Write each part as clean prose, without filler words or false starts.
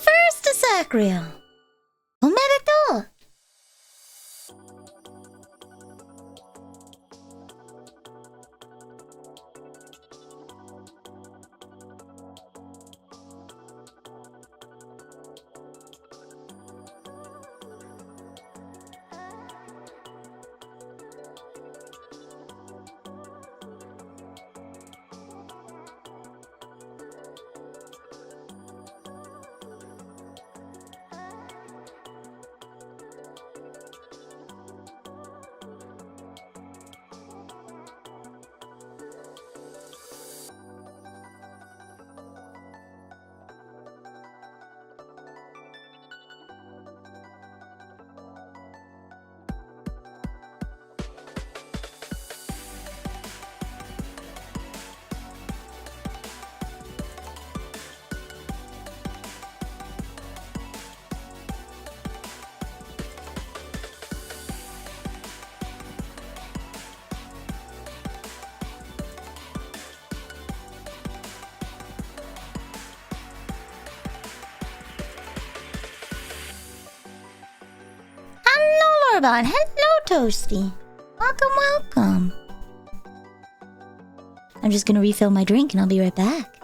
first, Sacrio. Omedetou. Hello, Lorbot. Hello, Toasty. Welcome, welcome. I'm just gonna refill my drink and I'll be right back.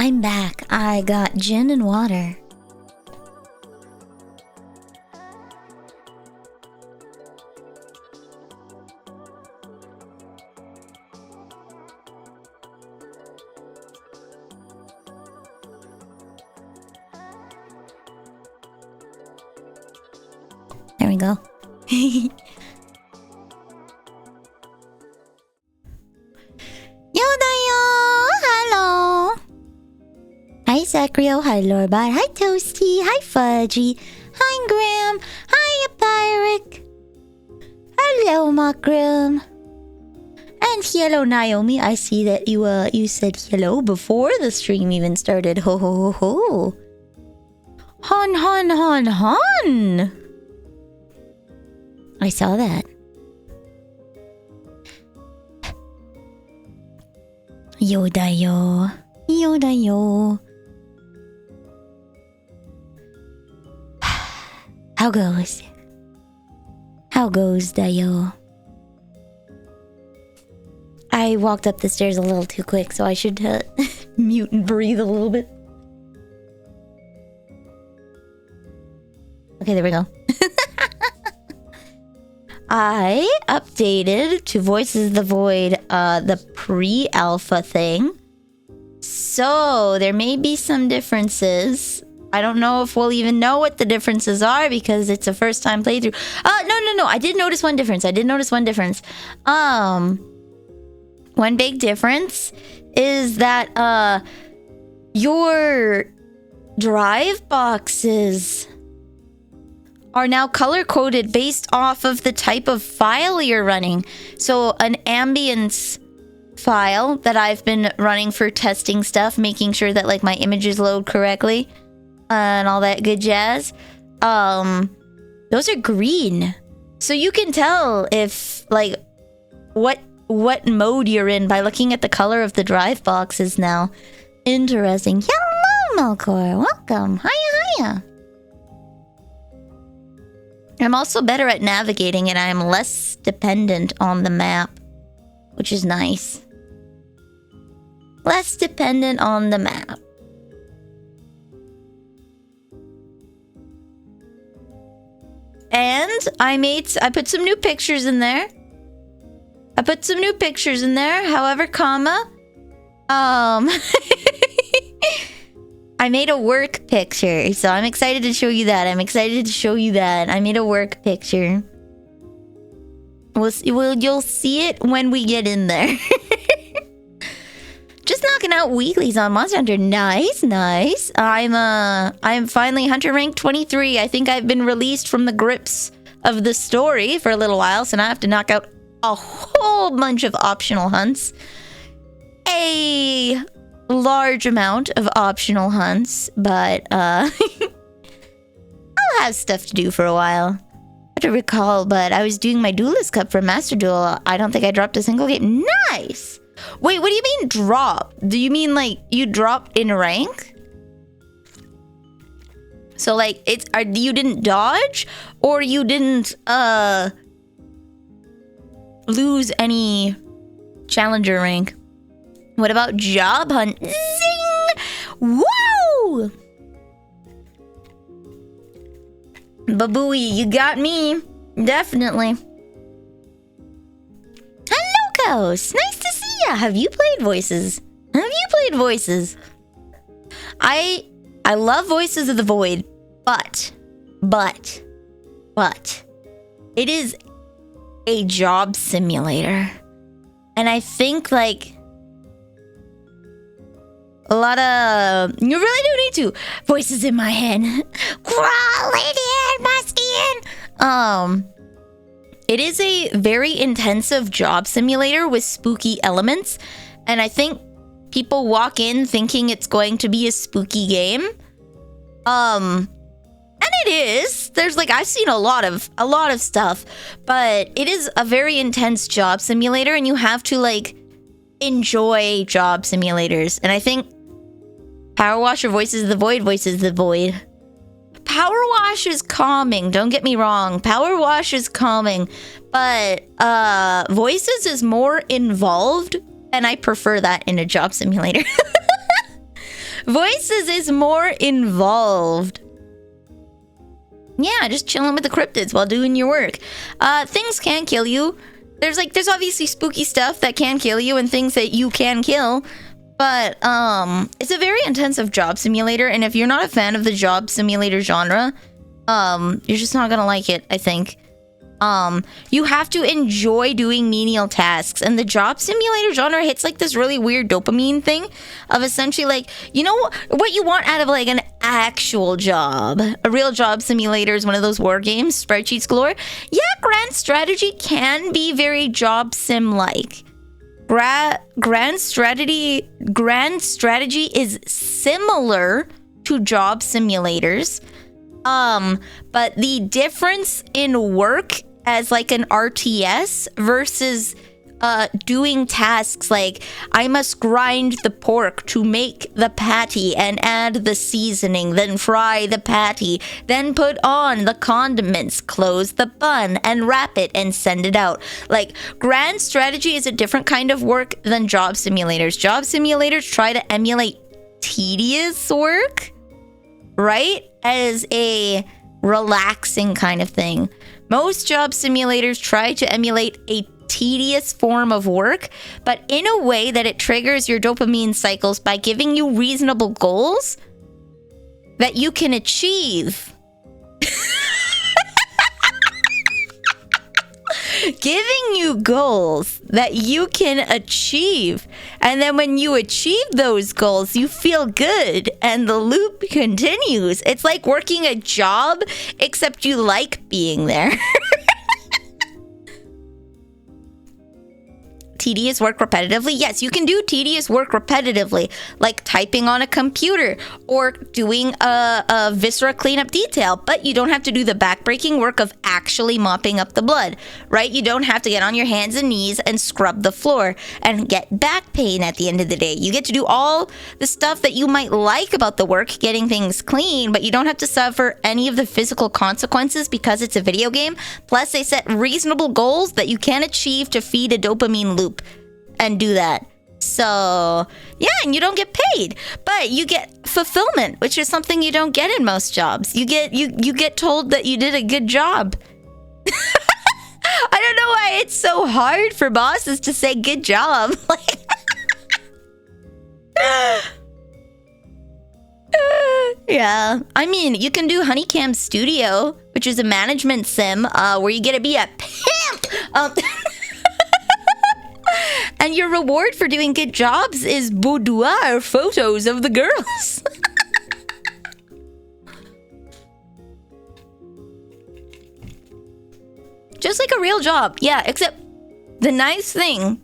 I'm back. I got gin and water. There we go. Yodayo! Hello! Hi, Sakrio. Hi, Lorbot. Hi, Toasty. Hi, Fudgy. Hi, Graham. Hi, Pyric. Hello, Makram. And hello, Naomi. I see that you said hello before the stream even started. Ho, ho, ho, ho. Hon, hon, hon, hon. I saw that. Yodayo. Yodayo. How goes? How goes, Dayo? I walked up the stairs a little too quick, so I should mute and breathe a little bit. Okay, there we go. I updated to Voices of the Void, the pre-alpha thing. So, there may be some differences. I don't know if we'll even know what the differences are because it's a first-time playthrough. No. I did notice one difference. One big difference is that, your drive boxes are now color-coded based off of the type of file you're running. So an ambience file that I've been running for testing stuff, making sure that like my images load correctly and all that good jazz. Those are green. So you can tell if like what mode you're in by looking at the color of the drive boxes now. Interesting. Hello, Melkor. Welcome. Hiya. I'm also better at navigating and I'm less dependent on the map, which is nice. Less dependent on the map. And I put some new pictures in there. However, I made a work picture, so I'm excited to show you that. I made a work picture. You'll see it when we get in there. Just knocking out weeklies on Monster Hunter. Nice. I'm finally Hunter rank 23. I think I've been released from the grips of the story for a little while, so now I have to knock out a whole bunch of optional hunts. A large amount of optional hunts, but I'll have stuff to do for a while. I have to recall, but I was doing my Duelist Cup for Master Duel. I don't think I dropped a single game. Nice! Wait, what do you mean drop? Do you mean like you dropped in rank? So like you didn't dodge or you didn't lose any challenger rank? What about job hunt? Zing! Whoa! Babooey, you got me. Definitely. Hello, Coast. Nice to see ya. Have you played Voices? I love Voices of the Void, but it is a job simulator. And I think like a lot of... You really do need to. Voices in my head. Crawling in my skin. It is a very intensive job simulator with spooky elements. And I think people walk in thinking it's going to be a spooky game. And it is. There's like, I've seen a lot of stuff. But it is a very intense job simulator. And you have to like enjoy job simulators. And I think Power Wash or Voices of the Void. Power Wash is calming, don't get me wrong. Power Wash is calming, but Voices is more involved, and I prefer that in a job simulator. Voices is more involved. Yeah, just chilling with the cryptids while doing your work. Things can kill you. There's obviously spooky stuff that can kill you and things that you can kill. But it's a very intensive job simulator, and if you're not a fan of the job simulator genre, you're just not gonna like it, I think. You have to enjoy doing menial tasks, and the job simulator genre hits like this really weird dopamine thing of essentially like, you know what you want out of like an actual job. A real job simulator is one of those war games, spreadsheets galore. Yeah, grand strategy can be very job sim like. Grand strategy is similar to job simulators. But the difference in work as like an RTS versus doing tasks like I must grind the pork to make the patty and add the seasoning, then fry the patty, then put on the condiments, close the bun and wrap it and send it out. Like, grand strategy is a different kind of work than job simulators. Job simulators try to emulate tedious work, right? As a relaxing kind of thing. Most job simulators try to emulate a tedious form of work, but in a way that it triggers your dopamine cycles by giving you reasonable goals that you can achieve. Giving you goals that you can achieve. And then when you achieve those goals, you feel good and the loop continues. It's like working a job, except you like being there. Tedious work repetitively? Yes, you can do tedious work repetitively, like typing on a computer or doing a viscera cleanup detail, but you don't have to do the backbreaking work of actually mopping up the blood, right? You don't have to get on your hands and knees and scrub the floor and get back pain at the end of the day. You get to do all the stuff that you might like about the work, getting things clean, but you don't have to suffer any of the physical consequences because it's a video game. Plus, they set reasonable goals that you can achieve to feed a dopamine loop and do that. So yeah, and you don't get paid, but you get fulfillment, which is something you don't get in most jobs. You get told that you did a good job. I don't know why it's so hard for bosses to say good job. Yeah, I mean, you can do Honeycam Studio, which is a management sim where you get to be a pimp. And your reward for doing good jobs is boudoir photos of the girls. Just like a real job. Yeah, except the nice thing,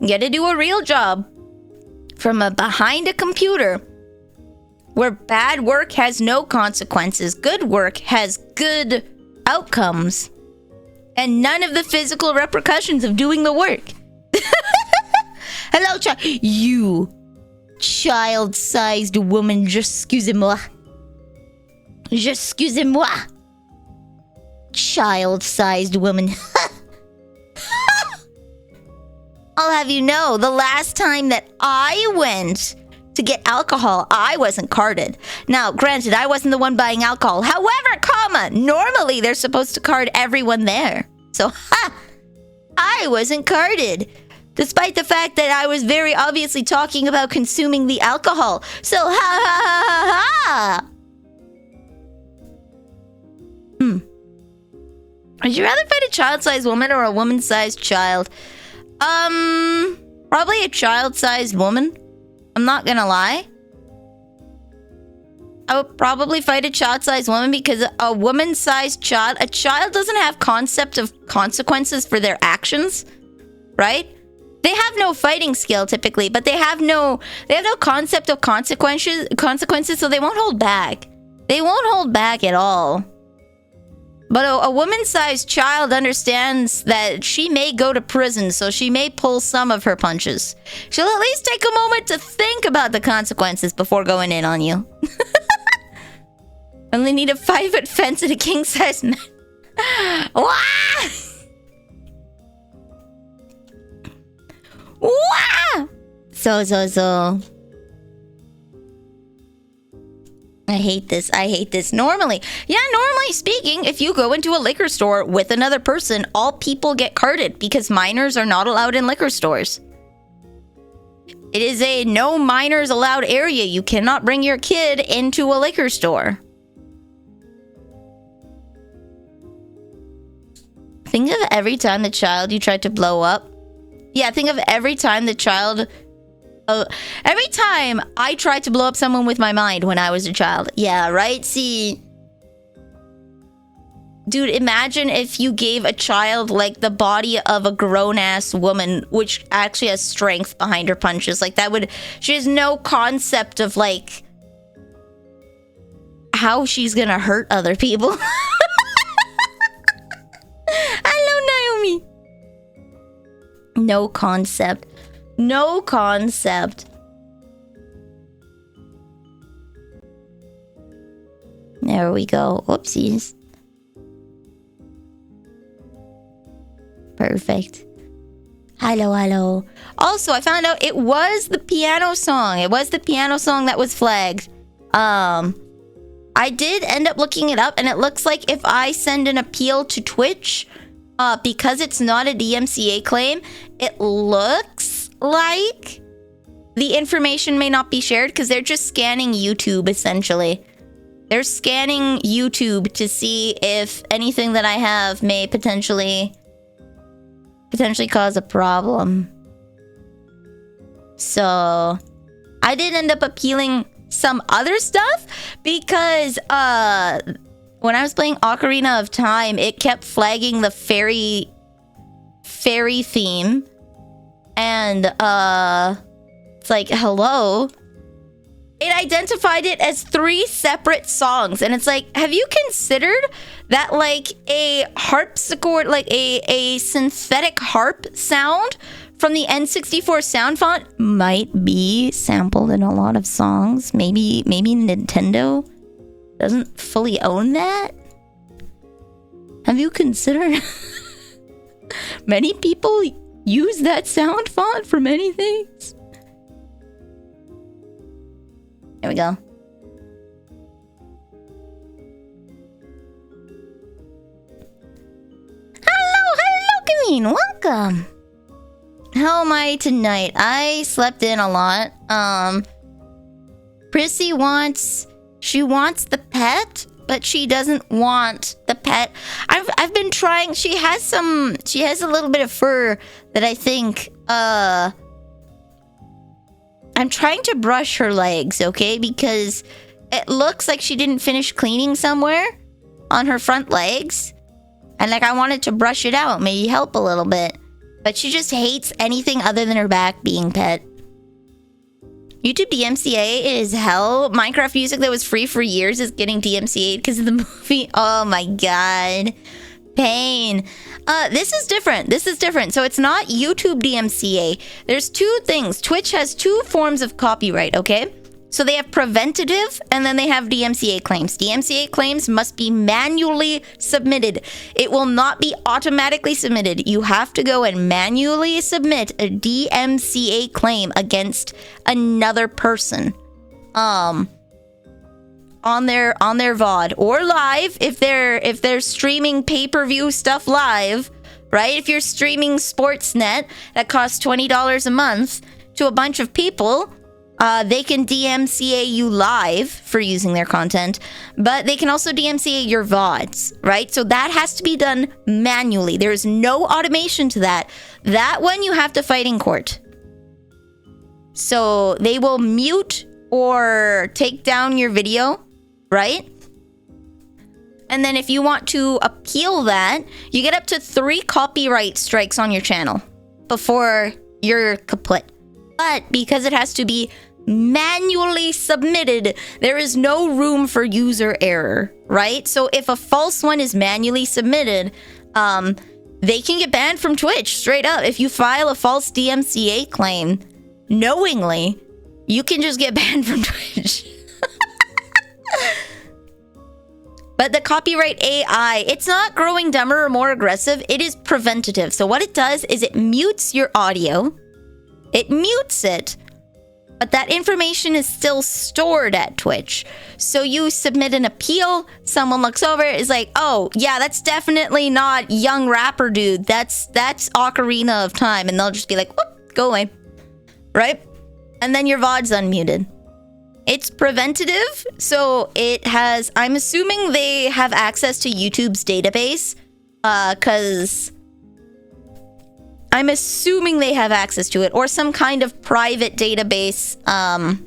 you get to do a real job from behind a computer where bad work has no consequences. Good work has good outcomes. And none of the physical repercussions of doing the work. Hello, you child-sized woman. Excusez-moi. Excusez-moi. Child-sized woman. I'll have you know, the last time that I went to get alcohol, I wasn't carded. Now, granted, I wasn't the one buying alcohol. However, normally they're supposed to card everyone there. So, I wasn't carded. Despite the fact that I was very obviously talking about consuming the alcohol. So, ha. Would you rather fight a child-sized woman or a woman-sized child? Probably a child-sized woman. I'm not gonna lie. I would probably fight a child-sized woman because a woman-sized child, a child doesn't have concept of consequences for their actions, right? They have no fighting skill typically, but they have no concept of consequences, so they won't hold back. They won't hold back at all. But a woman-sized child understands that she may go to prison, so she may pull some of her punches. She'll at least take a moment to think about the consequences before going in on you. Only need a 5-foot fence and a king-size man. Wah! Wah! So. I hate this. I hate this. Normally speaking, if you go into a liquor store with another person, all people get carded because minors are not allowed in liquor stores. It is a no minors allowed area. You cannot bring your kid into a liquor store. Think of every time the child you tried to blow up. Yeah, think of every time the child... every time I tried to blow up someone with my mind when I was a child. Yeah, right? See... Dude, imagine if you gave a child, like, the body of a grown-ass woman, which actually has strength behind her punches. Like, that would... She has no concept of, like... how she's gonna hurt other people. Hello, Naomi. No concept. No concept. There we go. Whoopsies. Perfect. Hello, hello. Also, I found out it was the piano song. It was the piano song that was flagged. I did end up looking it up, and it looks like if I send an appeal to Twitch, because it's not a DMCA claim, it looks like the information may not be shared because they're just scanning YouTube, essentially. They're scanning YouTube to see if anything that I have may potentially cause a problem. So, I did end up appealing some other stuff because when I was playing Ocarina of Time, it kept flagging the fairy theme, and it's like, hello. It identified it as 3 separate songs, and it's like, have you considered that, like, a harpsichord, like a synthetic harp sound from the N64 sound font might be sampled in a lot of songs? Maybe Nintendo doesn't fully own that? Have you considered? Many people use that sound font for many things. There we go. Hello, Queen. Welcome. How am I tonight? I slept in a lot. Prissy wants the pet, but she doesn't want the pet. I've been trying. She has a little bit of fur that I think I'm trying to brush her legs, okay? Because it looks like she didn't finish cleaning somewhere on her front legs. And like, I wanted to brush it out, maybe help a little bit. But she just hates anything other than her back being pet. YouTube DMCA is hell. Minecraft music that was free for years is getting DMCA'd because of the movie. Oh my god. Pain. This is different. So it's not YouTube DMCA. There's 2 things. Twitch has 2 forms of copyright, okay? So they have preventative and then they have DMCA claims. DMCA claims must be manually submitted. It will not be automatically submitted. You have to go and manually submit a DMCA claim against another person. On their VOD or live if they're streaming pay-per-view stuff live, right? If you're streaming Sportsnet that costs $20 a month to a bunch of people, they can DMCA you live for using their content, but they can also DMCA your VODs, right? So that has to be done manually. There's no automation to that. That one you have to fight in court. So they will mute or take down your video, right? And then if you want to appeal that, you get up to 3 copyright strikes on your channel before you're kaput. But because it has to be manually submitted, there is no room for user error, right? So if a false one is manually submitted, they can get banned from Twitch straight up. If you file a false DMCA claim knowingly, you can just get banned from Twitch. But the copyright AI, it's not growing dumber or more aggressive. It is preventative. So what it does is it mutes your audio. It mutes it. but that information is still stored at Twitch. So you submit an appeal, someone looks over it, is like, oh, yeah, that's definitely not young rapper dude. That's Ocarina of Time. And they'll just be like, whoop, go away. Right? And then your VOD's unmuted. It's preventative, so it has... I'm assuming they have access to YouTube's database, because... I'm assuming they have access to it, or some kind of private database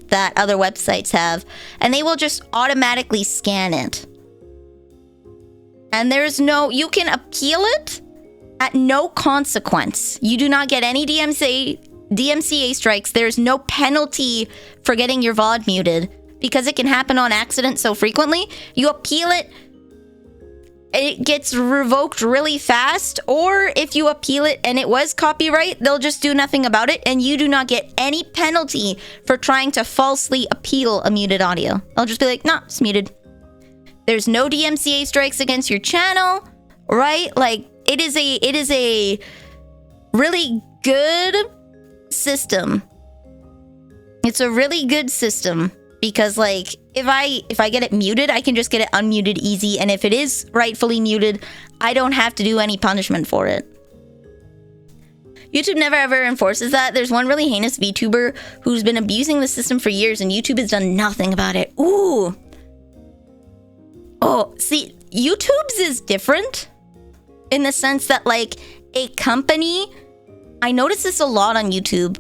that other websites have, and they will just automatically scan it. And there's no... You can appeal it at no consequence. You do not get any DMCA strikes. There's no penalty for getting your VOD muted, because it can happen on accident so frequently. You appeal it, it gets revoked really fast, or if you appeal it and it was copyright, they'll just do nothing about it, and you do not get any penalty for trying to falsely appeal a muted audio. I'll just be like, nah, it's muted. There's no DMCA strikes against your channel, right? Like, it is a really good system. It's a really good system. Because, like, if I get it muted, I can just get it unmuted easy. And if it is rightfully muted, I don't have to do any punishment for it. YouTube never ever enforces that. There's one really heinous VTuber who's been abusing the system for years, and YouTube has done nothing about it. Ooh. Oh, see, YouTube's is different in the sense that, like, a company... I notice this a lot on YouTube.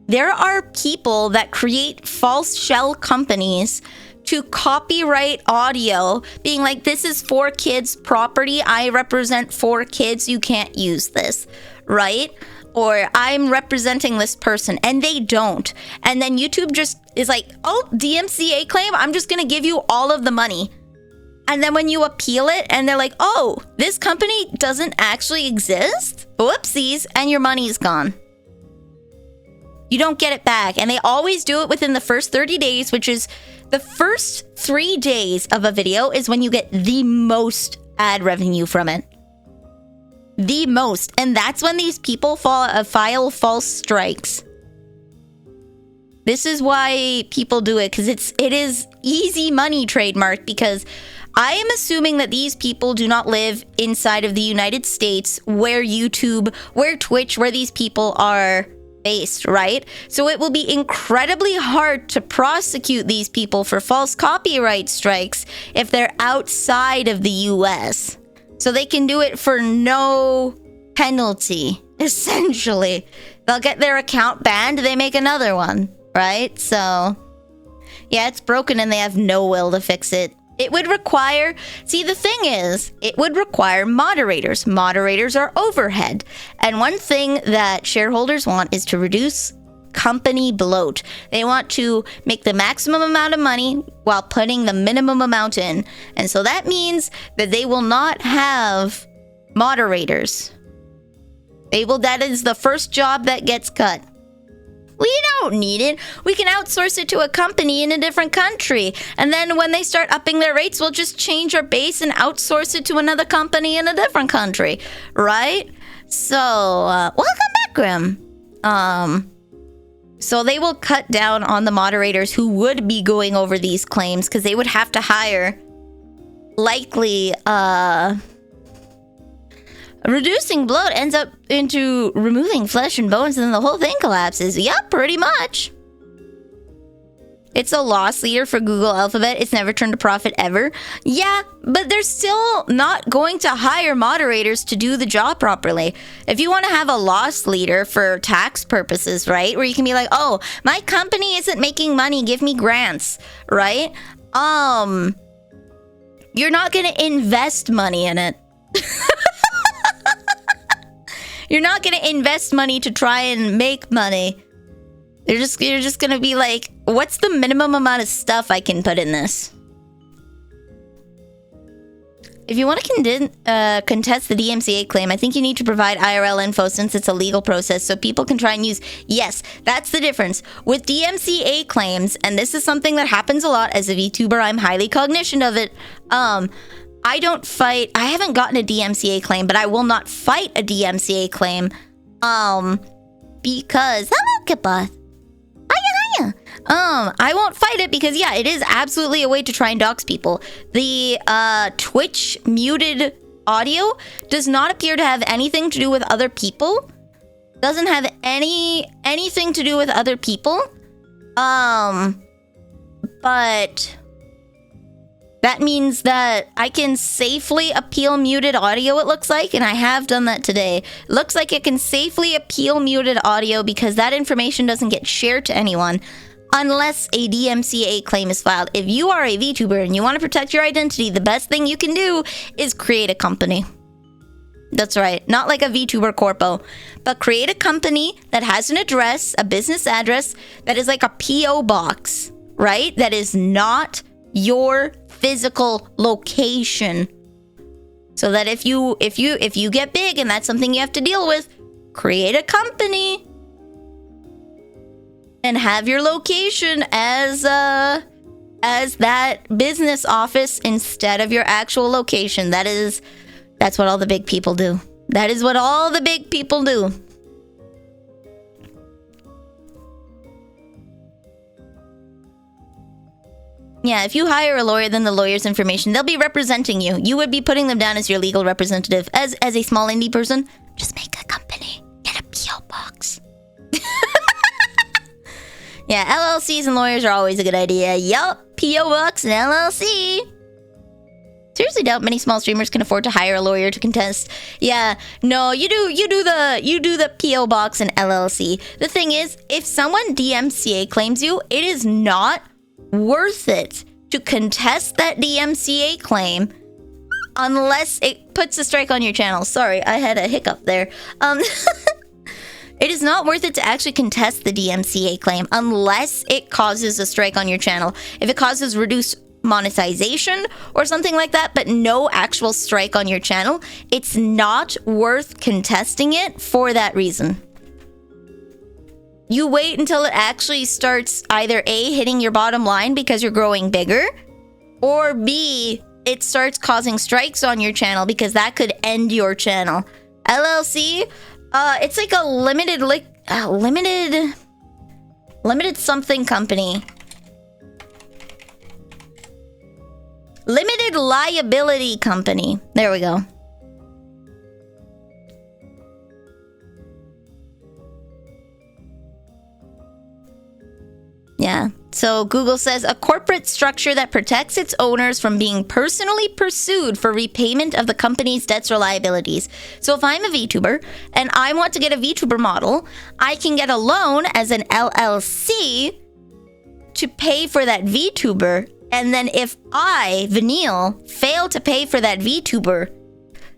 There are people that create false shell companies to copyright audio, being like, this is 4Kids property. I represent 4Kids. You can't use this, right? Or I'm representing this person, and they don't. And then YouTube just is like, oh, DMCA claim. I'm just going to give you all of the money. And then when you appeal it and they're like, oh, this company doesn't actually exist? Whoopsies. And your money's gone. You don't get it back. And they always do it within the first 30 days, which is the first 3 days of a video is when you get the most ad revenue from it. The most. And that's when these people file false strikes. This is why people do it, because it is easy money trademark, because I am assuming that these people do not live inside of the United States where YouTube, where Twitch, where these people are based, right? So it will be incredibly hard to prosecute these people for false copyright strikes if they're outside of the US. So they can do it for no penalty, essentially. They'll get their account banned, they make another one, right? So, yeah, it's broken and they have no will to fix it. It would require... See, the thing is, it would require moderators. Moderators are overhead. And one thing that shareholders want is to reduce company bloat. They want to make the maximum amount of money while putting the minimum amount in. And so that means that they will not have moderators. That is the first job that gets cut. We don't need it. We can outsource it to a company in a different country. And then when they start upping their rates, we'll just change our base and outsource it to another company in a different country. Right? So, welcome back, Grim. So they will cut down on the moderators who would be going over these claims, because they would have to hire, likely, reducing bloat ends up into removing flesh and bones, and then the whole thing collapses. Yup, pretty much. It's a loss leader for Google Alphabet. It's never turned a profit ever. Yeah, but they're still not going to hire moderators to do the job properly. If you want to have a loss leader for tax purposes, right? Where you can be like, oh, my company isn't making money, give me grants, right? You're not going to invest money in it. You're not going to invest money to try and make money. You're just going to be like, what's the minimum amount of stuff I can put in this? If you want to contest the DMCA claim, I think you need to provide IRL info since it's a legal process so people can try and use... Yes, that's the difference. With DMCA claims, and this is something that happens a lot as a VTuber, I'm highly cognizant of it. I don't fight... I haven't gotten a DMCA claim, but I will not fight a DMCA claim. Because... Hello, Kippa. yeah. I won't fight it because, yeah, it is absolutely a way to try and dox people. The Twitch muted audio does not appear to have anything to do with other people. Doesn't have anything to do with other people. But that means that I can safely appeal muted audio, it looks like, and I have done that today. Looks like it can safely appeal muted audio because that information doesn't get shared to anyone unless a DMCA claim is filed. If you are a VTuber and you want to protect your identity, the best thing you can do is create a company. That's right. Not like a VTuber corpo, but create a company that has an address, a business address that is like a PO box, right? That is not your physical location. So that if you get big and that's something you have to deal with, create a company and have your location as that business office instead of your actual location. That's what all the big people do. That is what all the big people do. Yeah, if you hire a lawyer, then the lawyer's information, they'll be representing you. You would be putting them down as your legal representative. As a small indie person, just make a company. Get a P.O. box. Yeah, LLCs and lawyers are always a good idea. Yup, P.O. box and LLC. Seriously doubt many small streamers can afford to hire a lawyer to contest. Yeah, no, you do the PO box and LLC. The thing is, if someone DMCA claims you, it is not worth it to contest that DMCA claim unless it puts a strike on your channel. Sorry, I had a hiccup there. It is not worth it to actually contest the DMCA claim unless it causes a strike on your channel. If it causes reduced monetization or something like that, but no actual strike on your channel, it's not worth contesting it for that reason. You wait until it actually starts either A, hitting your bottom line because you're growing bigger, or B, it starts causing strikes on your channel because that could end your channel. LLC, it's like a limited something company. Limited liability company. There we go. Yeah. So Google says a corporate structure that protects its owners from being personally pursued for repayment of the company's debts or liabilities. So if I'm a VTuber and I want to get a VTuber model, I can get a loan as an LLC to pay for that VTuber. And then if I, Vanille, fail to pay for that VTuber,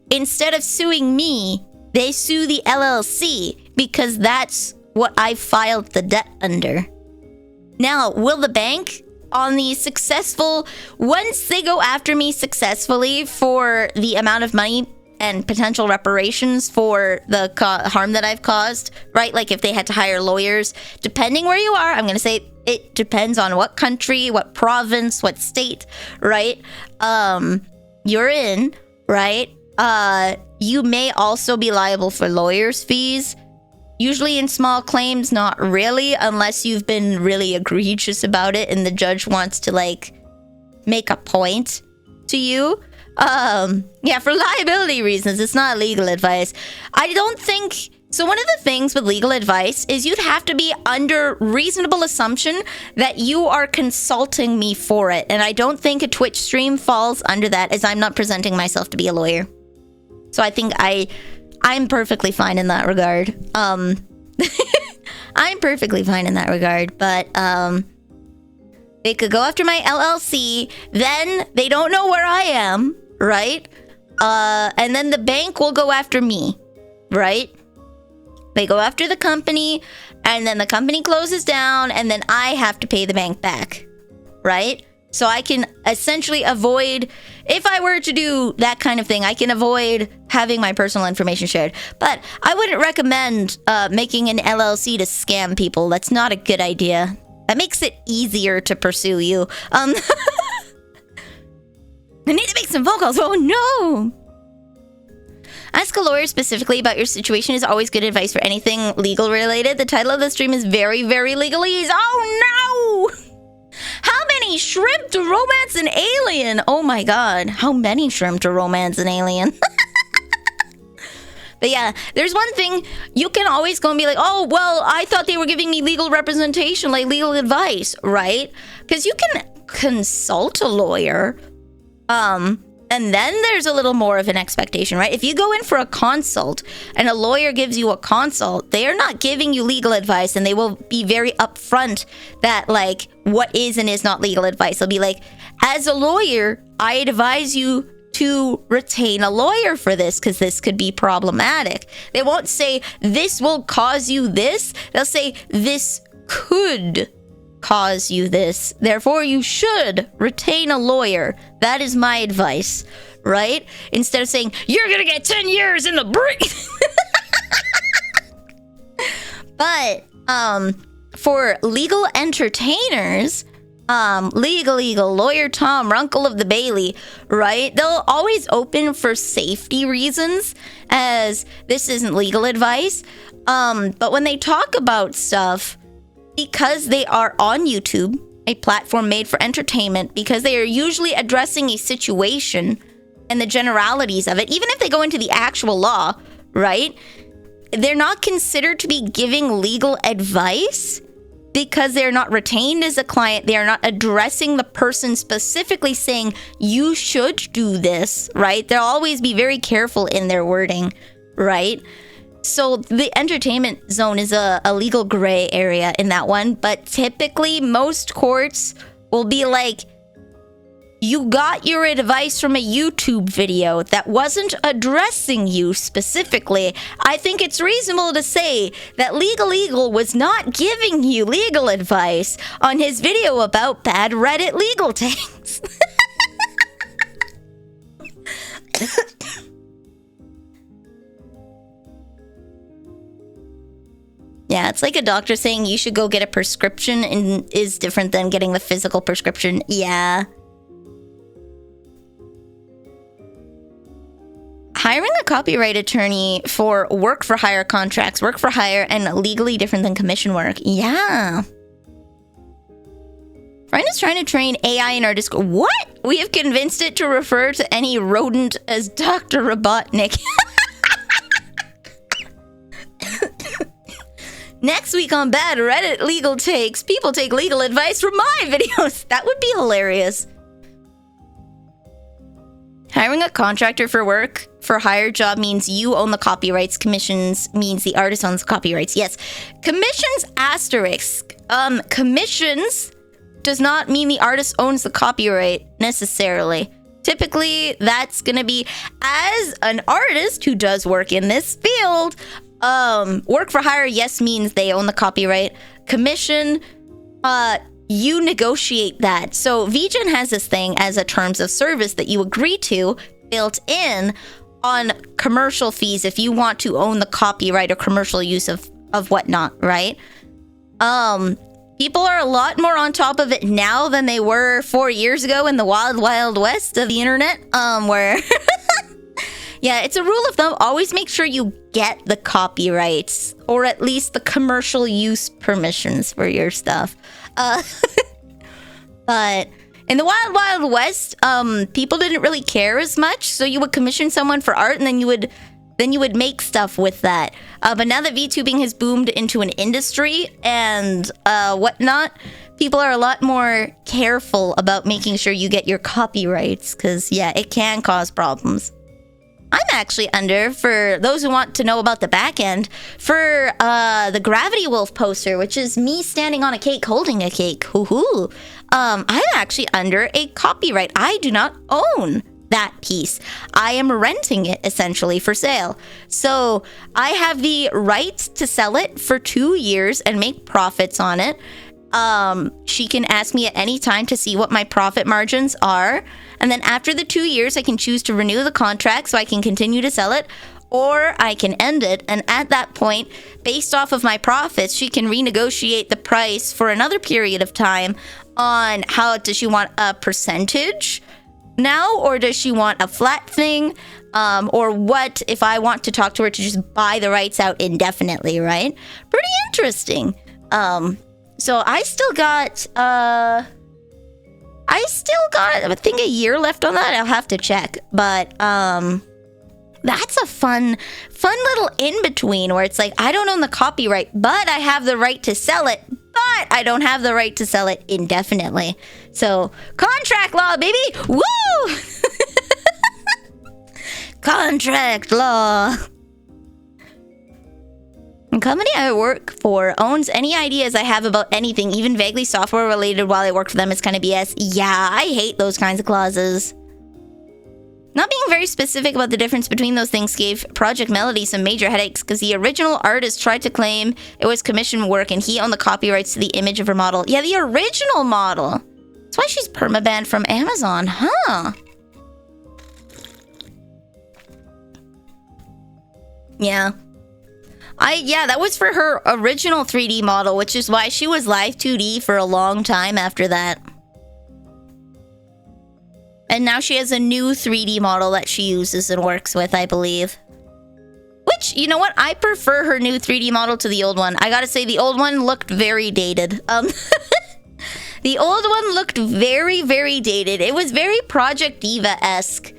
instead of suing me, they sue the LLC because that's what I filed the debt under. Now, will the bank on the successful, once they go after me successfully for the amount of money and potential reparations for the harm that I've caused, right? Like if they had to hire lawyers, depending where you are, I'm going to say it depends on what country, what province, what state, right? You're in, right? You may also be liable for lawyers' fees. Usually in small claims, not really, unless you've been really egregious about it and the judge wants to, like, make a point to you. Yeah, for liability reasons, it's not legal advice. I don't think... So one of the things with legal advice is you'd have to be under reasonable assumption that you are consulting me for it. And I don't think a Twitch stream falls under that, as I'm not presenting myself to be a lawyer. So I think I'm perfectly fine in that regard. I'm perfectly fine in that regard, but they could go after my LLC, then they don't know where I am, right? And then the bank will go after me, right? They go after the company, and then the company closes down, and then I have to pay the bank back, right? So I can essentially avoid, if I were to do that kind of thing, I can avoid having my personal information shared. But I wouldn't recommend making an LLC to scam people. That's not a good idea. That makes it easier to pursue you. I need to make some phone calls. Oh no! Ask a lawyer specifically about your situation is always good advice for anything legal related. The title of the stream is very, very legalese. Oh no! How many shrimp to romance an alien? Oh my god. How many shrimp to romance an alien? But yeah, there's one thing, you can always go and be like, oh, well, I thought they were giving me legal representation, like legal advice, right? Because you can consult a lawyer, and then there's a little more of an expectation, right? If you go in for a consult and a lawyer gives you a consult, they are not giving you legal advice, and they will be very upfront that, like, what is and is not legal advice. They'll be like, as a lawyer, I advise you to retain a lawyer for this because this could be problematic. They won't say this will cause you this. They'll say this could cause you this. Therefore, you should retain a lawyer. That is my advice, right? Instead of saying you're gonna get 10 years in the brick. But for legal entertainers, legal lawyer Tom, Runkle of the Bailey, right? They'll always open for safety reasons, as this isn't legal advice. But when they talk about stuff, because they are on YouTube, a platform made for entertainment, because they are usually addressing a situation and the generalities of it, even if they go into the actual law, right? They're not considered to be giving legal advice. Because they're not retained as a client, they are not addressing the person specifically saying, you should do this, right? They'll always be very careful in their wording, right? So the entertainment zone is a legal gray area in that one. But typically, most courts will be like, you got your advice from a YouTube video that wasn't addressing you specifically. I think it's reasonable to say that Legal Eagle was not giving you legal advice on his video about bad Reddit legal tanks. Yeah, it's like a doctor saying you should go get a prescription and is different than getting the physical prescription. Yeah. Hiring a copyright attorney for work for hire contracts, work for hire, and legally different than commission work. Yeah. Friend is trying to train AI in our Discord. What? We have convinced it to refer to any rodent as Dr. Robotnik. Next week on Bad Reddit Legal Takes, people take legal advice from my videos. That would be hilarious. Hiring a contractor for work for hire job means you own the copyrights. Commissions means the artist owns the copyrights. Yes. Commissions asterisk. Commissions does not mean the artist owns the copyright necessarily. Typically, that's going to be, as an artist who does work in this field, work for hire, yes, means they own the copyright. Commission, you negotiate that. So VGen has this thing as a terms of service that you agree to built in on commercial fees if you want to own the copyright or commercial use of whatnot, right? People are a lot more on top of it now than they were 4 years ago in the wild, wild west of the internet, where... Yeah, it's a rule of thumb. Always make sure you get the copyrights or at least the commercial use permissions for your stuff. But in the wild, wild west, people didn't really care as much. So you would commission someone for art and then you would make stuff with that. But now that VTubing has boomed into an industry and whatnot, people are a lot more careful about making sure you get your copyrights because, yeah, it can cause problems. I'm actually under, for those who want to know about the back end, for the Gravity Wolf poster, which is me standing on a cake holding a cake. Hoo-hoo. I'm actually under a copyright. I do not own that piece. I am renting it essentially for sale. So I have the right to sell it for 2 years and make profits on it. She can ask me at any time to see what my profit margins are. And then after the 2 years, I can choose to renew the contract so I can continue to sell it, or I can end it. And at that point, based off of my profits, she can renegotiate the price for another period of time on how does she want a percentage now, or does she want a flat thing? Or what if I want to talk to her to just buy the rights out indefinitely, right? Pretty interesting. So I still got, I think a year left on that. I'll have to check. But, that's a fun little in-between where it's like, I don't own the copyright, but I have the right to sell it, but I don't have the right to sell it indefinitely. So, contract law, baby! Woo! Contract law. The company I work for owns any ideas I have about anything, even vaguely software related while I work for them. It's kind of BS. Yeah, I hate those kinds of clauses. Not being very specific about the difference between those things gave Project Melody some major headaches because the original artist tried to claim it was commission work and he owned the copyrights to the image of her model. Yeah, the original model. That's why she's permabanned from Amazon, huh? Yeah. Yeah, that was for her original 3D model, which is why she was live 2D for a long time after that. And now she has a new 3D model that she uses and works with, I believe. Which, you know what? I prefer her new 3D model to the old one. I gotta say, the old one looked very dated. The old one looked very, very dated. It was very Project Diva-esque.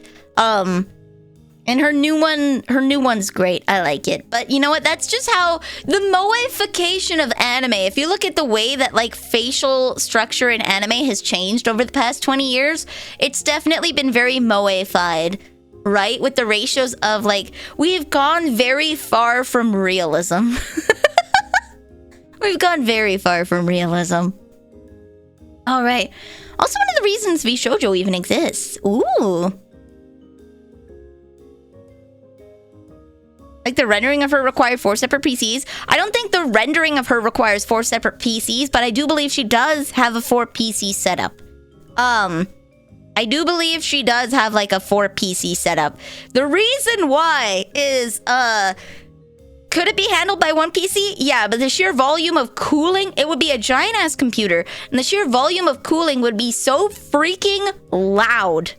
And her new one's great. I like it. But you know what? That's just how the moeification of anime. If you look at the way that like facial structure in anime has changed over the past 20 years, it's definitely been very moeified, right? With the ratios of like, we've gone very far from realism. We've gone very far from realism. All right. Also, one of the reasons VShoujo even exists. Ooh. Like the rendering of her required 4 separate PCs. I don't think the rendering of her requires 4 separate PCs, but I do believe she does have a 4 PC setup. I do believe she does have like a 4 PC setup. The reason why is, could it be handled by 1 PC? Yeah, but the sheer volume of cooling, it would be a giant ass computer, and the sheer volume of cooling would be so freaking loud.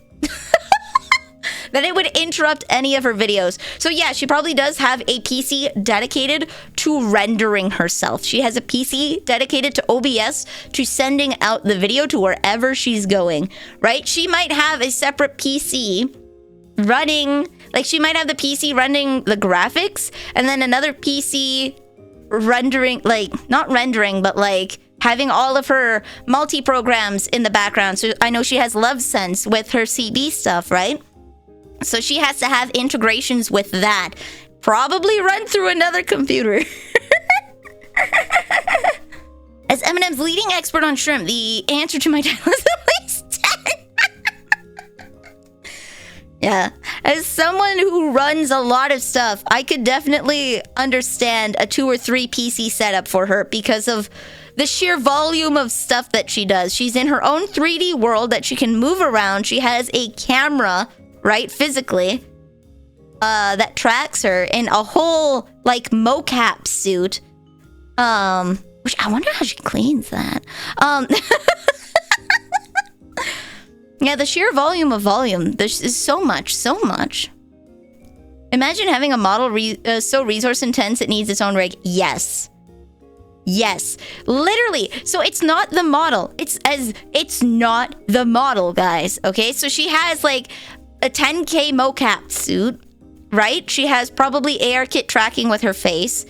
That it would interrupt any of her videos. So yeah, she probably does have a PC dedicated to rendering herself. She has a PC dedicated to OBS, to sending out the video to wherever she's going, right? She might have a separate PC running, like she might have the PC running the graphics, and then another PC rendering, like, not rendering, but like having all of her multi-programs in the background. So I know she has LoveSense with her CB stuff, right? So she has to have integrations with that. Probably run through another computer. As Eminem's leading expert on shrimp, the answer to my title is at least 10. Yeah. As someone who runs a lot of stuff, I could definitely understand a 2 or 3 PC setup for her because of the sheer volume of stuff that she does. She's in her own 3D world that she can move around. She has a camera, right, physically, that tracks her in a whole, like, mocap suit. Which I wonder how she cleans that. Yeah, the sheer volume of volume. There's so much, so much. Imagine having a model so resource intense it needs its own rig. Yes. Yes, literally. So it's not the model. It's not the model, guys. Okay, so she has like a 10K mocap suit, right? She has probably ARKit tracking with her face.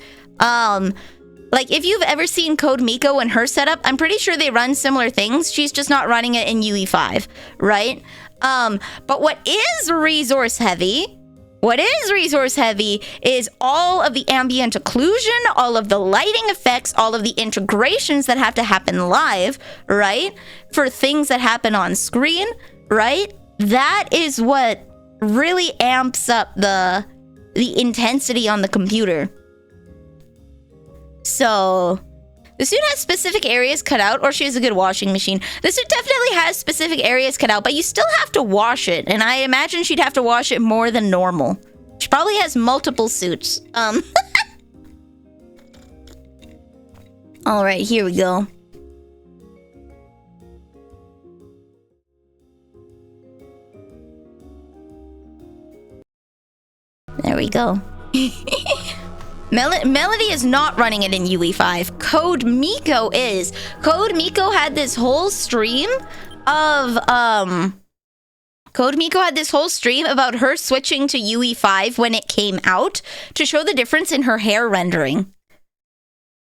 Like if you've ever seen Code Miko and her setup, I'm pretty sure they run similar things. She's just not running it in UE5, right? But what is resource heavy is all of the ambient occlusion, all of the lighting effects, all of the integrations that have to happen live, right? For things that happen on screen, right? That is what really amps up the intensity on the computer. So the suit has specific areas cut out, or she has a good washing machine. The suit definitely has specific areas cut out, but you still have to wash it. And I imagine she'd have to wash it more than normal. She probably has multiple suits. All right, here we go. There we go. Melody is not running it in UE5. Code Miko is. Code Miko had this whole stream of Code Miko had this whole stream about her switching to UE5 when it came out to show the difference in her hair rendering.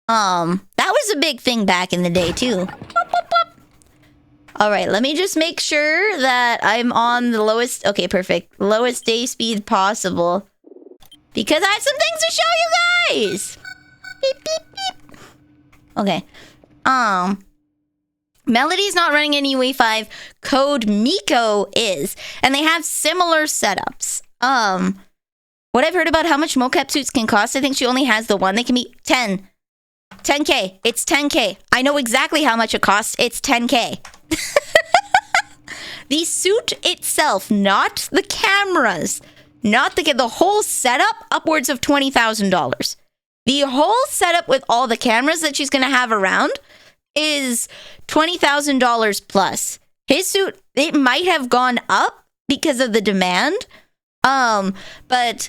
That was a big thing back in the day too. All right, let me just make sure that I'm on the lowest. Okay, perfect. Lowest day speed possible. Because I have some things to show you guys. Beep, beep, beep. Okay. Melody's not running in UE5. Code Miko is. And they have similar setups. What I've heard about how much mocap suits can cost, I think she only has the one. They can be 10K. It's 10K. I know exactly how much it costs. It's 10K. The suit itself, not the cameras, not the whole setup, upwards of $20,000. The whole setup with all the cameras that she's going to have around is $20,000 plus. His suit, it might have gone up because of the demand. But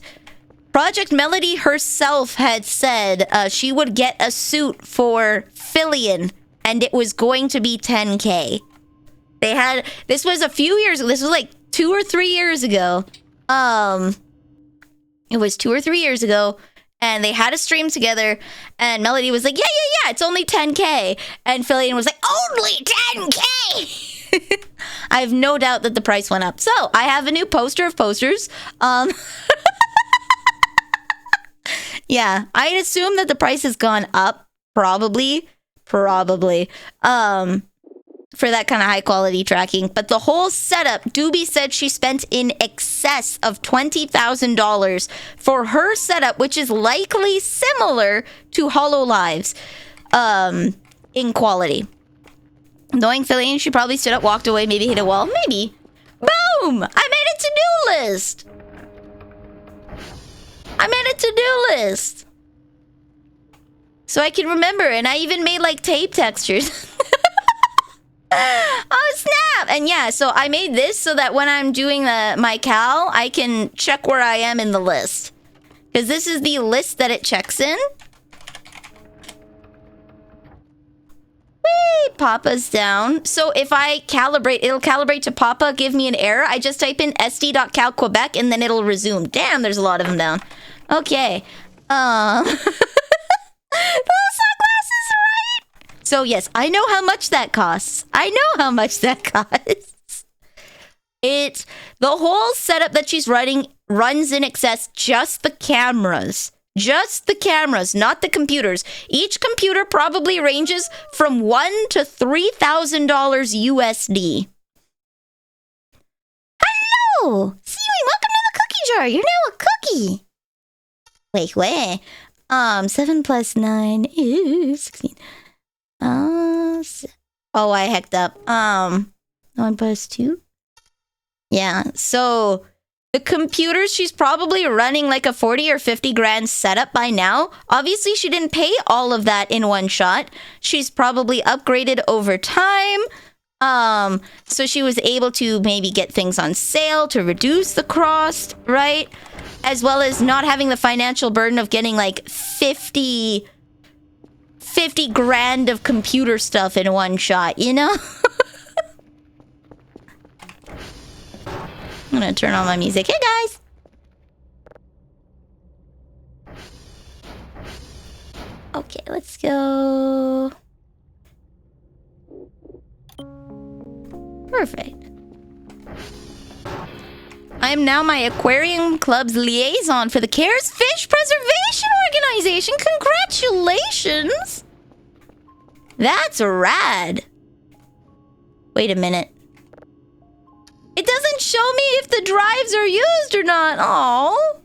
Project Melody herself had said she would get a suit for Fillion, and it was going to be 10K. This was a few years, this was like 2 or 3 years ago. It was 2 or 3 years ago, and they had a stream together, and Melody was like, yeah, it's only 10K. And Fillion was like, only 10K! I have no doubt that the price went up. So, I have a new poster of posters. Yeah, I'd assume that the price has gone up, probably. For that kind of high quality tracking. But the whole setup, Doobie said she spent in excess of $20,000 for her setup, which is likely similar to HoloLive's in quality. Knowing Fillion, she probably stood up, walked away, maybe hit a wall. Maybe. Boom! I made a to-do list! So I can remember, and I even made like tape textures. Oh snap! And yeah, so I made this so that when I'm doing my cal, I can check where I am in the list. Because this is the list that it checks in. Whee! Papa's down. So if I calibrate, it'll calibrate to Papa, give me an error. I just type in sd.cal Quebec and then it'll resume. Damn, there's a lot of them down. Okay. Those sunglasses, right? So yes, I know how much that costs. The whole setup that she's running runs in excess, just the cameras. Just the cameras, not the computers. Each computer probably ranges from $1,000 to $3,000 USD. Hello! Seaweed, welcome to the cookie jar. You're now a cookie. Wait. 7 plus 9 is 16. Oh, I hecked up. 9 plus 2. Yeah, so the computers, she's probably running like a 40 or 50 grand setup by now. Obviously, she didn't pay all of that in one shot. She's probably upgraded over time. So she was able to maybe get things on sale to reduce the cost, right? As well as not having the financial burden of getting like 50 grand of computer stuff in one shot, you know? I'm gonna turn on my music. Hey guys! Okay, let's go. Perfect. I am now my aquarium club's liaison for the Cares Fish Preservation Organization. Congratulations! That's rad. Wait a minute. It doesn't show me if the drives are used or not. Oh.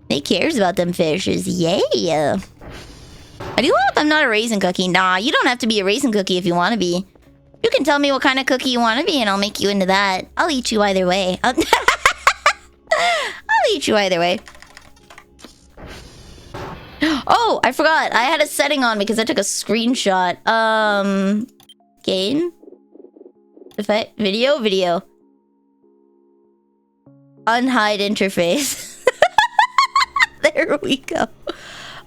He cares about them fishes. Yay. I do hope I'm not a raisin cookie. Nah, you don't have to be a raisin cookie if you want to be. You can tell me what kind of cookie you want to be and I'll make you into that. I'll eat you either way. I'll eat you either way. Oh, I forgot. I had a setting on because I took a screenshot. Gain. Video. Unhide interface. There we go.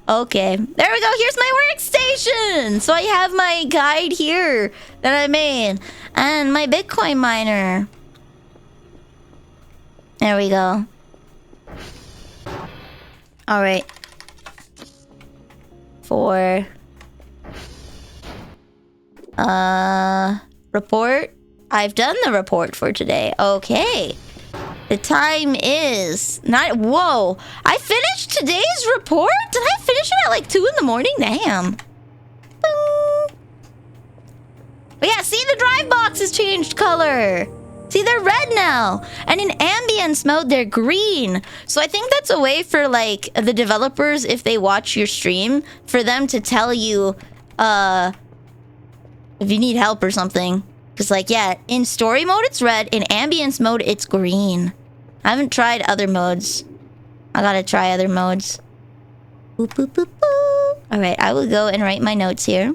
Okay. There we go. Here's my workstation. So I have my guide here that I made. And my Bitcoin miner. There we go. Alright. For... report. I've done the report for today. Okay. The time is... Whoa! I finished today's report? Did I finish it at like 2 in the morning? Damn. Boom. But yeah, see, the drive box has changed color. See, they're red now. And in ambience mode, they're green. So I think that's a way for, like, the developers, if they watch your stream, for them to tell you, if you need help or something. Because, like, yeah, in story mode, it's red. In ambience mode, it's green. I haven't tried other modes. I gotta try other modes. Boop, boop, boop, boop. Alright, I will go and write my notes here.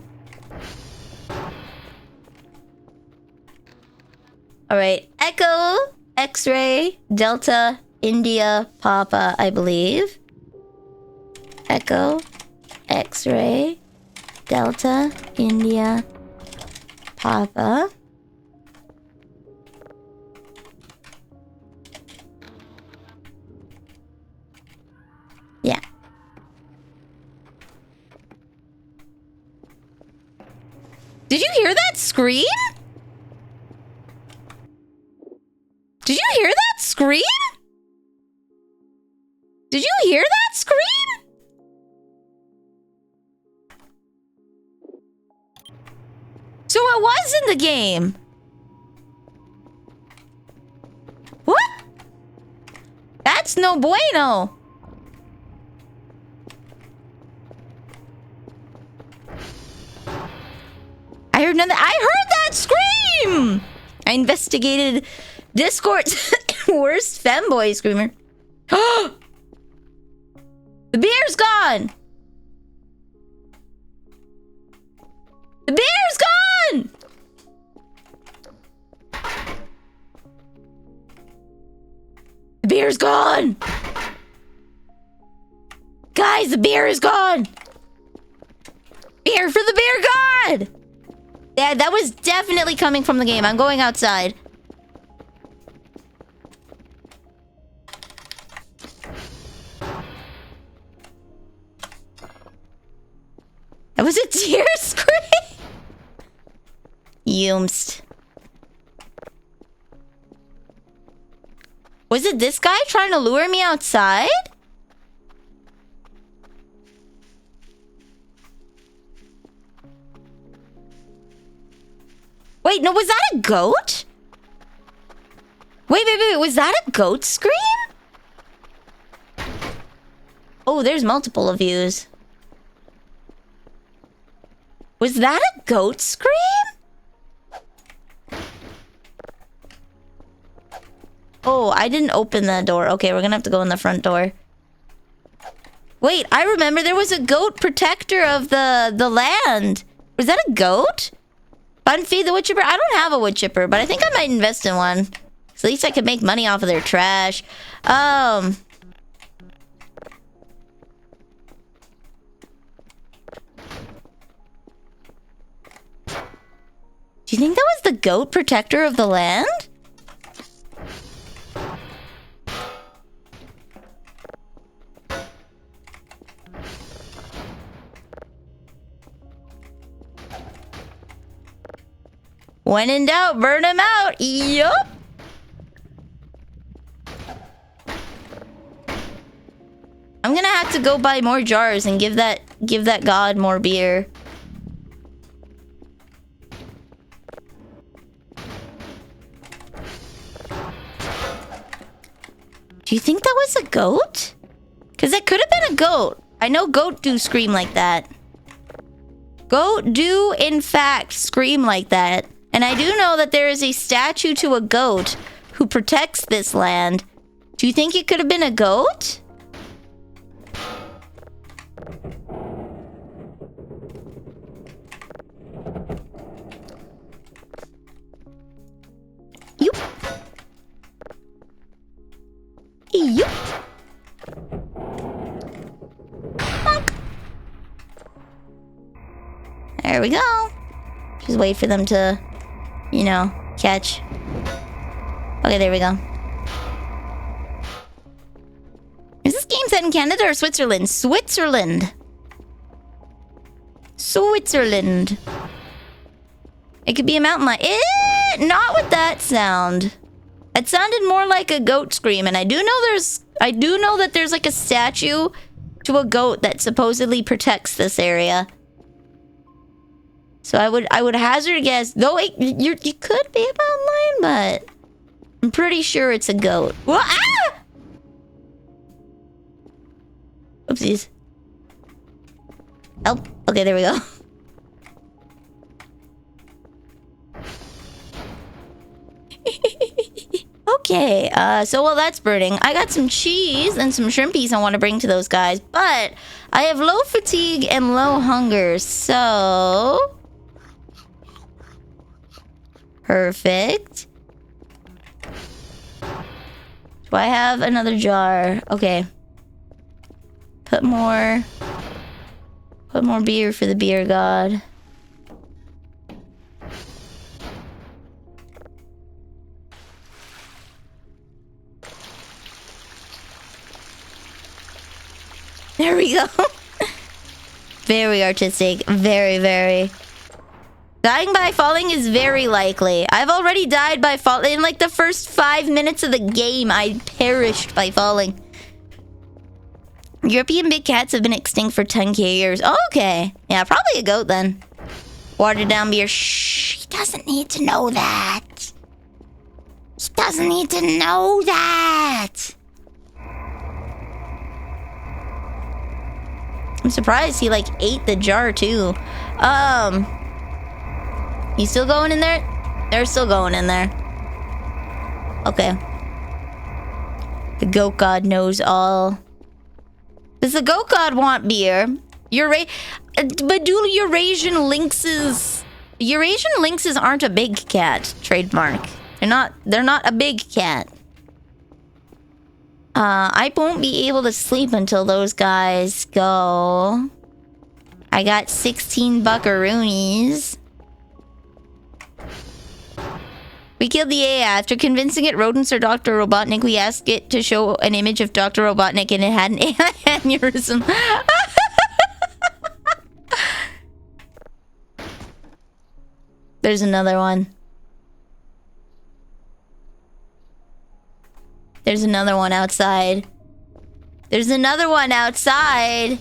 Alright, Echo, X-ray, Delta, India, Papa, I believe. Echo, X-ray, Delta, India, Papa. Yeah. Did you hear that scream? Did you hear that scream? Did you hear that scream? So it was in the game. What? That's no bueno. I heard nothing. I heard that scream! I investigated Discord's worst femboy screamer. The beer's gone! The beer's gone! The beer's gone! Guys, the beer is gone! Beer for the beer god! Yeah, that was definitely coming from the game. I'm going outside. That was a tear scream. Yumst. Was it this guy trying to lure me outside? Wait, no, was that a goat? Wait, was that a goat scream? Oh, there's multiple of yous. Was that a goat scream? Oh, I didn't open the door. Okay, we're gonna have to go in the front door. Wait, I remember there was a goat protector of the land. Was that a goat? Unfeed the wood chipper? I don't have a wood chipper, but I think I might invest in one. So at least I could make money off of their trash. Do you think that was the goat protector of the land? When in doubt, burn him out. Yup. I'm gonna have to go buy more jars and give that god more beer. Do you think that was a goat? Because that could have been a goat. I know goat do scream like that. Goat do, in fact, scream like that. And I do know that there is a statue to a goat who protects this land. Do you think it could have been a goat? Yup. There we go. Just wait for them to, you know, catch. Okay, there we go. Is this game set in Canada or Switzerland? Switzerland. Switzerland. It could be a mountain lion. Not with that sound. It sounded more like a goat scream, and I do know that there's like a statue to a goat that supposedly protects this area. So I would hazard a guess, though you could be a mountain lion, but I'm pretty sure it's a goat. Whoa, ah! Oopsies. Oh, okay, there we go. Okay, so while that's burning, I got some cheese and some shrimpies I want to bring to those guys, but I have low fatigue and low hunger, so... Perfect. Do I have another jar? Okay. Put more beer for the beer god. There we go. Very artistic. Very, very. Dying by falling is very likely. I've already died by falling. In like the first 5 minutes of the game, I perished by falling. European big cats have been extinct for 10k years. Oh, okay. Yeah, probably a goat then. Watered down beer. Shh. He doesn't need to know that. He doesn't need to know that. I'm surprised he like ate the jar too. He's still going in there? They're still going in there. Okay. The goat god knows all. Does the goat god want beer? But do Eurasian lynxes... Eurasian lynxes aren't a big cat trademark. They're not a big cat. I won't be able to sleep until those guys go. I got 16 buckaroonies. We killed the AI. After convincing it rodents are Dr. Robotnik, we asked it to show an image of Dr. Robotnik and it had an aneurysm. There's another one. There's another one outside. There's another one outside.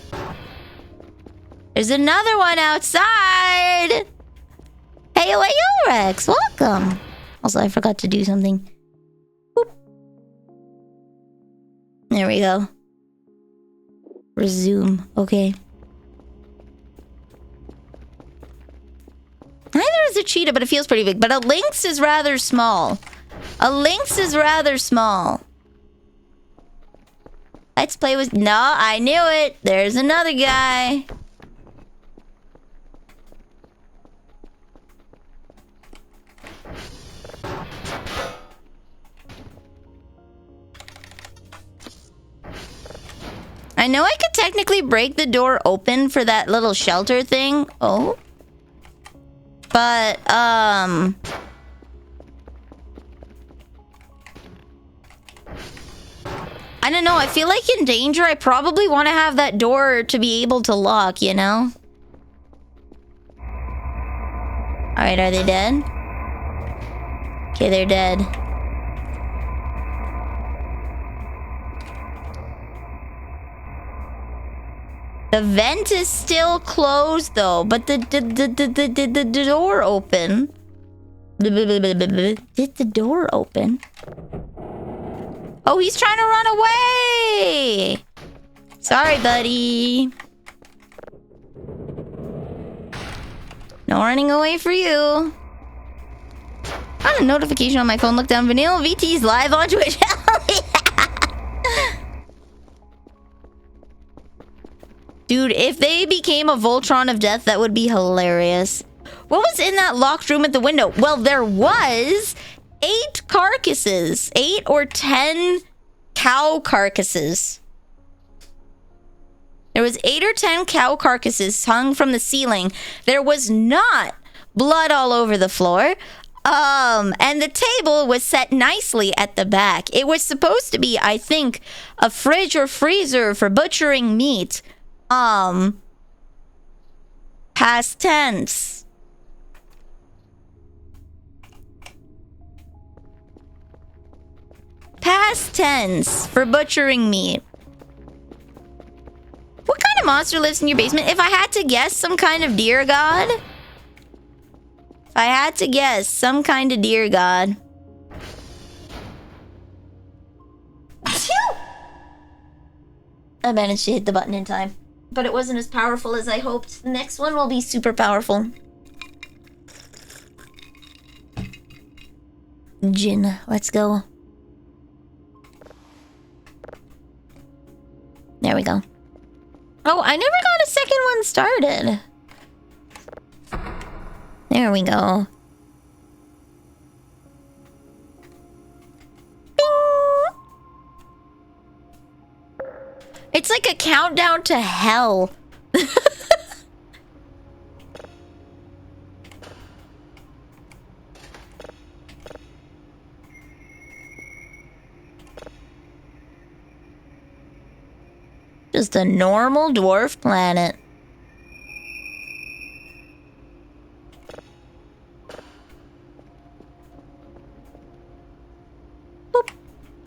There's another one outside. Hey, yo, Rex. Welcome. Also, I forgot to do something. Boop. There we go. Resume. Okay. Neither is a cheetah, but it feels pretty big. But a lynx is rather small. A lynx is rather small. Let's play with... No, I knew it. There's another guy. I know I could technically break the door open for that little shelter thing. Oh. But, I don't know. I feel like in danger, I probably want to have that door to be able to lock, you know? Alright, are they dead? Okay, they're dead. The vent is still closed, though, but the door open. Did the door open? Oh, he's trying to run away! Sorry, buddy. No running away for you. Got a notification on my phone. Look down. Vanille VT's live on Twitch. Dude, if they became a Voltron of Death, that would be hilarious. What was in that locked room at the window? Well, there was 8 carcasses. 8 or 10 cow carcasses. There was 8 or 10 cow carcasses hung from the ceiling. There was not blood all over the floor. And the table was set nicely at the back. It was supposed to be, I think, a fridge or freezer for butchering meat. Past tense. Past tense for butchering meat. What kind of monster lives in your basement? If I had to guess, some kind of deer god. If I had to guess, some kind of deer god. I managed to hit the button in time. But it wasn't as powerful as I hoped. The next one will be super powerful. Jin, let's go. There we go. Oh, I never got a second one started. There we go. Bing! It's like a countdown to hell. Just a normal dwarf planet. Boop.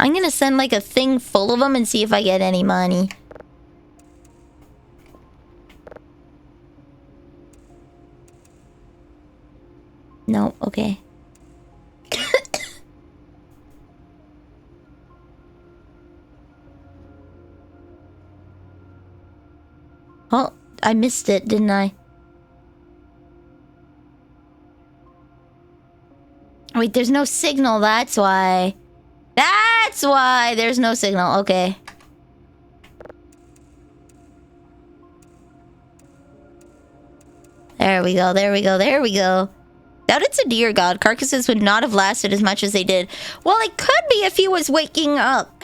I'm gonna send like a thing full of them and see if I get any money. No, okay. Oh, I missed it, didn't I? Wait, there's no signal, that's why. That's why there's no signal, okay. There we go, there we go, there we go. Doubt it's a deer god. Carcasses would not have lasted as much as they did. Well, it could be if he was waking up.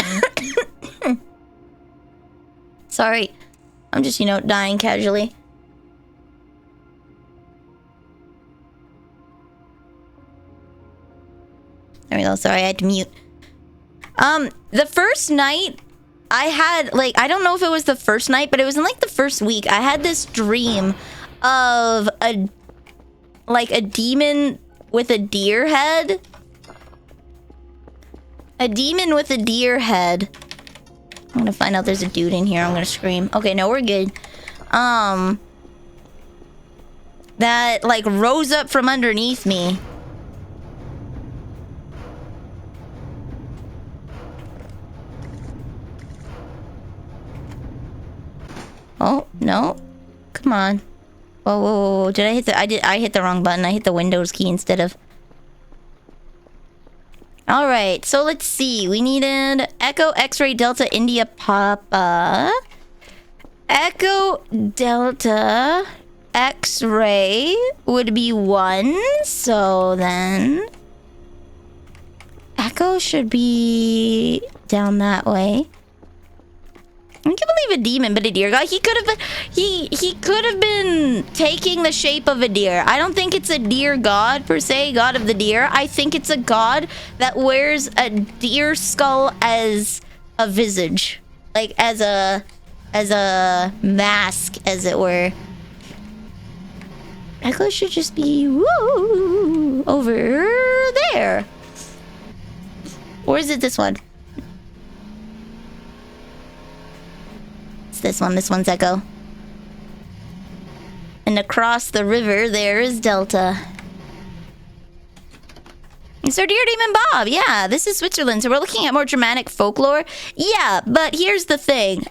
Sorry. I'm just, you know, dying casually. There we go. Sorry, I had to mute. The first night, I had, like, I don't know if it was the first night, but it was in, like, the first week. I had this dream of a demon with a deer head. A demon with a deer head. I'm gonna find out there's a dude in here. I'm gonna scream. Okay, no, we're good. That, like, rose up from underneath me. Oh, no. Come on. Whoa, whoa, whoa. Did I hit the... I hit the wrong button. I hit the Windows key instead of... Alright, so let's see. We needed Echo, X-Ray, Delta, India, Papa. Echo, Delta, X-Ray would be 1. So then... Echo should be down that way. I can't believe a demon, but a deer god. He could have been... He could have been taking the shape of a deer. I don't think it's a deer god, per se. God of the deer. I think it's a god that wears a deer skull as a visage. Like, as a mask, as it were. Echo should just be... Woo! Over there. Or is it this one? This one. This one's Echo. And across the river, there is Delta. So Dear Demon Bob, yeah, this is Switzerland, so we're looking at more dramatic folklore. Yeah, but here's the thing.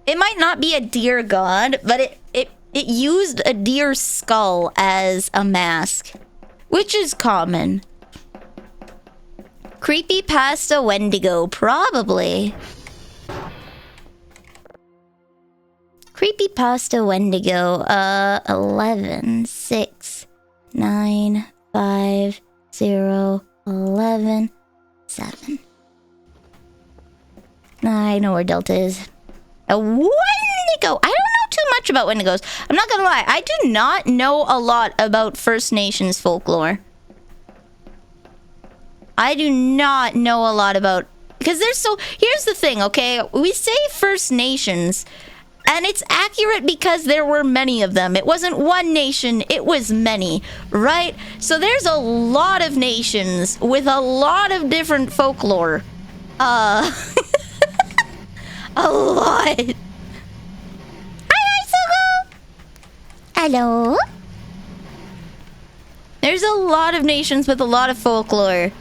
It might not be a deer god, but it used a deer skull as a mask, which is common. Creepypasta Wendigo, probably. Creepypasta Wendigo, 11, 6, 9, 5, 0, 11, 7. I know where Delta is. Wendigo. I don't know too much about Wendigos. I'm not gonna lie. I do not know a lot about First Nations folklore. I do not know a lot about... Because there's so... Here's the thing, okay? We say First Nations, and it's accurate because there were many of them. It wasn't one nation, it was many, right? So there's a lot of nations with a lot of different folklore. A lot. Hi, Isugo! Hello? There's a lot of nations with a lot of folklore.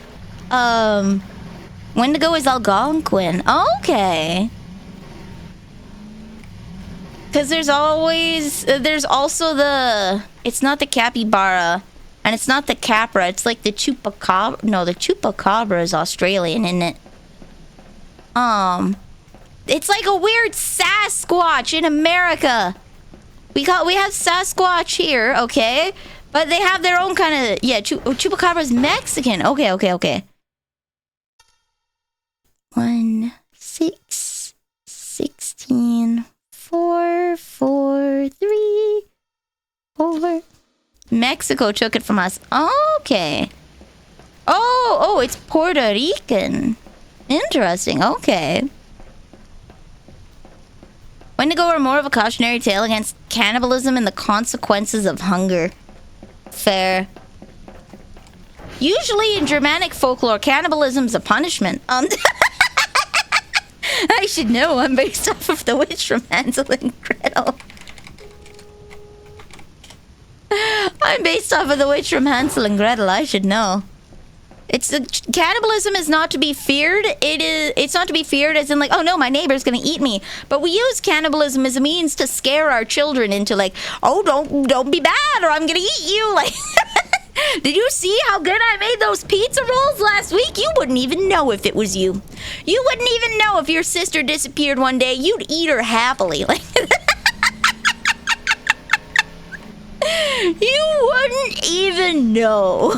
Wendigo is Algonquin. Okay. Because there's also the... It's not the capybara. And it's not the capra. It's like the chupacabra. No, the chupacabra is Australian, isn't it? It's like a weird Sasquatch in America. We have Sasquatch here, okay? But they have their own kind of... Yeah, Chupacabra's Mexican. Okay. 1, 6, 16, 4, 4, 3, 4. Mexico took it from us. Okay. Oh, it's Puerto Rican. Interesting, okay. Wendigo are more of a cautionary tale against cannibalism and the consequences of hunger. Fair. Usually in Germanic folklore, cannibalism's a punishment. I should know. I'm based off of the witch from Hansel and Gretel. I'm based off of the witch from Hansel and Gretel. I should know. Cannibalism is not to be feared. It's not to be feared as in like, oh no, my neighbor's gonna eat me. But we use cannibalism as a means to scare our children into like, oh, don't be bad or I'm gonna eat you. Like, did you see how good I made those pizza rolls last week? You wouldn't even know if it was you. You wouldn't even know if your sister disappeared one day. You'd eat her happily. Like, you wouldn't even know.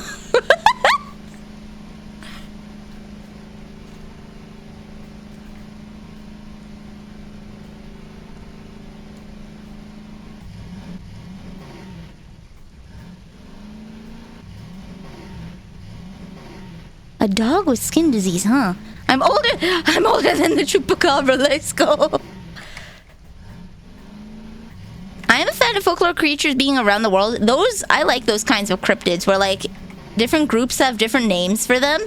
A dog with skin disease, huh? I'm older than the chupacabra. Let's go. I am a fan of folklore creatures being around the world. I like those kinds of cryptids where like different groups have different names for them,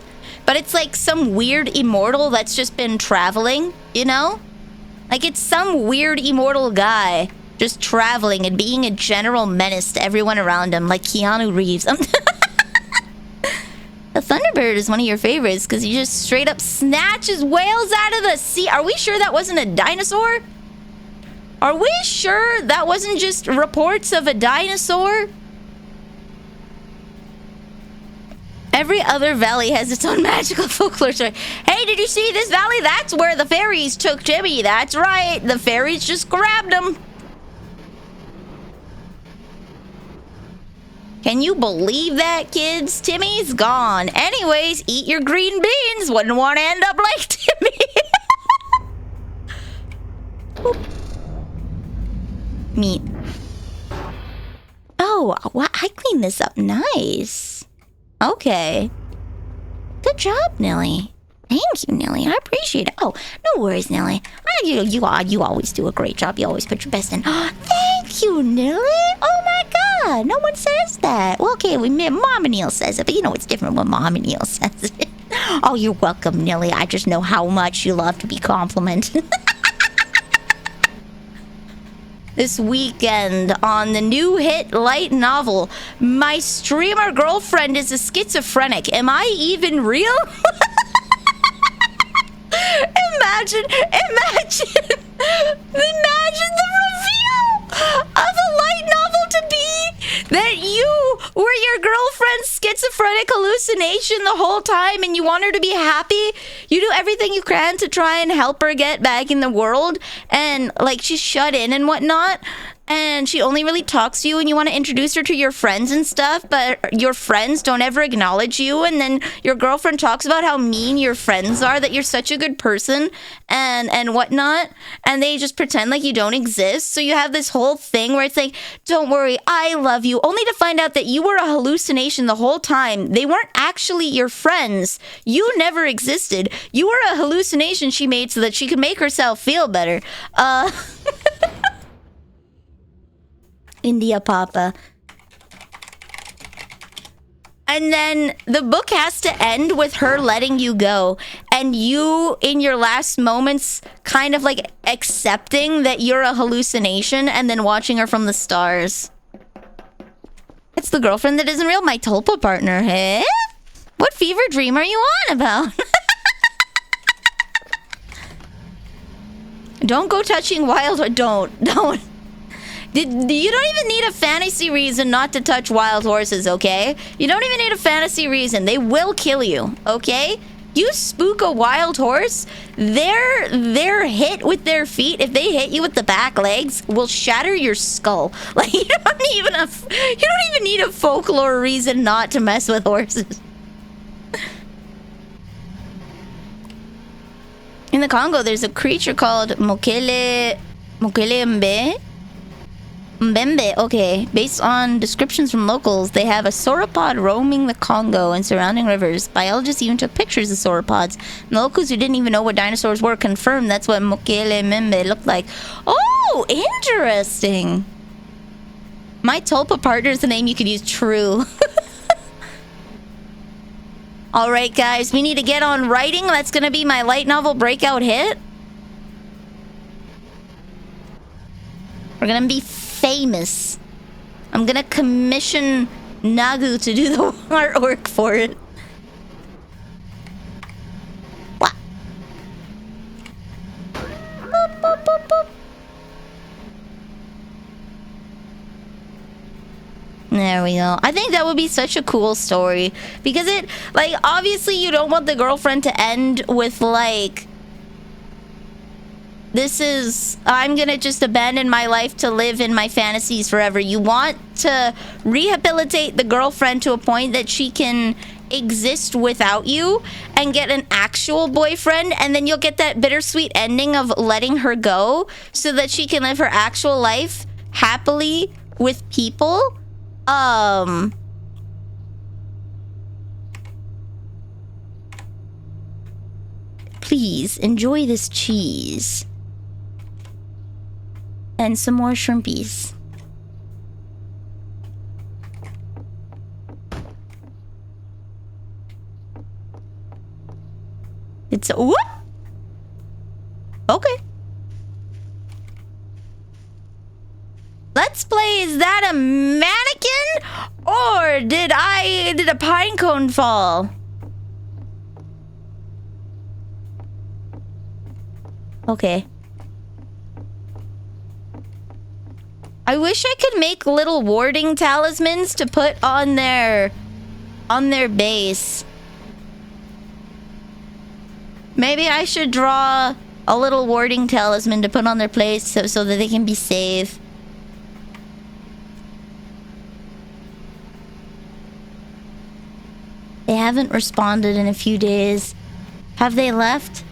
but it's like some weird immortal that's just been traveling, you know? Like it's some weird immortal guy just traveling and being a general menace to everyone around him, like Keanu Reeves. The Thunderbird is one of your favorites because he just straight up snatches whales out of the sea. Are we sure that wasn't a dinosaur? Are we sure that wasn't just reports of a dinosaur? Every other valley has its own magical folklore story. Hey, did you see this valley? That's where the fairies took Timmy. That's right. The fairies just grabbed him. Can you believe that, kids? Timmy's gone. Anyways, eat your green beans. Wouldn't want to end up like Timmy. Meat. Oh, I cleaned this up nice. Okay. Good job, Nelly. Thank you, Nelly. I appreciate it. Oh, no worries, Nelly. You always do a great job. You always put your best in. Oh, thank you, Nelly. Oh my God, no one says that. Well, okay, Mom and Neil says it, but you know it's different when Mom and Neil says it. Oh, you're welcome, Nelly. I just know how much you love to be complimented. This weekend on the new hit light novel, my streamer girlfriend is a schizophrenic. Am I even real? Imagine the reveal of a light novel to be that you were your girlfriend's schizophrenic hallucination the whole time and you want her to be happy. You do everything you can to try and help her get back in the world and like she's shut in and whatnot. and she only really talks to you and you want to introduce her to your friends and stuff, but your friends don't ever acknowledge you, and then your girlfriend talks about how mean your friends are, that you're such a good person and whatnot, and they just pretend like you don't exist. So you have this whole thing where it's like, don't worry, I love you, only to find out that you were a hallucination the whole time. They weren't actually your friends. You never existed. You were a hallucination she made so that she could make herself feel better. India Papa. And then the book has to end with her letting you go, and you in your last moments kind of like accepting that you're a hallucination and then watching her from the stars. It's the girlfriend that isn't real, my tulpa partner, hey? What fever dream are you on about? Don't go touching wild, or don't. You don't even need a fantasy reason not to touch wild horses, okay? You don't even need a fantasy reason. They will kill you, okay? You spook a wild horse, their hit with their feet, if they hit you with the back legs, will shatter your skull. Like, you don't even need a folklore reason not to mess with horses. In the Congo, there's a creature called Mbembe, okay. Based on descriptions from locals, they have a sauropod roaming the Congo and surrounding rivers. Biologists even took pictures of sauropods. And the locals who didn't even know what dinosaurs were confirmed that's what Mbembe looked like. Oh, interesting. My tulpa partner is the name you could use. True. Alright, guys. We need to get on writing. That's going to be my light novel breakout hit. We're going to be famous. I'm gonna commission Nagu to do the artwork for it. What? Boop, boop, boop, boop. There we go. I think that would be such a cool story. Because it, like, obviously you don't want the girlfriend to end with, like, this is, I'm gonna just abandon my life to live in my fantasies forever. You want to rehabilitate the girlfriend to a point that she can exist without you and get an actual boyfriend, and then you'll get that bittersweet ending of letting her go so that she can live her actual life happily with people. Please enjoy this cheese. And some more shrimpies. It's a whoop. Okay. Let's play. Is that a mannequin? Or did a pine cone fall? Okay. I wish I could make little warding talismans to put on their base. Maybe I should draw a little warding talisman to put on their place so that they can be safe. They haven't responded in a few days. Have they left?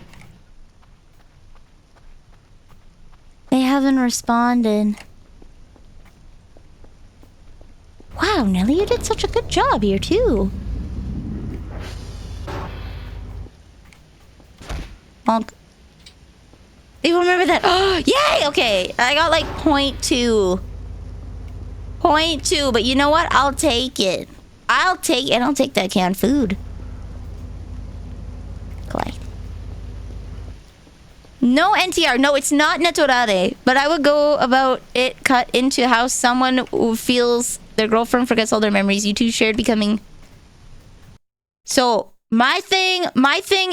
They haven't responded. Wow, Nelly, you did such a good job here, too. Bonk. You remember that? Oh, yay! Okay, I got like 0.2. 0.2, but you know what? I'll take it. I'll take that canned food. Collect. No NTR. No, it's not Netorare. But I would go about it cut into how someone who feels their girlfriend forgets all their memories. You two shared becoming... So, my thing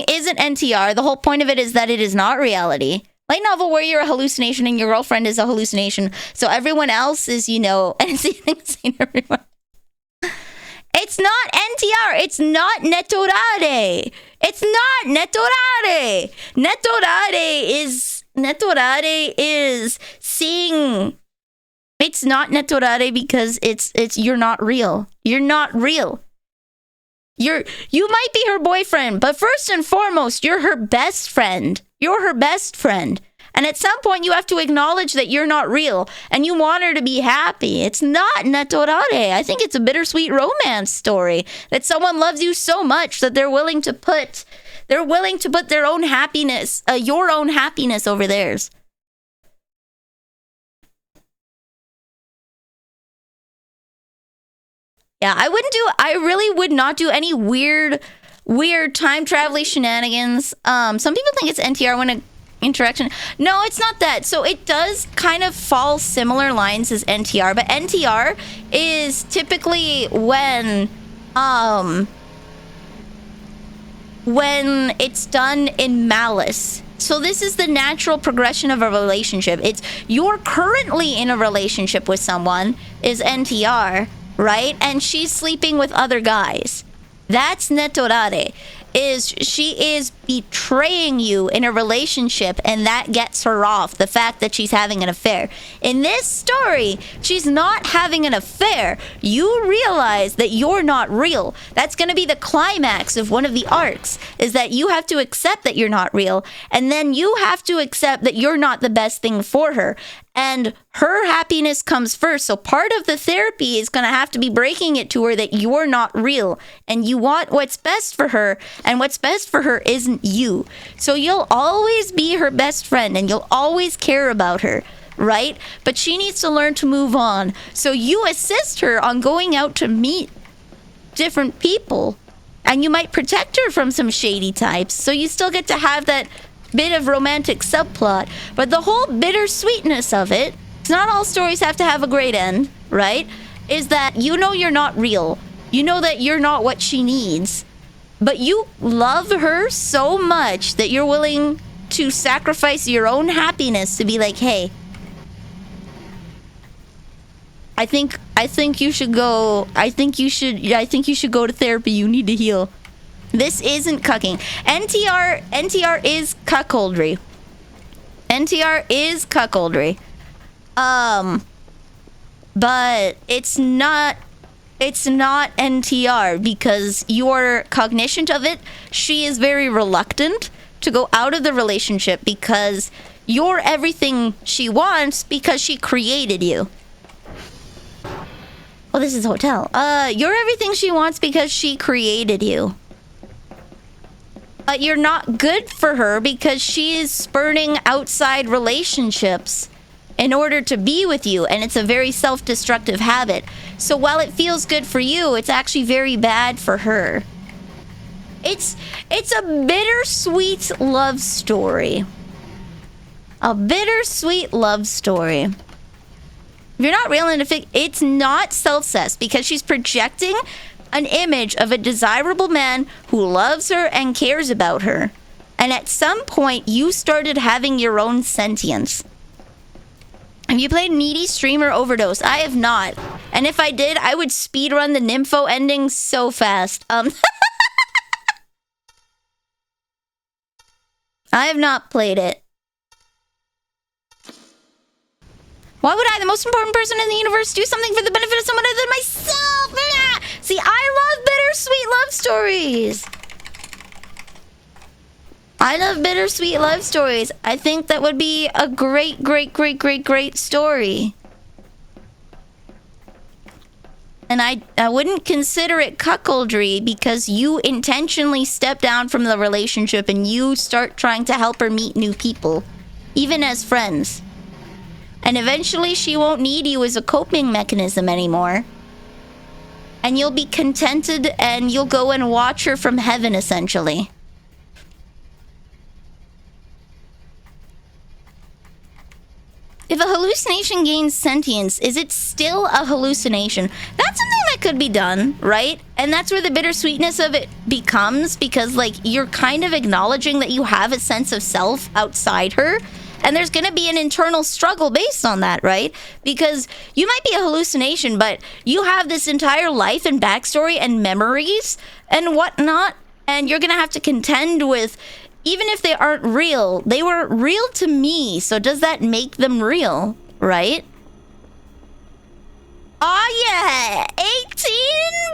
isn't NTR. The whole point of it is that it is not reality. Light novel where you're a hallucination and your girlfriend is a hallucination. So everyone else is, you know... And it's everyone. It's not NTR. It's not Netorare. It's not Netorare. Netorare is seeing... It's not Netorare because it's you're not real. You're not real. You might be her boyfriend, but first and foremost, you're her best friend. You're her best friend. And at some point, you have to acknowledge that you're not real and you want her to be happy. It's not Netorare. I think it's a bittersweet romance story that someone loves you so much that they're willing to put their own happiness, your own happiness over theirs. Yeah, I really would not do any weird time travel shenanigans. Some people think it's NTR when a interaction. No, it's not that. So it does kind of fall similar lines as NTR, but NTR is typically when it's done in malice. So this is the natural progression of a relationship. It's you're currently in a relationship with someone is NTR, right? And she's sleeping with other guys. That's Netorare. She is betraying you in a relationship, and that gets her off, the fact that she's having an affair. In this story, she's not having an affair. You realize that you're not real. That's going to be the climax of one of the arcs, is that you have to accept that you're not real, and then you have to accept that you're not the best thing for her. And her happiness comes first. So part of the therapy is going to have to be breaking it to her that you're not real and you want what's best for her, and what's best for her isn't you. So you'll always be her best friend and you'll always care about her, right? But she needs to learn to move on. So you assist her on going out to meet different people, and you might protect her from some shady types. So you still get to have that bit of romantic subplot, but the whole bittersweetness of it, it's not all stories have to have a great end, right? Is that you know you're not real. You know that you're not what she needs, but you love her so much that you're willing to sacrifice your own happiness to be like, hey, I think you should go. I think you should go to therapy. You need to heal. This isn't cucking. NTR is cuckoldry. NTR is cuckoldry. But it's not NTR because your cognition of it, she is very reluctant to go out of the relationship because you're everything she wants because she created you. Oh, this is a hotel. You're everything she wants because she created you. But you're not good for her because she is spurning outside relationships in order to be with you, and it's a very self-destructive habit. So while it feels good for you, it's actually very bad for her. It's a bittersweet love story. A bittersweet love story. If you're not real into it's not self-cess because she's projecting an image of a desirable man who loves her and cares about her. And at some point, you started having your own sentience. Have you played Needy Streamer Overdose? I have not. And if I did, I would speedrun the Nympho ending so fast. I have not played it. Why would I, the most important person in the universe, do something for the benefit of someone other than myself? Blah! See, I love bittersweet love stories. I love bittersweet love stories. I think that would be a great, great, great, great, great story. And I wouldn't consider it cuckoldry because you intentionally step down from the relationship and you start trying to help her meet new people, even as friends. And eventually she won't need you as a coping mechanism anymore. And you'll be contented and you'll go and watch her from heaven, essentially. If a hallucination gains sentience, is it still a hallucination? That's something that could be done, right? And that's where the bittersweetness of it becomes, because, like, you're kind of acknowledging that you have a sense of self outside her. And there's going to be an internal struggle based on that, right? Because you might be a hallucination, but you have this entire life and backstory and memories and whatnot. And you're going to have to contend with, even if they aren't real, they were real to me. So does that make them real, right? Oh yeah, 18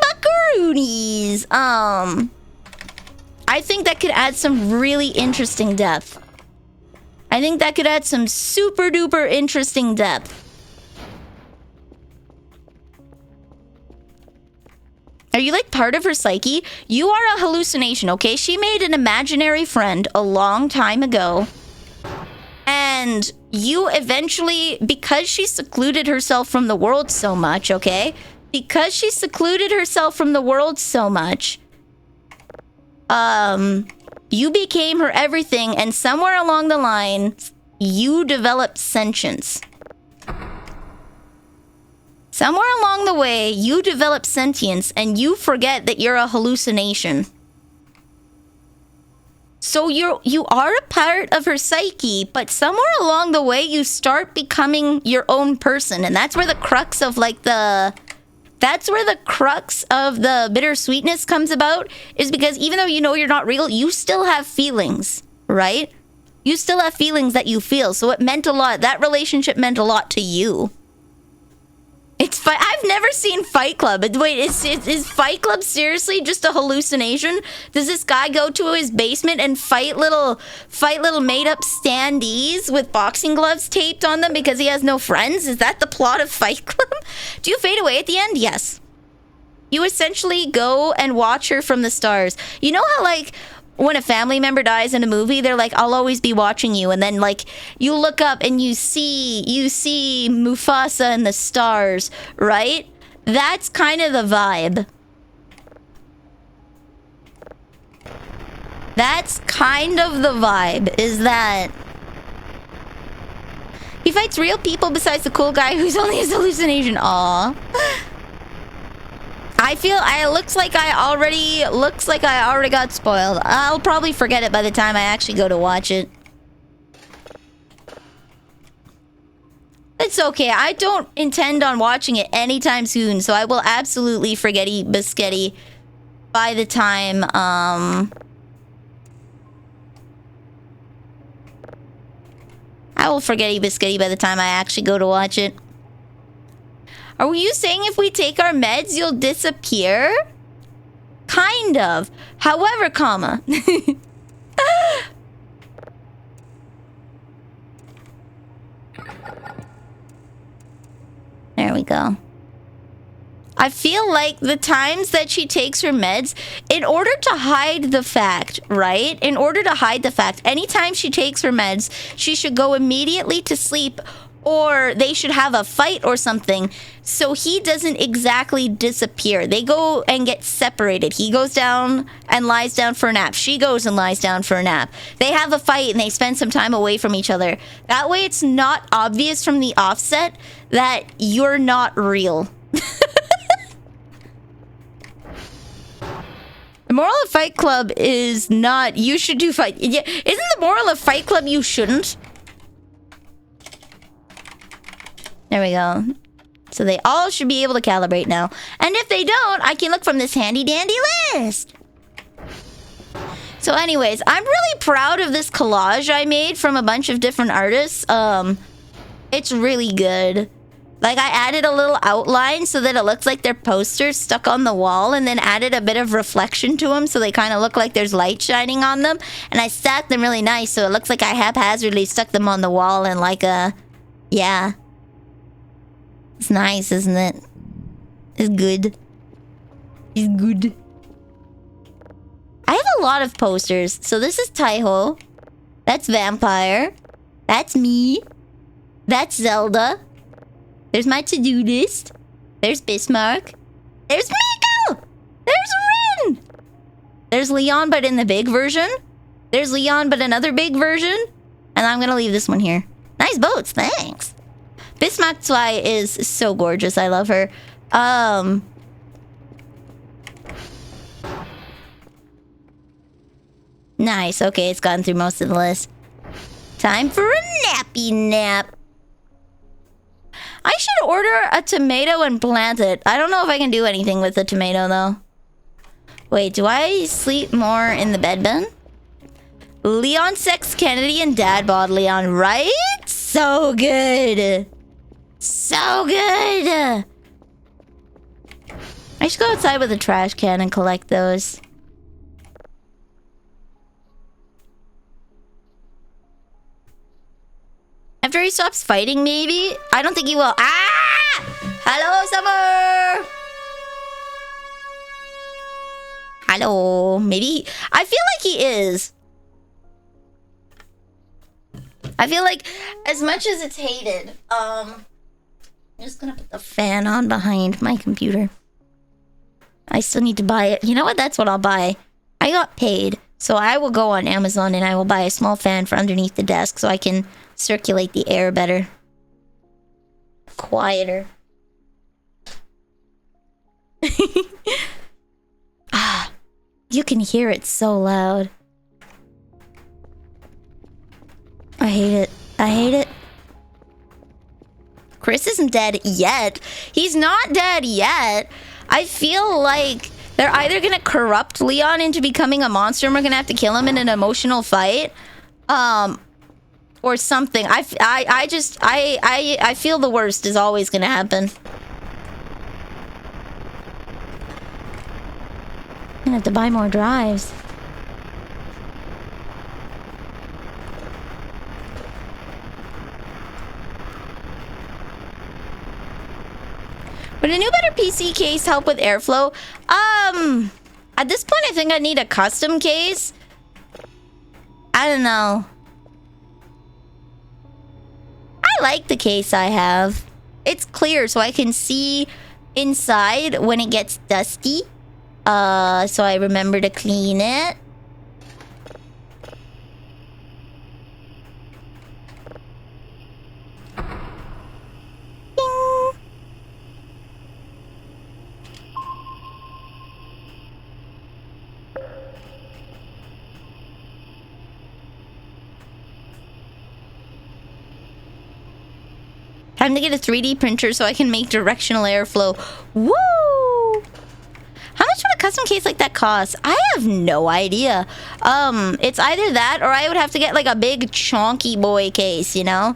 buckaroonies. I think that could add some really interesting depth. I think that could add some super duper interesting depth. Are you like part of her psyche? You are a hallucination, okay? She made an imaginary friend a long time ago. And you eventually, because she secluded herself from the world so much, okay? Because she secluded herself from the world so much, you became her everything, and somewhere along the line, you developed sentience. Somewhere along the way, you develop sentience, and you forget that you're a hallucination. So you are a part of her psyche, but somewhere along the way, you start becoming your own person, and that's where the crux of like that's where the crux of the bittersweetness comes about, is because even though you know you're not real, you still have feelings, right? You still have feelings that you feel, so it meant a lot. That relationship meant a lot to you. I've never seen Fight Club. Wait, is Fight Club seriously just a hallucination? Does this guy go to his basement and fight little made-up standees with boxing gloves taped on them because he has no friends? Is that the plot of Fight Club? Do you fade away at the end? Yes. You essentially go and watch her from the stars. You know how, like, when a family member dies in a movie, they're like, I'll always be watching you. And then, like, you look up and you see Mufasa and the stars, right? That's kind of the vibe. That's kind of the vibe, is that he fights real people besides the cool guy who's only his hallucination. Aww. Looks like I already got spoiled. I'll probably forget it by the time I actually go to watch it. It's okay. I don't intend on watching it anytime soon, so I will absolutely forgetty biscuity by the time I will forgetty biscuity by the time I actually go to watch it. Are you saying if we take our meds, you'll disappear? Kind of. However, comma. There we go. I feel like the times that she takes her meds, in order to hide the fact, right? In order to hide the fact, anytime she takes her meds, she should go immediately to sleep, or they should have a fight or something, so he doesn't exactly disappear. They go and get separated. He goes down and lies down for a nap. She goes and lies down for a nap. They have a fight and they spend some time away from each other. That way it's not obvious from the offset that you're not real. The moral of Fight Club is not you should do fight. Yeah, isn't the moral of Fight Club you shouldn't? There we go. So they all should be able to calibrate now. And if they don't, I can look from this handy dandy list. So anyways, I'm really proud of this collage I made from a bunch of different artists. It's really good. Like, I added a little outline so that it looks like they're posters stuck on the wall, and then added a bit of reflection to them so they kind of look like there's light shining on them. And I stacked them really nice so it looks like I haphazardly stuck them on the wall in like a... Yeah. It's nice, isn't it? It's good. It's good. I have a lot of posters. So this is Taiho. That's Vampire. That's me. That's Zelda. There's my to-do list. There's Bismarck. There's Miko! There's Rin! There's Leon, but in the big version. There's Leon, but another big version. And I'm gonna leave this one here. Nice boats, thanks. Bismarck Zwei is so gorgeous. I love her. Nice. Okay, it's gotten through most of the list. Time for a nappy nap. I should order a tomato and plant it. I don't know if I can do anything with the tomato, though. Wait, do I sleep more in the bed bin? Leon Sex Kennedy and Dad Bod Leon, right? So good. So good. I should go outside with a trash can and collect those. After he stops fighting, maybe? I don't think he will. Ah! Hello, Summer! Hello. Maybe I feel like he is. I feel like as much as it's hated, I'm just gonna put the fan on behind my computer. I still need to buy it. You know what? That's what I'll buy. I got paid, so I will go on Amazon and I will buy a small fan for underneath the desk so I can circulate the air better. Quieter. Ah, you can hear it so loud. I hate it. I hate it. Chris isn't dead yet. He's not dead yet. I feel like they're either gonna corrupt Leon into becoming a monster and we're gonna have to kill him in an emotional fight. Or something. I feel the worst is always gonna happen. I'm gonna have to buy more drives. Would a new better PC case help with airflow? At this point I think I need a custom case. I don't know. I like the case I have. It's clear so I can see inside when it gets dusty. So I remember to clean it. Ding. Time to get a 3D printer so I can make directional airflow. Woo! How much would a custom case like that cost? I have no idea. It's either that or I would have to get like a big chonky boy case, you know?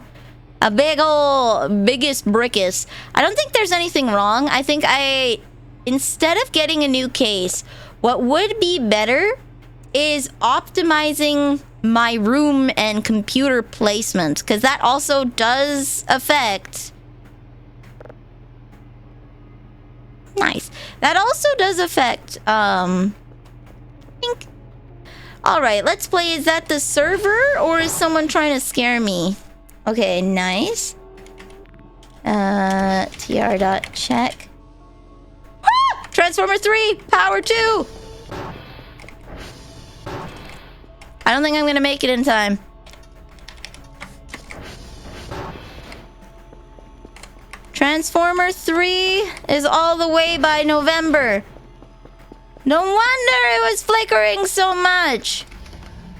A big ol' biggest brickus. I don't think there's anything wrong. I think instead of getting a new case, what would be better is optimizing my room and computer placement, because that also does affect... Nice. That also does affect, think. Alright, let's play. Is that the server or is someone trying to scare me? Okay, nice. TR.check. Ah! Transformer 3! Power 2! I don't think I'm gonna make it in time. Transformer 3 is all the way by November. No wonder it was flickering so much.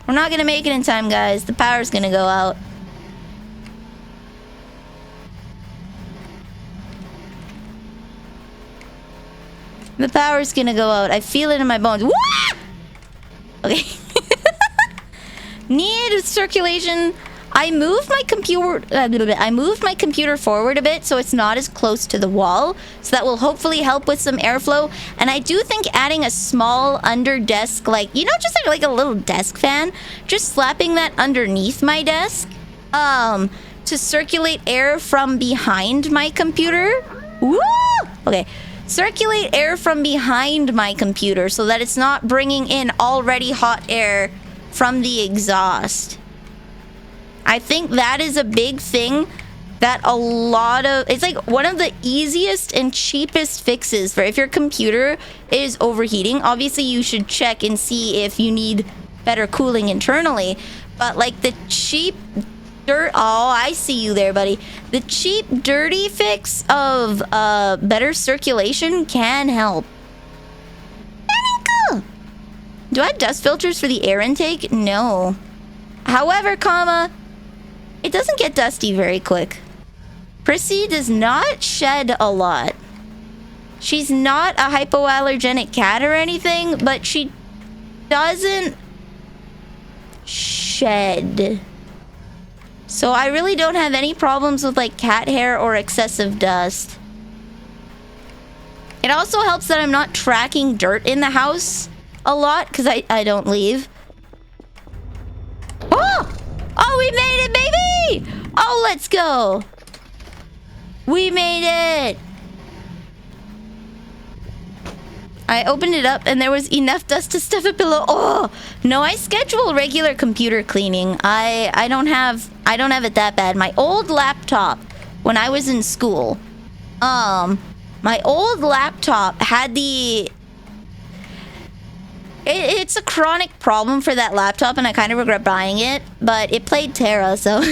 We're not gonna make it in time, guys. The power's gonna go out. The power's gonna go out. I feel it in my bones. Wah! Okay. Need circulation. I moved my computer forward a bit so it's not as close to the wall. So that will hopefully help with some airflow. And I do think adding a small under desk, like, you know, just like a little desk fan, just slapping that underneath my desk, to circulate air from behind my computer. Woo! Okay. Circulate air from behind my computer so that it's not bringing in already hot air from the exhaust. I think that is a big thing that a lot of... It's like one of the easiest and cheapest fixes for if your computer is overheating. Obviously, you should check and see if you need better cooling internally. But like the cheap... Oh, I see you there, buddy. The cheap, dirty fix of better circulation can help. Do I have dust filters for the air intake? No. However, comma, it doesn't get dusty very quick. Prissy does not shed a lot. She's not a hypoallergenic cat or anything, but she doesn't shed. So I really don't have any problems with like cat hair or excessive dust. It also helps that I'm not tracking dirt in the house a lot because I don't leave. Oh! Oh, we made it, baby! Oh, let's go. We made it. I opened it up and there was enough dust to stuff a pillow. Oh, no, I schedule regular computer cleaning. I don't have it that bad. My old laptop when I was in school, my old laptop had the... It's a chronic problem for that laptop, and I kind of regret buying it, but it played Terra, so...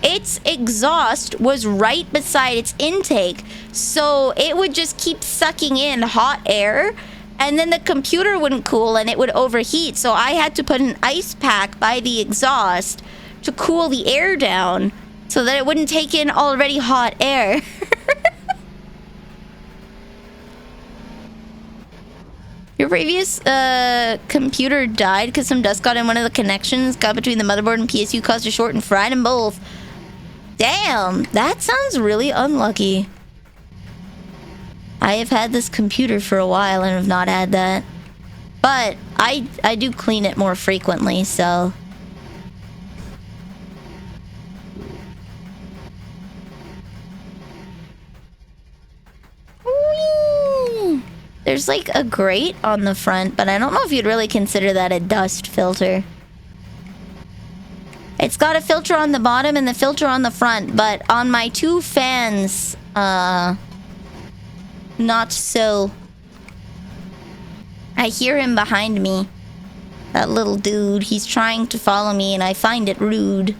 Its exhaust was right beside its intake, so it would just keep sucking in hot air, and then the computer wouldn't cool, and it would overheat, so I had to put an ice pack by the exhaust to cool the air down, so that it wouldn't take in already hot air. Your previous computer died because some dust got in one of the connections, got between the motherboard and PSU, caused a short and fried them both. Damn, that sounds really unlucky. I have had this computer for a while and have not had that. But I do clean it more frequently, so... Whee! There's like a grate on the front, but I don't know if you'd really consider that a dust filter. It's got a filter on the bottom and the filter on the front, but on my two fans, not so. I hear him behind me. That little dude, he's trying to follow me and I find it rude.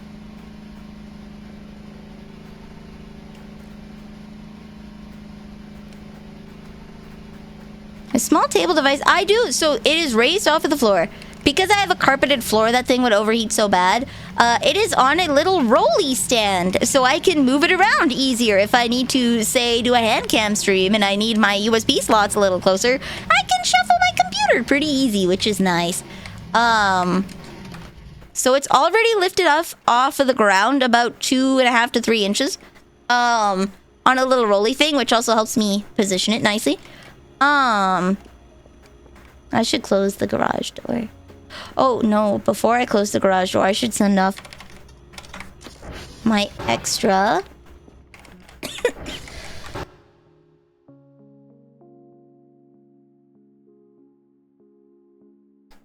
A small table device. I do. So it is raised off of the floor. Because I have a carpeted floor, that thing would overheat so bad. It is on a little rolly stand. So I can move it around easier if I need to, say, do a hand cam stream and I need my USB slots a little closer. I can shuffle my computer pretty easy, which is nice. So it's already lifted off of the ground about 2.5 to 3 inches. On a little rolly thing, which also helps me position it nicely. I should close the garage door. Oh, no. Before I close the garage door, I should send off my extra.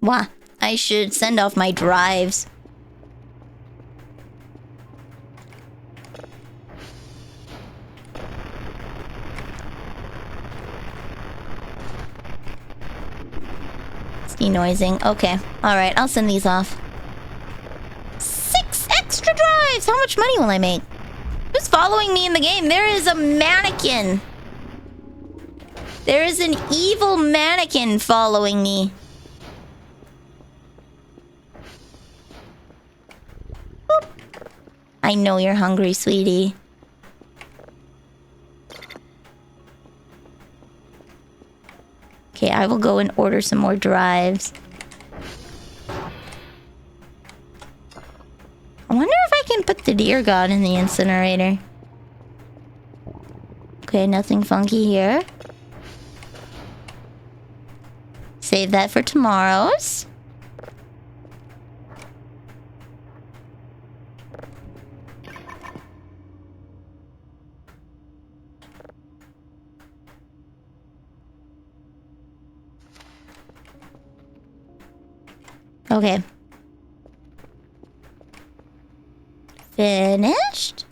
Wow. I should send off my drives. Denoising. Okay. Alright, I'll send these off. 6 extra drives! How much money will I make? Who's following me in the game? There is a mannequin. There is an evil mannequin following me. Boop. I know you're hungry, sweetie. Okay, I will go and order some more drives. I wonder if I can put the deer god in the incinerator. Okay, nothing funky here. Save that for tomorrow's. Okay. Finished?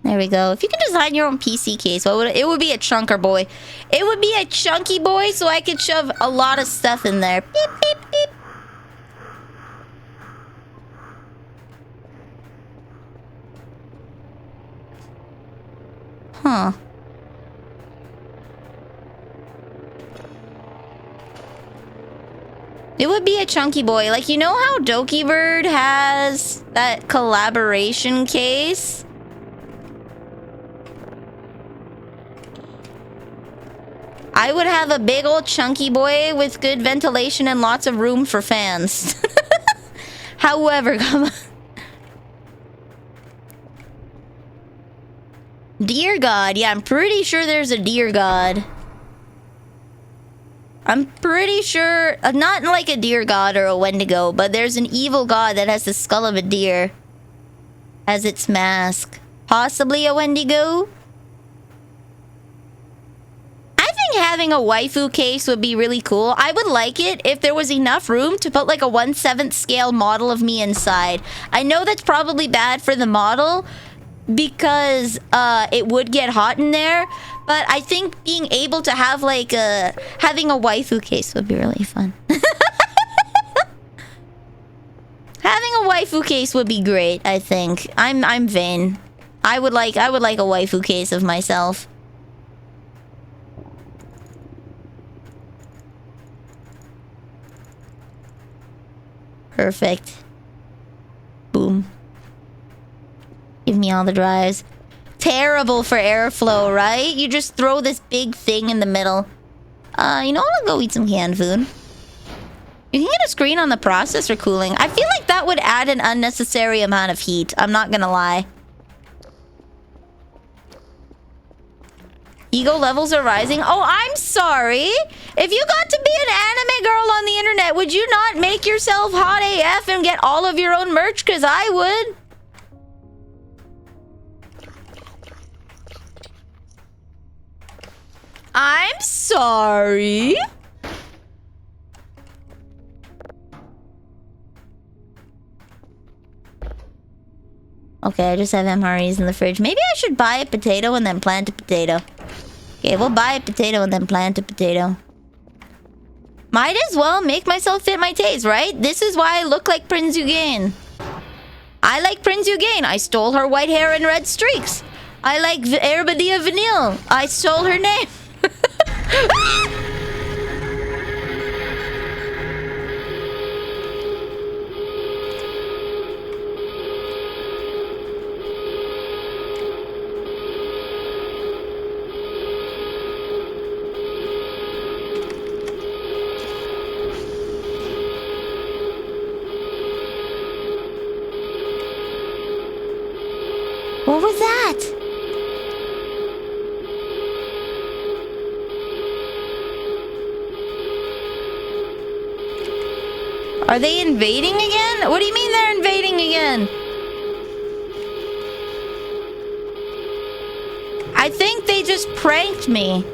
There we go. If you could design your own PC case, what would it would be a chunker boy. It would be a chunky boy so I could shove a lot of stuff in there. Beep, beep, beep. Huh. It would be a chunky boy. Like, you know how Dokibird has that collaboration case? I would have a big old chunky boy with good ventilation and lots of room for fans. However, come on. Dear God. Yeah, I'm pretty sure there's a dear God. I'm pretty sure... not like a deer god or a Wendigo, but there's an evil god that has the skull of a deer as its mask. Possibly a Wendigo? I think having a waifu case would be really cool. I would like it if there was enough room to put like a 1/7 scale model of me inside. I know that's probably bad for the model because it would get hot in there, but I think being able to have like having a waifu case would be really fun. Having a waifu case would be great, I think. I'm vain. I would like a waifu case of myself. Perfect. Boom. Give me all the drives. Terrible for airflow, right? You just throw this big thing in the middle. You know what? I'll go eat some canned food. You can get a screen on the processor cooling. I feel like that would add an unnecessary amount of heat. I'm not gonna lie. Ego levels are rising. Oh, I'm sorry. If you got to be an anime girl on the internet, would you not make yourself hot AF and get all of your own merch? Because I would. I'm sorry. Okay, I just have MREs in the fridge. Maybe I should buy a potato and then plant a potato. Okay, we'll buy a potato and then plant a potato. Might as well make myself fit my taste, right? This is why I look like Prince Eugen. I like Prince Eugen. I stole her white hair and red streaks. I like Erbadia Vanille. I stole her name. What was that? Are they invading again? What do you mean they're invading again? I think they just pranked me.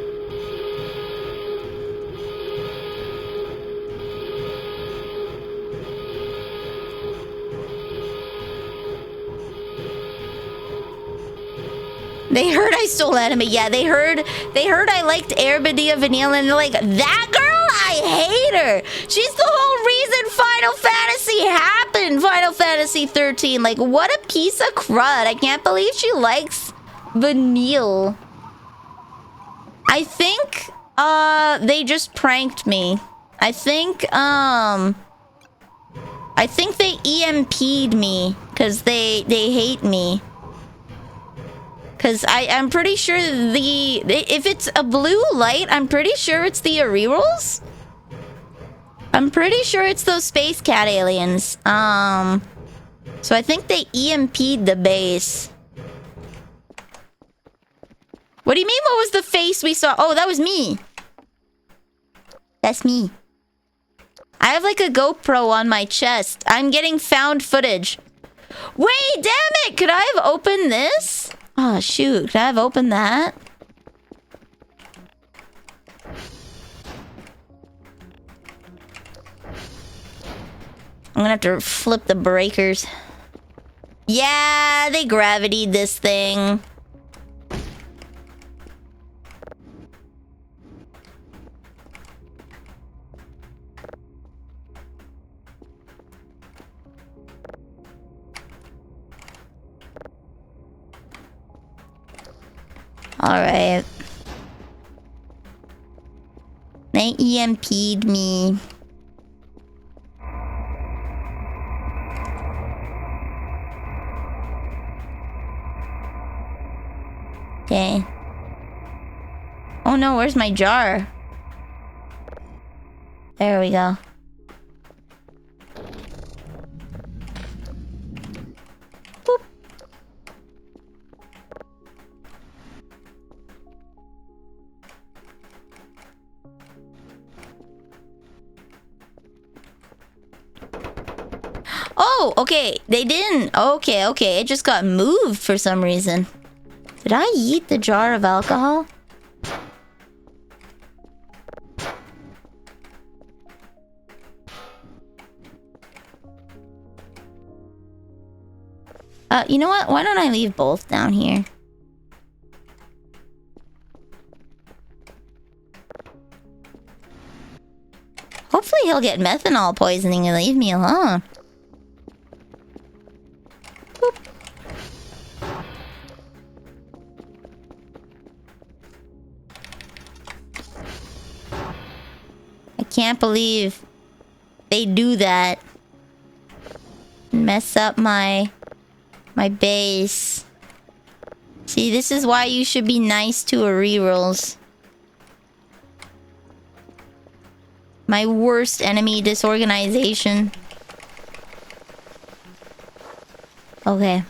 They heard I stole anime. Yeah, they heard I liked Erbadia Vanille and they're like, that girl? I hate her. She's the whole reason Final Fantasy happened. Final Fantasy 13. Like, what a piece of crud. I can't believe she likes Vanille. I think they just pranked me. I think they EMP'd me because they hate me. Because I'm pretty sure if it's a blue light, I'm pretty sure it's the rerolls. I'm pretty sure it's those space cat aliens. So I think they EMP'd the base. What do you mean? What was the face we saw? Oh, that was me. That's me. I have like a GoPro on my chest. I'm getting found footage. Wait, damn it! Could I have opened this? Oh, shoot. Could I have opened that? I'm gonna have to flip the breakers. Yeah, they gravitied this thing. Alright. They EMP'd me. Okay. Oh no, where's my jar? There we go. Oh, okay. They didn't. Okay, okay. It just got moved for some reason. Did I eat the jar of alcohol? You know what? Why don't I leave both down here? Hopefully he'll get methanol poisoning and leave me alone. Boop. I can't believe they do that. Mess up my base. See, this is why you should be nice to a rerolls. My worst enemy, disorganization. Okay.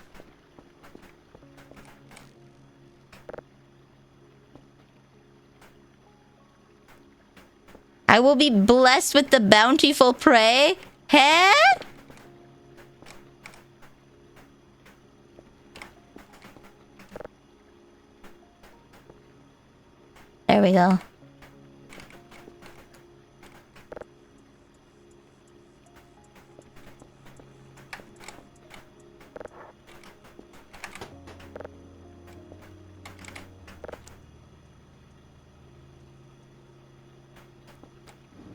I will be blessed with the bountiful prey. Huh? There we go.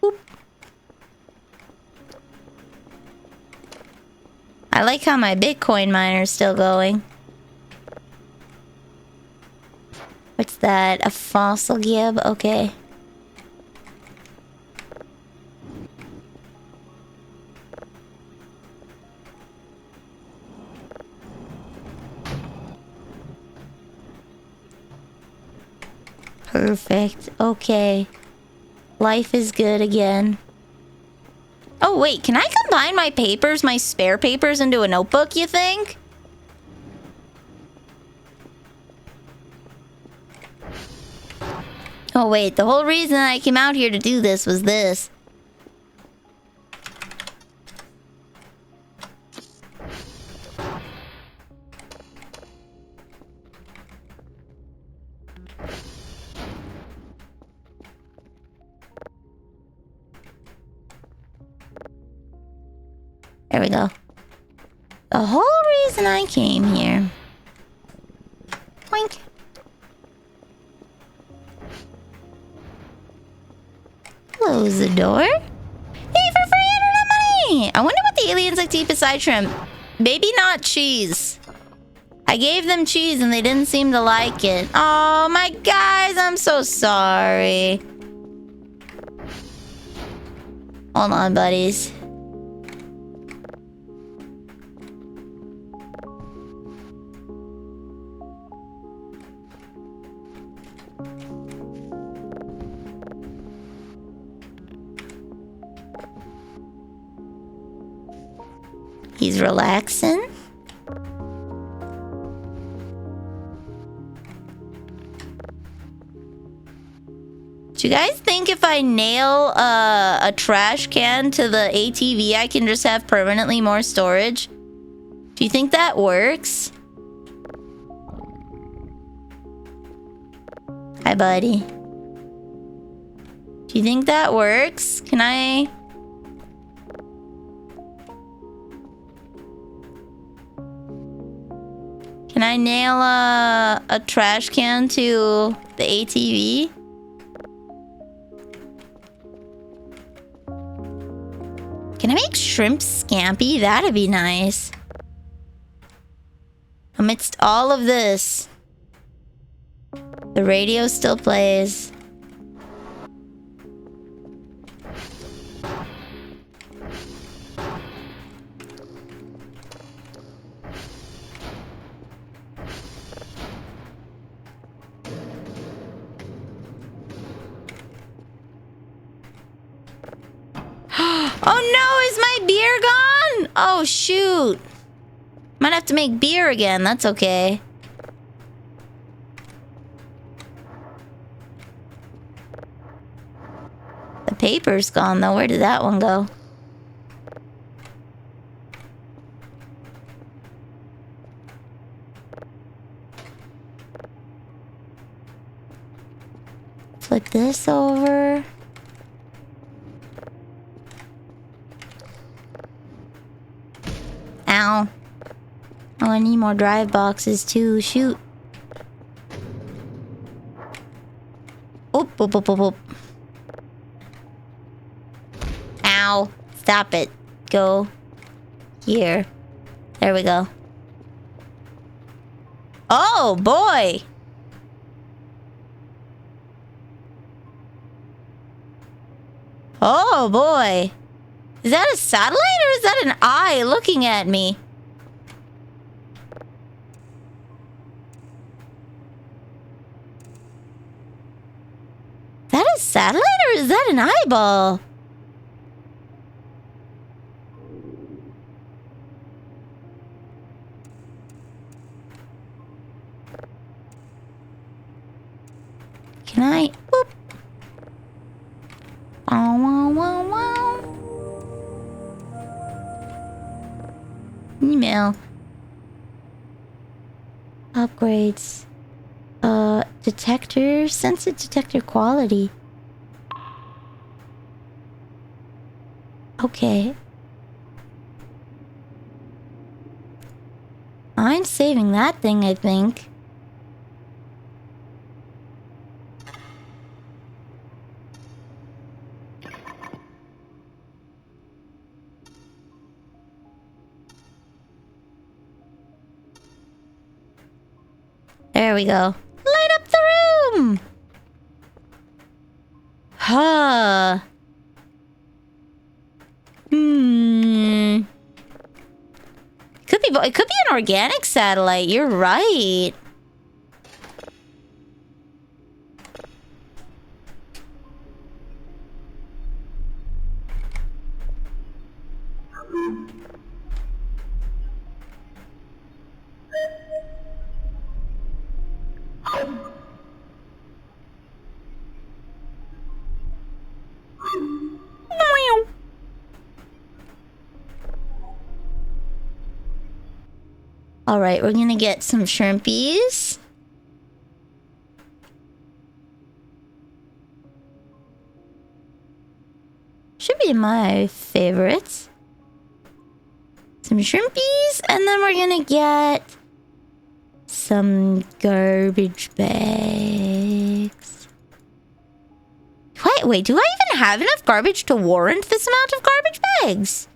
Boop. I like how my Bitcoin miner's still going. What's that? A fossil gib? Okay. Perfect. Okay. Life is good again. Oh, wait. Can I combine my papers, my spare papers, into a notebook, you think? Oh, wait. The whole reason I came out here to do this was this. There we go. The whole reason I came here. Boink. Close the door. Yay for free internet money! I wonder what the aliens like to eat beside shrimp. Maybe not cheese. I gave them cheese and they didn't seem to like it. Oh, my guys, I'm so sorry. Hold on, buddies. He's relaxing. Do you guys think if I nail a trash can to the ATV, I can just have permanently more storage? Do you think that works? Hi, buddy. Do you think that works? Can I... Can I nail a trash can to the ATV? Can I make shrimp scampi? That'd be nice. Amidst all of this, the radio still plays. Oh no, is my beer gone? Oh shoot. Might have to make beer again, that's okay. The paper's gone though, where did that one go? this over. Ow. Oh, I need more drive boxes too. Shoot. Oop, oop, oop, oop, oop. Ow. Stop it. Go here. There we go. Oh, boy. Oh, boy. Is that a satellite or is that an eye looking at me? Is that a satellite or is that an eyeball? Can I? Boop. Wow, wow, wow, wow. Email. Upgrades. Detector. Sensor detector quality. Okay. I'm saving that thing, I think. There we go. Light up the room! Huh. It could be an organic satellite. You're right. Alright, we're gonna get some shrimpies. Should be my favorites. Some shrimpies, and then we're gonna get some garbage bags. Wait, do I even have enough garbage to warrant this amount of garbage bags?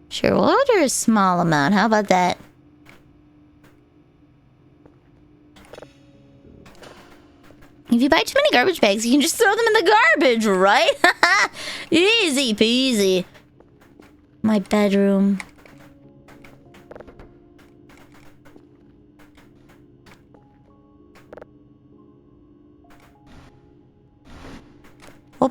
Sure, we'll order a small amount. How about that? If you buy too many garbage bags, you can just throw them in the garbage, right? Easy peasy. My bedroom. Oh.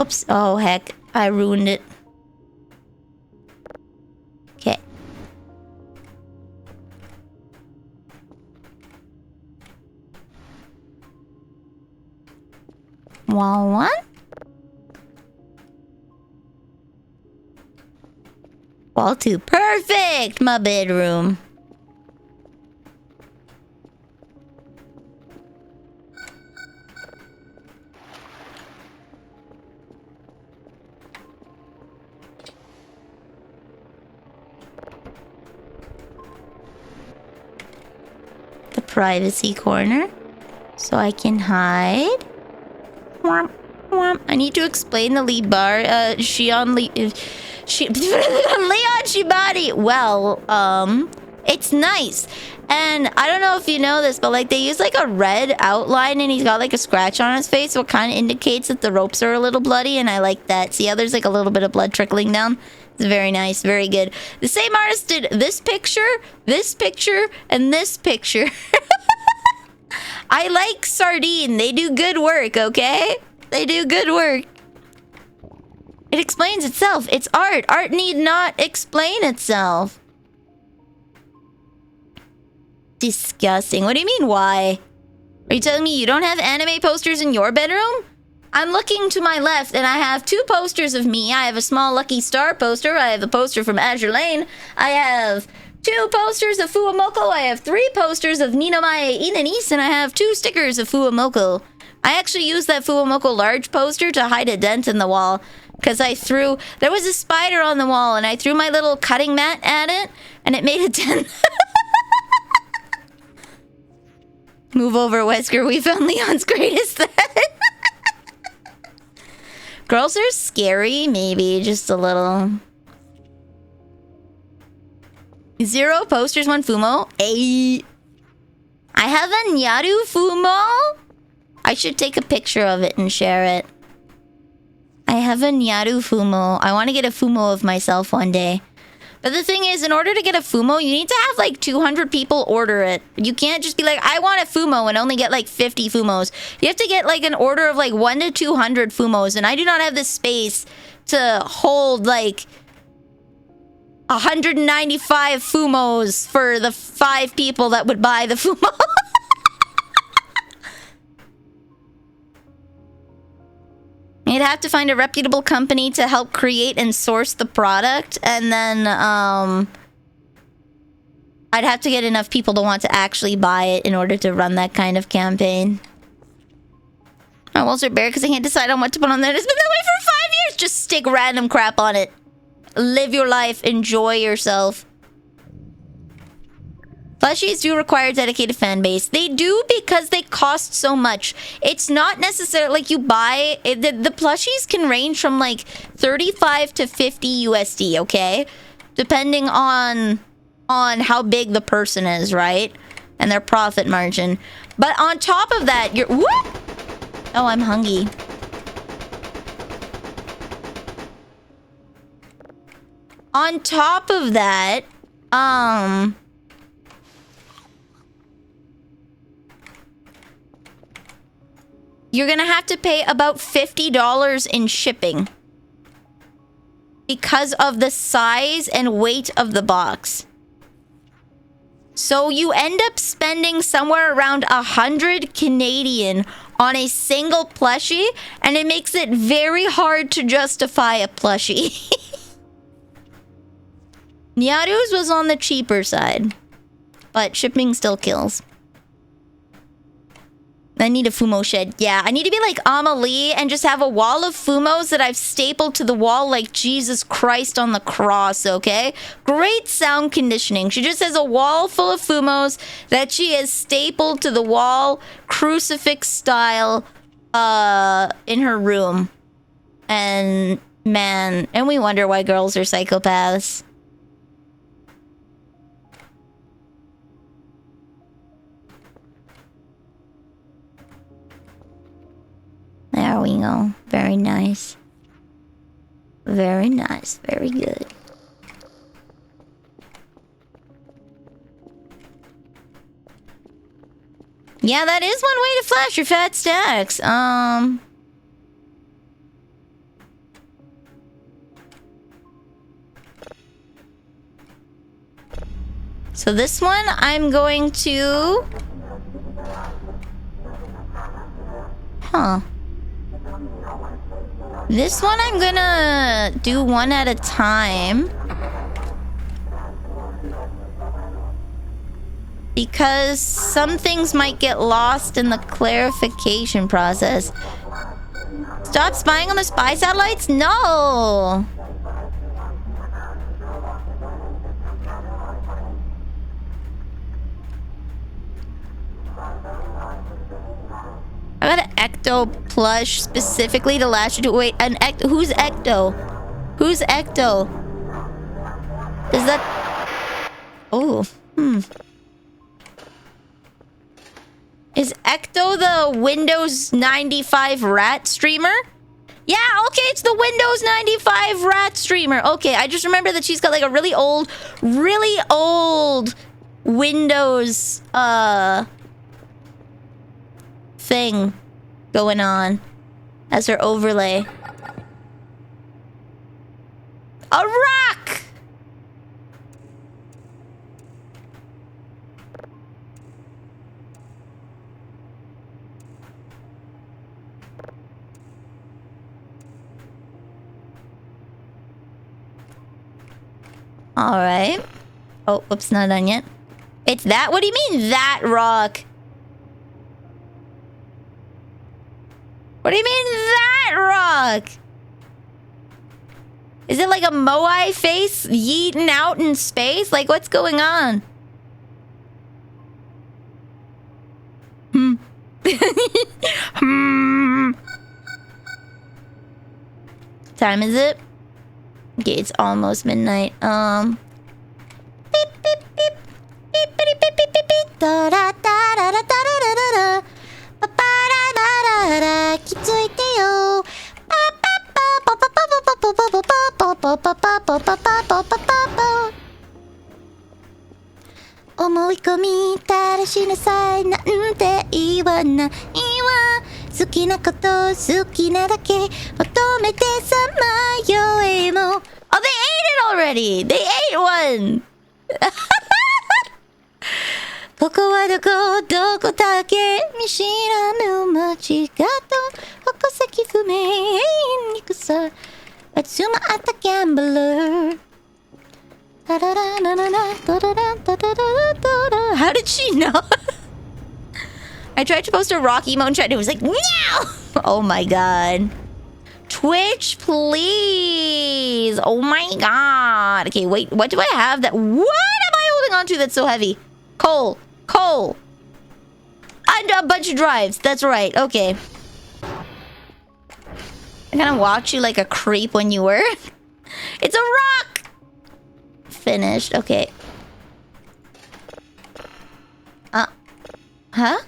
Oops. Oh, heck. I ruined it. Okay. Wall 1. Wall 2. Perfect! My bedroom. The privacy corner. So I can hide. Womp, womp. I need to explain the lead bar. Leon Shibari. Well, it's nice. And I don't know if you know this, but like they use like a red outline and he's got like a scratch on his face, so it kind of indicates that the ropes are a little bloody, and I like that. See how there's like a little bit of blood trickling down? It's very nice, very good. The same artist did this picture, and this picture. I like Sardine. They do good work, okay? They do good work. It explains itself. It's art. Art need not explain itself. Disgusting. What do you mean, why? Are you telling me you don't have anime posters in your bedroom? I'm looking to my left and I have 2 posters of me. I have a small Lucky Star poster. I have a poster from Azure Lane. I have 2 posters of Fuamoko. I have 3 posters of Ninamae Inanis. And I have 2 stickers of Fuamoko. I actually used that Fuamoko large poster to hide a dent in the wall. Because there was a spider on the wall and I threw my little cutting mat at it. And it made a dent. Move over, Wesker. We found Leon's greatest threat. Girls are scary, maybe. Just a little. 0 posters, 1 Fumo. 8. I have a Nyaru Fumo. I should take a picture of it and share it. I have a Nyaru Fumo. I want to get a Fumo of myself one day. But the thing is, in order to get a Fumo, you need to have like 200 people order it. You can't just be like, I want a Fumo and only get like 50 Fumos. You have to get like an order of like 1 to 200 Fumos. And I do not have the space to hold like 195 Fumos for the 5 people that would buy the Fumo. You'd have to find a reputable company to help create and source the product, and then I'd have to get enough people to want to actually buy it in order to run that kind of campaign. My walls are bare because I can't decide on what to put on there. It's been that way for 5 years. Just stick random crap on it. Live your life. Enjoy yourself. Plushies do require a dedicated fan base. They do because they cost so much. It's not necessarily like you buy... The plushies can range from like 35 to 50 USD, okay? Depending on how big the person is, right? And their profit margin. But on top of that, you're... What? Oh, I'm hungry. On top of that, you're gonna have to pay about $50 in shipping because of the size and weight of the box. So you end up spending somewhere around 100 Canadian on a single plushie, and it makes it very hard to justify a plushie. Nyaru's was on the cheaper side, but shipping still kills. I need a Fumo shed. Yeah, I need to be like Amelie and just have a wall of Fumos that I've stapled to the wall like Jesus Christ on the cross, okay? Great sound conditioning. She just has a wall full of Fumos that she has stapled to the wall, crucifix style, in her room. And, man, and we wonder why girls are psychopaths. There we go. Very nice. Very nice. Very good. Yeah, that is one way to flash your fat stacks. So this one, I'm going to... Huh. This one I'm gonna do one at a time. Because some things might get lost in the clarification process. Stop spying on the spy satellites? No! I got an Ecto plush specifically to lash into... Wait, who's Ecto? Who's Ecto? Is that... Oh, Is Ecto the Windows 95 rat streamer? Yeah, okay, it's the Windows 95 rat streamer. Okay, I just remember that she's got like a really old Windows, thing going on as her overlay. A rock! Alright. Oh, whoops, not done yet. It's that? What do you mean, that rock? What do you mean, that rock? Is it like a Moai face yeeting out in space? Like, what's going on? Time is it? Okay, it's almost midnight. Beep beep beep beep beep beep beep beep beep da da da da da da da da da ba ba da da da da kitsuite yo ba ba ba ba ba ba ba ba ba ba ba ba ba ba ba ba ba 思い込みたらしなさいなんて言わないわ好きなこと好きなだけ求めてさまよえも Oh, they ate it already! They ate one! ここはどこだけ見知らぬ街がと矛先不明にくさ集まったギャンブラー How did she know? I tried to post a rock emote and it was like, no! Oh my god. Twitch, please. Oh my god. Okay, wait. What do I have that... What am I holding on to that's so heavy? Coal. Coal. And a bunch of drives. That's right. Okay. I'm gonna watch you like a creep when you were. It's a rock! Finished. Okay. Huh?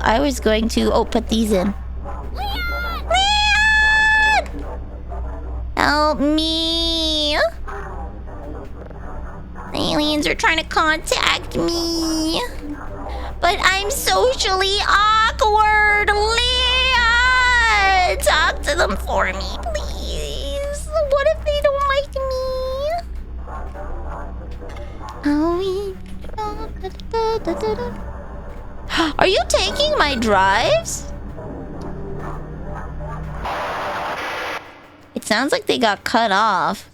I was going to put these in. Help me! Aliens are trying to contact me. But I'm socially awkward. Leah! Talk to them for me, please. What if they don't like me? Are you taking my drives? It sounds like they got cut off.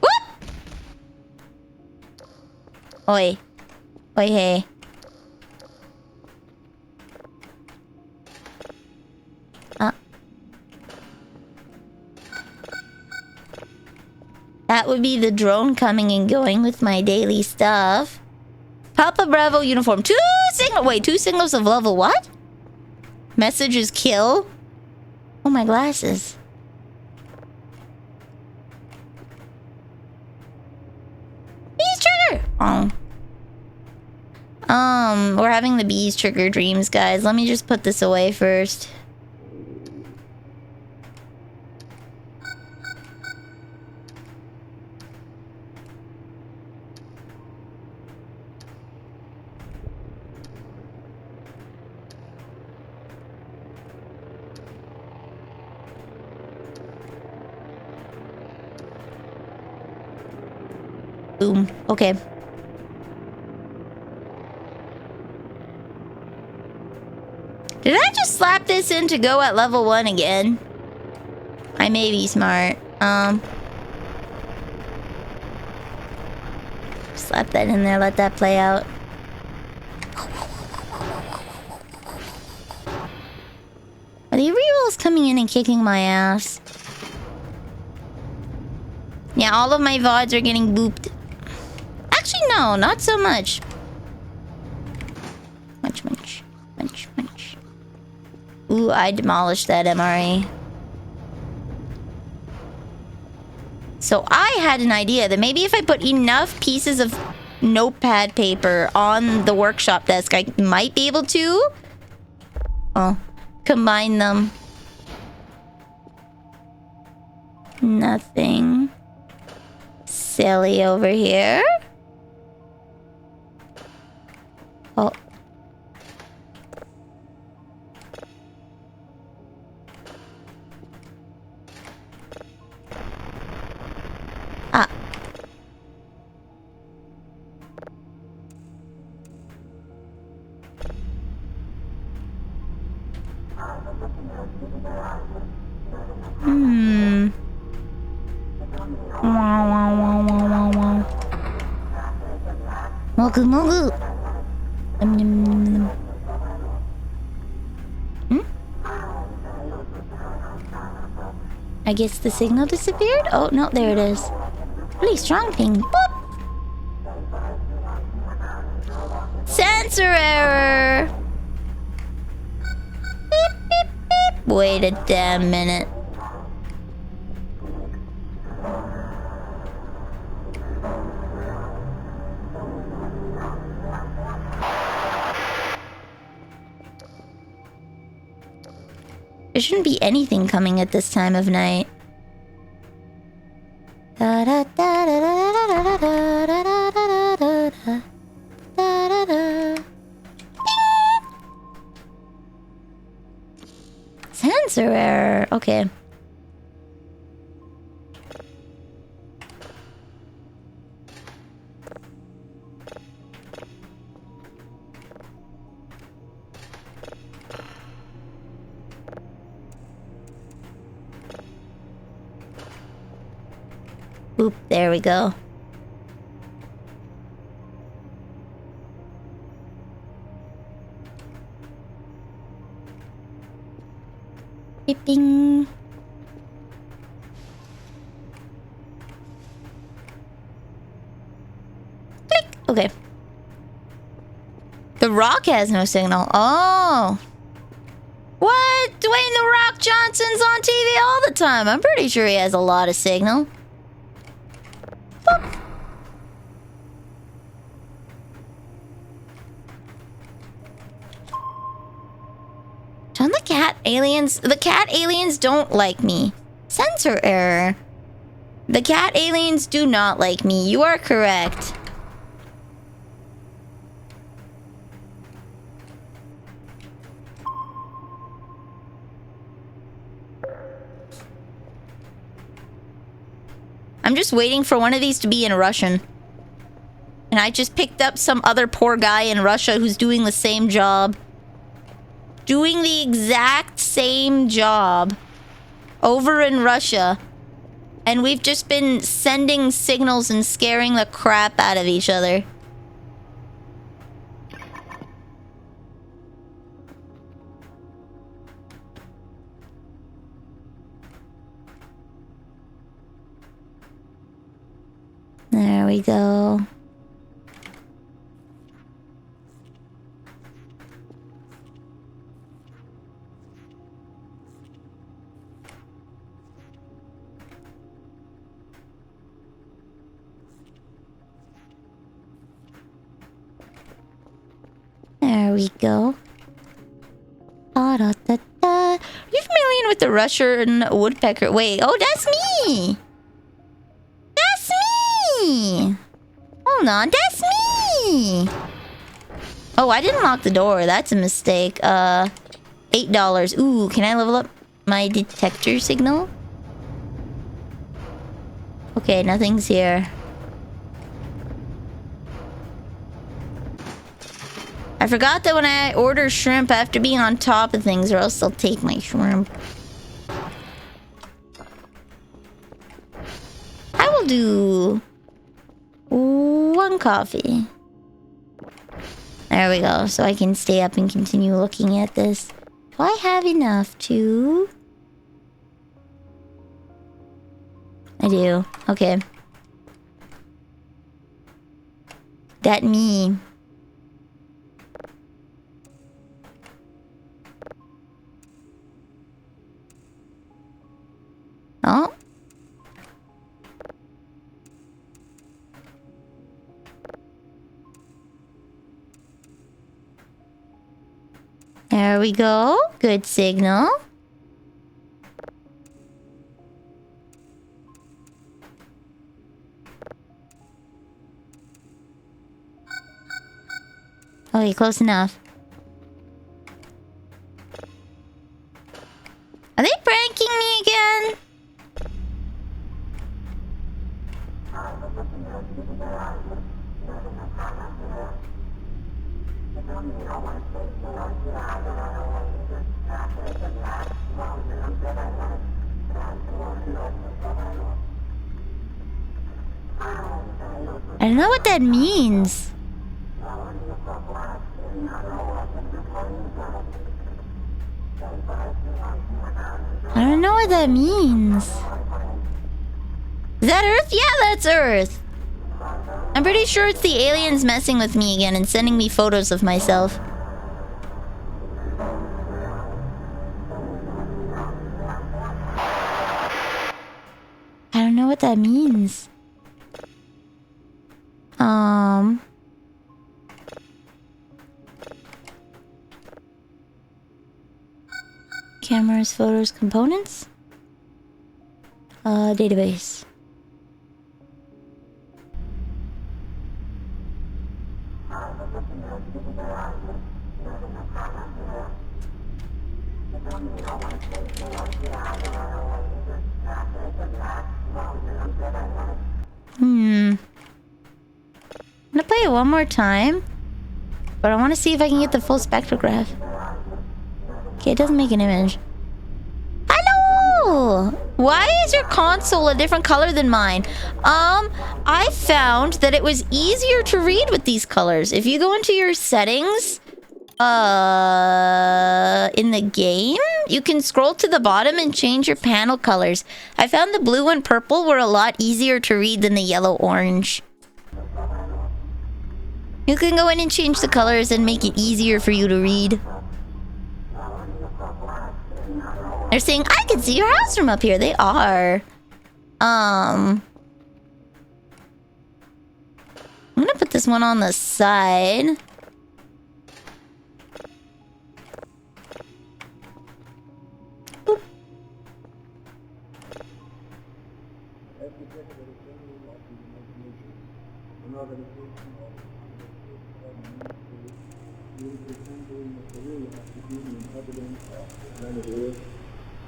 Whoop! Oi. Oi, hey. That would be the drone coming and going with my daily stuff. Papa Bravo uniform. Two signals of level what? Messages kill? Oh, my glasses. Bees trigger! Oh. We're having the bees trigger dreams, guys. Let me just put this away first. Boom. Okay. Did I just slap this in to go at level 1 again? I may be smart. Slap that in there, let that play out. Are the rerolls coming in and kicking my ass? Yeah, all of my VODs are getting booped. Actually, no, not so much. Munch, munch, munch, munch. Ooh, I demolished that MRE. So I had an idea that maybe if I put enough pieces of notepad paper on the workshop desk, I might be able to combine them. Nothing silly over here. Oh. Ah. Hmm. Wow, wow, wow, wow, wow, wow. Mogu, mogu. Hmm? I guess the signal disappeared? Oh, no, there it is. Really strong ping. Boop. Sensor error. Beep, beep, beep. Wait a damn minute. There shouldn't be anything coming at this time of night. Sensor error. Okay. Oop, there we go. Beeping. Click. Okay. The Rock has no signal. Oh. What? Dwayne The Rock Johnson's on TV all the time. I'm pretty sure he has a lot of signal. Boop. John, the cat aliens don't like me. Sensor error. The cat aliens do not like me. You are correct. I'm just waiting for one of these to be in Russian. And I just picked up some other poor guy in Russia who's doing the same job. Doing the exact same job over in Russia. And we've just been sending signals and scaring the crap out of each other. There we go. There we go. Da, da, da, da. Are you familiar with the Russian woodpecker? Wait, oh, that's me! That's me! Hold on, that's me! Oh, I didn't lock the door. That's a mistake. $8. Ooh, can I level up my detector signal? Okay, nothing's here. I forgot that when I order shrimp, I have to be on top of things or else they'll take my shrimp. I will do one coffee. There we go. So I can stay up and continue looking at this. Do I have enough to... I do. Okay. That me. Oh. There we go. Good signal. Okay, close enough. Are they pranking me again? I don't know what that means. I don't know what that means. Is that Earth? Yeah, that's Earth. I'm pretty sure it's the aliens messing with me again and sending me photos of myself. I don't know what that means. Cameras, photos, components. Database. I'm gonna play it one more time, but I want to see if I can get the full spectrograph. Okay, it doesn't make an image. Hello! Why is your console a different color than mine? I found that it was easier to read with these colors. If you go into your settings, in the game, you can scroll to the bottom and change your panel colors. I found the blue and purple were a lot easier to read than the yellow-orange. You can go in and change the colors and make it easier for you to read. They're saying, I can see your house from up here. They are. I'm gonna put this one on the side. Boop.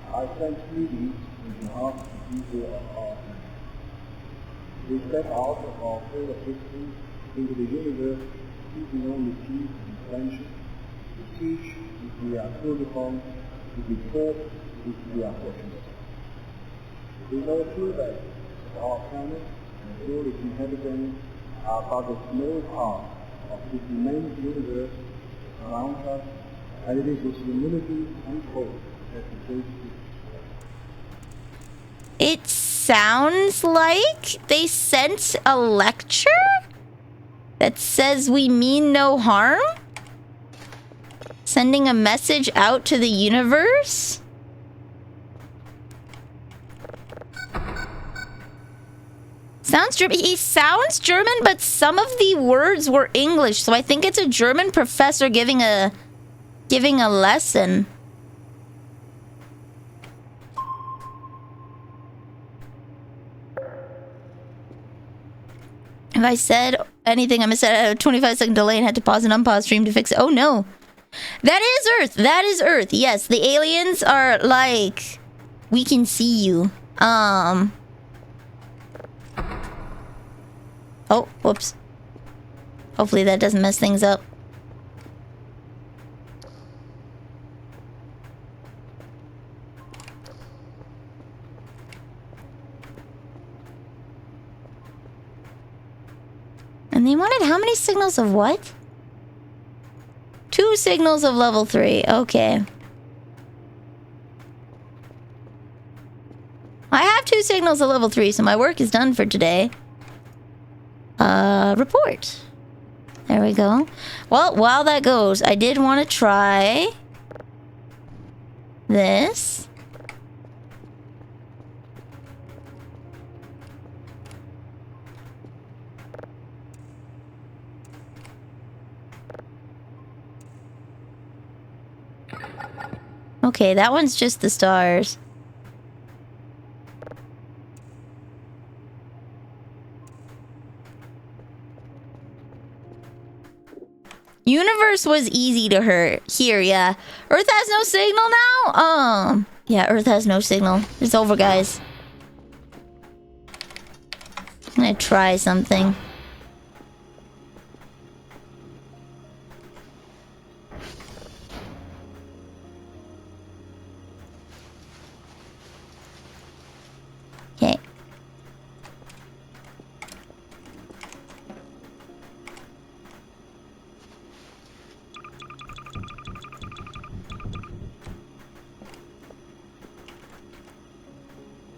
I sent meetings on behalf of the people of our country. We step out of our field of history into the universe, seeking only peace and friendship, to teach if we are called upon, to be taught if we are fortunate. We know too that our planet and all its inhabitants are but a small part of this immense universe around us, and it is with humility and hope that we face this. It sounds like they sent a lecture that says we mean no harm? Sending a message out to the universe? He sounds German, but some of the words were English, so I think it's a German professor giving a lesson. If I said anything, I'm gonna set a 25-second delay and had to pause and unpause stream to fix it. Oh no. That is Earth. That is Earth. Yes, the aliens are like, we can see you. Oh, whoops. Hopefully that doesn't mess things up. And they wanted how many signals of what? 2 signals of level 3. Okay. I have 2 signals of level 3, so my work is done for today. Report. There we go. Well, while that goes, I did want to try this. Okay, that one's just the stars. Universe was easy to hear, yeah. Earth has no signal now? Yeah, Earth has no signal. It's over, guys. I'm gonna try something. Okay.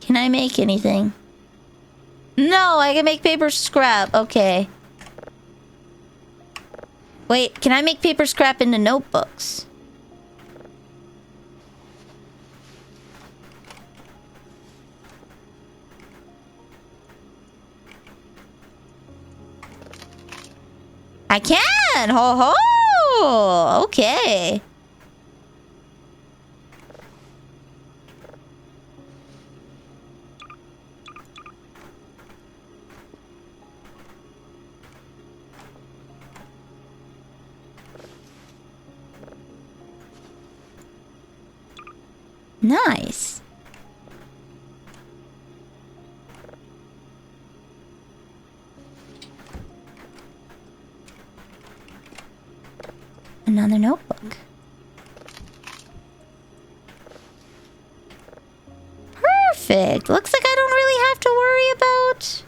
Can I make anything? No, I can make paper scrap. Okay. Wait, can I make paper scrap into notebooks? I can! Ho ho! Okay. Nice. Another notebook. Perfect. Looks like I don't really have to worry about...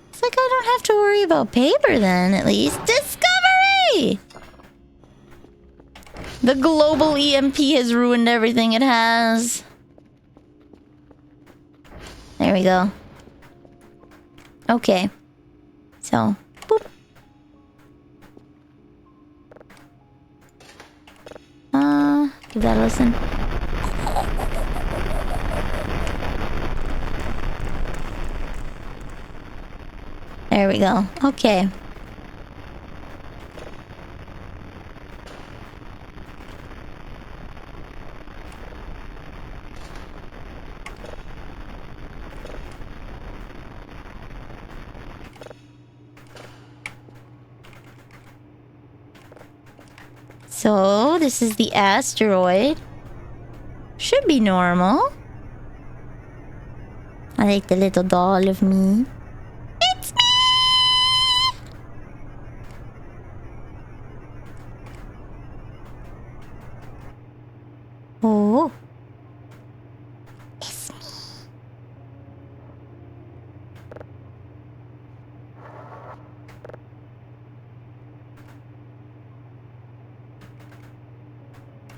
Looks like I don't have to worry about paper then, at least. Discovery! The global EMP has ruined everything it has. There we go. Okay. So, boop. Give that a listen. There we go. Okay. So, this is the asteroid. Should be normal. I like the little doll of me. It's me! Oh. It's me.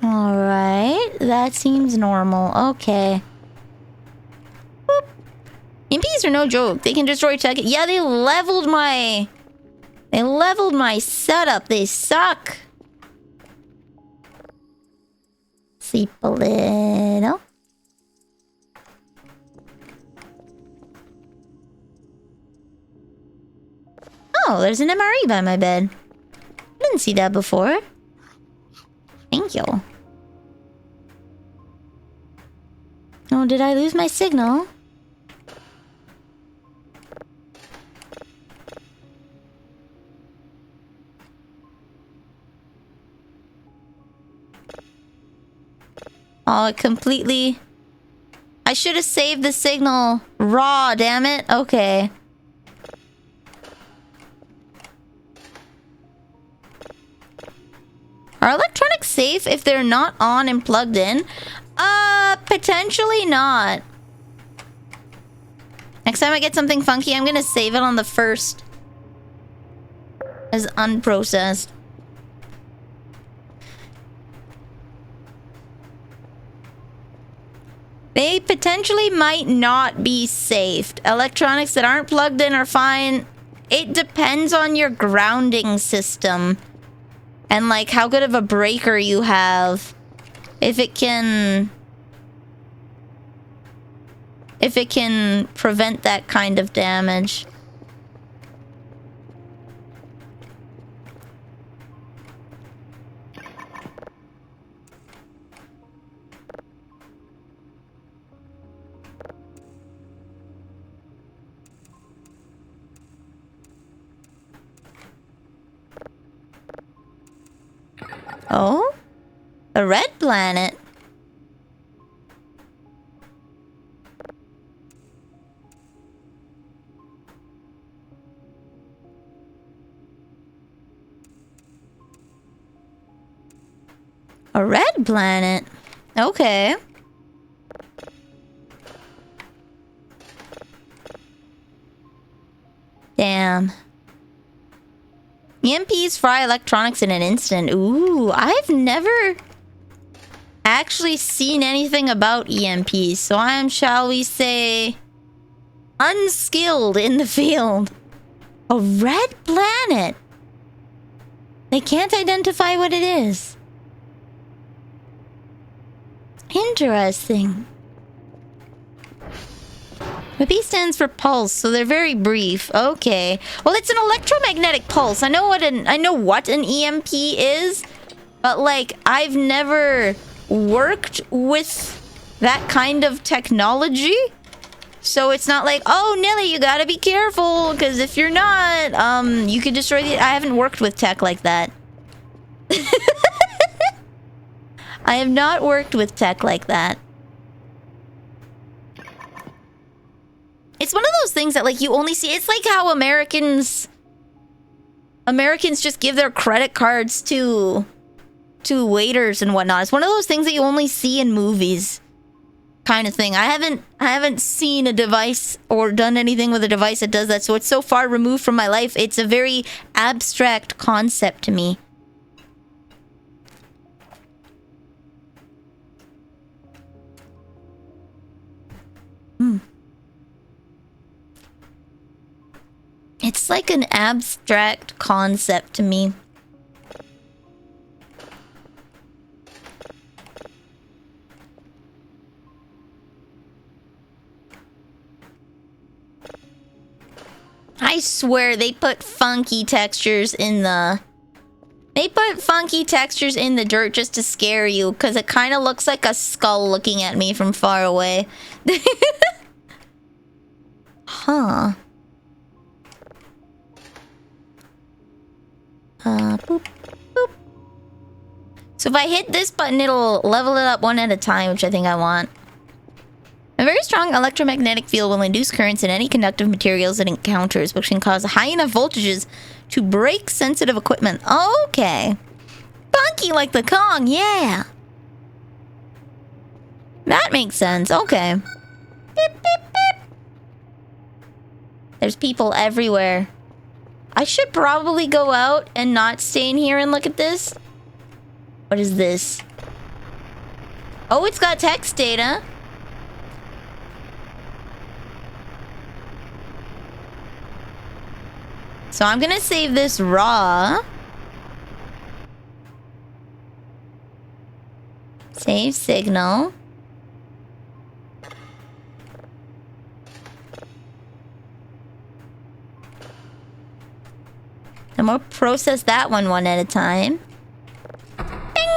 Alright, that seems normal. Okay. Boop. EMPs are no joke. They can destroy tech. Yeah, they leveled my setup. They suck. Sleep a little. Oh, there's an MRE by my bed. Didn't see that before. Thank you. Oh, did I lose my signal? Oh, it completely... I should have saved the signal raw, damn it. Okay. Are electronics safe if they're not on and plugged in? Potentially not. Next time I get something funky, I'm gonna save it on the first as unprocessed. They potentially might not be safe. Electronics that aren't plugged in are fine. It depends on your grounding system. And like how good of a breaker you have. If it can prevent that kind of damage. Oh? A red planet. A red planet. Okay. Damn. EMPs fry electronics in an instant. Ooh, I've never actually seen anything about EMPs, so I am, shall we say, unskilled in the field. A red planet. They can't identify what it is. Interesting. The P stands for pulse, so they're very brief. Okay. Well, it's an electromagnetic pulse. I know what an EMP is, but like I've never worked with that kind of technology. So it's not like, oh, Nilly, you gotta be careful, because if you're not, you could destroy the... I haven't worked with tech like that. I have not worked with tech like that. It's one of those things that, like, you only see... It's like how Americans just give their credit cards to waiters and whatnot. It's one of those things that you only see in movies. Kind of thing. I haven't seen a device or done anything with a device that does that, so it's so far removed from my life. It's a very abstract concept to me. It's like an abstract concept to me. I swear they put funky textures in the... They put funky textures in the dirt just to scare you, because it kind of looks like a skull looking at me from far away. Huh. Boop, boop. So if I hit this button, it'll level it up one at a time, which I think I want. A very strong electromagnetic field will induce currents in any conductive materials it encounters, which can cause high enough voltages to break sensitive equipment. Okay. Funky like the Kong, yeah. That makes sense, okay. Beep, beep, beep. There's people everywhere. I should probably go out and not stay in here and look at this. What is this? Oh, it's got text data. So I'm gonna save this raw. Save signal. And we'll process that one at a time. Bing!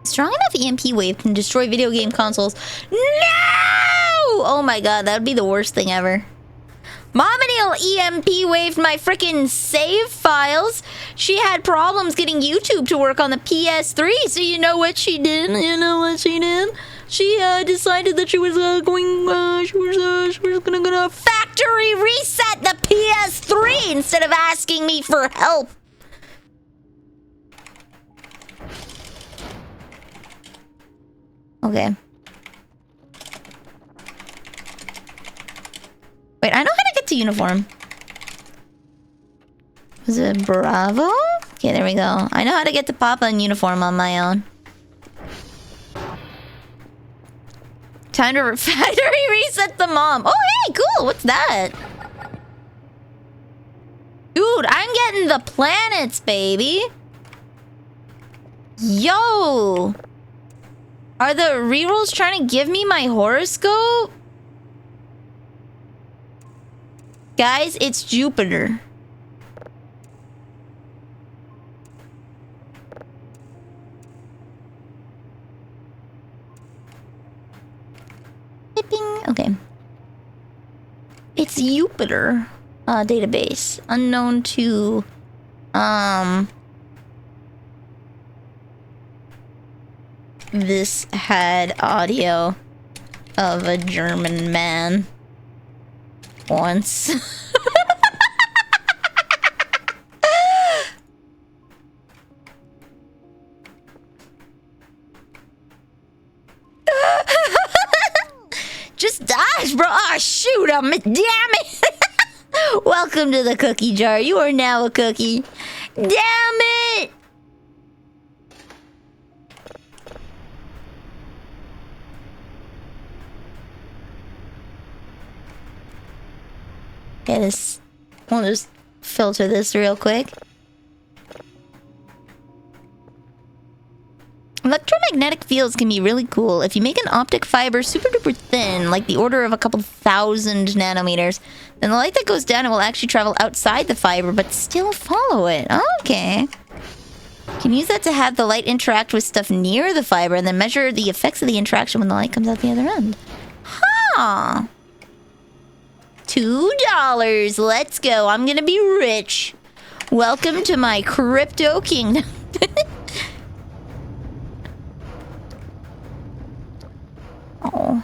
Strong enough EMP wave can destroy video game consoles. No! Oh my god, that would be the worst thing ever. Mominiel EMP waved my freaking save files. She had problems getting YouTube to work on the PS3, so you know what she did? She decided that she was gonna factory reset the PS3 instead of asking me for help. Okay. Wait, I know how to get to uniform. Was it Bravo? Okay, there we go. I know how to get to Papa and uniform on my own. Time to factory reset the mom. Oh, hey, cool. What's that? Dude, I'm getting the planets, baby. Yo. Are the rerolls trying to give me my horoscope? Guys, it's Jupiter. Okay. It's Jupiter. Database. Unknown to... This had audio. of a German man once. Just dodge, bro. Oh, shoot. Damn it. Welcome to the cookie jar. You are now a cookie. Damn it. Okay, this... We'll just filter this real quick. Electromagnetic fields can be really cool. If you make an optic fiber super duper thin, like the order of a couple thousand nanometers, then the light that goes down it will actually travel outside the fiber, but still follow it. Okay. You can use that to have the light interact with stuff near the fiber, and then measure the effects of the interaction when the light comes out the other end. Huh. $2. Let's go. I'm gonna be rich. Welcome to my crypto kingdom. Oh.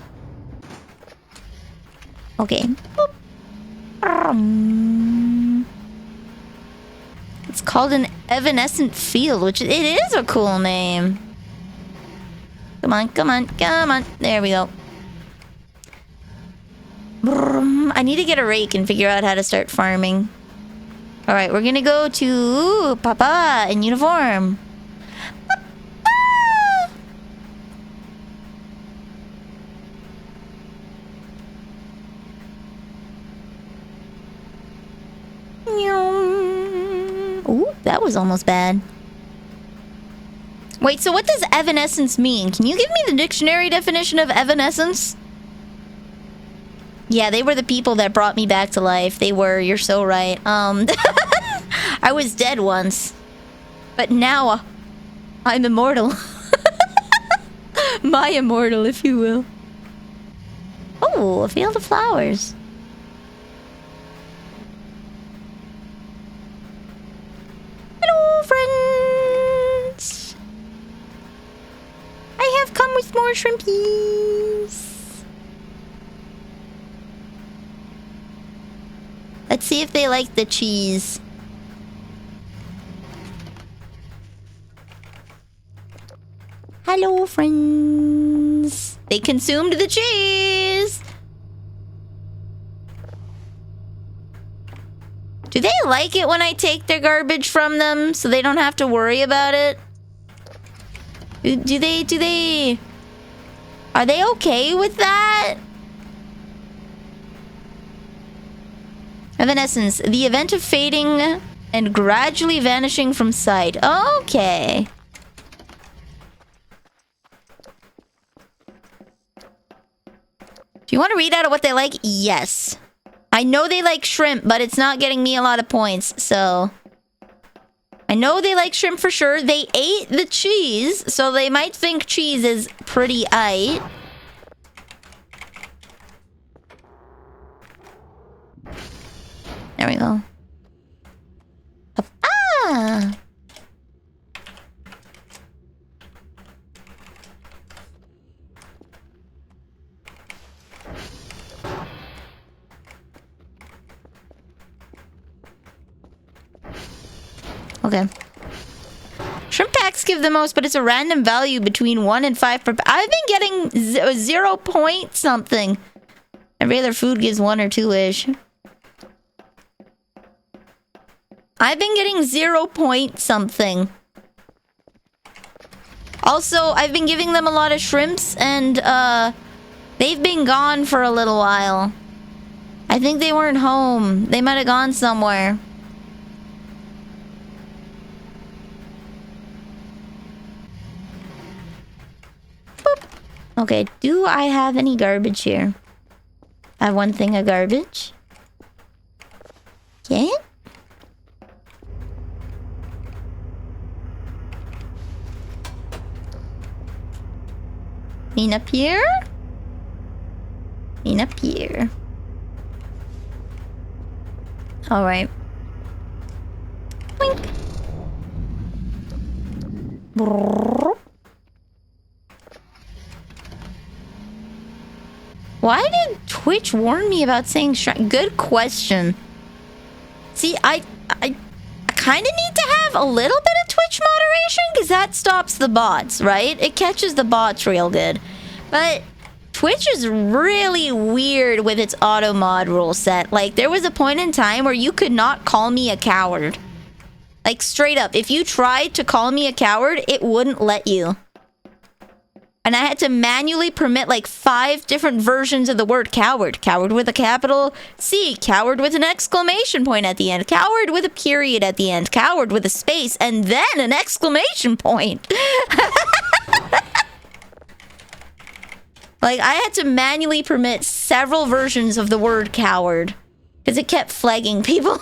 Okay. It's called an evanescent field, which it is a cool name. Come on, come on, come on. There we go. I need to get a rake and figure out how to start farming. Alright, we're gonna go to Papa in uniform. Ooh, that was almost bad. Wait, so what does evanescence mean? Can you give me the dictionary definition of evanescence? Yeah, they were the people that brought me back to life. They were, you're so right. I was dead once. But now, I'm immortal. My immortal, if you will. Oh, a field of flowers. Hello, friends. I have come with more shrimpies. Let's see if they like the cheese. Hello, friends. They consumed the cheese. Do they like it when I take their garbage from them so they don't have to worry about it? Do they... Are they okay with that? Evanescence, the event of fading and gradually vanishing from sight. Okay. Do you want to read out of what they like? Yes. I know they like shrimp, but it's not getting me a lot of points, so... I know they like shrimp for sure. They ate the cheese, so they might think cheese is pretty aight. There we go. Ah! Okay. Shrimp packs give the most, but it's a random value between 1 and 5 per pack. I've been getting 0 point something. Every other food gives 1 or 2-ish. I've been getting 0 point something. Also, I've been giving them a lot of shrimps, and they've been gone for a little while. I think they weren't home. They might have gone somewhere. Boop. Okay, do I have any garbage here? I have one thing of garbage. Okay. Clean up here. Clean up here. Alright. Boink. Brrr. Why did Twitch warn me about saying shrine? Good question. See, I kind of need to have a little bit of Twitch moderation because that stops the bots, right? It catches the bots real good. But Twitch is really weird with its auto mod rule set. Like, there was a point in time where you could not call me a coward. Like, straight up, if you tried to call me a coward, it wouldn't let you. And I had to manually permit like 5 different versions of the word coward. Coward with a capital C. Coward with an exclamation point at the end. Coward with a period at the end. Coward with a space. And then an exclamation point. Like, I had to manually permit several versions of the word coward. Because it kept flagging people.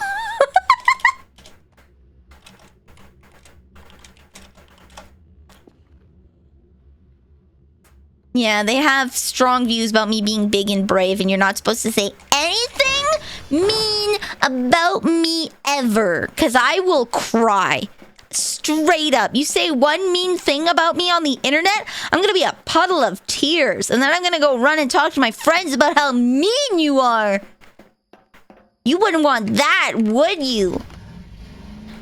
Yeah, they have strong views about me being big and brave, and you're not supposed to say anything mean about me ever, because I will cry. Straight up. You say one mean thing about me on the internet, I'm going to be a puddle of tears, and then I'm going to go run and talk to my friends about how mean you are. You wouldn't want that, would you?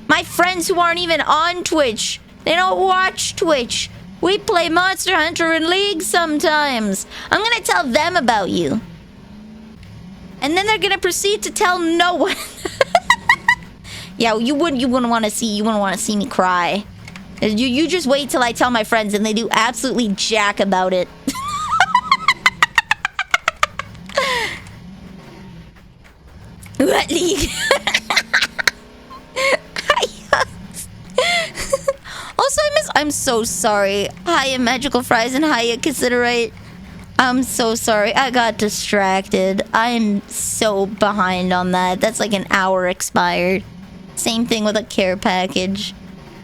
My friends who aren't even on Twitch, they don't watch Twitch. We play Monster Hunter in League sometimes. I'm gonna tell them about you. And then they're gonna proceed to tell no one. Yeah, you wouldn't want to see me cry. You just wait till I tell my friends and they do absolutely jack about it. What league? Also, I'm so sorry. Hiya Magical Fries and hiya Considerate. I'm so sorry. I got distracted. I'm so behind on that. That's like an hour expired. Same thing with a care package.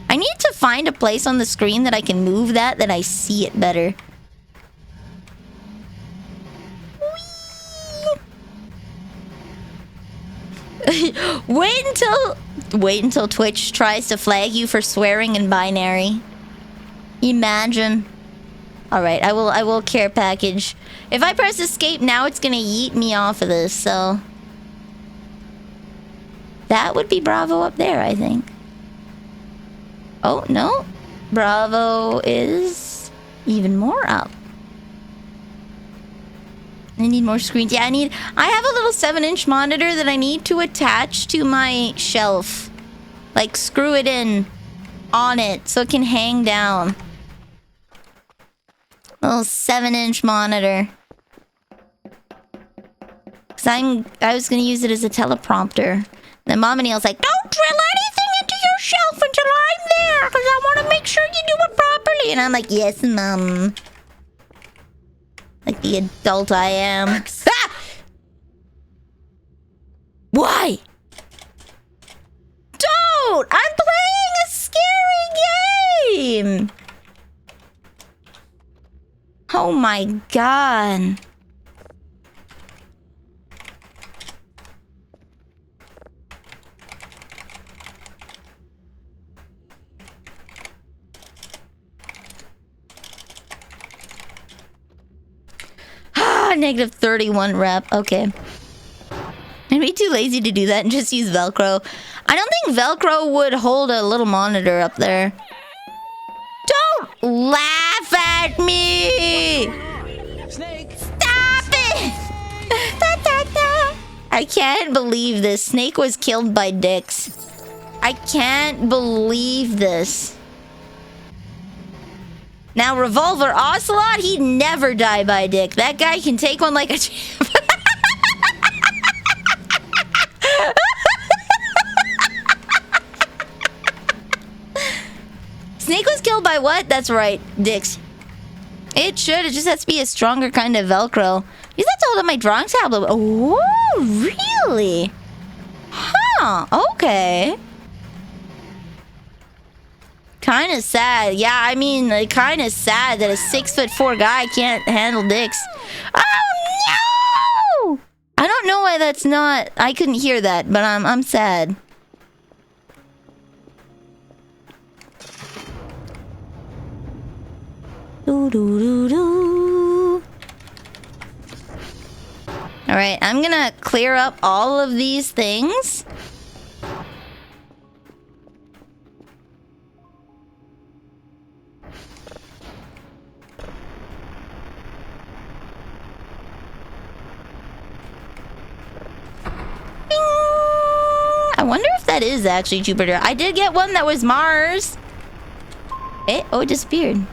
I need to find a place on the screen that I can move that I see it better. Wait until Twitch tries to flag you for swearing in binary. Imagine. Alright, I will care package. If I press escape now, it's gonna yeet me off of this, so that would be Bravo up there, I think. Oh, no. Bravo is even more up. I need more screens. Yeah, I have a little 7-inch monitor that I need to attach to my shelf. Like, screw it in on it so it can hang down. Little 7-inch monitor. Cause I was gonna use it as a teleprompter. Then Mom and Neil's like, don't drill anything into your shelf until I'm there, cause I want to make sure you do it properly. And I'm like, yes, Mom. Like the adult I am. Ah! Why? Don't! I'm playing a scary game! Oh my god. Negative 31 rep. Okay. I'd be too lazy to do that and just use Velcro. I don't think Velcro would hold a little monitor up there. Don't laugh at me! Snake! Stop it! I can't believe this. Snake was killed by dicks. I can't believe this. Now, Revolver Ocelot, he'd never die by dick. That guy can take one like a champ. Snake was killed by what? That's right, dicks. It should. It just has to be a stronger kind of Velcro. Use that to hold up my drawing tablet. Oh, really? Huh, okay. Kind of sad. Yeah, I mean, kind of sad that a 6'4" guy can't handle dicks. Oh, no! I don't know why that's not... I couldn't hear that, but I'm sad. Alright, I'm gonna clear up all of these things. I wonder if that is actually Jupiter. I did get one that was Mars. Oh, it disappeared.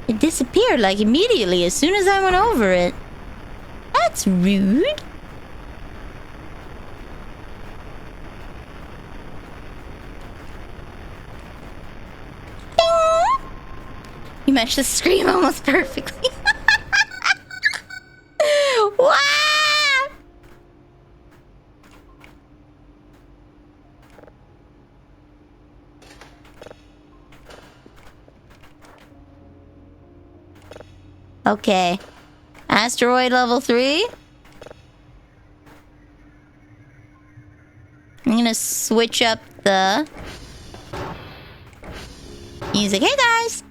It disappeared like immediately as soon as I went over it. That's rude. Ding! You matched the scream almost perfectly. Wow! Okay. Asteroid level 3. I'm gonna switch up the music. Hey guys!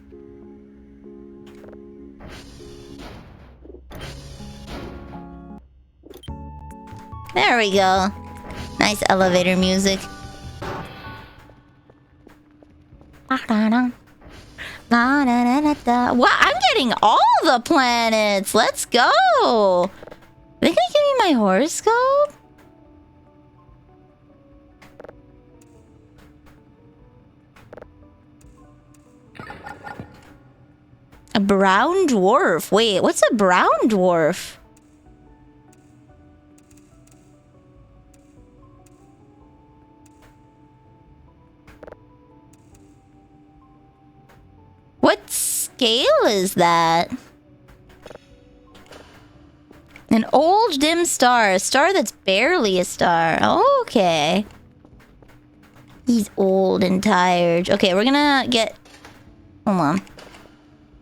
There we go. Nice elevator music. Wow, I'm getting all the planets. Let's go. Are they gonna give me my horoscope? A brown dwarf. Wait, what's a brown dwarf? What scale is that? An old dim star. A star that's barely a star. Okay. He's old and tired. Okay, we're gonna get... Hold on.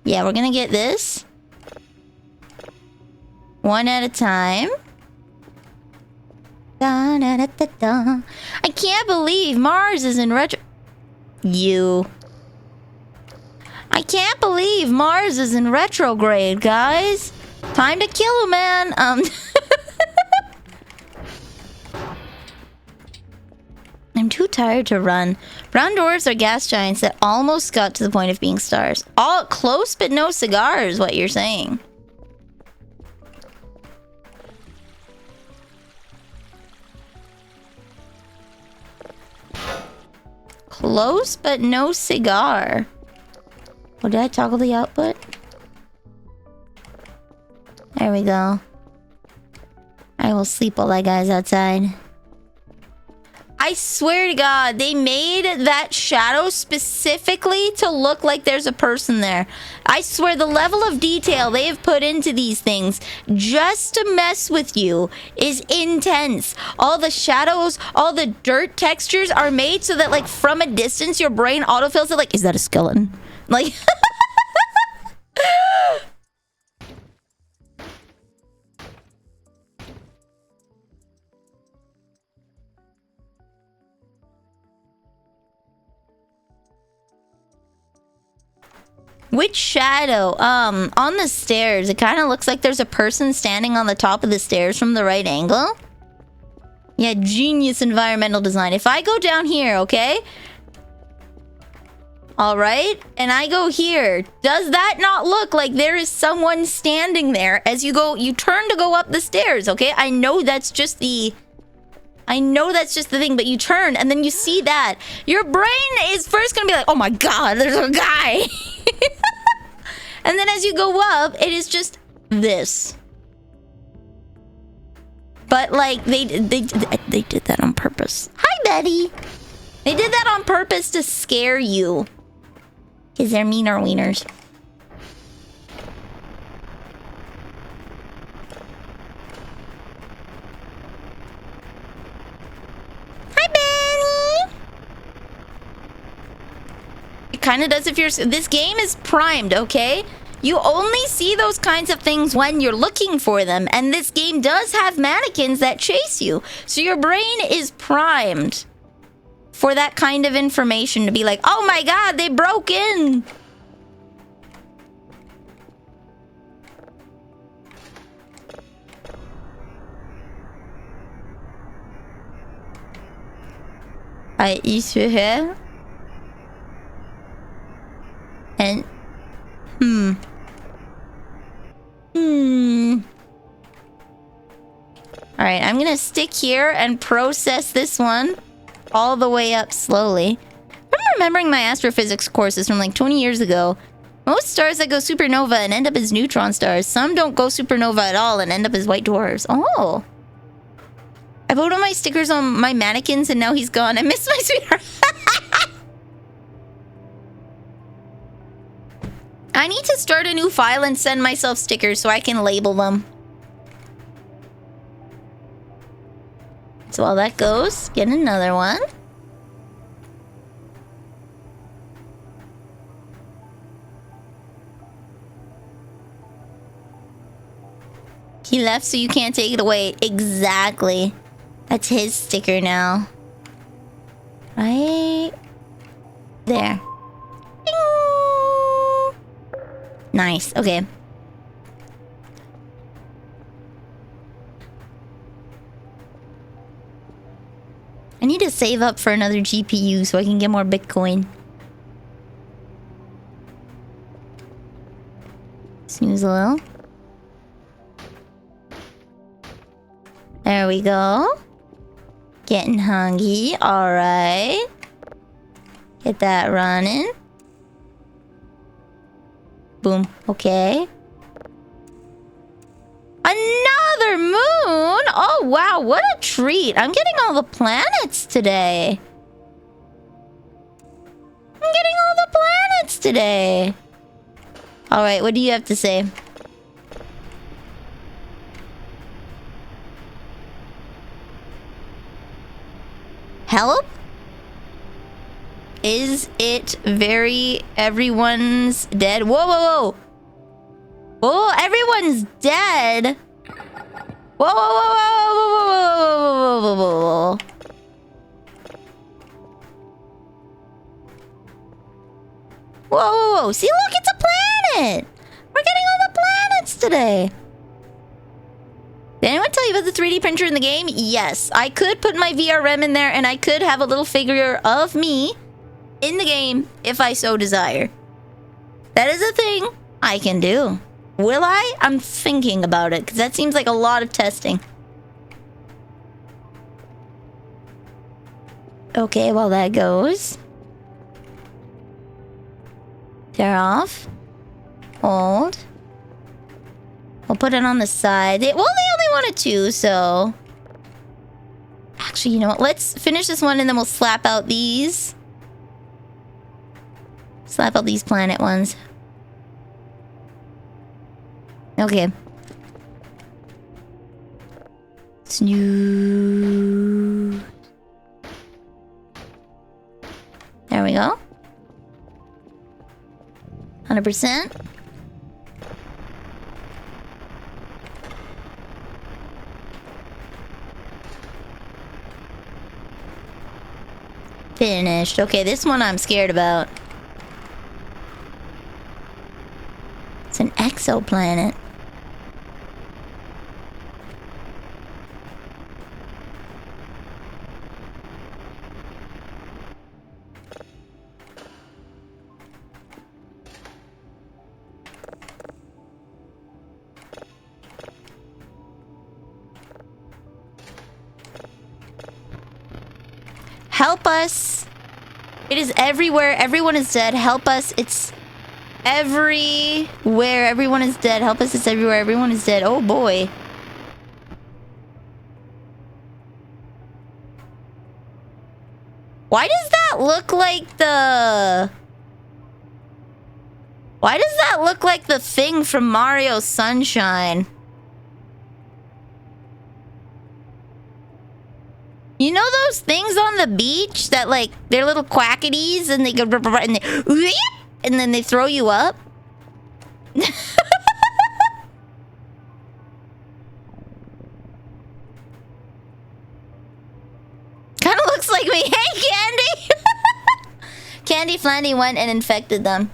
Yeah, we're gonna get this. One at a time. Da, da, da, da, da. I can't believe Mars is in retro... You... I can't believe Mars is in retrograde, guys. Time to kill a man. I'm too tired to run. Brown dwarfs are gas giants that almost got to the point of being stars. All close but no cigar is what you're saying. Close but no cigar. Oh, did I toggle the output? There we go. I will sleep while that guy's outside. I swear to God, they made that shadow specifically to look like there's a person there. I swear the level of detail they have put into these things just to mess with you is intense. All the shadows, all the dirt textures are made so that, like, from a distance, your brain autofills it like, is that a skeleton? Like... Which shadow? On the stairs. It kind of looks like there's a person standing on the top of the stairs from the right angle. Yeah, genius environmental design. If I go down here, okay? Alright, and I go here. Does that not look like there is someone standing there as you go, you turn to go up the stairs, okay? I know that's just the thing, but you turn and then you see that. Your brain is first gonna be like, oh my God, there's a guy. And then as you go up, it is just this. But like, they did that on purpose. Hi, Betty. They did that on purpose to scare you. Because they're meaner wieners. Hi, Benny. It kind of does if you're... This game is primed, okay? You only see those kinds of things when you're looking for them. And this game does have mannequins that chase you. So your brain is primed for that kind of information to be like, oh my God, they broke in. Alright, you through here. And... Alright, I'm gonna stick here and process this one all the way up slowly. I'm remembering my astrophysics courses from like 20 years ago. Most stars that go supernova and end up as neutron stars. Some don't go supernova at all and end up as white dwarfs. Oh. I put all my stickers on my mannequins and now he's gone. I miss my sweetheart. I need to start a new file and send myself stickers so I can label them. So while that goes, get another one. He left so you can't take it away. Exactly. That's his sticker now. Right there. Ding! Nice. Okay. I need to save up for another GPU so I can get more Bitcoin. Snooze a little. There we go. Getting hungry. Alright. Get that running. Boom. Okay. Another moon! Oh, wow. What a treat. I'm getting all the planets today. I'm getting all the planets today. Alright, what do you have to say? Help? Is it very... Everyone's dead? Whoa, whoa, whoa! Whoa, everyone's dead! Whoa, whoa, whoa, whoa, whoa, whoa, whoa, whoa, whoa, whoa. Whoa, whoa, whoa. See, look, it's a planet! We're getting all the planets today! Did anyone tell you about the 3D printer in the game? Yes. I could put my VRM in there and I could have a little figure of me in the game if I so desire. That is a thing I can do. Will I? I'm thinking about it because that seems like a lot of testing. Okay, well that goes. Tear off. Hold. We'll put it on the side. Well, they only wanted two, so... Actually, you know what? Let's finish this one and then we'll slap out these. Slap out these planet ones. Okay. Snooze. There we go. 100%. Finished. Okay, this one I'm scared about. It's an exoplanet. Help us. It is everywhere. Everyone is dead. Help us. It's everywhere. Everyone is dead. Help us. It's everywhere. Everyone is dead. Oh boy. Why does that look like the... Why does that look like the thing from Mario Sunshine? You know those things on the beach that, like, they're little quackities and they go and they, and then they throw you up? Kind of looks like me. Hey, Candy! Candy Flandy went and infected them.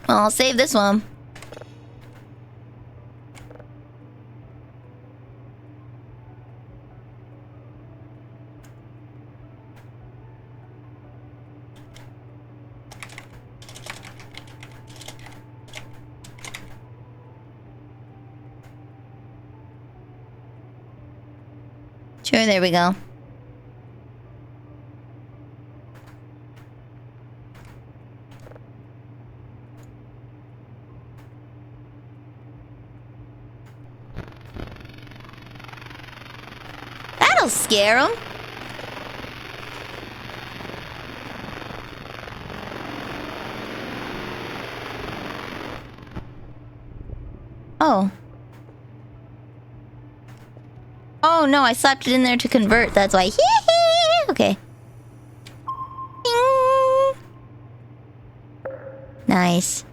Well, I'll save this one. Sure, there we go. That'll scare him. Oh. Oh no, I slapped it in there to convert. That's why. Okay. Ding. Nice.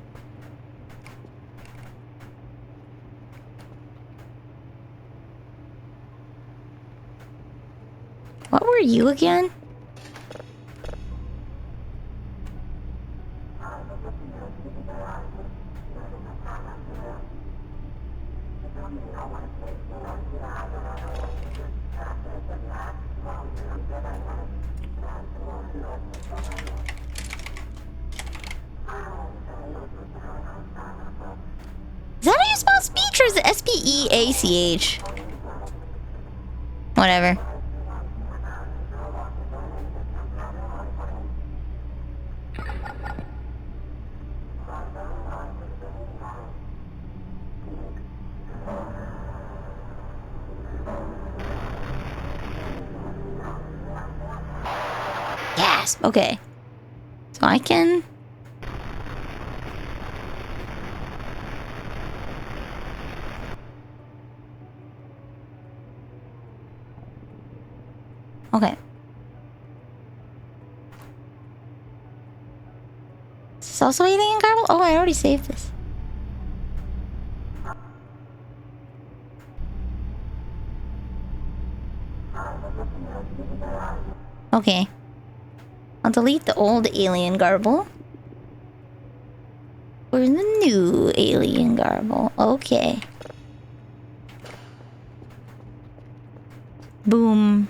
What were you again? Is that how you spell speech or is it S-P-E-A-C-H? Whatever. Yes. Okay. So I can... Okay. Is this also alien garble? Oh, I already saved this. Okay. I'll delete the old alien garble. For the new alien garble. Okay. Boom.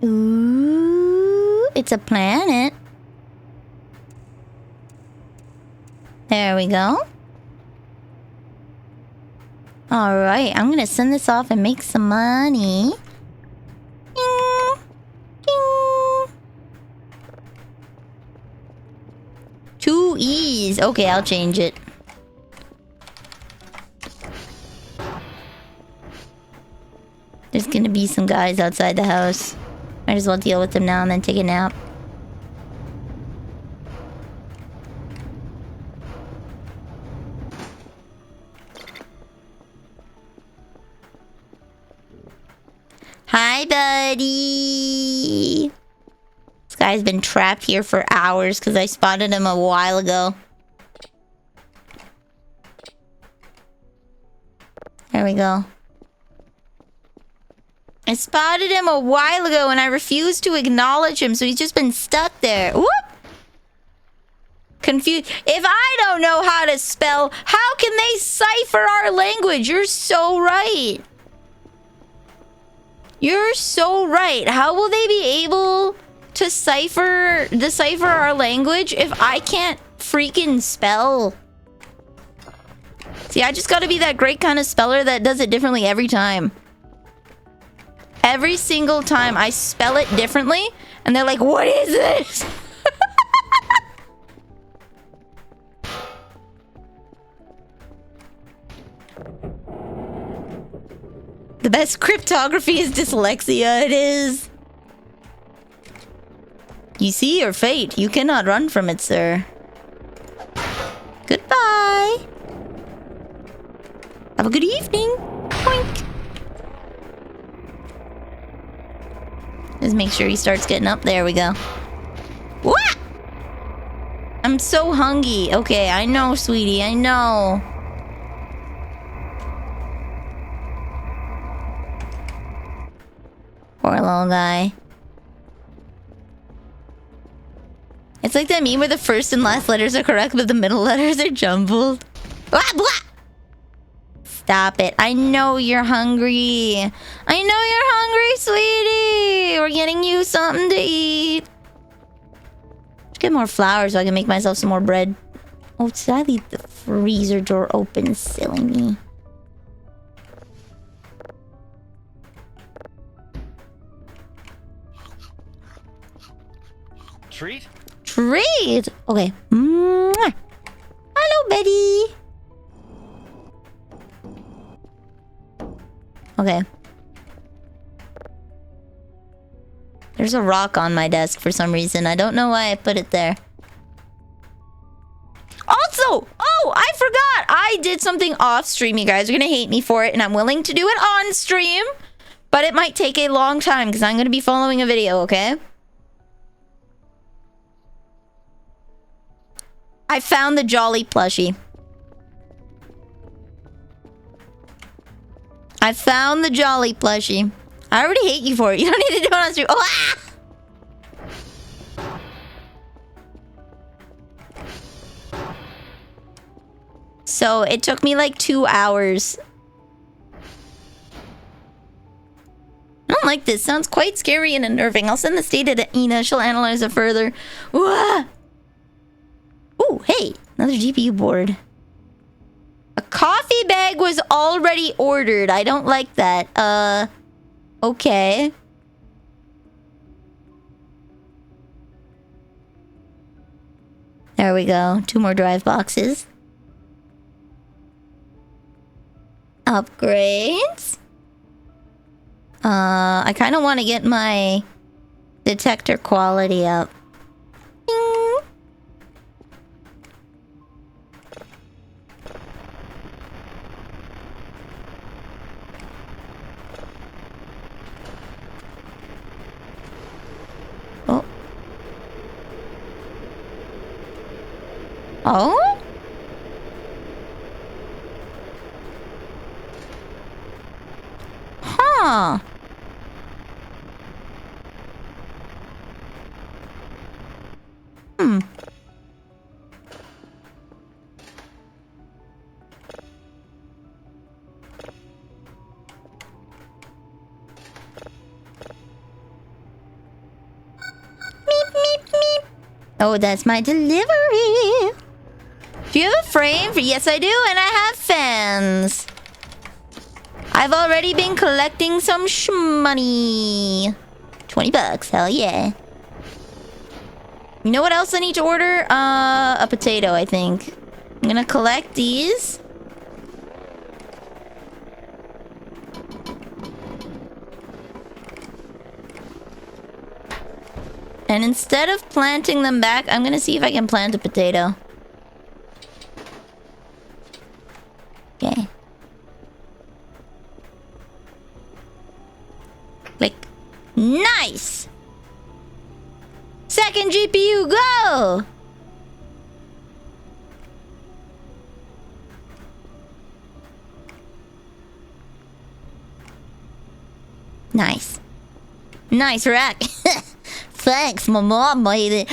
Ooh, it's a planet. There we go. Alright, I'm gonna send this off and make some money. Ding, ding. 2 E's. Okay, I'll change it. There's gonna be some guys outside the house. Might as well deal with them now and then take a nap. Hi, buddy! This guy's been trapped here for hours because I spotted him a while ago. There we go. I spotted him a while ago and I refused to acknowledge him, so he's just been stuck there. Whoop! Confused. If I don't know how to spell, how can they cipher our language? You're so right. You're so right. How will they be able to decipher our language if I can't freaking spell? See, I just gotta be that great kind of speller that does it differently every time. Every single time I spell it differently, and they're like, what is this? The best cryptography is dyslexia, it is. You see your fate. You cannot run from it, sir. Goodbye. Have a good evening. Boink. Just make sure he starts getting up. There we go. What? I'm so hungry. Okay, I know, sweetie. I know. Poor little guy. It's like that meme where the first and last letters are correct, but the middle letters are jumbled. Blah, blah. Stop. Stop it. I know you're hungry. I know you're hungry, sweetie. We're getting you something to eat. Let's get more flour so I can make myself some more bread. Oh, did I leave the freezer door open? Silly me. Treat? Treat! Okay. Mwah. Hello, Betty. Okay. There's a rock on my desk for some reason. I don't know why I put it there. Also, oh, I forgot. I did something off stream. You guys are gonna hate me for it, and I'm willing to do it on stream, but it might take a long time because I'm gonna be following a video, okay? I found the Jolly plushie. I found the Jolly plushie. I already hate you for it. You don't need to do it on stream. Oh, ah! So it took me like 2 hours. I don't like this. Sounds quite scary and unnerving. I'll send this data to Ina. She'll analyze it further. Wah! Ooh, hey, another GPU board. A coffee bag was already ordered. I don't like that. Okay. There we go. 2 more drive boxes. Upgrades. I kind of want to get my detector quality up. Ding. Oh. Oh? Huh. Hmm. Meep, meep, meep. Oh, that's my delivery. Do you have a frame? Yes, I do, and I have fans. I've already been collecting some shmoney. 20 bucks, hell yeah. You know what else I need to order? A potato, I think. I'm gonna collect these. And instead of planting them back, I'm gonna see if I can plant a potato. Okay. Click. Nice! Second GPU, go! Nice. Nice rack. Thanks, my mom made it.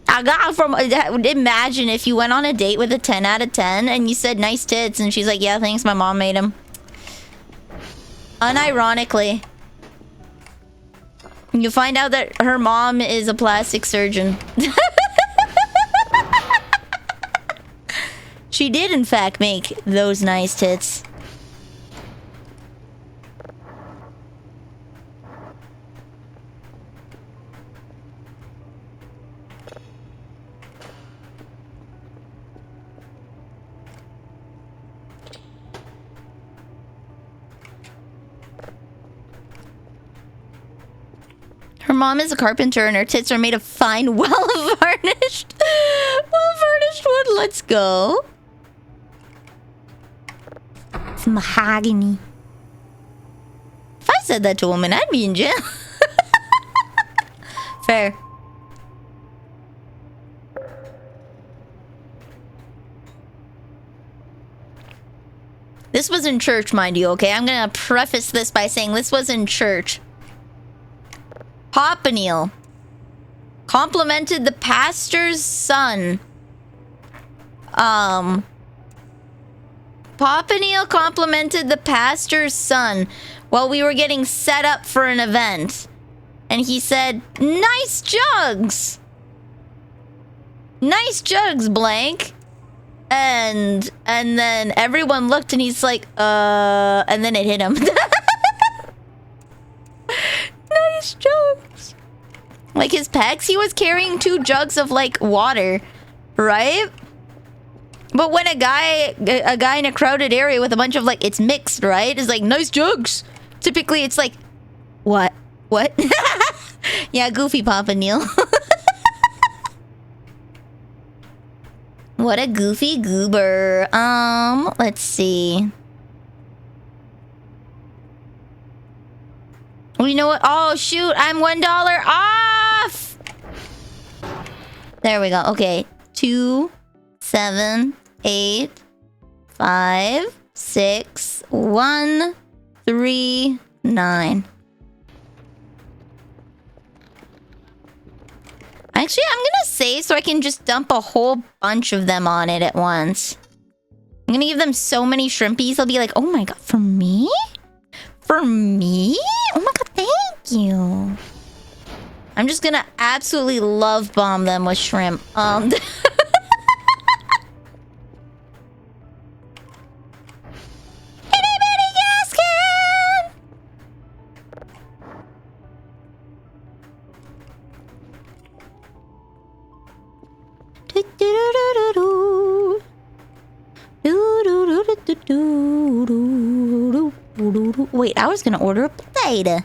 I got from... Imagine if you went on a date with a 10 out of 10 and you said nice tits and she's like, yeah, thanks, my mom made them. Unironically. You find out that her mom is a plastic surgeon. She did, in fact, make those nice tits. Her mom is a carpenter and her tits are made of fine, well-varnished wood. Let's go. It's mahogany. If I said that to a woman, I'd be in jail. Fair. This was in church, mind you, okay? I'm gonna preface this by saying this was in church. Cochineal. complimented the pastor's son. Papa Neil complimented the pastor's son while we were getting set up for an event. And he said, "Nice jugs! Nice jugs, blank." And then everyone looked and he's like, and then it hit him. Nice jugs. Like his pecs, he was carrying 2 jugs of like water, right? But when a guy in a crowded area with a bunch of like, it's mixed, right? It's like, nice jugs. Typically it's like, what? Yeah, goofy Papa Neil. What a goofy goober. Let's see. Well, you know what? Oh, shoot. I'm $1 off. There we go. Okay. 2, 7, 8, 5, 6, 1, 3, 9. Actually, I'm gonna save so I can just dump a whole bunch of them on it at once. I'm gonna give them so many shrimpies, they'll be like, oh my god, for me? For me? Oh my god, thank you. I'm just gonna absolutely love bomb them with shrimp. Wait, I was gonna order a potato.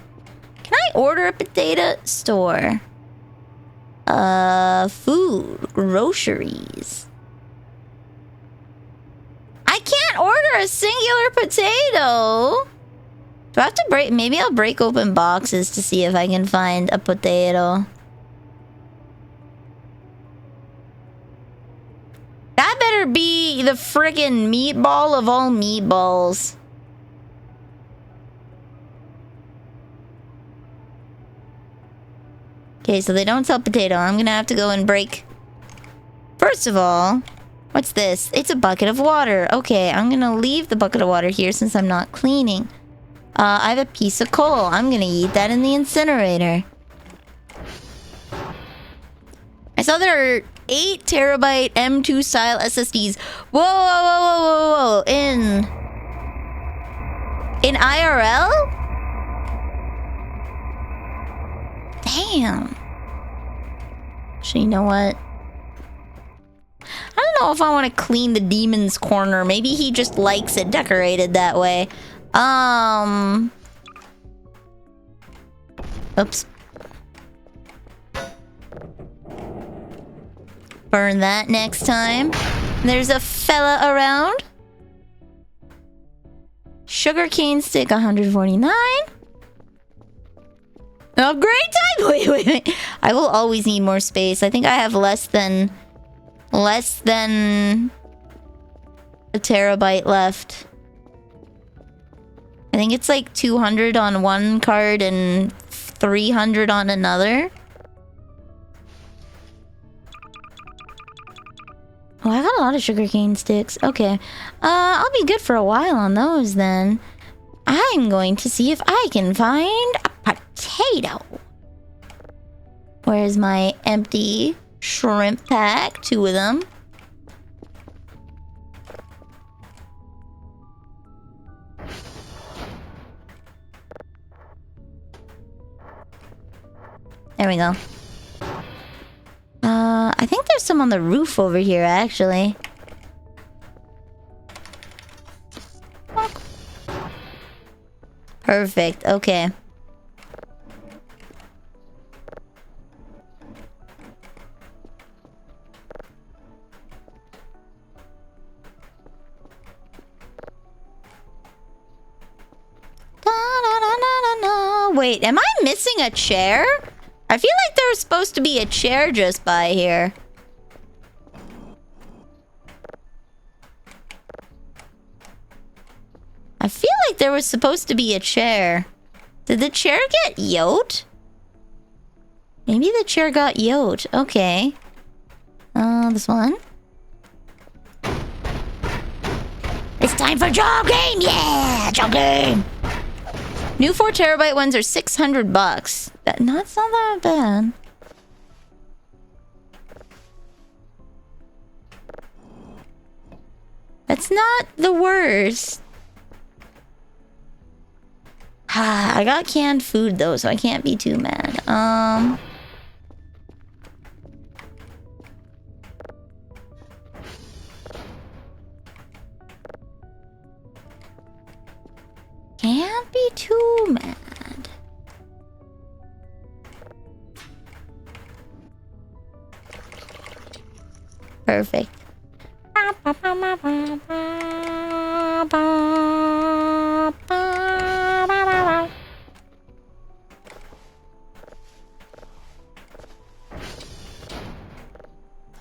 Can I order a potato? Store. Food. Groceries. I can't order a singular potato. Do I have to break? Maybe I'll break open boxes to see if I can find a potato. That better be the friggin' meatball of all meatballs. Okay, so they don't sell potato. I'm gonna have to go and break. First of all, what's this? It's a bucket of water. Okay, I'm gonna leave the bucket of water here since I'm not cleaning. I have a piece of coal. I'm gonna eat that in the incinerator. I saw there are 8 terabyte M2 style SSDs. Whoa, whoa, whoa, whoa, whoa, whoa. In IRL? Damn. So you know what? I don't know if I want to clean the demon's corner. Maybe he just likes it decorated that way. Oops. Burn that next time. There's a fella around. Sugarcane stick 149. Upgrade time? Wait. I will always need more space. I think I have less than a terabyte left. I think it's like 200 on one card and 300 on another. Oh, I got a lot of sugarcane sticks. Okay. I'll be good for a while on those then. I'm going to see if I can find a potato. Where's my empty shrimp pack? 2 of them. There we go. I think there's some on the roof over here, actually. Perfect, okay. Wait, am I missing a chair? I feel like there was supposed to be a chair just by here. I feel like there was supposed to be a chair. Did the chair get yoked? Maybe the chair got yoked. Okay. This one. It's time for job game! Yeah! Job game! New 4TB ones are $600. That's not that bad. That's not the worst. I got canned food though, so I can't be too mad. Can't be too mad. Perfect.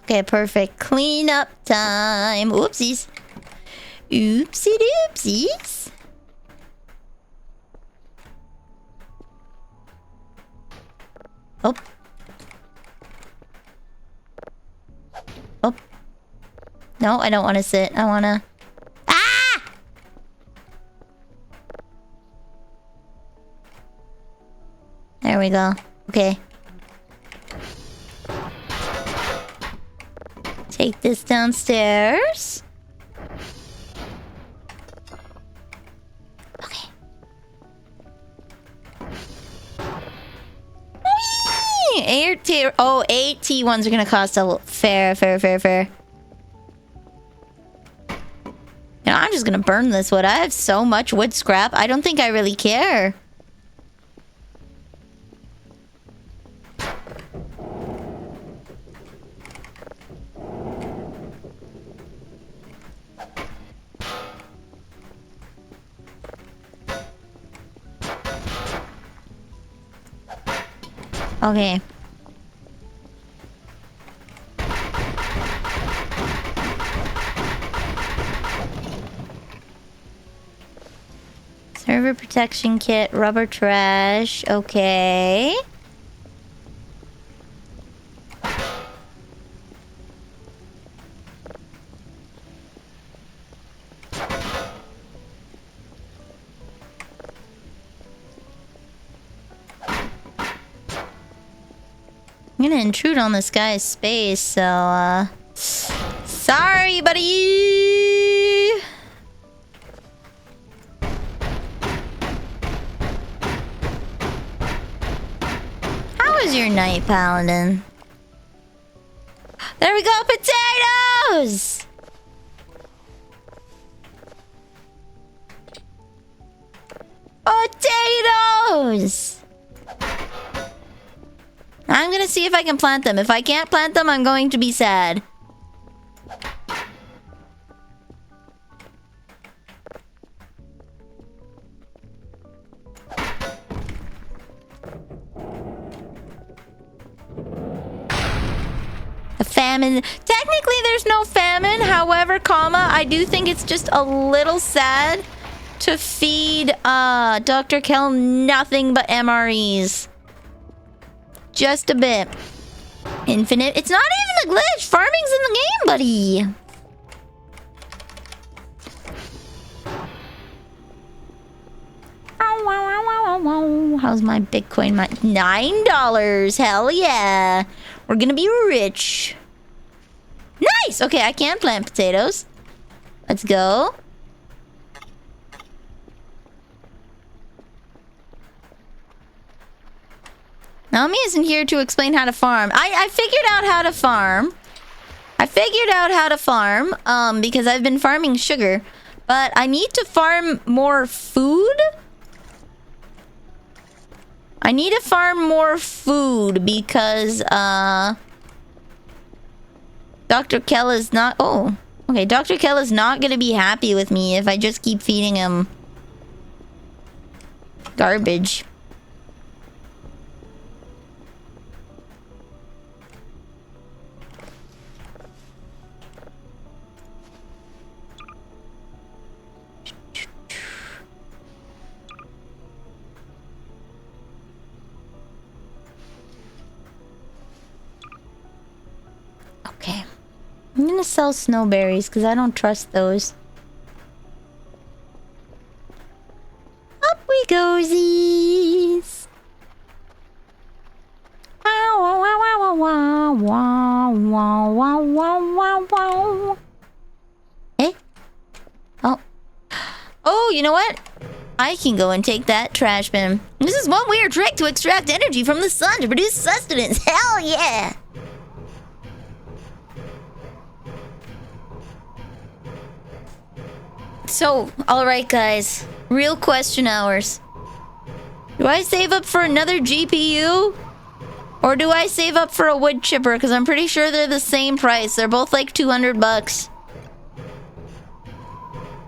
Okay, perfect. Clean up time. Oopsies. Oopsie doopsies. Oh. Oh. No, I don't want to sit. I want to... Ah! There we go. Okay. Take this downstairs. Okay. Oh, 8 T1s are gonna cost a fair. You know, I'm just gonna burn this wood. I have so much wood scrap. I don't think I really care. Okay. Server protection kit, rubber trash. Okay. I'm gonna intrude on this guy's space, so, sorry, buddy! How was your night, Paladin? There we go, potatoes! Potatoes! I'm gonna see if I can plant them. If I can't plant them, I'm going to be sad. A famine. Technically, there's no famine. However, I do think it's just a little sad to feed Dr. Kell nothing but MREs. Just a bit. Infinite. It's not even a glitch. Farming's in the game, buddy. How's my Bitcoin? $9. Hell yeah. We're gonna be rich. Nice. Okay, I can plant potatoes. Let's go. Naomi isn't here to explain how to farm. I figured out how to farm. Because I've been farming sugar. But I need to farm more food. I need to farm more food because, Dr. Kell is not... Oh, okay. Dr. Kell is not going to be happy with me if I just keep feeding him garbage. Okay. I'm gonna sell snowberries because I don't trust those. Up we goesies. Wow, wow, wow, wow, wow, wow, wow, wow, wow, wow. Eh? Oh. Oh, you know what? I can go and take that trash bin. This is one weird trick to extract energy from the sun to produce sustenance. Hell yeah! So, alright guys. Real question hours. Do I save up for another GPU? Or do I save up for a wood chipper? Because I'm pretty sure they're the same price. They're both like 200 bucks.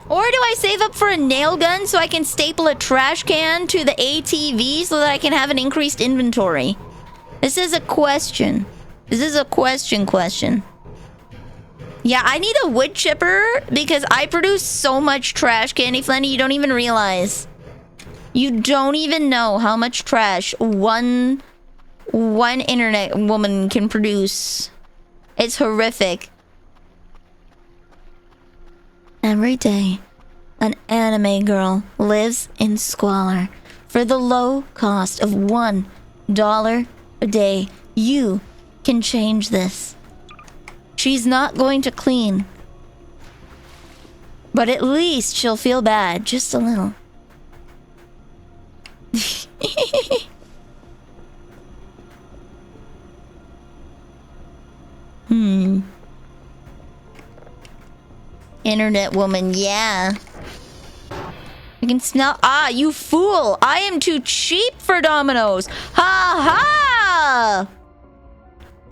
Or do I save up for a nail gun so I can staple a trash can to the ATV so that I can have an increased inventory? This is a question. This is a question. Yeah, I need a wood chipper because I produce so much trash, Candy Flenny, you don't even realize. You don't even know how much trash one internet woman can produce. It's horrific. Every day, an anime girl lives in squalor for the low cost of $1 a day. You can change this. She's not going to clean, but at least she'll feel bad just a little. Internet woman, yeah. I can smell. Ah, you fool! I am too cheap for Domino's. Ha ha!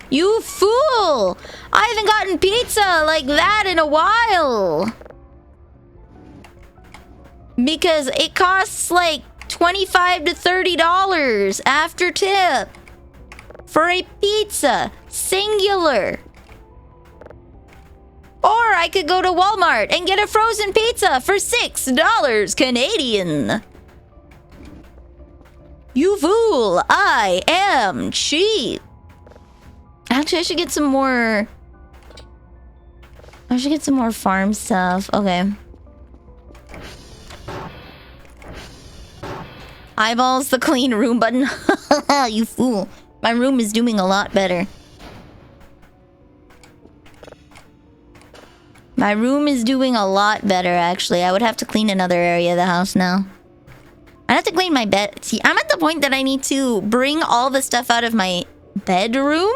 You fool! I haven't gotten pizza like that in a while. Because it costs like $25 to $30 after tip for a pizza, singular. Or I could go to Walmart and get a frozen pizza for $6 Canadian. You fool, I am cheap. Actually, I should get some more... I should get some more farm stuff. Okay. Eyeballs the clean room button. You fool. My room is doing a lot better. My room is doing a lot better, actually. I would have to clean another area of the house now. I have to clean my bed. See, I'm at the point that I need to bring all the stuff out of my bedroom.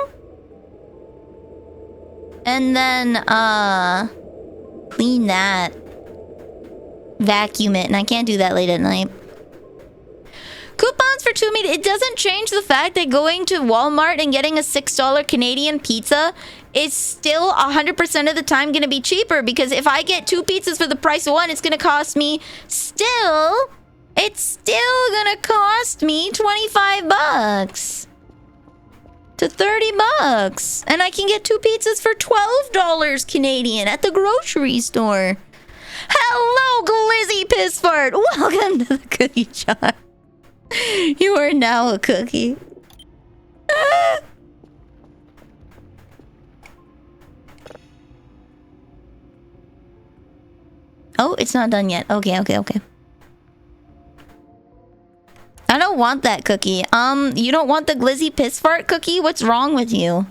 And then, clean that. Vacuum it. And I can't do that late at night. Coupons for 2 meat. It doesn't change the fact that going to Walmart and getting a $6 Canadian pizza is still 100% of the time going to be cheaper. Because if I get 2 pizzas for the price of 1, it's going to cost me still... It's still going to cost me 25 bucks. To 30 bucks. And I can get 2 pizzas for $12 Canadian at the grocery store. Hello, Glizzy Pissfart. Welcome to the cookie jar. You are now a cookie. Oh, it's not done yet. Okay. I don't want that cookie. You don't want the Glizzy Pissfart cookie? What's wrong with you?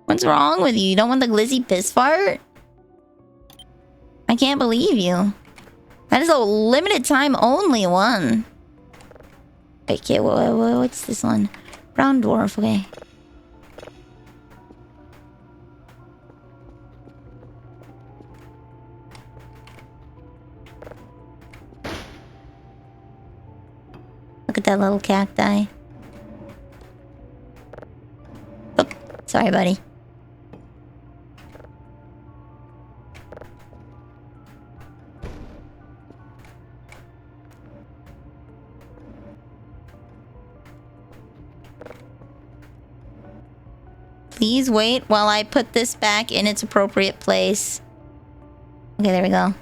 What's wrong with you? You don't want the Glizzy Pissfart? I can't believe you. That is a limited time only one. Okay, what's this one? Brown dwarf, okay. Look at that little cacti. Oh, sorry, buddy. Please wait while I put this back in its appropriate place. Okay, there we go.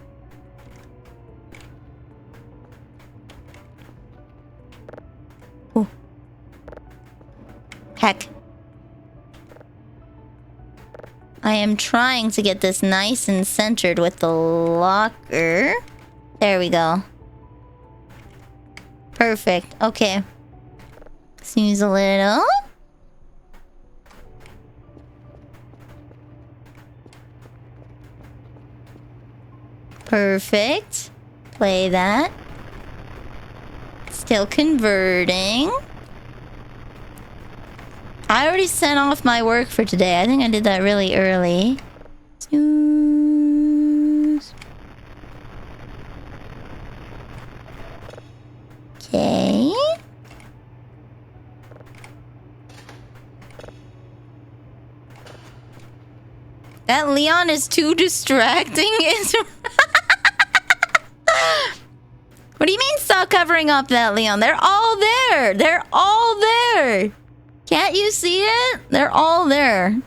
Ooh. Heck. I am trying to get this nice and centered with the locker. There we go. Perfect. Okay. Snooze a little. Perfect. Play that. Still converting. I already sent off my work for today. I think I did that really early. Snooze. Okay. That Leon is too distracting. What do you mean stop covering up that Leon? They're all there. They're all there. Can't you see it? They're all there.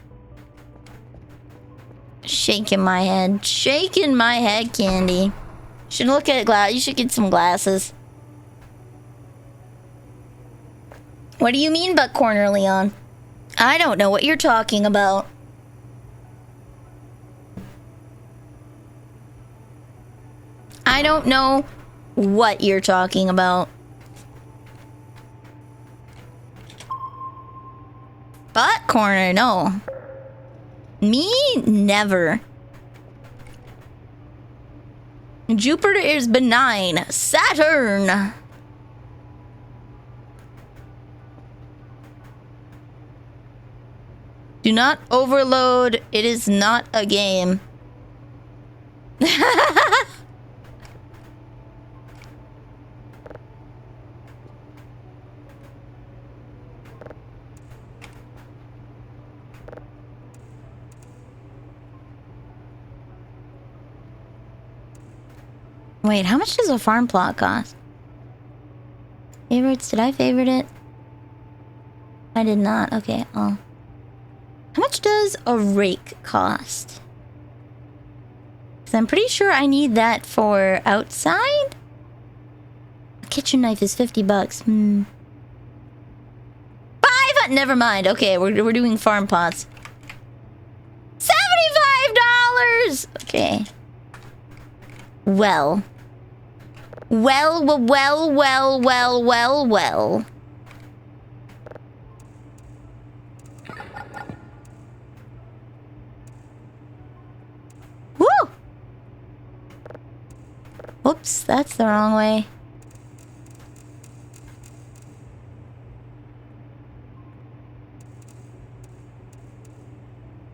Shaking my head. Shaking my head, Candy. Should look at glass. You should get some glasses. What do you mean butt corner, Leon? I don't know what you're talking about. I don't know what you're talking about. Butt corner, no. Me, never. Jupiter is benign. Saturn. Do not overload. It is not a game. Wait, how much does a farm plot cost? Favorites? Did I favorite it? I did not. Okay, oh. How much does a rake cost? Because I'm pretty sure I need that for outside. A kitchen knife is 50 bucks. Never mind. Okay, we're doing farm plots. $75! Okay. Well. Well. Woo! Whoops, that's the wrong way.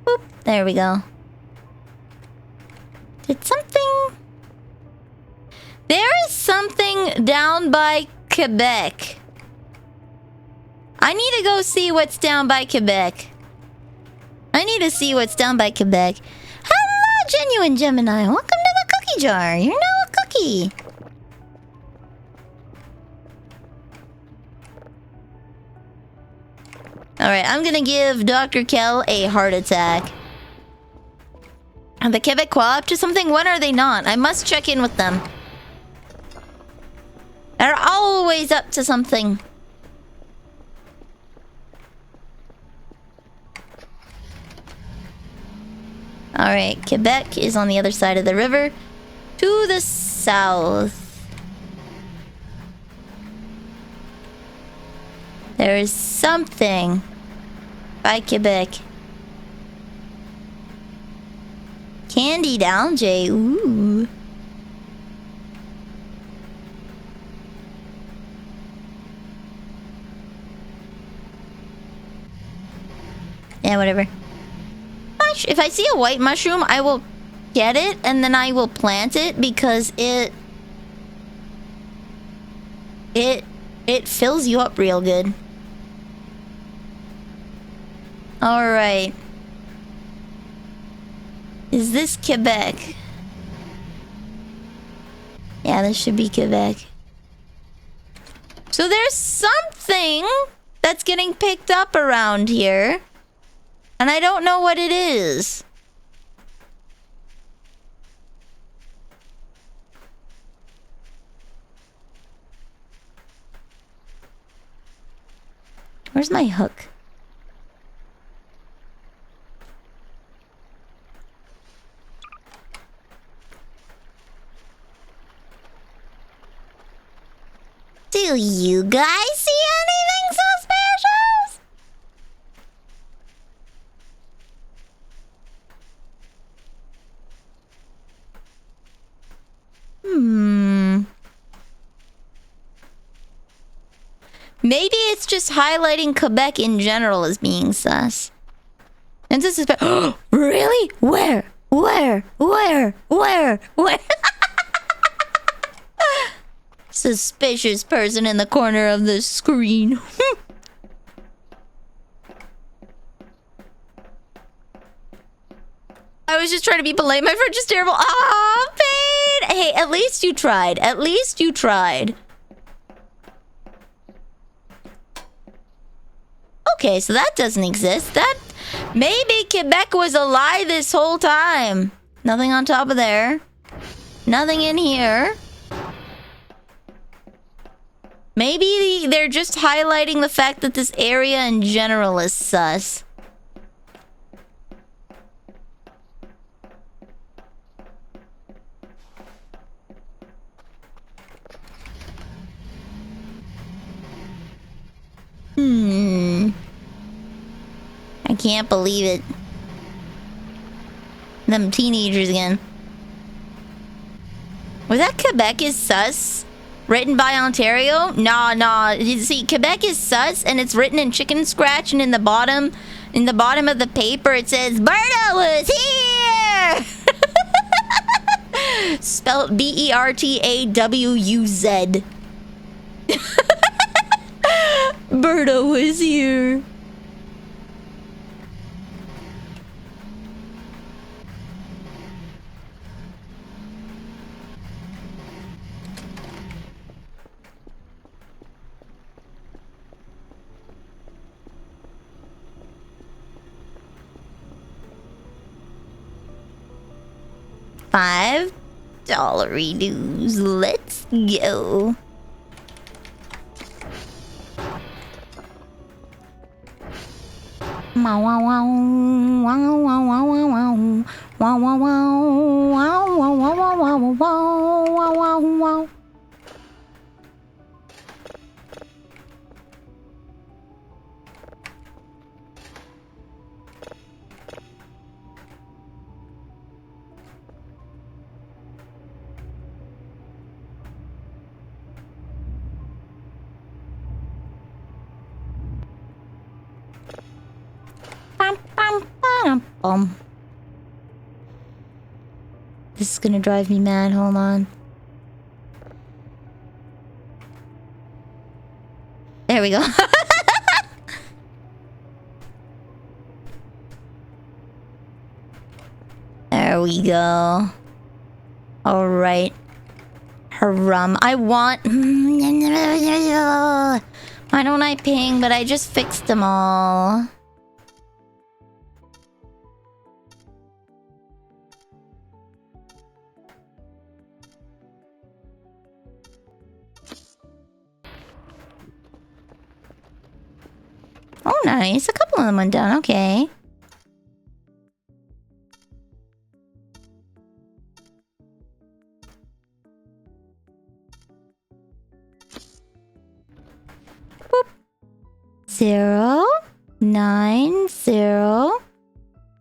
Boop, there we go. Did something... There is something down by Quebec. I need to go see what's down by Quebec. Hello, Genuine Gemini. Welcome to the cookie jar. You're now a cookie. Alright, I'm gonna give Dr. Kell a heart attack. Are the Quebecois up to something? When are they not? I must check in with them. They're always up to something. Alright, Quebec is on the other side of the river. To the south. There is something by Quebec. Candied algae, ooh. Yeah, whatever. If I see a white mushroom, I will get it and then I will plant it because it fills you up real good. Alright. Is this Quebec? Yeah, this should be Quebec. So there's something that's getting picked up around here. And I don't know what it is. Where's my hook? Do you guys see anything suspicious? Maybe it's just highlighting Quebec in general as being sus. And this is really? Where? Suspicious person in the corner of the screen. I was just trying to be polite. My French is terrible. Ah, pain. Hey, at least you tried. At least you tried. Okay, so that doesn't exist. That maybe Quebec was a lie this whole time. Nothing on top of there. Nothing in here. Maybe they're just highlighting the fact that this area in general is sus. I can't believe it. Them teenagers again. Was that Quebec is sus? Written by Ontario? Nah. You see, Quebec is sus, and it's written in chicken scratch, and in the bottom of the paper it says, Berta was here! Spelled Bertawuz. Berta was here. $5 dues. Let's go. Wow wow wow wow wow wow wow wow wow wow wow wow wow wow wow wow. This is gonna drive me mad. Hold on. There we go. There we go. All right. Harum. I want... Why don't I ping? But I just fixed them all. Oh, nice. A couple of them went down. Okay. Boop. 0, 9, 0,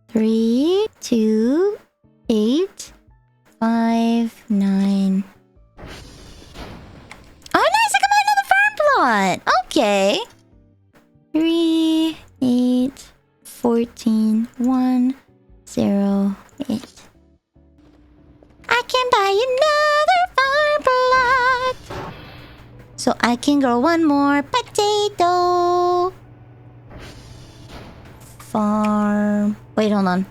3, 2, 8, 5, 9. Oh, nice. I got another farm plot. Okay. 3, 8, 14, 1, 0, 8. I can buy another farm plot, so I can grow one more potato. Farm. Wait, hold on.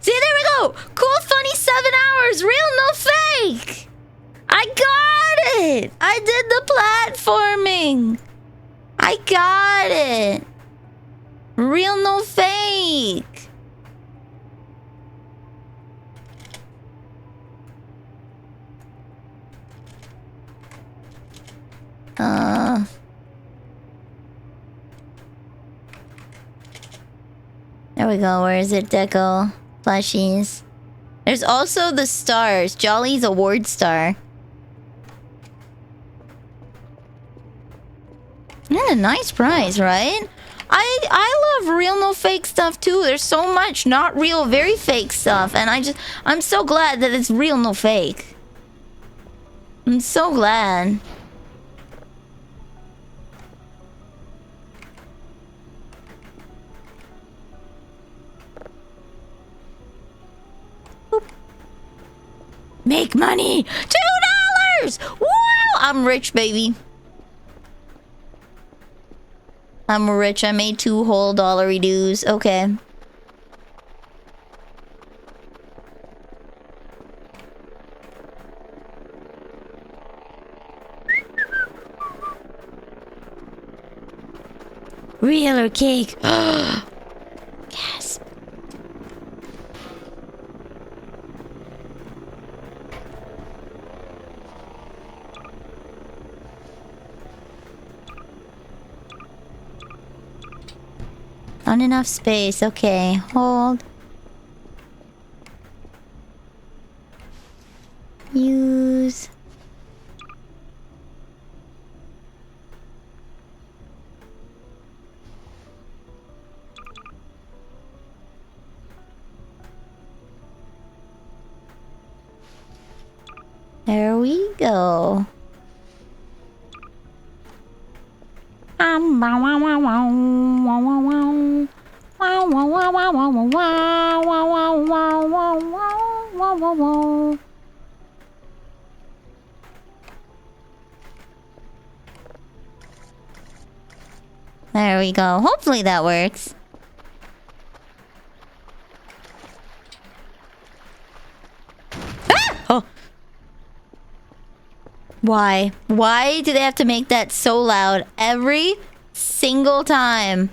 See, there we go. Cool, funny 7 hours. Real, no fake. I got it. I did the platforming. I got it. Real, no fake. There we go. Where is it, Deco? Plushies. There's also the stars. Jolly's award star. a nice price, right? I love real no fake stuff too. There's so much not real, very fake stuff, and I'm so glad that it's real no fake. I'm so glad. Boop. Make money! $2! Wow! I'm rich, baby. I'm rich. I made 2 whole dollary dues. Okay. Real or cake? Gasp. Not enough space. Okay, hold. Use. There we go. There we go. Hopefully that works. Ah! Oh. Why? Why do they have to make that so loud every single time?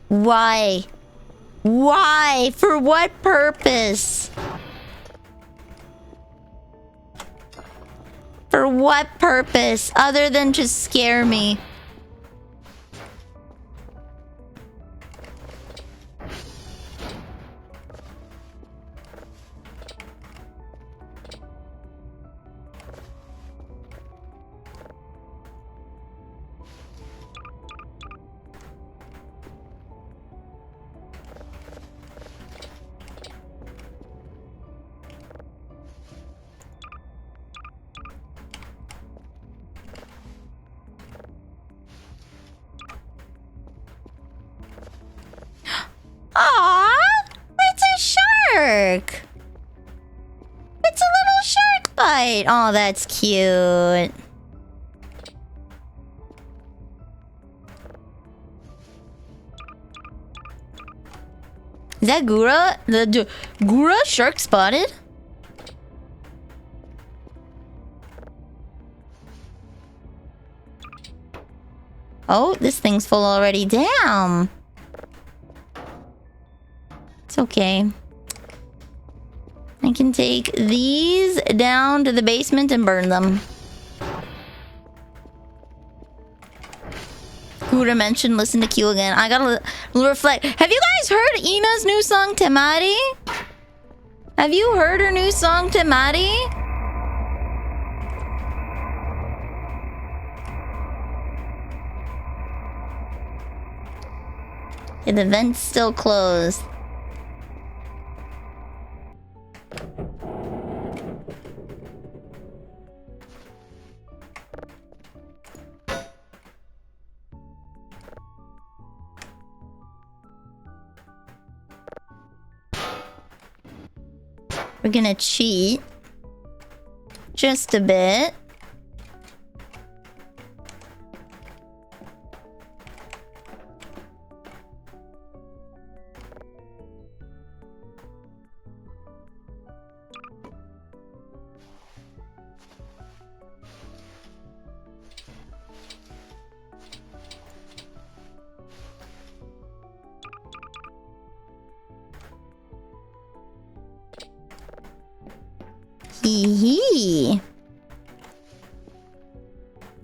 Why? Why? For what purpose? For what purpose other than to scare me? Aww, it's a shark. It's a little shark bite. Oh, that's cute. Is that Gura? The Gura shark spotted? Oh, this thing's full already. Damn. It's okay. I can take these down to the basement and burn them. Gura mentioned listen to Q again. I gotta reflect. Have you guys heard Ina's new song, Temari? Have you heard her new song, Temari? Yeah, the vent's still closed. We're gonna cheat. Just a bit. Hee.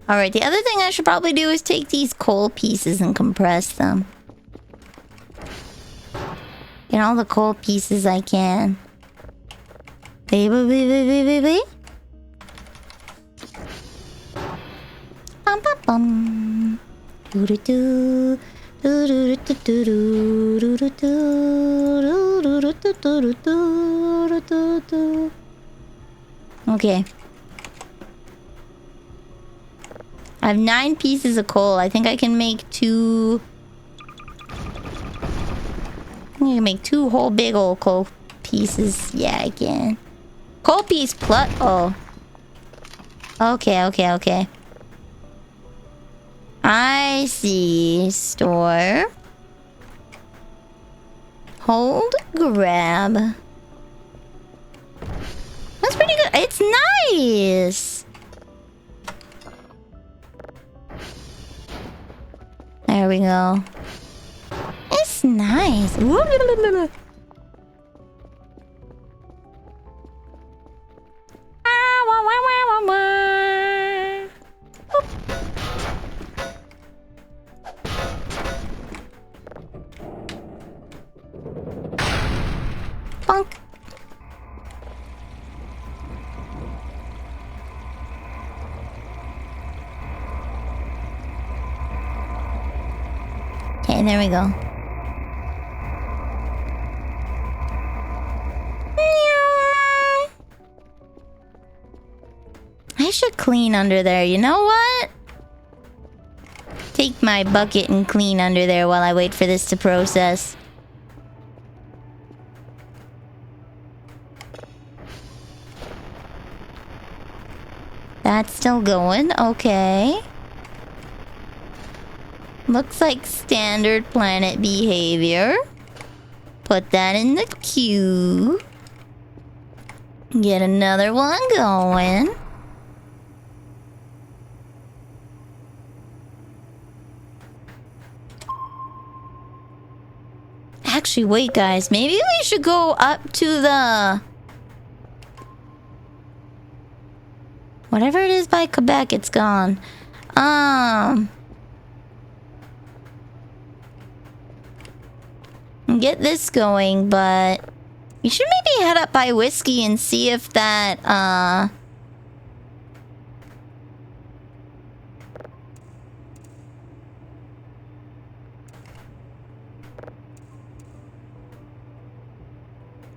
Alright, the other thing I should probably do is take these coal pieces and compress them. Get all the coal pieces I can. Baby. Bum bum bum. Okay. I have 9 pieces of coal. I think I can make 2... I can make 2 whole big old coal pieces. Yeah, I can. Coal piece plus... Oh. Okay, okay, okay. I see. Store. Hold, grab. That's pretty good. It's nice. There we go. It's nice. Bonk. Okay, there we go. I should clean under there. You know what? Take my bucket and clean under there while I wait for this to process. That's still going. Okay. Looks like standard planet behavior. Put that in the queue. Get another one going. Actually, wait, guys. Maybe we should go up to the... Whatever it is by Quebec, it's gone. Get this going, but... We should maybe head up by Whiskey and see if that,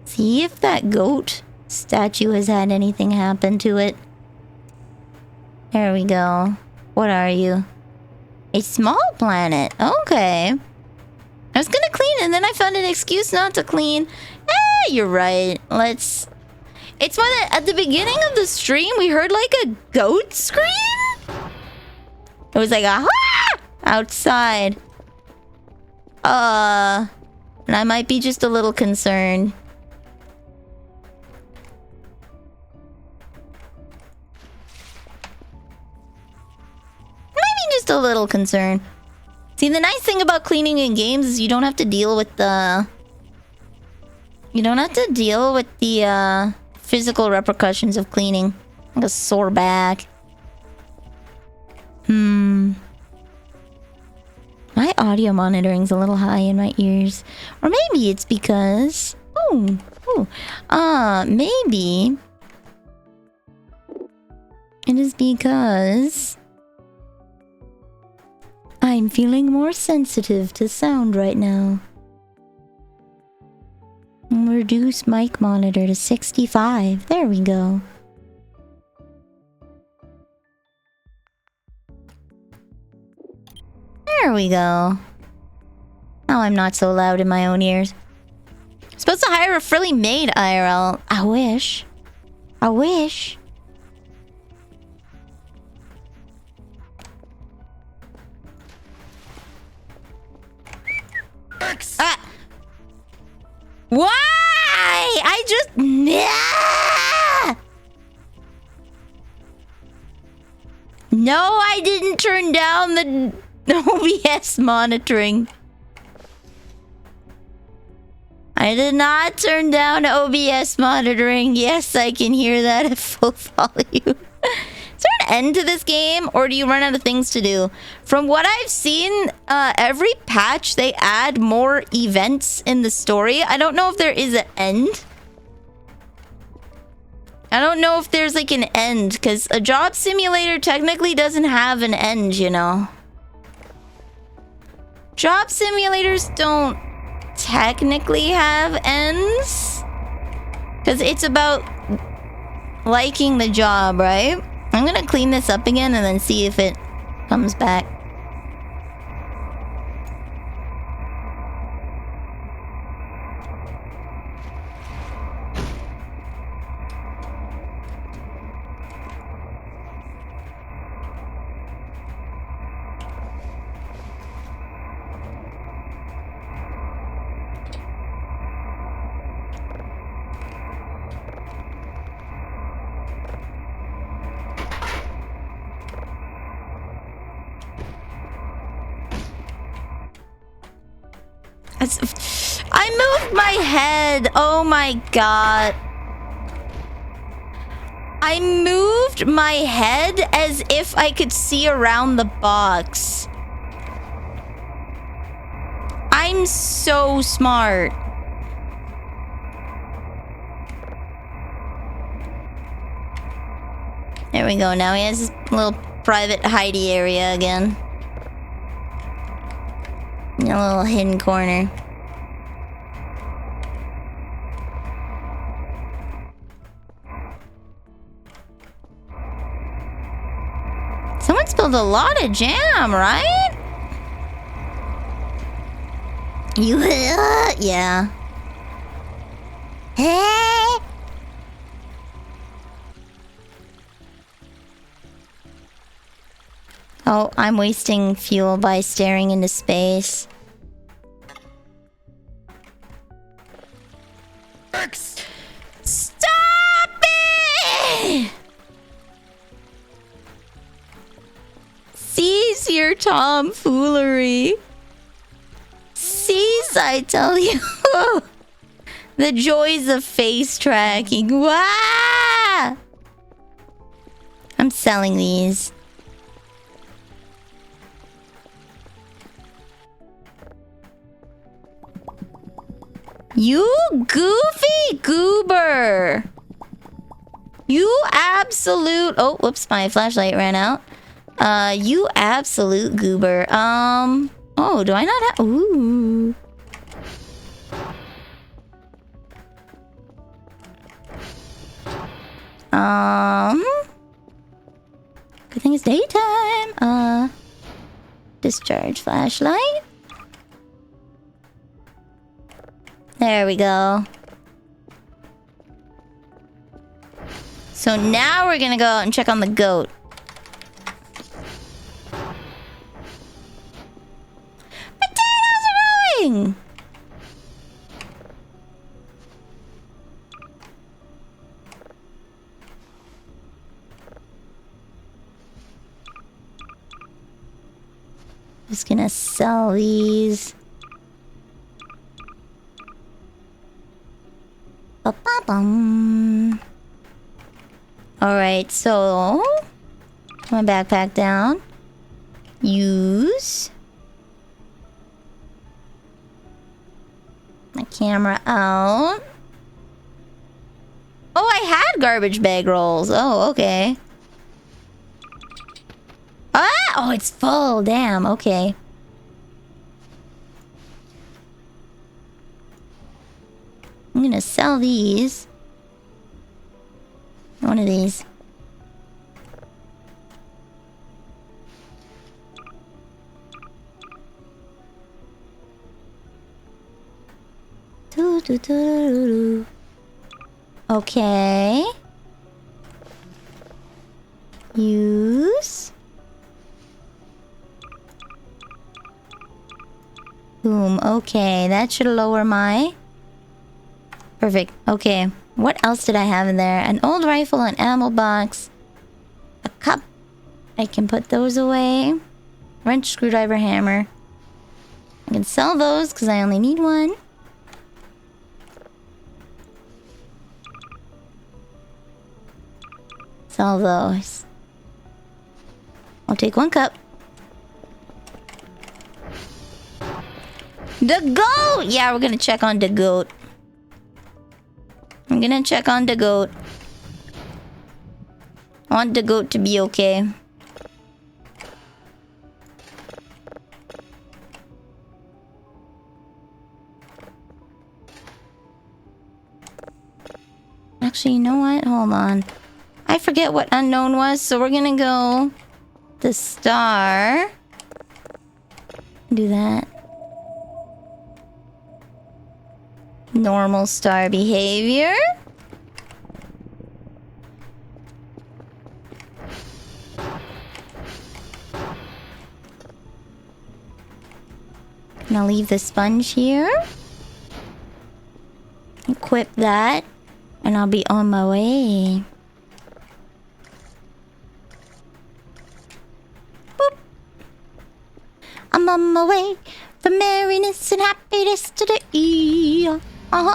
See if that goat statue has had anything happen to it. There we go. What are you? A small planet. Okay. I was gonna clean and then I found an excuse not to clean. You're right. Let's... It's when at the beginning of the stream we heard like a goat scream? It was like a "Ah!" outside. And I might be just a little concerned. Maybe just a little concerned. See, the nice thing about cleaning in games is you don't have to deal with the... You don't have to deal with the, physical repercussions of cleaning. Like a sore back. My audio monitoring's a little high in my ears. Or maybe it's because... maybe... It is because... I'm feeling more sensitive to sound right now. Reduce mic monitor to 65. There we go. There we go. Now I'm not so loud in my own ears. I'm supposed to hire a frilly maid, IRL. I wish. I wish. Ah! Why? I just... No, I didn't turn down the OBS monitoring. I did not turn down OBS monitoring. Yes, I can hear that at full volume. Is there an end to this game, or do you run out of things to do? From what I've seen, every patch they add more events in the story. I don't know if there is an end. I don't know if there's like an end, because a job simulator technically doesn't have an end, you know. Job simulators don't technically have ends. Because it's about liking the job, right? I'm gonna clean this up again and then see if it comes back. I moved my head. Oh my god. I moved my head as if I could see around the box. I'm so smart. There we go. Now he has this little private hidey area again. A little hidden corner. Someone spilled a lot of jam, right? You, yeah. Hey. Oh, I'm wasting fuel by staring into space. Stop it! Cease your tomfoolery. Cease, I tell you. The joys of face tracking. Wah! I'm selling these. You goofy goober. You absolute... Oh, whoops, my flashlight ran out. You absolute goober. Oh, do I not have... Ooh. Good thing it's daytime. Discharge flashlight. There we go. So now we're gonna go out and check on the goat. Potatoes are growing! Just gonna sell these. Ba-ba-bum. Alright, so my backpack down. Use my camera out. Oh, I had garbage bag rolls. Oh, okay. Ah! Oh, it's full. Damn. Okay. I'm gonna sell these. One of these. Okay. Use. Boom. Okay, that should lower my... Perfect. Okay. What else did I have in there? An old rifle, an ammo box, a cup. I can put those away. Wrench, screwdriver, hammer. I can sell those because I only need one. Sell those. I'll take one cup. The goat! Yeah, we're gonna check on the goat. I'm gonna check on the goat. I want the goat to be okay. Actually, you know what? Hold on. I forget what unknown was, so we're gonna go the star. Do that. Normal star behavior. Gonna leave the sponge here. Equip that. And I'll be on my way. Boop. I'm on my way for merriness and happiness today. I'm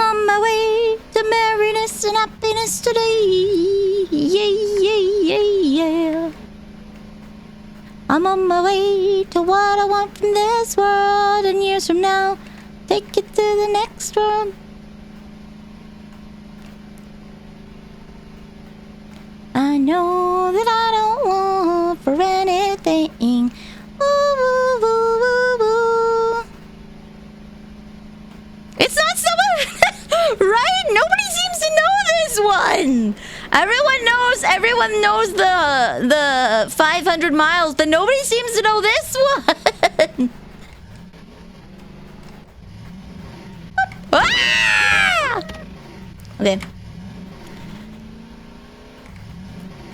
on my way to merriness and happiness today. Yeah, yeah, yeah, yeah. I'm on my way to what I want from this world, and years from now, take it to the next one. I know that I don't want for anything. Ooh, ooh, ooh, ooh, ooh. It's not someone, right? Nobody seems to know this one. Everyone knows the 500 miles, but nobody seems to know this one. Ah! Okay.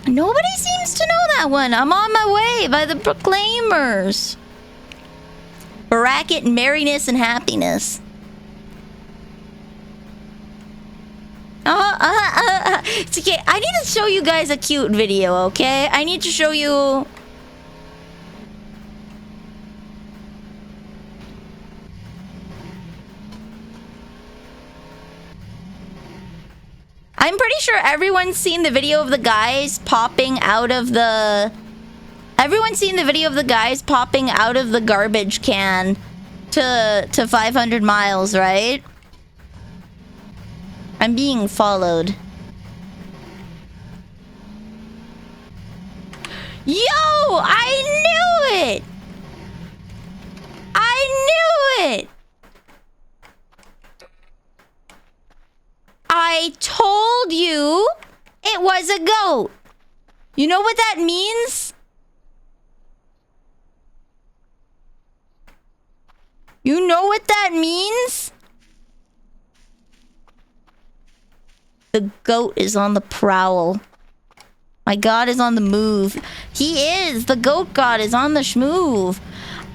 Nobody seems to know that one. I'm on my way by the Proclaimers. Bracket merriness and happiness. It's okay. I need to show you guys a cute video, okay? I need to show you... I'm pretty sure everyone's seen the video of the guys popping out of the... Everyone's seen the video of the guys popping out of the garbage can to 500 miles, right? I'm being followed. Yo! I knew it! I knew it! I told you it was a goat. You know what that means? You know what that means? The goat is on the prowl. My god is on the move. He is. The goat god is on the schmoove.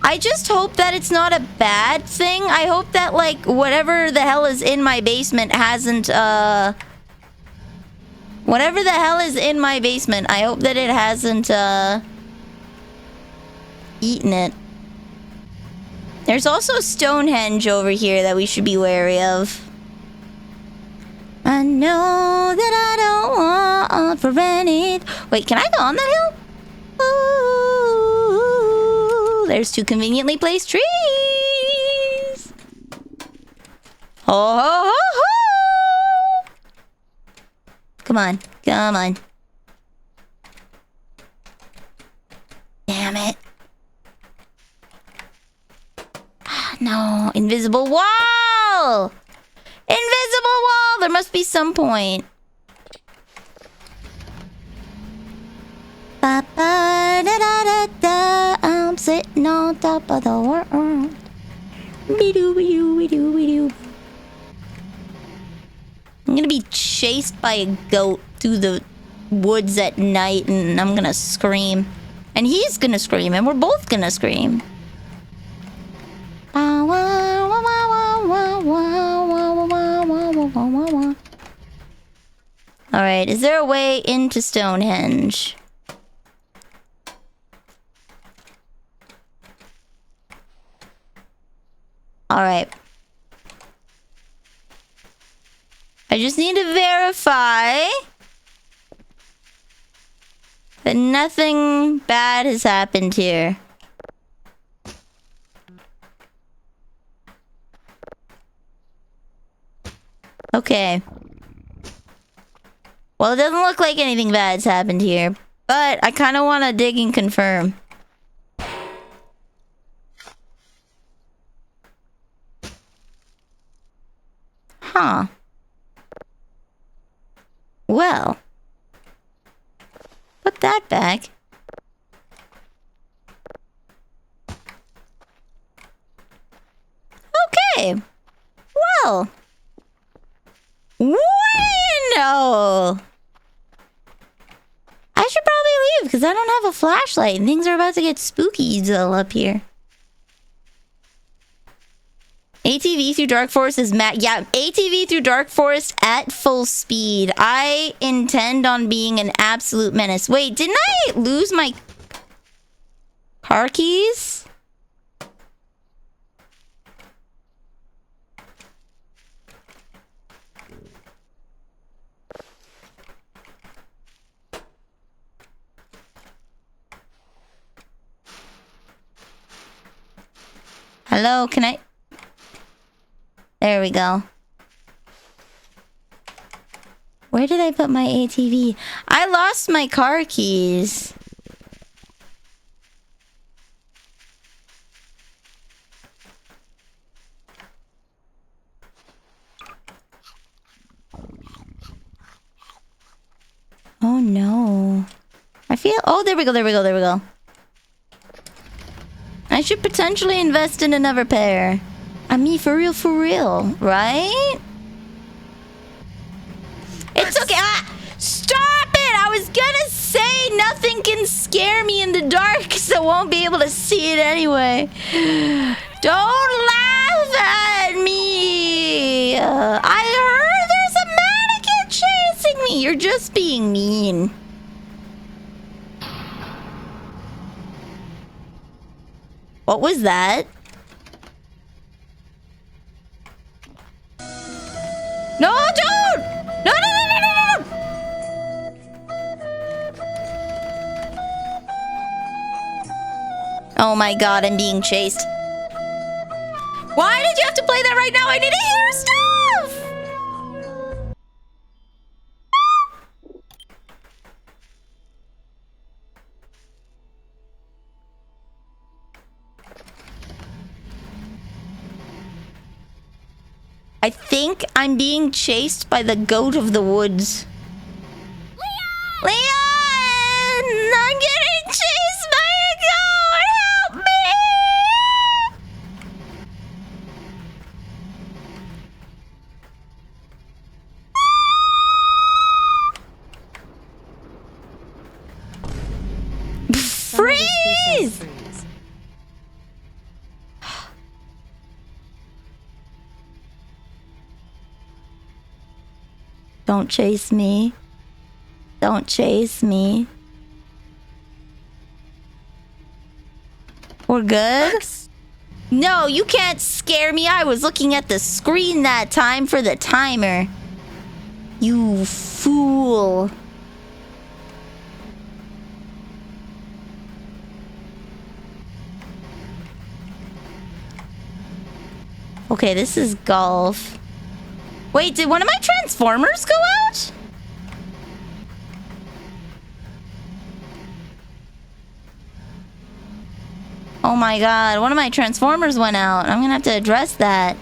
I just hope that it's not a bad thing. I hope that, like, whatever the hell is in my basement hasn't, whatever the hell is in my basement, I hope that it hasn't, eaten it. There's also Stonehenge over here that we should be wary of. I know that I don't want for anything. Wait, can I go on that hill? Ooh, there's two conveniently placed trees. Ho, ho, ho, ho. Come on, come on. Damn it. No, invisible wall! Invisible wall! There must be some point. Ba, ba, da, da, da, da. I'm sitting on top of the world. Be-doo, be-doo, be-doo, be-doo. I'm gonna be chased by a goat through the woods at night, and I'm gonna scream. And he's gonna scream, and we're both gonna scream. Alright, is there a way into Stonehenge? Alright. I just need to verify that nothing bad has happened here. Okay. Well, it doesn't look like anything bad's happened here, but I kind of want to dig and confirm. Huh. Well, put that back. Okay. Well. Bueno. I should probably leave because I don't have a flashlight and things are about to get spooky up here. ATV through Dark Forest is yeah, ATV through Dark Forest at full speed. I intend on being an absolute menace. Wait, didn't I lose my car keys? Hello, can I... There we go. Where did I put my ATV? I lost my car keys. Oh no. I feel... Oh, there we go, there we go, there we go. I should potentially invest in another pair. I mean, for real, right? It's okay. Ah, stop it! I was gonna say nothing can scare me in the dark, so I won't be able to see it anyway. Don't laugh at me! I heard there's a mannequin chasing me! You're just being mean. What was that? No, don't! No, no, no, no, no, no! Oh my god, I'm being chased. Why did you have to play that right now? I need to hear stuff! I think I'm being chased by the goat of the woods. Leon! Leon! I'm getting chased by a goat! Help me! Freeze! Don't chase me. Don't chase me. We're good? No, you can't scare me. I was looking at the screen that time for the timer. You fool. Okay, this is golf. Wait, did one of my transformers go out? Oh my god, one of my transformers went out. I'm gonna have to address that.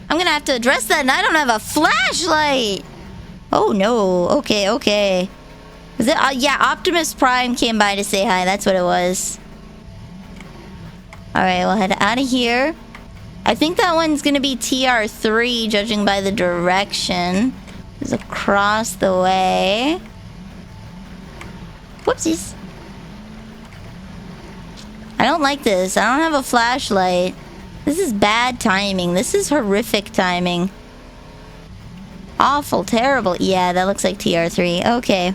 I'm gonna have to address that and I don't have a flashlight! Oh no, okay, okay. Was it? Yeah, Optimus Prime came by to say hi, that's what it was. Alright, we'll head out of here. I think that one's gonna be TR3, judging by the direction. It's across the way. Whoopsies. I don't like this. I don't have a flashlight. This is bad timing. This is horrific timing. Awful, terrible. Yeah, that looks like TR3. Okay.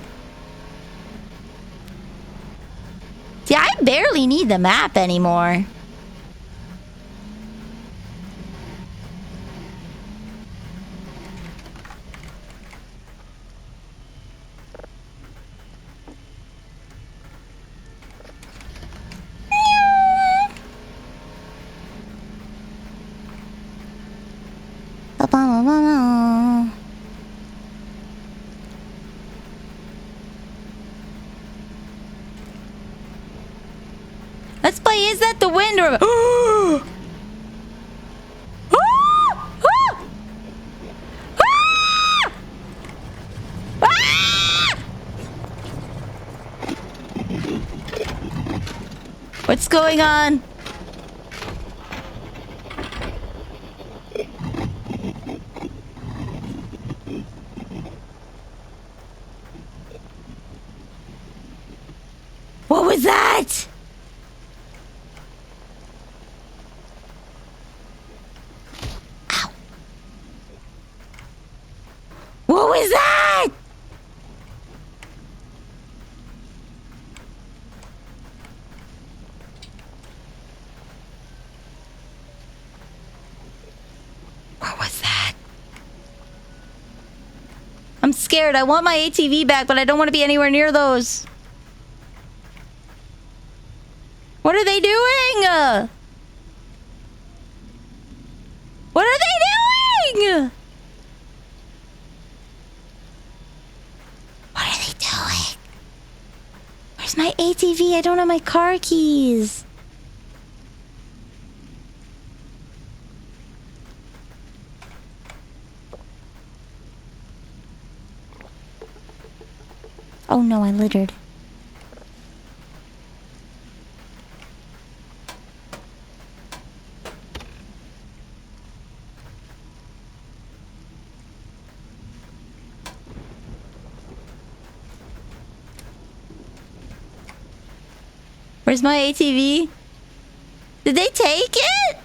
See, I barely need the map anymore. Let's play Is That the Wind or... What's going on? What was that? Ow. What was that? What was that? I'm scared. I want my ATV back, but I don't want to be anywhere near those. What are they doing? What are they doing? What are they doing? Where's my ATV? I don't have my car keys. Oh no, I littered. Where's my ATV? Did they take it?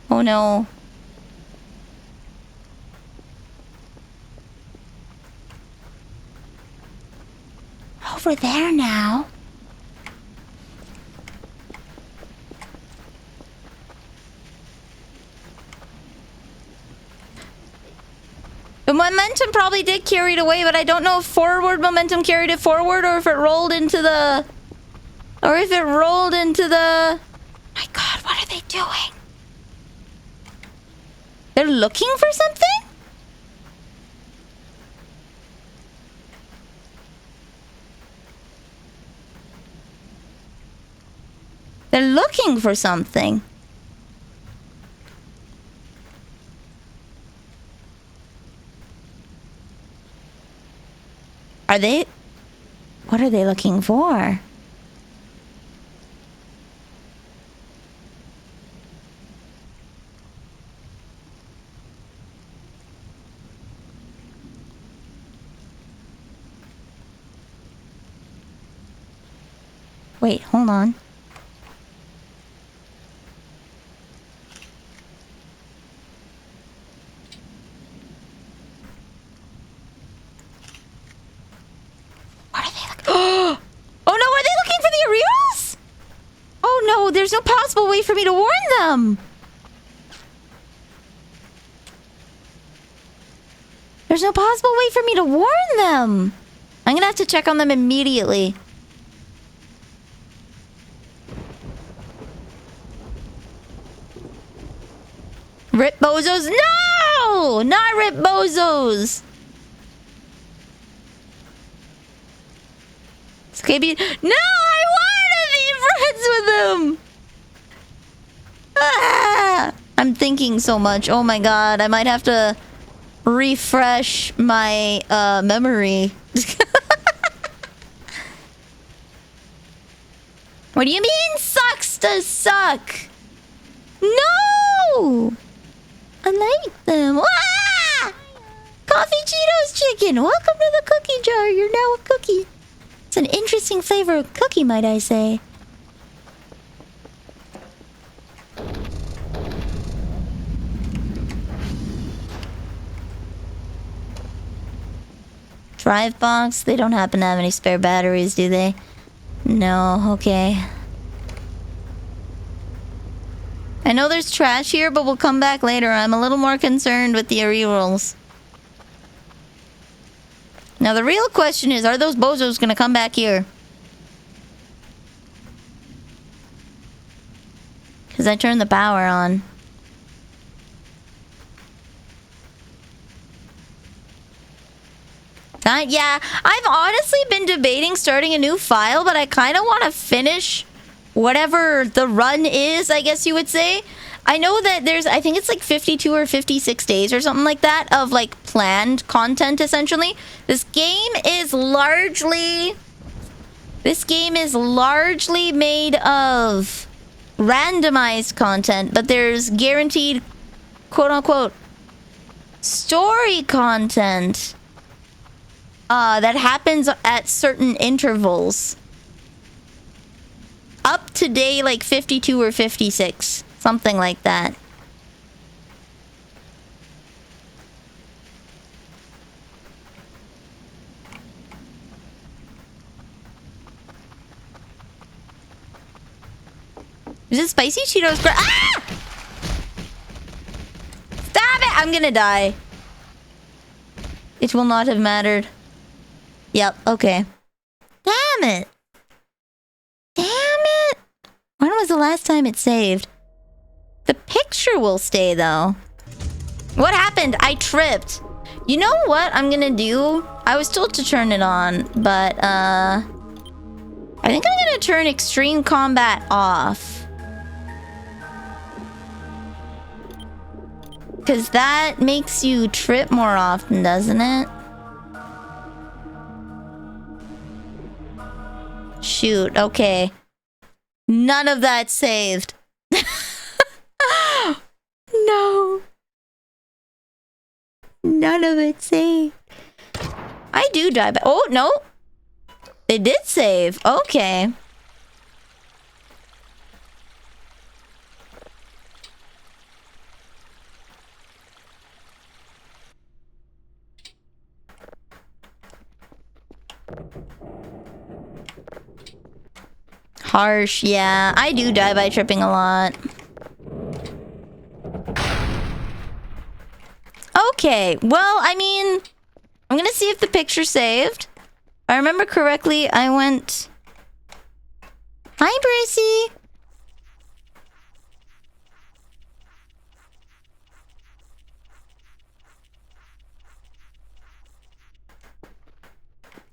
Oh no. Over there now. The momentum probably did carry it away, but I don't know if forward momentum carried it forward or if it rolled into the... Or if it rolled into the... My god, what are they doing? They're looking for something? They're looking for something. Are they... What are they looking for? Wait, hold on. What are they looking? Oh no, are they looking for the Aerials? Oh no, there's no possible way for me to warn them. There's no possible way for me to warn them. I'm gonna have to check on them immediately. Rip bozos? No! Not rip bozos! Scaby. No! I wanted to be friends with them! Ah! I'm thinking so much. Oh my god, I might have to refresh my memory. What do you mean sucks to suck? No! I like them. Ah! Coffee Cheetos chicken. Welcome to the cookie jar. You're now a cookie. It's an interesting flavor of cookie, might I say. Drive box. They don't happen to have any spare batteries, do they? No, okay. I know there's trash here, but we'll come back later. I'm a little more concerned with the rerolls. Now the real question is, are those bozos gonna come back here? Because I turned the power on. Yeah, I've honestly been debating starting a new file, but I kind of want to finish whatever the run is, I guess you would say. I know that there's, I think it's like 52 or 56 days or something like that of like planned content, essentially. This game is largely This game is largely made of randomized content, but there's guaranteed quote-unquote story content that happens at certain intervals. Up to day like 52 or 56. Something like that. Is it spicy Cheetos? Ah! Stop it! I'm gonna die. It will not have mattered. Yep, okay. Damn it! Damn it! When was the last time it saved? The picture will stay, though. What happened? I tripped. You know what I'm gonna do? I was told to turn it on, but, I think I'm gonna turn Extreme Combat off. Because that makes you trip more often, doesn't it? Shoot, okay. None of that saved. No. None of it saved. I do die, but... Oh, no. It did save. Okay. Harsh, yeah. I do die by tripping a lot. Okay, well, I mean... I'm gonna see if the picture saved. If I remember correctly, I went... Hi, Bracy!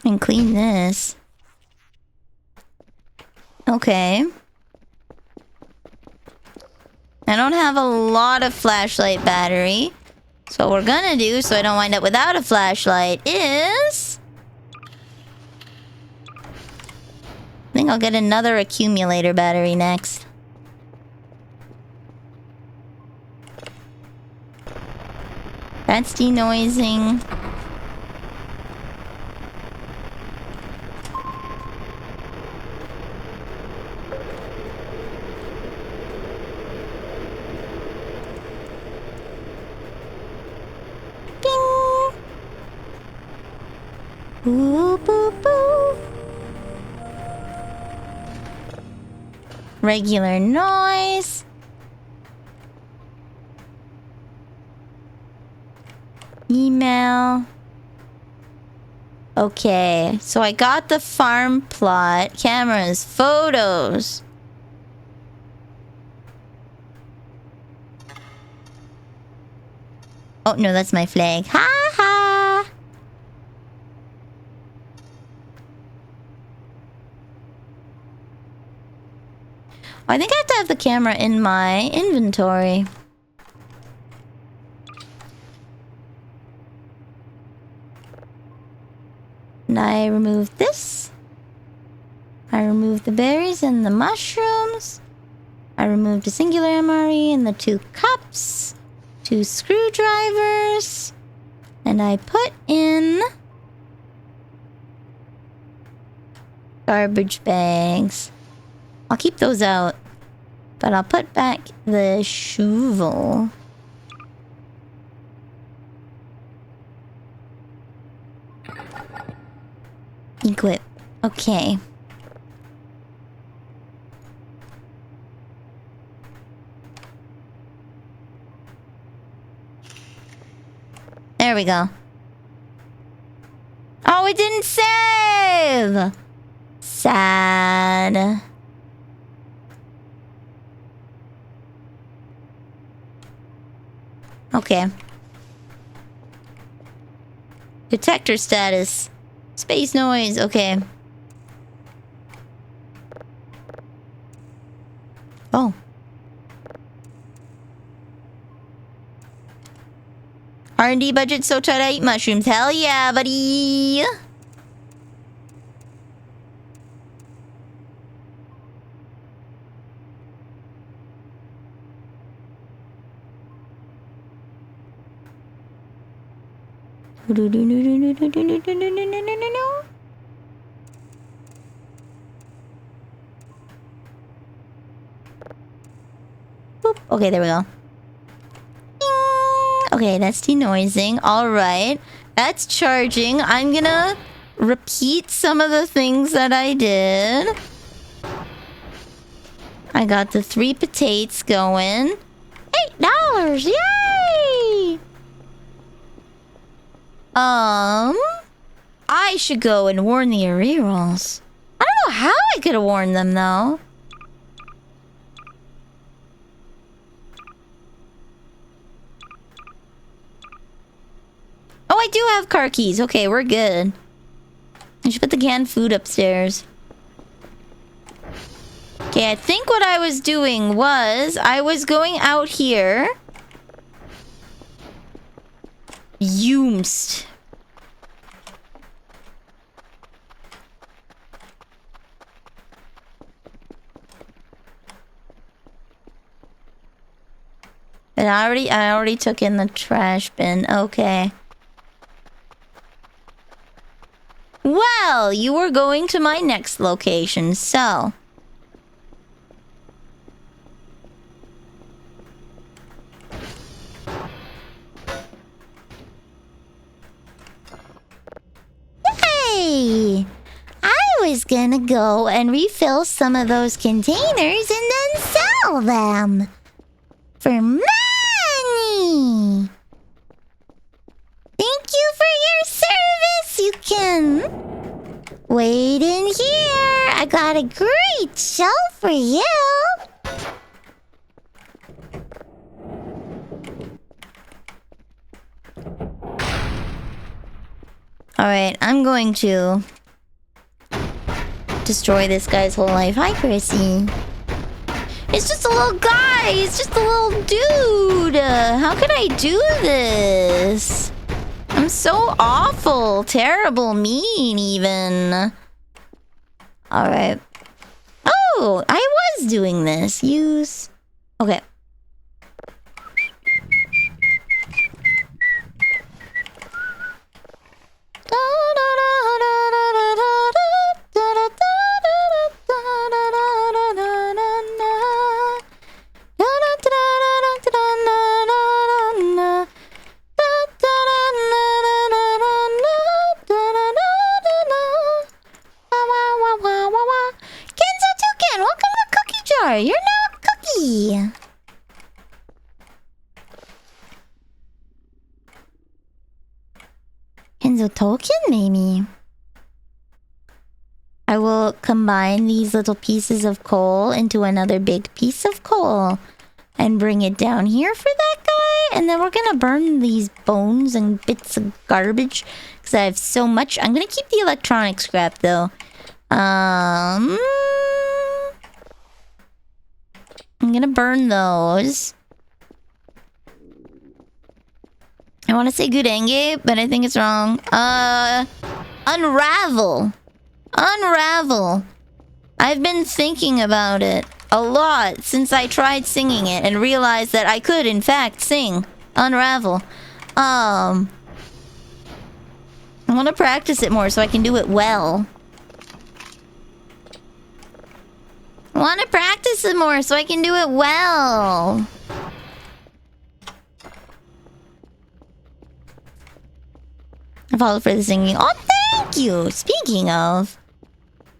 And clean this. Okay. I don't have a lot of flashlight battery. So what we're gonna do, so I don't wind up without a flashlight, is... I think I'll get another accumulator battery next. That's denoising. Boo, boo, boo. Regular noise. Email. Okay, so I got the farm plot, cameras, photos. Oh no, that's my flag. Ha ha! I think I have to have the camera in my inventory. And I removed this. I removed the berries and the mushrooms. I removed a singular MRE and the 2 cups. 2 screwdrivers. And I put in... garbage bags. I'll keep those out. But I'll put back the shovel. Equip. Okay. There we go. Oh, it didn't save! Sad. Okay. Detector status. Space noise. Okay. Oh. R&D budget so tight I eat mushrooms. Hell yeah, buddy. Boop. Okay, there we go. Okay, that's denoising. Alright. That's charging. I'm gonna repeat some of the things that I did. I got the 3 potatoes going. $8! Yay! I should go and warn the rerolls. I don't know how I could have warned them though. Oh, I do have car keys. Okay, we're good. I should put the canned food upstairs. Okay, I think what I was doing was I was going out here. Yoomst. And I already took in the trash bin. Okay. Well, you were going to my next location, so. Hey! I was gonna go and refill some of those containers and then sell them. For money! Thank you for your service. You can wait in here. I got a great show for you. Alright, I'm going to destroy this guy's whole life. Hi, Chrissy. It's just a little guy. It's just a little dude. How could I do this? I'm so awful, terrible, mean even. Alright. Oh, I was doing this. Use. Okay. You're not a cookie. Kenzo token, maybe. I will combine these little pieces of coal into another big piece of coal and bring it down here for that guy. And then we're gonna burn these bones and bits of garbage because I have so much. I'm gonna keep the electronic scrap though. I'm gonna burn those. I want to say Gudenge, but I think it's wrong. Unravel. Unravel. I've been thinking about it a lot since I tried singing it and realized that I could, in fact, sing Unravel. I want to practice it more so I can do it well. I want to practice it more so I can do it well. I followed for the singing. Oh, thank you! Speaking of,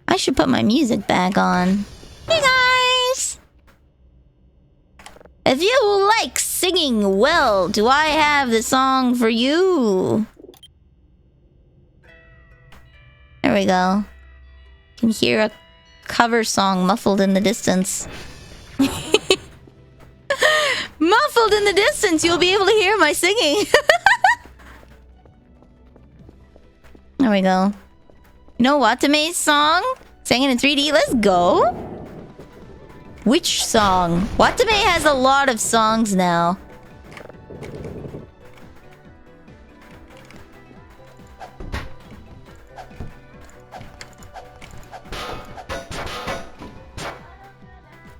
I should put my music back on. Hey guys! If you like singing well, do I have the song for you? There we go. You can hear a cover song muffled in the distance. Muffled in the distance, you'll be able to hear my singing. There we go. You know Watame's song? Singing in 3D? Let's go. Which song? Watame has a lot of songs now.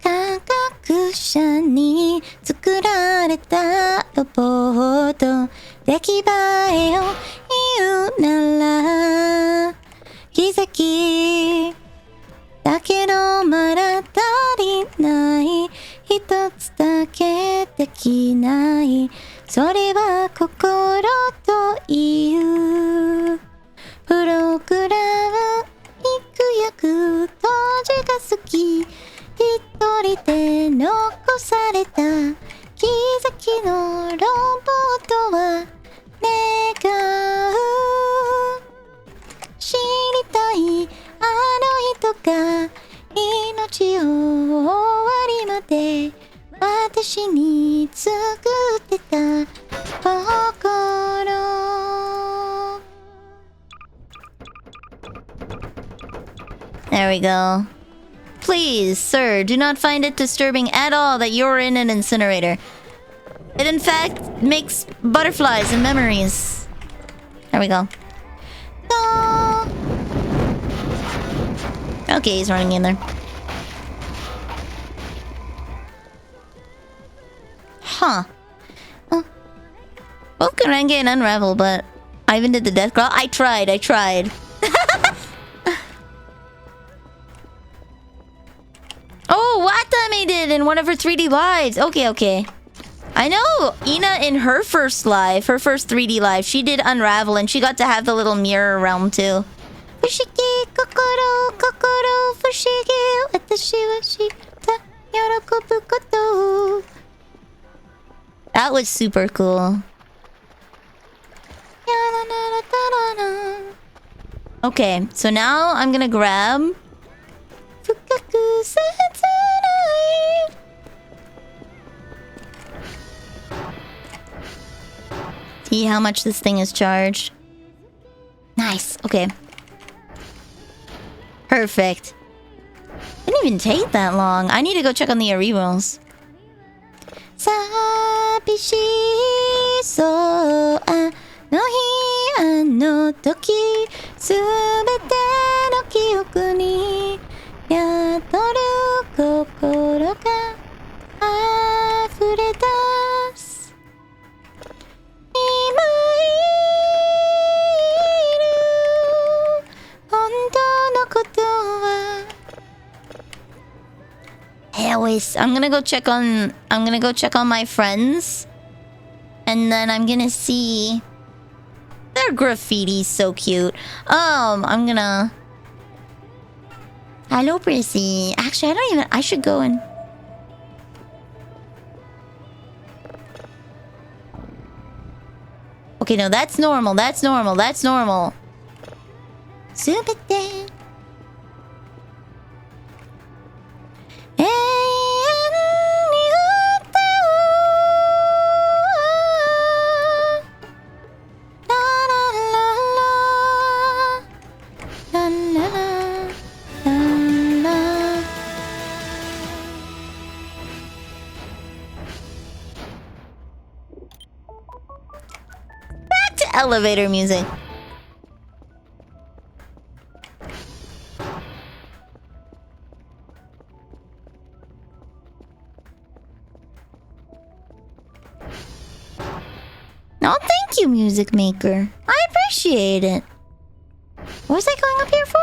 Kakakusha ni tsukurareta ロボット出来栄えをなら奇跡だけどまだ足りない一つだけできないそれは心というプログラム行く役当時が好き一人で残された奇跡のロボットは願う知りたいあの人が命を終わりまで私に作ってた心 There we go. Please, sir, do not find it disturbing at all that you're in an incinerator. It in fact makes butterflies and memories. There we go. Okay, he's running in there. Huh. Both Karenge and Unravel, but I even did the death crawl. I tried. Oh, Watame did in one of her 3D lives. Okay. I know Ina in her first live, her first 3D live, she did Unravel and she got to have the little mirror realm too. Fushigi, kokoro, kokoro, fushigi, watashi wa shita, yorokobu koto. That was super cool. Okay, so now I'm gonna grab Fukaku Satsurai. See how much this thing is charged. Nice, okay. Perfect. Didn't even take that long. I need to go check on the arrivals. 寂しそうあの日あの時すべての記憶に宿る心が溢れ出す今いる本当のことはAnyways, I'm gonna go check on my friends. And then I'm gonna see their graffiti's so cute. I'm gonna Hello Prissy. Actually I should go and Okay, no, that's normal. Subete elevator music. Oh, thank you, Music Maker. I appreciate it. What was I going up here for?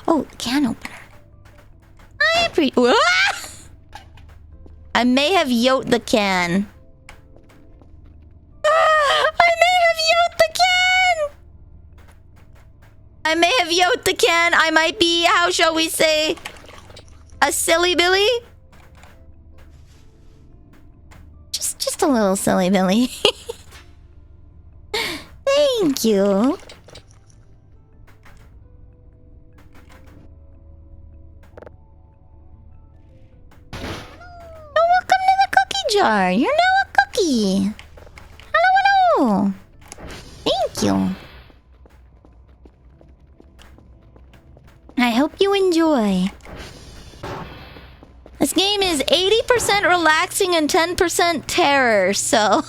Oh, can opener. I may have yoked the can. I might be, how shall we say, a silly Billy? Just a little silly Billy. Thank you. Oh, welcome to the cookie jar. You're now a cookie. Hello. Thank you. I hope you enjoy. This game is 80% relaxing and 10% terror, so...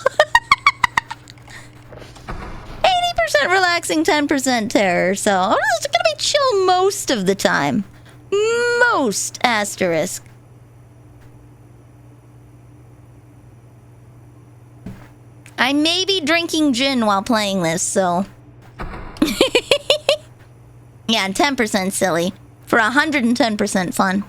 80% relaxing, 10% terror, so... It's gonna be chill most of the time. Most, asterisk. I may be drinking gin while playing this, so... Yeah, 10% silly. For 110% fun.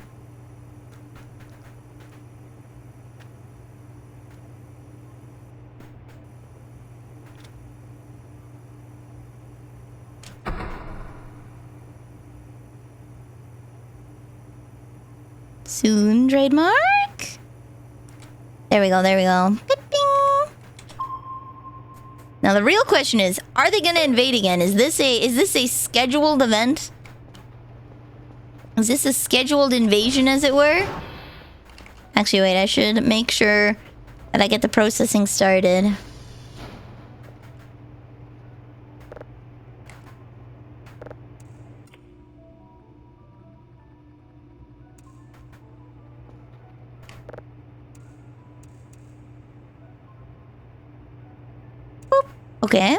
Soon trademark. There we go, there we go. Bing. Now the real question is, are they gonna invade again? Is this a scheduled event? Is this a scheduled invasion, as it were? Actually, wait, I should make sure that I get the processing started. Boop. Okay.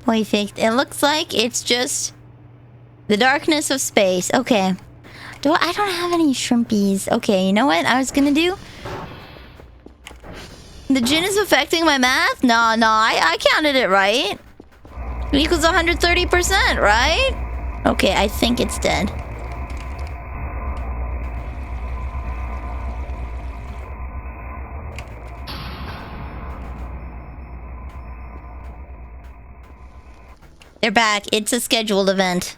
Perfect. It looks like it's just the darkness of space. Okay. I don't have any shrimpies. Okay, you know what I was gonna do? The gin is affecting my math? No, I counted it right. It equals 130%, right? Okay, I think it's dead. They're back. It's a scheduled event.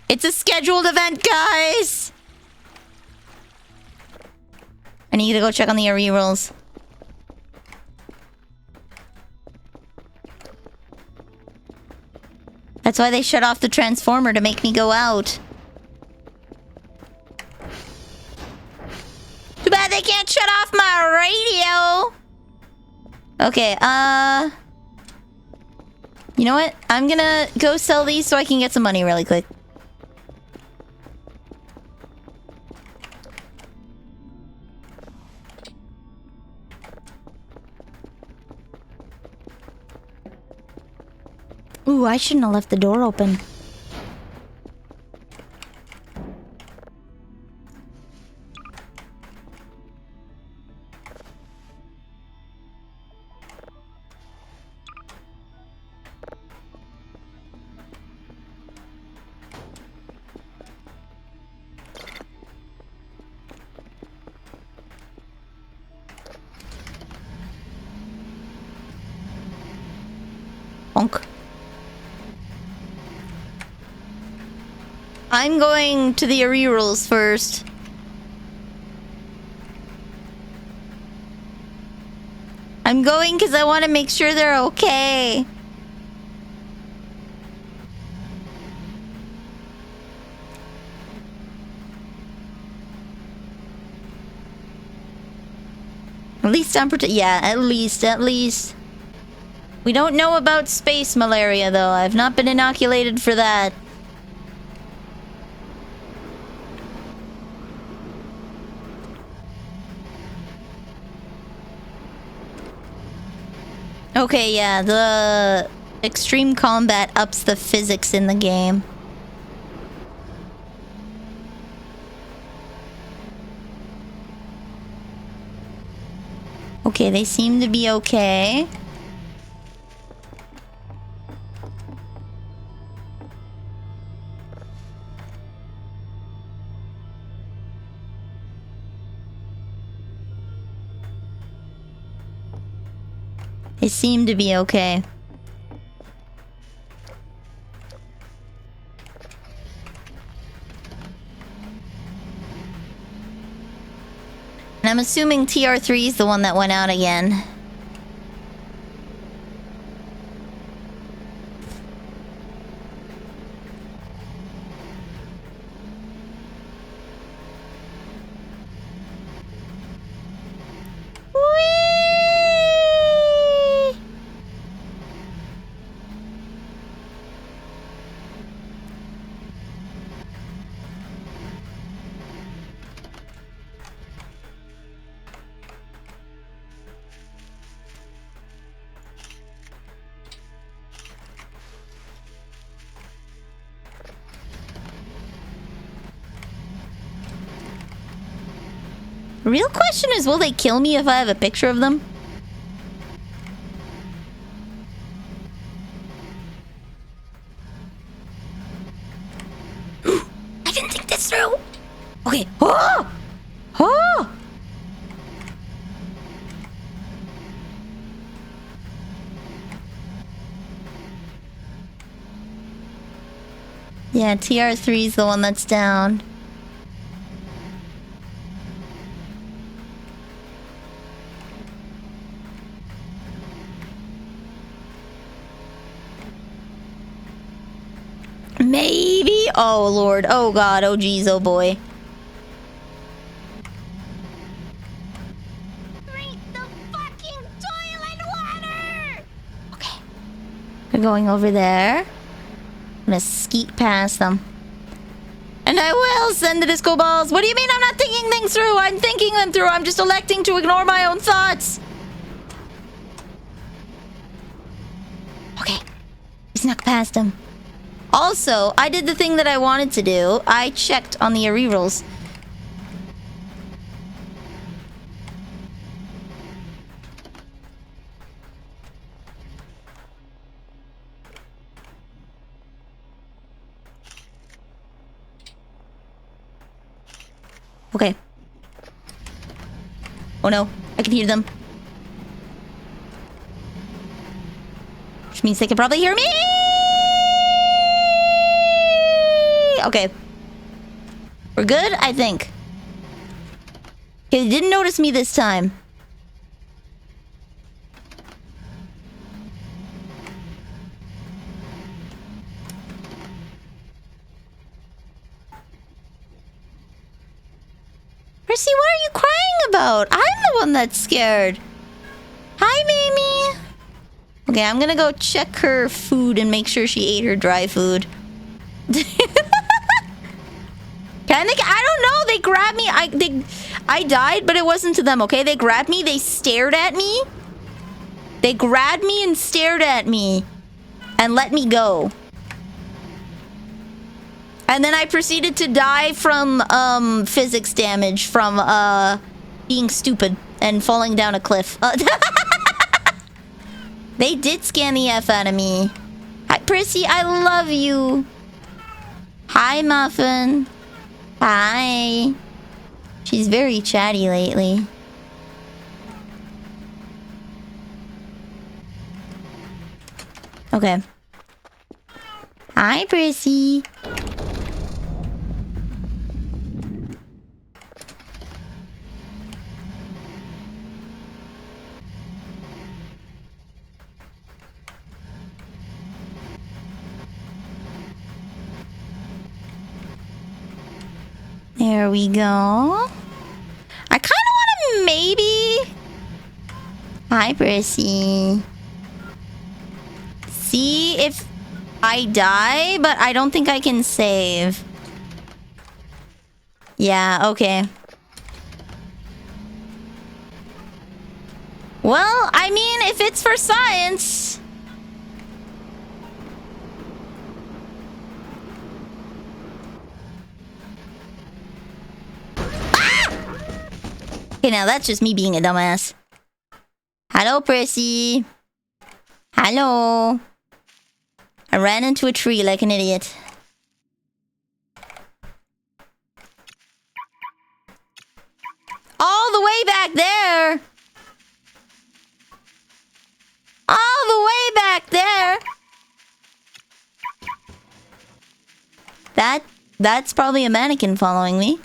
It's a scheduled event, guys! I need to go check on the RE rules. That's why they shut off the transformer, to make me go out. Too bad they can't shut off my radio! Okay, you know what? I'm gonna go sell these so I can get some money really quick. Ooh, I shouldn't have left the door open. Bonk. I'm going to the RE rules first. I'm going because I want to make sure they're okay. At least I'm yeah, at least. We don't know about space malaria, though. I've not been inoculated for that. Okay, yeah, the extreme combat ups the physics in the game. Okay, they seem to be okay. They seem to be okay. And I'm assuming TR3 is the one that went out again. Real question is, will they kill me if I have a picture of them? I didn't think this through. Okay. Oh! Oh! Yeah, TR3 is the one that's down. Maybe? Oh, Lord. Oh, God. Oh, jeez. Oh, boy. Drink the fucking toilet water! Okay. We're going over there. I'm gonna skeet past them. And I will send the disco balls. What do you mean I'm not thinking things through? I'm thinking them through. I'm just electing to ignore my own thoughts. Okay. We snuck past him. Also, I did the thing that I wanted to do. I checked on the rerolls. Okay. Oh no, I can hear them. Which means they can probably hear me! Okay. We're good, I think. Okay, they didn't notice me this time. Percy, what are you crying about? I'm the one that's scared. Hi, Mamie. Okay, I'm gonna go check her food and make sure she ate her dry food. I don't know. They grabbed me. I died, but it wasn't to them, okay? They grabbed me. They stared at me. They grabbed me and stared at me. And let me go. And then I proceeded to die from, physics damage from, being stupid and falling down a cliff. They did scan the F out of me. Hi, Prissy, I love you. Hi, Muffin. Hi. She's very chatty lately. Okay. Hi, Prissy. There we go. I kind of want to maybe... Hi, Prissy. See if I die, but I don't think I can save. Yeah, okay. Well, I mean, if it's for science... Okay, now that's just me being a dumbass. Hello, Prissy. Hello. I ran into a tree like an idiot. All the way back there. All the way back there. That's probably a mannequin following me.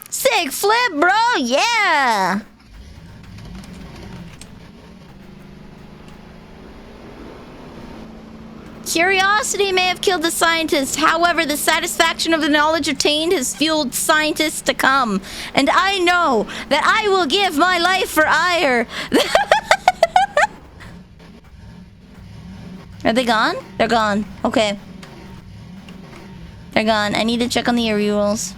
Sick flip, bro! Yeah! Curiosity may have killed the scientist. However, the satisfaction of the knowledge obtained has fueled scientists to come. And I know that I will give my life for ire. Are they gone? They're gone. Okay. They're gone. I need to check on the area rules.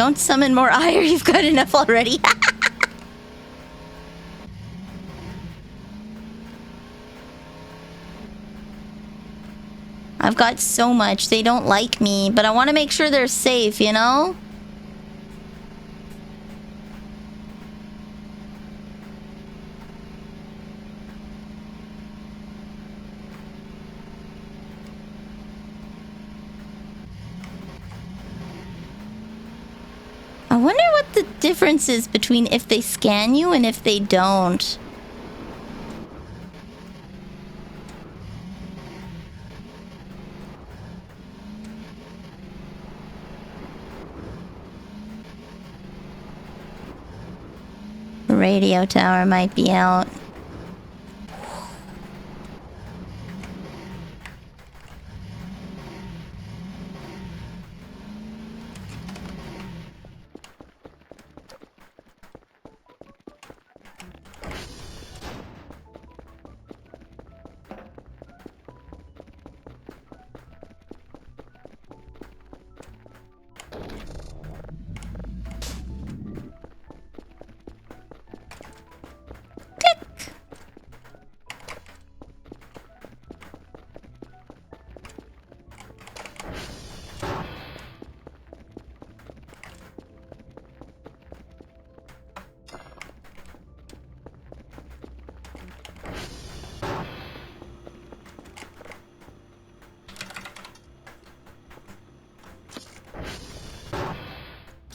Don't summon more ire. You've got enough already. I've got so much. They don't like me, but I want to make sure they're safe, you know? I wonder what the difference is between if they scan you and if they don't. The radio tower might be out.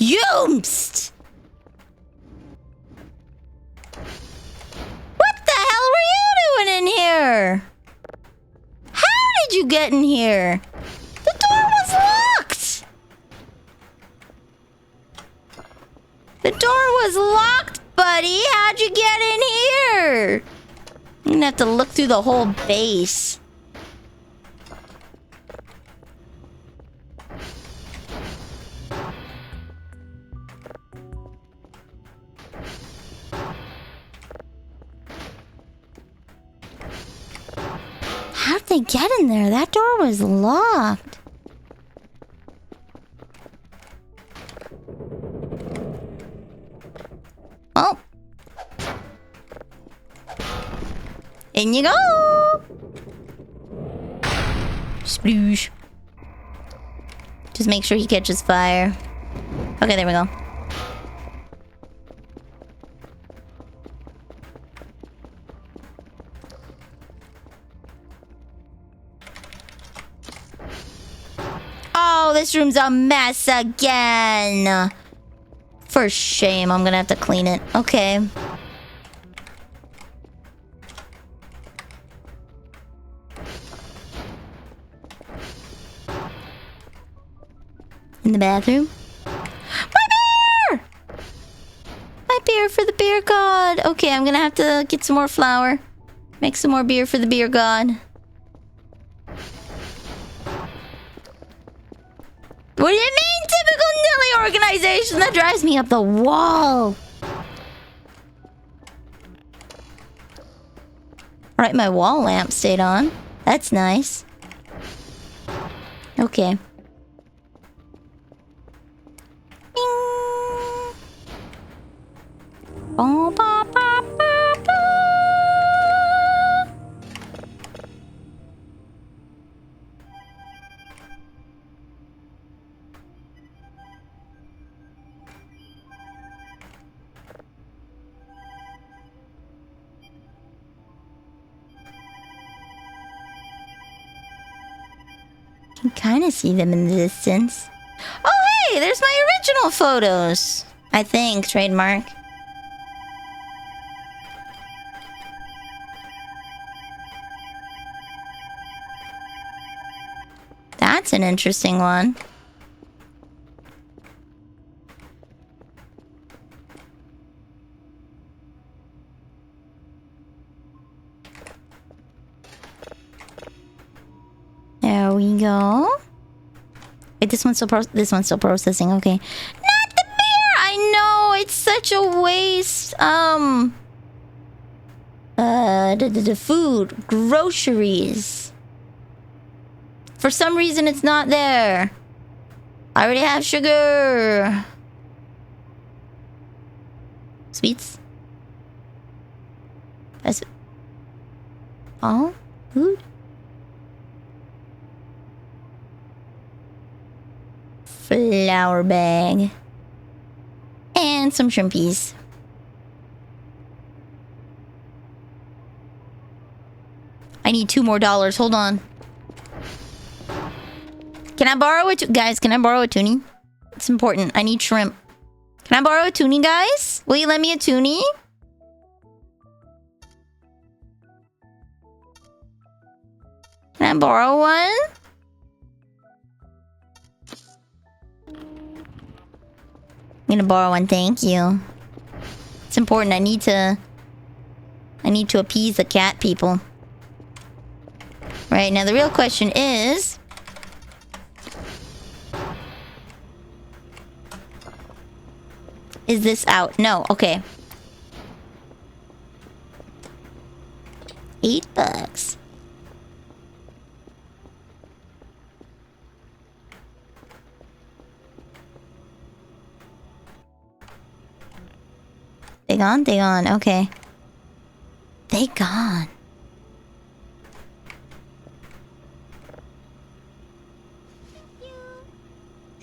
Yoomst! What the hell were you doing in here? How did you get in here? The door was locked! The door was locked, buddy! How'd you get in here? I'm gonna have to look through the whole base. How'd they get in there? That door was locked. Oh. In you go. Sploosh. Just make sure he catches fire. Okay, there we go. Oh, this room's a mess again. For shame, I'm gonna have to clean it. Okay. In the bathroom? My beer! My beer for the beer god. Okay, I'm gonna have to get some more flour. Make some more beer for the beer god. What do you mean, typical Nilly organization? That drives me up the wall. Right, my wall lamp stayed on. That's nice. Okay. Bing. Ba, ba, ba, ba, ba. Can kind of see them in the distance. Oh, hey, there's my original photos. I think, trademark. That's an interesting one. There we go. Wait, this one's still processing. Okay. Not the beer. I know, it's such a waste. The food, groceries. For some reason, it's not there. I already have sugar. Sweets. That's all food. Flour bag. And some shrimpies. I need $2 more. Hold on. Can I borrow a guys? Can I borrow a toonie? It's important. I need shrimp. Can I borrow a toonie, guys? Will you lend me a toonie? Can I borrow one? I'm gonna borrow one. Thank you. It's important. I need to appease the cat people. Right, now the real question is... Is this out? No, okay. $8. They gone? They gone, okay. They gone.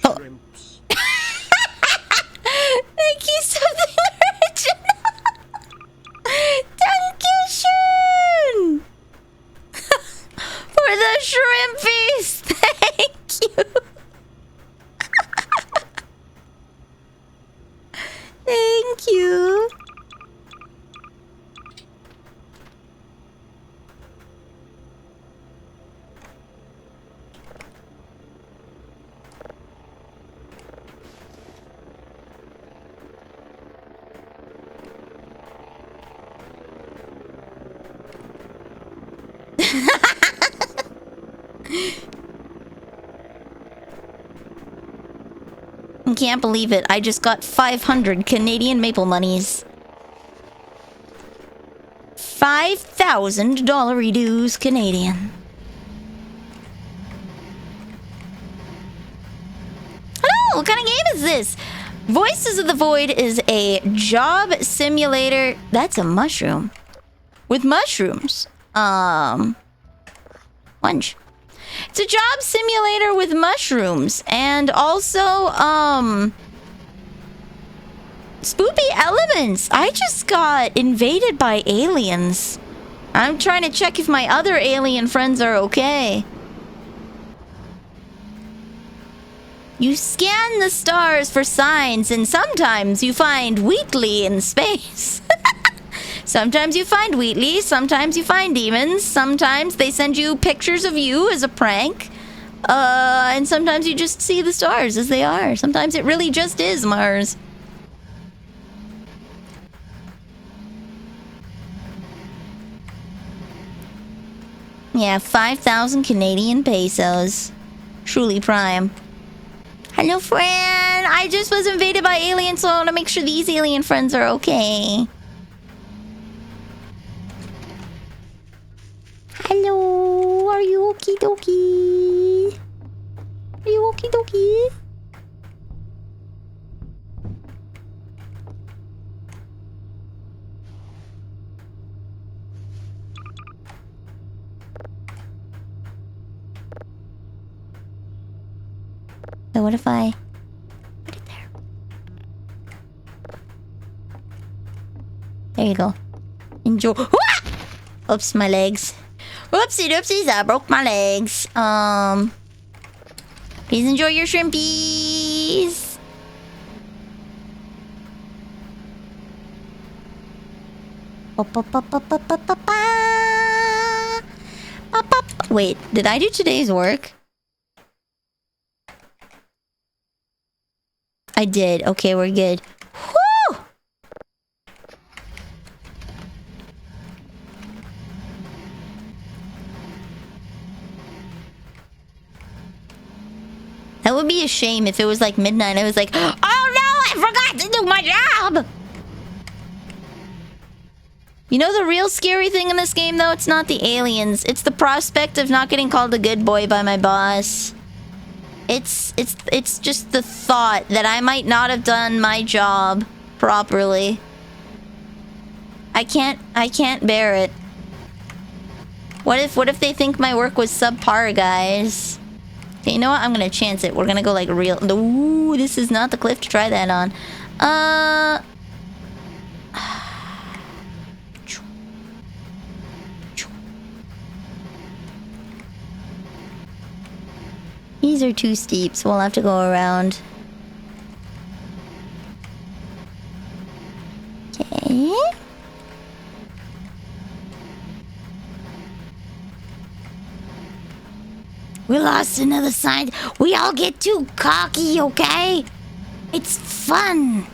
Shrimps. Thank you, something original. Dankeschön. For the shrimpies. Thank you. Thank you. I can't believe it. I just got 500 Canadian maple monies. $5,000 redos Canadian. Hello, what kind of game is this? Voices of the Void is a job simulator. That's a mushroom. With mushrooms. Lunch. It's a job simulator with mushrooms and also spoopy elements. I just got invaded by aliens. I'm trying to check if my other alien friends are okay. You scan the stars for signs and sometimes you find Wheatley in space. Sometimes you find Wheatley, sometimes you find demons, sometimes they send you pictures of you as a prank, and sometimes you just see the stars as they are. Sometimes it really just is Mars. Yeah, 5,000 Canadian pesos. Truly prime. Hello, friend! I just was invaded by aliens, so I want to make sure these alien friends are okay. Hello, are you okie dokie? Are you okie dokie? So what if I put it there? There you go. Enjoy. Oops, my legs. Whoopsie doopsies, I broke my legs. Please enjoy your shrimpies. Wait, did I do today's work? I did. Okay, we're good. Woo! That would be a shame if it was like midnight. I was like, oh no, I forgot to do my job! You know the real scary thing in this game though? It's not the aliens. It's the prospect of not getting called a good boy by my boss. It's just the thought that I might not have done my job properly. I can't bear it. What if they think my work was subpar, guys? Okay, you know what? I'm gonna chance it. We're gonna go like real. Ooh, this is not the cliff to try that on. These are too steep, so we'll have to go around. Okay. We lost another side. We all get too cocky, okay? It's fun.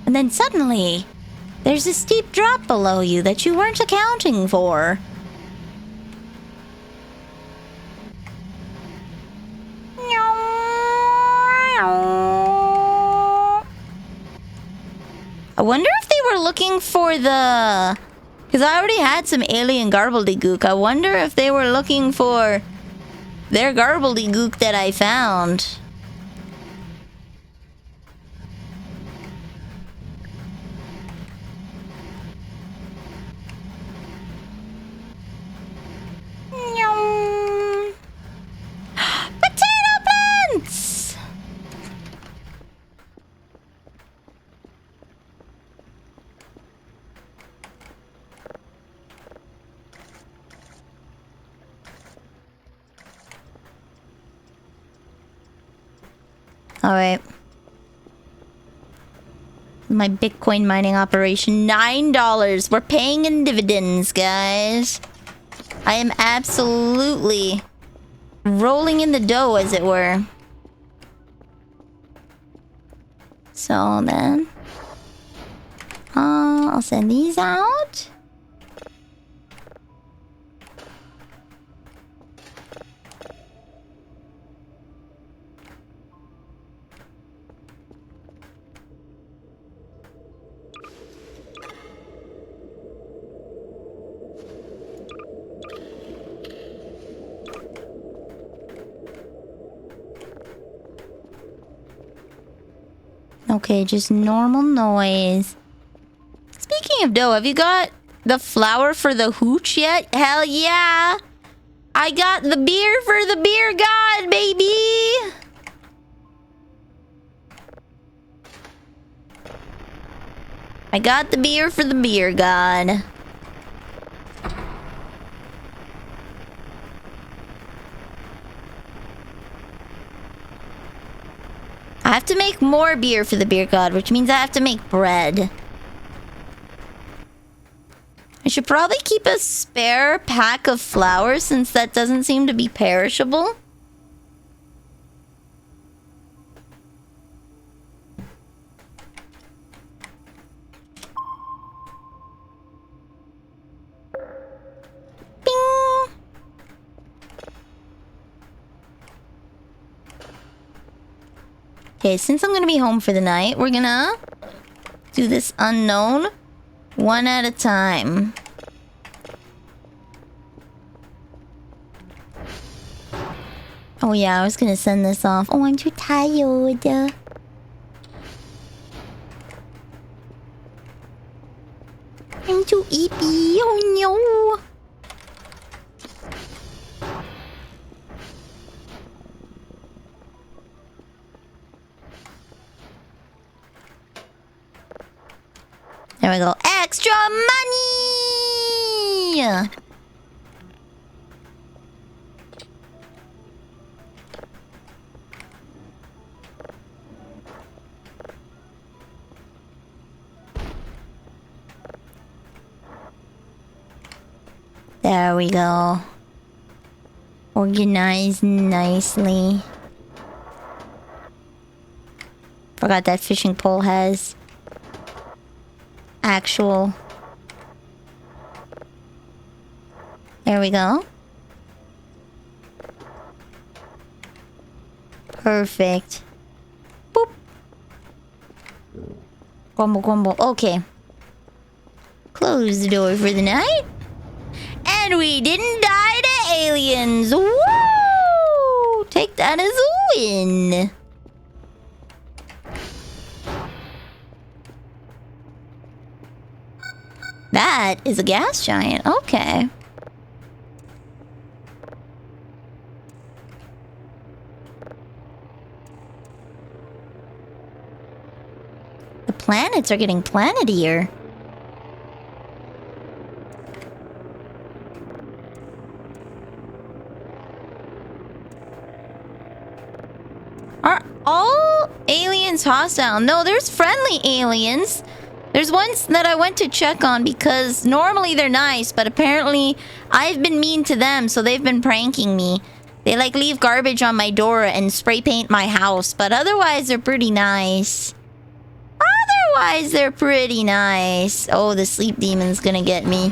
And then suddenly, there's a steep drop below you that you weren't accounting for. I wonder if they were looking for the... Because I already had some alien garbledygook. I wonder if they were looking for their garbledygook that I found. Potato plants! Alright. My Bitcoin mining operation, $9. We're paying in dividends, guys. I am absolutely rolling in the dough, as it were. So then... I'll send these out. Okay, just normal noise. Speaking of dough, have you got the flour for the hooch yet? Hell yeah! I got the beer for the beer god, baby! I got the beer for the beer god. I have to make more beer for the beer god, which means I have to make bread. I should probably keep a spare pack of flour since that doesn't seem to be perishable. Bing! Okay, since I'm gonna be home for the night, we're gonna do this unknown one at a time. Oh yeah, I was gonna send this off. Oh, I'm too tired. I'm too eepy. Oh no. There we go. Extra money! There we go. Organized nicely. Forgot that fishing pole has actual. There we go. Perfect. Boop. Grumble, grumble. Okay. Close the door for the night. And we didn't die to aliens. Woo! Take that as a win. That is a gas giant. Okay. The planets are getting planetier. Are all aliens hostile? No, there's friendly aliens. There's ones that I went to check on because normally they're nice, but apparently I've been mean to them, so they've been pranking me. They like leave garbage on my door and spray paint my house, but otherwise they're pretty nice. Otherwise they're pretty nice. Oh, the sleep demon's gonna get me.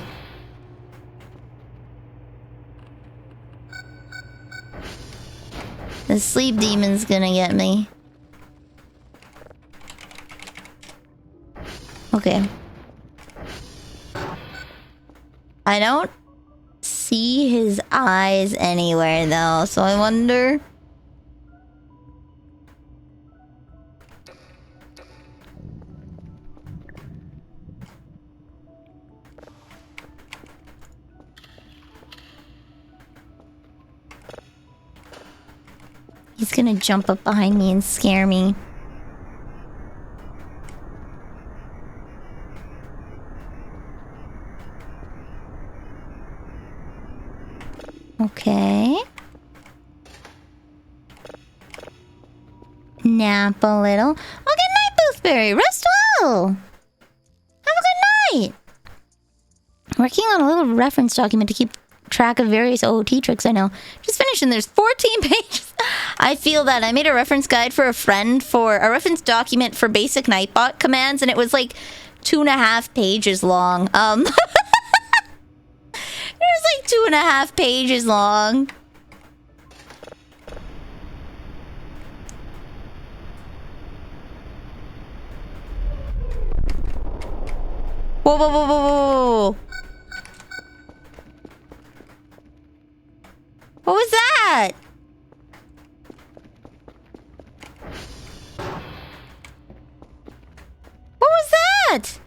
The sleep demon's gonna get me. Okay. I don't see his eyes anywhere though, so I wonder. He's gonna jump up behind me and scare me. Okay. Nap a little. Oh, good night, Boothberry. Rest well. Have a good night. Working on a little reference document to keep track of various OOT tricks I know. Just finished and there's 14 pages. I feel that. I made a reference guide for a friend for a reference document for basic Nightbot commands, and it was like 2.5 pages long. It was like 2.5 pages long. Whoa, whoa, whoa, whoa, whoa. What was that? What was that?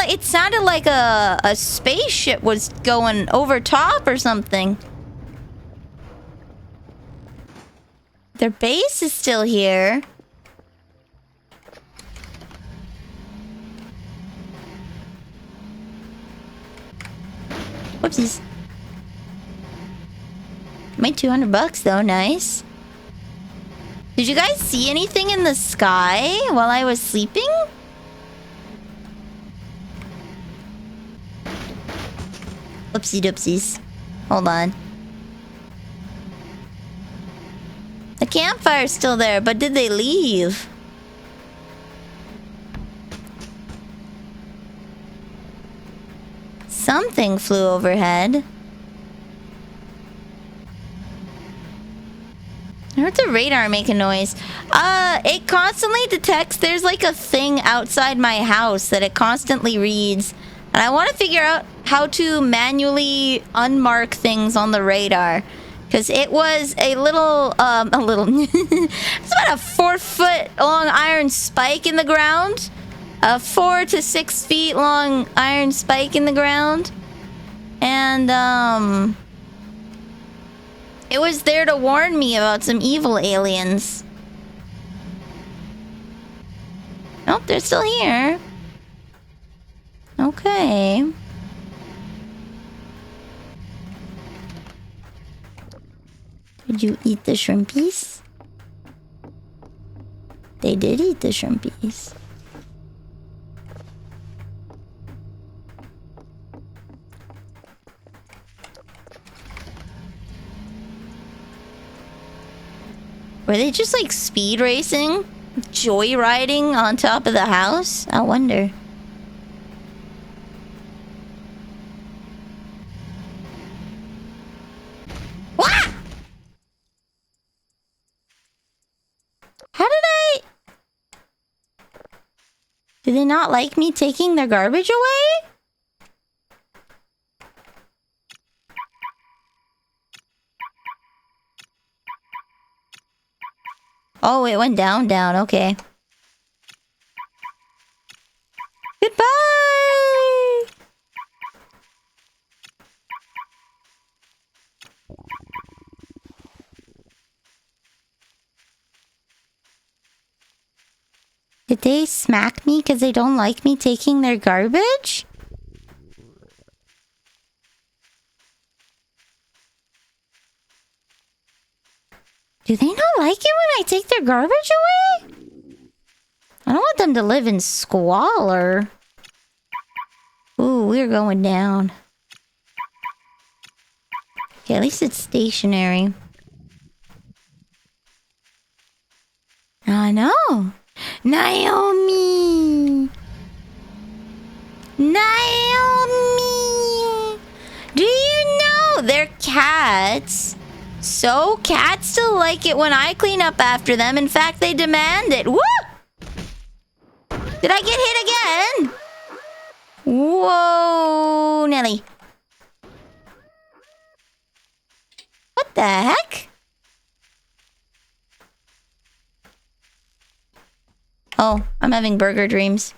It sounded like a spaceship was going over top or something. Their base is still here. Whoopsies. My $200 though, nice. Did you guys see anything in the sky while I was sleeping? Oopsie doopsies. Hold on. The campfire's still there, but did they leave? Something flew overhead. I heard the radar make a noise. It constantly detects there's like a thing outside my house that it constantly reads. And I want to figure out how to manually unmark things on the radar. Because it was a little, it's about a 4-foot long iron spike in the ground. A 4 to 6 feet long iron spike in the ground. And, it was there to warn me about some evil aliens. Nope, they're still here. Okay. Did you eat the shrimpies? They did eat the shrimpies. Were they just like speed racing? Joyriding on top of the house? I wonder. What? How did I... Do they not like me taking their garbage away? Oh, it went down, down. Okay. Goodbye! Did they smack me because they don't like me taking their garbage? Do they not like it when I take their garbage away? I don't want them to live in squalor. Ooh, we're going down. Okay, at least it's stationary. I know. Naomi! Naomi! Do you know they're cats? So cats still like it when I clean up after them. In fact, they demand it. Woo! Did I get hit again? Whoa, Nelly. What the heck? Oh, I'm having burger dreams.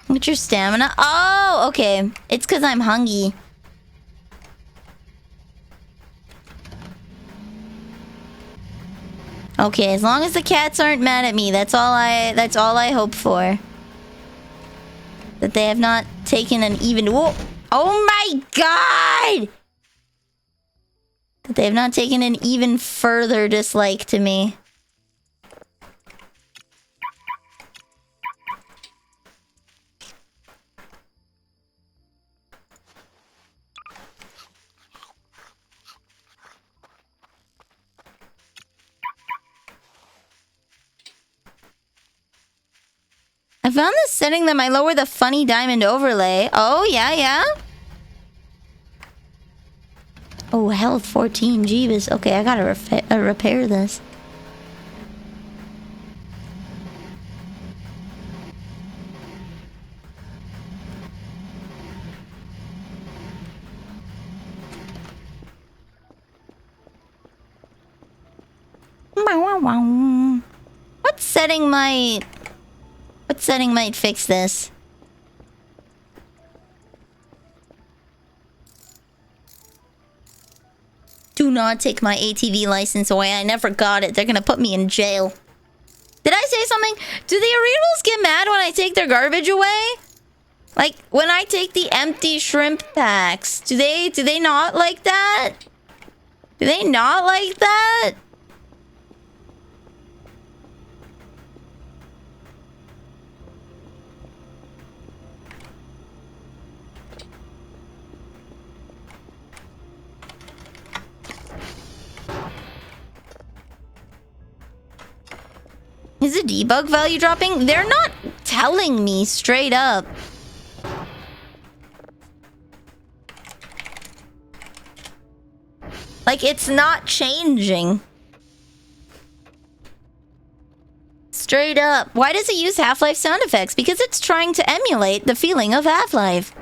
What's your stamina? Oh, okay. It's because I'm hungry. Okay, as long as the cats aren't mad at me, that's all I hope for. That they have not taken an even... Whoa! Oh my god! That they have not taken an even further dislike to me. I found this setting that might lower the funny diamond overlay. Oh, yeah, yeah. Oh, health 14. Jeebus. Okay, I gotta repair this. What setting might... What setting might fix this? Do not take my ATV license away. I never got it. They're gonna put me in jail. Did I say something? Do the Arenos get mad when I take their garbage away? Like, when I take the empty shrimp packs, do they not like that? Do they not like that? Is the debug value dropping? They're not telling me straight up. Like, it's not changing. Straight up. Why does it use Half-Life sound effects? Because it's trying to emulate the feeling of Half-Life.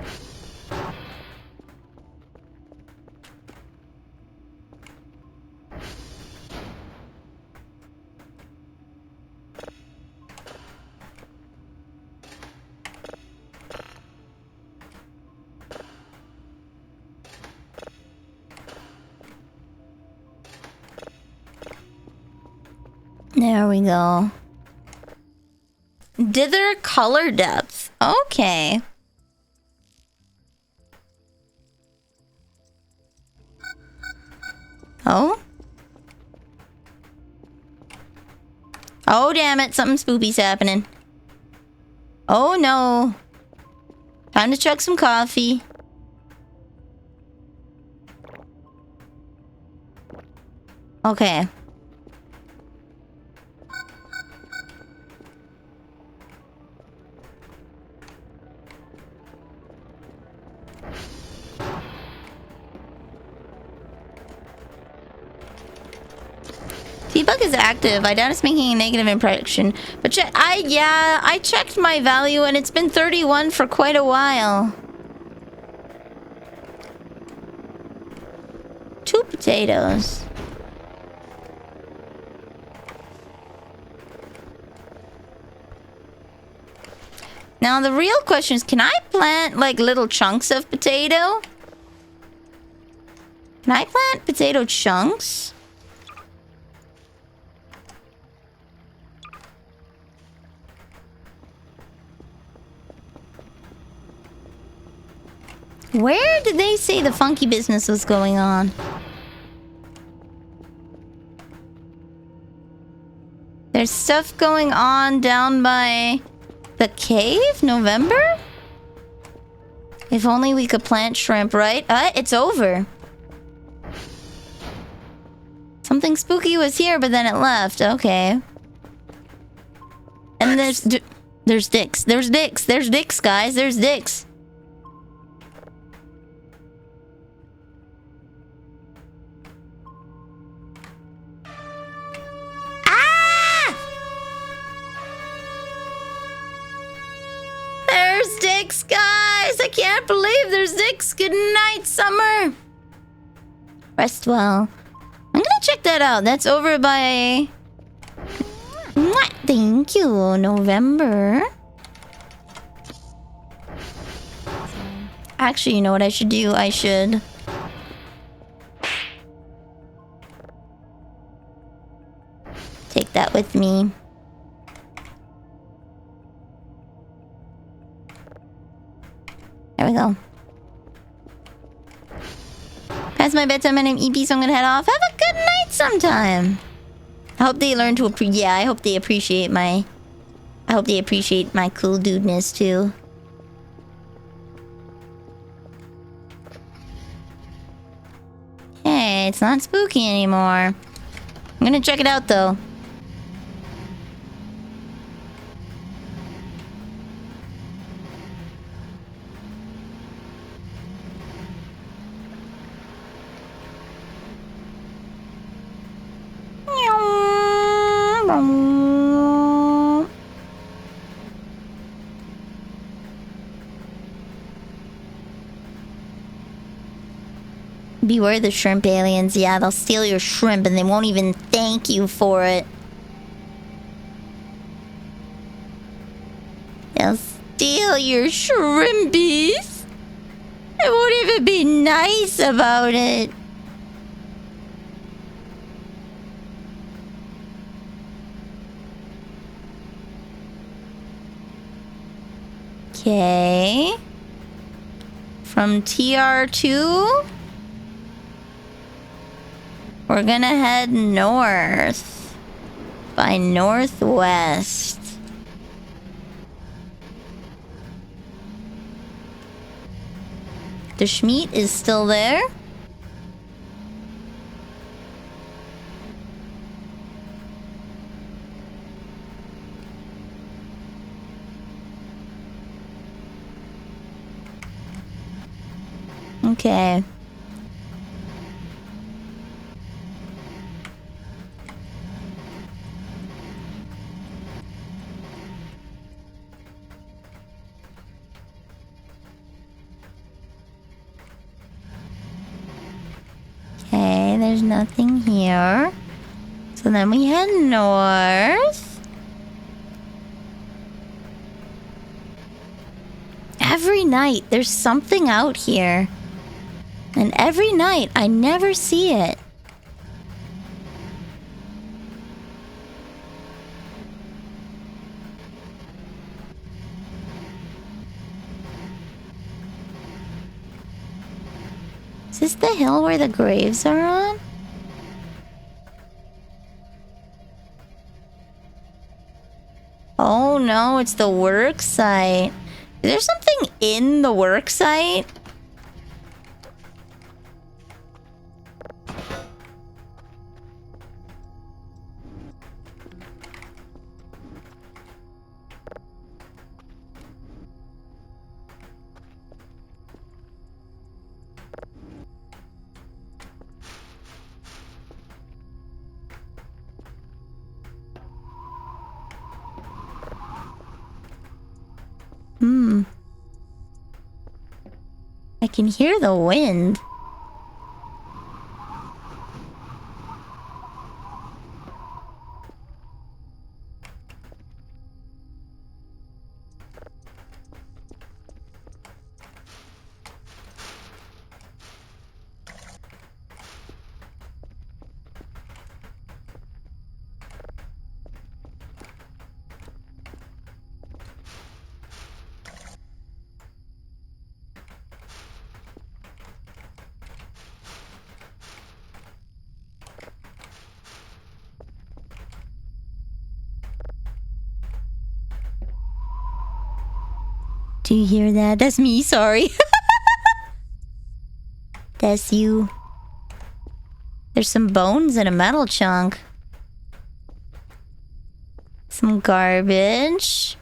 There we go. Dither color depth. Okay. Oh? Oh, damn it. Something spoopy's happening. Oh, no. Time to chug some coffee. Okay. Debug is active. I doubt it's making a negative impression. But I checked my value and it's been 31 for quite a while. potatoes. Now the real question is, can I plant like little chunks of potato? Can I plant potato chunks? Where did they say the funky business was going on? There's stuff going on down by the cave? November? If only we could plant shrimp, right? It's over. Something spooky was here, but then it left. Okay. And there's dicks. There's dicks. There's dicks, guys. There's dicks. There's dicks, guys! I can't believe there's dicks. Good night, Summer. Rest well. I'm gonna check that out. That's over by... Mwah! Thank you, November. Actually, you know what I should do? I should... take that with me. There we go. Past my bedtime and I'm EP, so I'm gonna head off. Have a good night sometime. I hope they learn to appreciate... Yeah, I hope they appreciate my... I hope they appreciate my cool dudeness too. Hey, it's not spooky anymore. I'm gonna check it out though. Beware the shrimp aliens. Yeah, they'll steal your shrimp and they won't even thank you for it. They'll steal your shrimpies. They won't even be nice about it. Okay. From TR2... we're gonna head north by northwest. The Schmeat is still there. Okay. Okay, there's nothing here. So then we head north. Every night there's something out here. And every night I never see it. Is this the hill where the graves are on? Oh no, it's the work site. Is there something in the work site? I can hear the wind. Do you hear that? That's me, sorry. That's you. There's some bones and a metal chunk. Some garbage.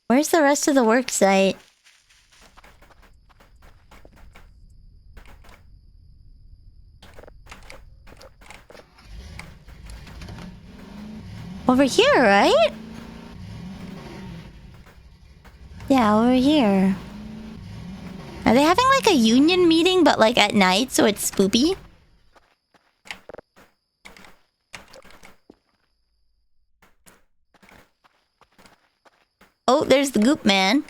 Where's the rest of the work site? Over here, right? Yeah, over here. Are they having like a union meeting, but like at night, so it's spoopy? Oh, there's the goop man.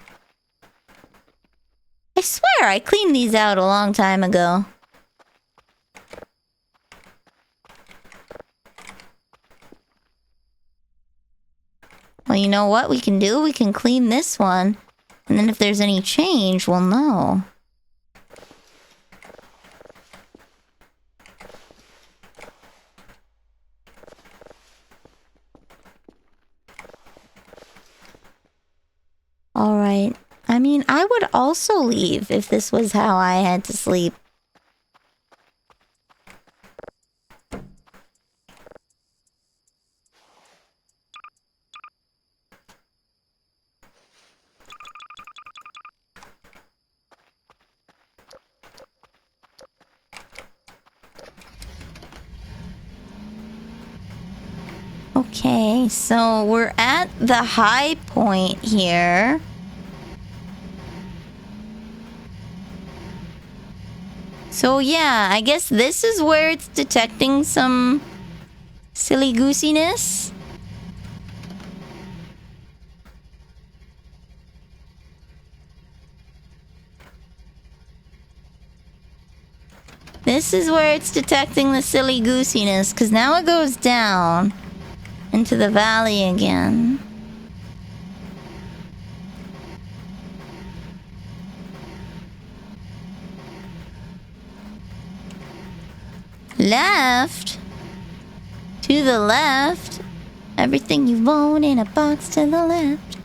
I swear I cleaned these out a long time ago. Well, you know what we can do? We can clean this one. And then if there's any change, we'll know. Alright. I mean, I would also leave if this was how I had to sleep. Okay, so we're at the high point here. So yeah, I guess this is where it's detecting some silly goosiness. This is where it's detecting the silly goosiness, because now it goes down into the valley again. Left. To the left. Everything you want in a box to the left.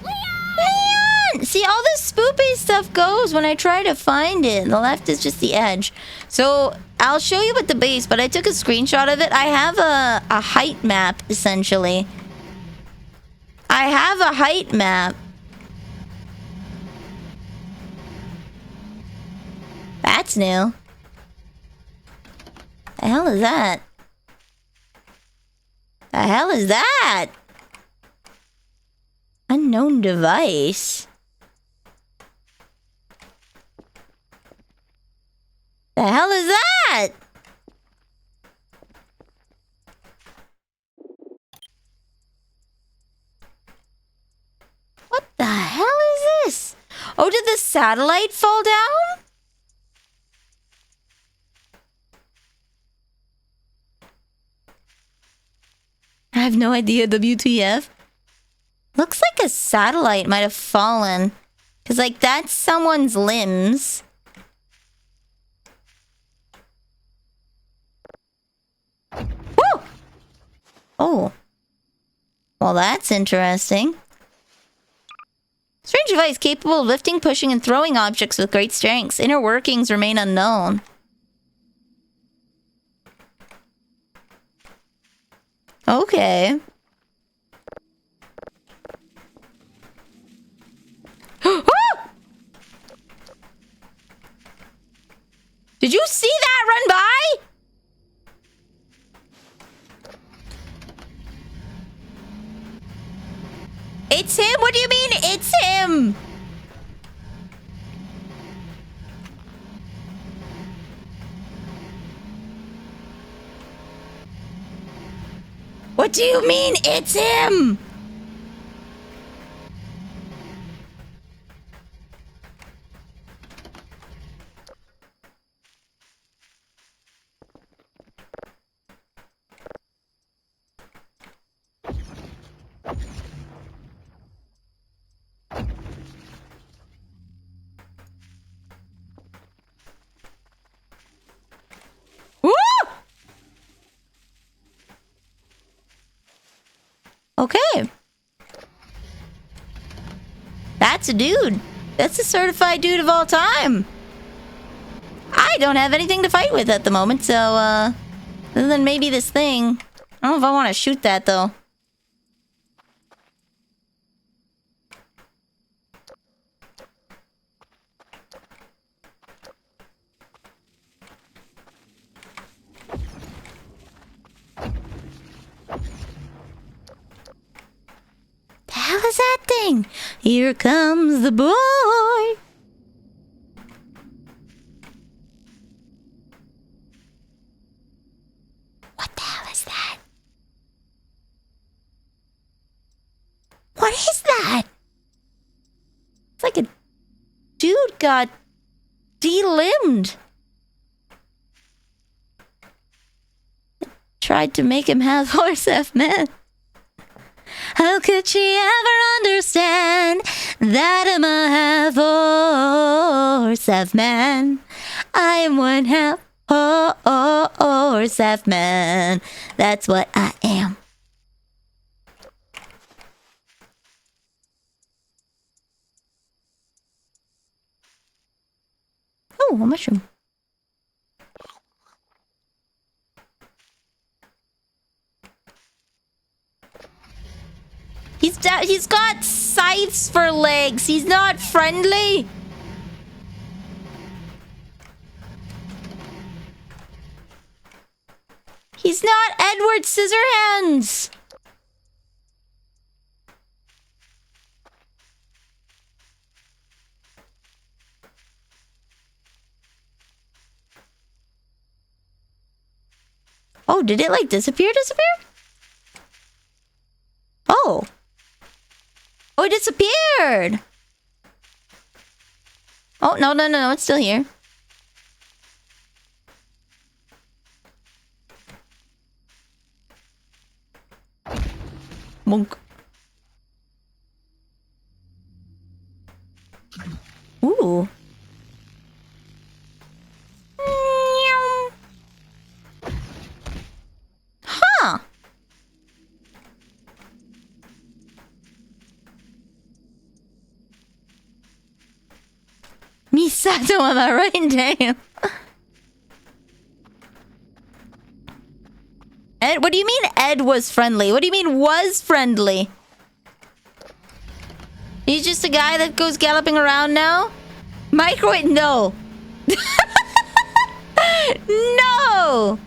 Leon! See, all this spoopy stuff goes when I try to find it. The left is just the edge. So, I'll show you at the base, but I took a screenshot of it. I have a height map, essentially. I have a height map. That's new. The hell is that? The hell is that? Unknown device. The hell is that? What the hell is this? Oh, did the satellite fall down? I have no idea, WTF. Looks like a satellite might have fallen. Because, like, that's someone's limbs. Woo! Oh. Well, that's interesting. Strange device capable of lifting, pushing, and throwing objects with great strengths. Inner workings remain unknown. Okay. Did you see that run by? It's him? What do you mean it's him? What do you mean it's him? Okay. That's a dude. That's a certified dude of all time. I don't have anything to fight with at the moment, so, other than maybe this thing. I don't know if I want to shoot that, though. The hell is that thing? Here comes the boy. What the hell is that? What is that? It's like a dude got delimbed. Tried to make him have horse F man. How could she ever understand that I'm a half horse F man? I am one half horse F man. That's what I am. Oh, a mushroom. He's got scythes for legs. He's not friendly. He's not Edward Scissorhands. Oh, did it like disappear? Oh. Oh, it disappeared. Oh, no, it's still here. Monk. Ooh. Huh. Misato, am I right? Damn. Ed, what do you mean Ed was friendly? What do you mean was friendly? He's just a guy that goes galloping around now? Microwave? No. No!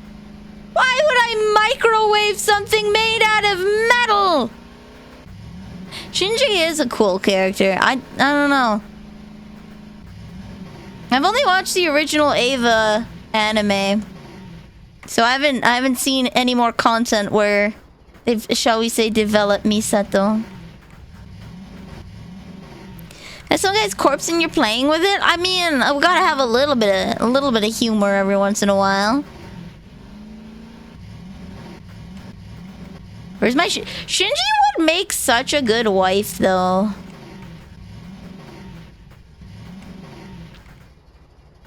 Why would I microwave something made out of metal? Shinji is a cool character. I don't know. I've only watched the original Ava anime. So I haven't seen any more content where they've, shall we say, developed Misato. There's some guy's corpse and you're playing with it? I mean, we gotta have a little bit of humor every once in a while. Where's my Shinji would make such a good wife, though.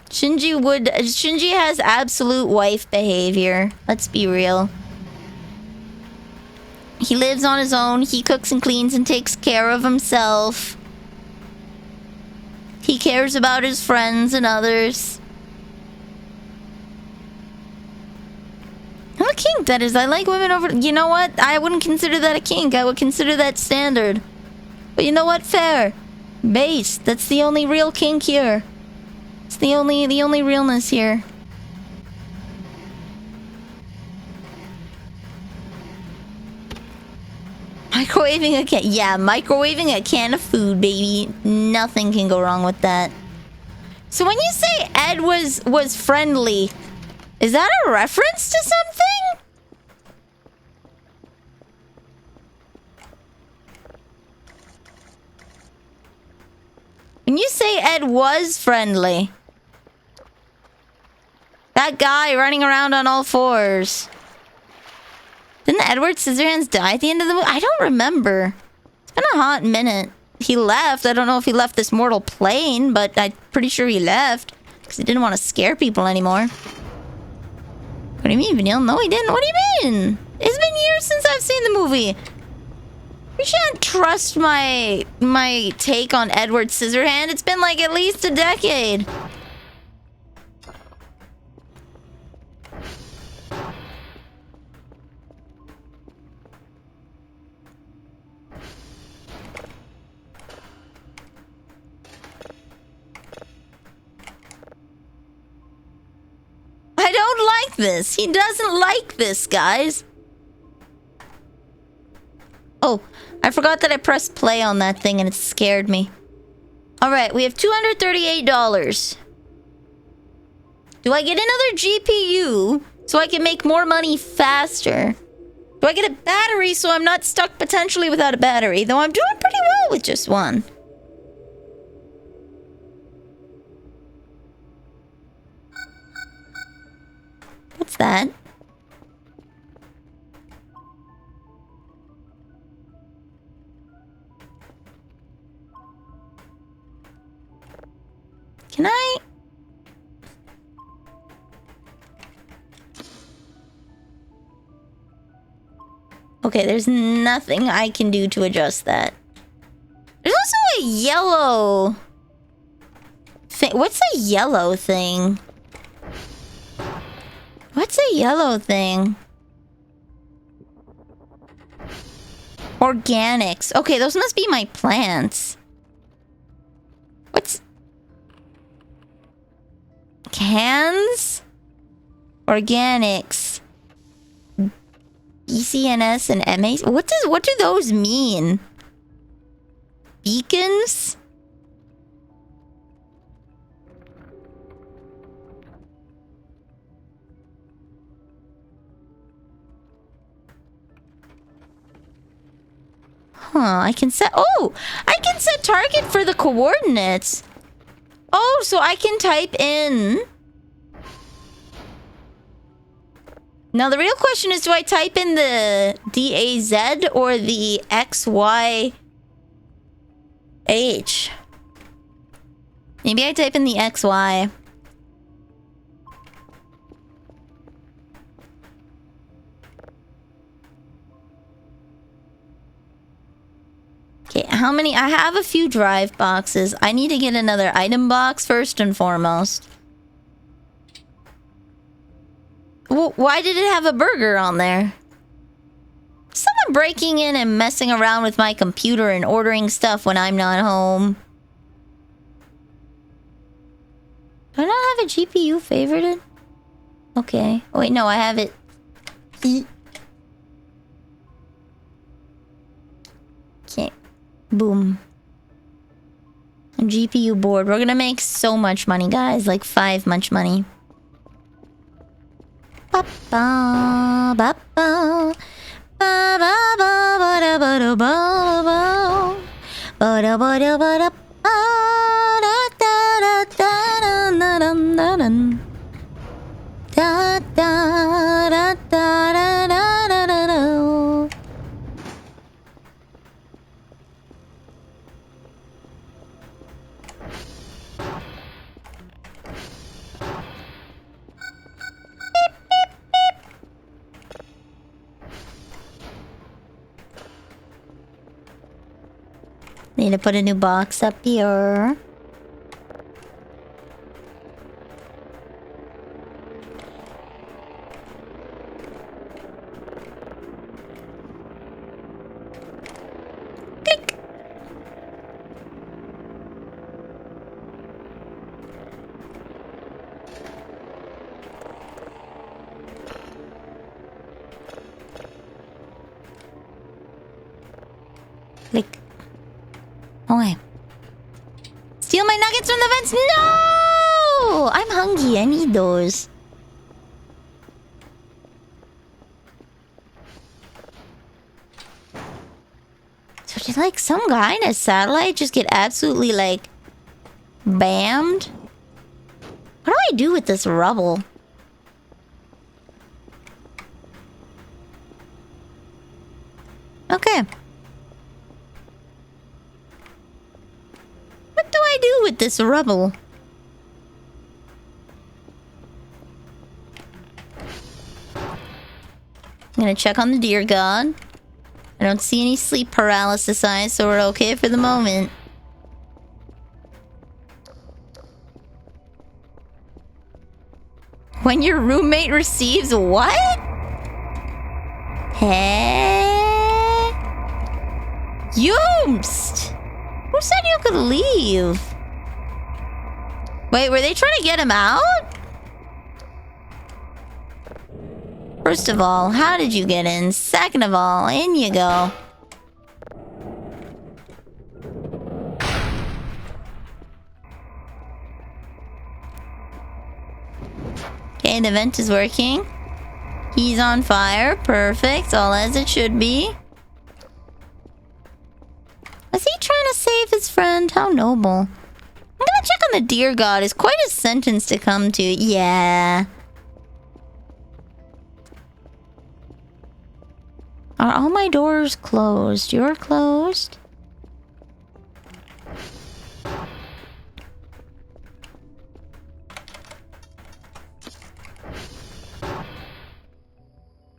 Shinji has absolute wife behavior. Let's be real. He lives on his own. He cooks and cleans and takes care of himself. He cares about his friends and others. What a kink that is. I like women over... You know what? I wouldn't consider that a kink. I would consider that standard. But you know what? Fair. Base. That's the only real kink here. It's the only realness here. Microwaving a can... Yeah, microwaving a can of food, baby. Nothing can go wrong with that. So when you say Ed was friendly, is that a reference to something? When you say Ed was friendly, that guy running around on all fours. Didn't Edward Scissorhands die at the end of the movie? I don't remember. It's been a hot minute. He left. I don't know if he left this mortal plane, but I'm pretty sure he left. Because he didn't want to scare people anymore. What do you mean, Vanille? No, he didn't. What do you mean? It's been years since I've seen the movie. You shouldn't trust my take on Edward Scissorhand. It's been like at least a decade. I don't like this. He doesn't like this, guys. Oh, I forgot that I pressed play on that thing and it scared me. Alright, we have $238. Do I get another GPU so I can make more money faster? Do I get a battery so I'm not stuck potentially without a battery? Though I'm doing pretty well with just one. What's that? Can I? Okay, there's nothing I can do to adjust that. There's also a yellow thing. What's a yellow thing? What's a yellow thing? Organics. Okay, those must be my plants. What's... Cans? Organics. BCNS and MAs? What do those mean? Beacons? Huh, I can set... Oh! I can set target for the coordinates. Oh, so I can type in... Now, the real question is, do I type in the DAZ or the XYH? Maybe I type in the XY. Okay, how many? I have a few drive boxes. I need to get another item box first and foremost. Well, why did it have a burger on there? Someone breaking in and messing around with my computer and ordering stuff when I'm not home. Do I not have a GPU favorited? Okay. Oh, wait, no, I have it. Okay. Boom. A GPU board. We're gonna make so much money, guys. Like 5 much money. Ba ba ba ba ba ba ba ba da ba da ba ba ba da ba da ba da da da da da da da da da da da da. Need to put a new box up here. Click. Click. Okay. Steal my nuggets from the vents? No! I'm hungry. I need those. So did like some guy in a satellite just get absolutely like bammed? What do I do with this rubble? Okay. What do I do with this rubble? I'm gonna check on the deer god. I don't see any sleep paralysis eyes, so we're okay for the moment. When your roommate receives what? Hey? Yoomst! Who said you could leave? Wait, were they trying to get him out? First of all, how did you get in? Second of all, in you go. Okay, the vent is working. He's on fire. Perfect. All as it should be. Was he trying to save his friend? How noble. I'm gonna check on the dear god. It's quite a sentence to come to. Yeah. Are all my doors closed? You're closed?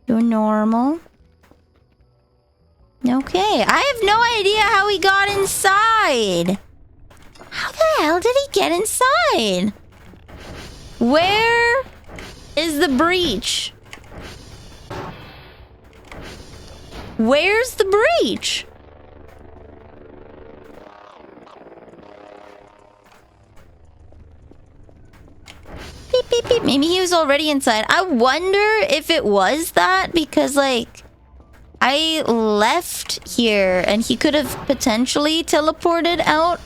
You're normal. Okay, I have no idea how he got inside. How the hell did he get inside? Where is the breach? Where's the breach? Beep, beep, beep. Maybe he was already inside. I wonder if it was that because, like, I left here and he could have potentially teleported out.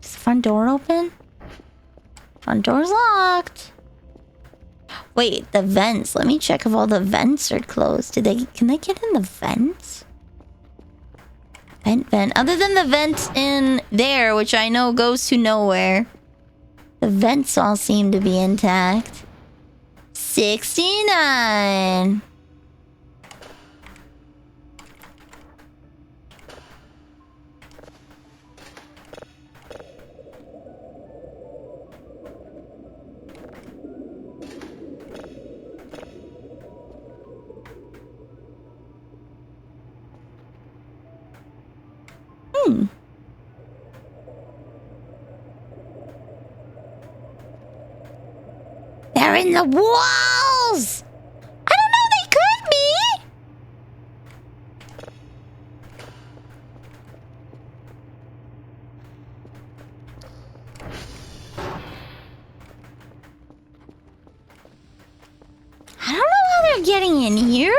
Is the front door open? Front door's locked. Wait, the vents. Let me check if all the vents are closed. Can they get in the vents? Vent. Other than the vent in there, which I know goes to nowhere. The vents all seem to be intact. 69. They're in the walls! I don't know, they could be! I don't know how they're getting in here.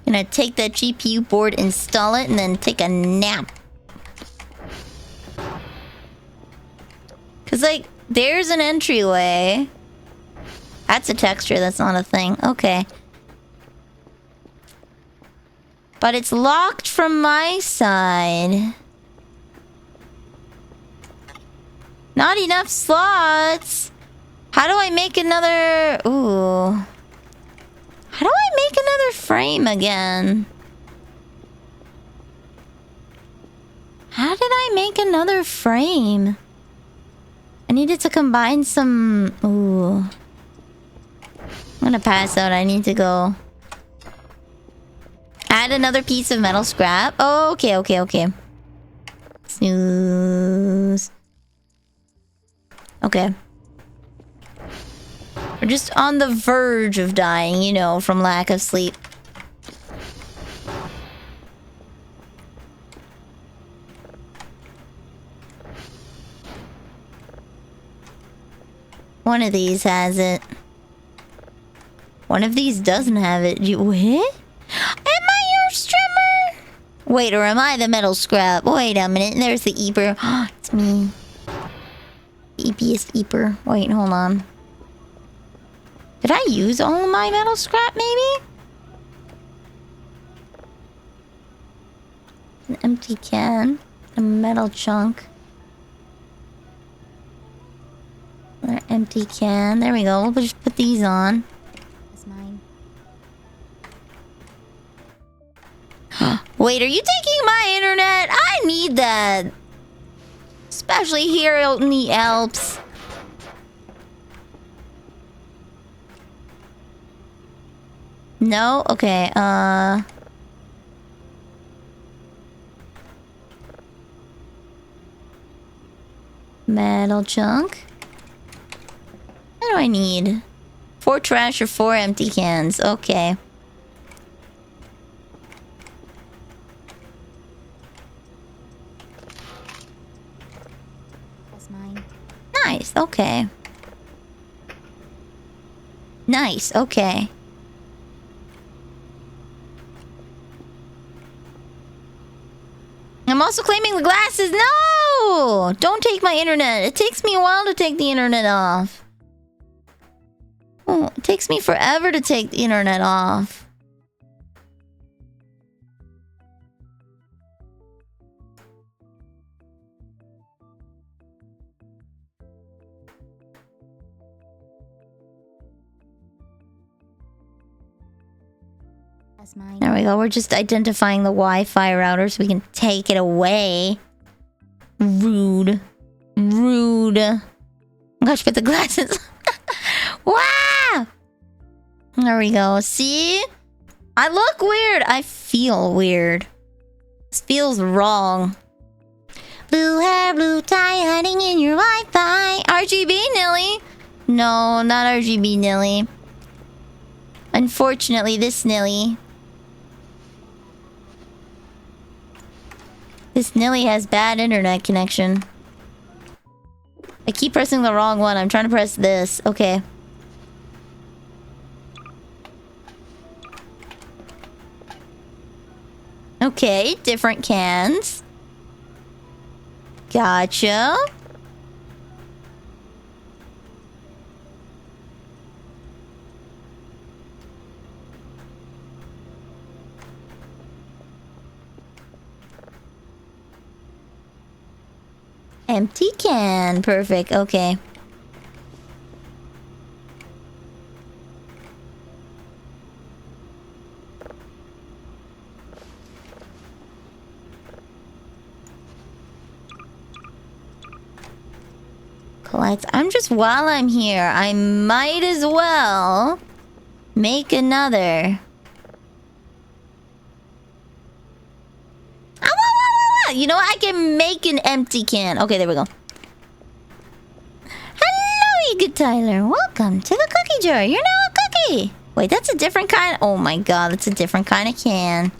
Gonna take that GPU board, install it, and then take a nap. Cause like, there's an entryway. That's a texture, that's not a thing. Okay. But it's locked from my side. Not enough slots. How do I make another... Ooh. How do I make another frame again? How did I make another frame? I needed to combine some... Ooh. I'm gonna pass out. I need to go... Add another piece of metal scrap. Oh, okay. Snooze. Okay. We're just on the verge of dying, you know, from lack of sleep. One of these has it. One of these doesn't have it. What? Am I your streamer? Wait, or am I the metal scrap? Wait a minute. There's the Eeper. It's me. Eepiest Eeper. Wait, hold on. Did I use all of my metal scrap, maybe? An empty can. A metal chunk. Another empty can. There we go. We'll just put these on. It's mine. Wait, are you taking my internet? I need that. Especially here out in the Alps. No? Okay, metal chunk. What do I need? 4 trash or 4 empty cans. Okay. That's mine. Nice, okay. Nice, okay. I'm also claiming the glasses. No! Don't take my internet. It takes me a while to take the internet off. Oh, it takes me forever to take the internet off. That's mine. There we go. We're just identifying the Wi-Fi router so we can take it away. Rude. Rude. Oh gosh, put the glasses. Wow! There we go. See? I look weird. I feel weird. This feels wrong. Blue hair, blue tie, hiding in your Wi-Fi. RGB, Nilly? No, not RGB, Nilly. Unfortunately, this Nilly. This Nilly has bad internet connection. I keep pressing the wrong one. I'm trying to press this. Okay. Okay, different cans. Gotcha. Empty can. Perfect. Okay. Collect. While I'm here, I might as well make another. You know what? I can make an empty can. Okay, there we go. Hello, you good Tyler. Welcome to the cookie jar. You're now a cookie. Wait, that's a different kind. Oh my god, that's a different kind of can.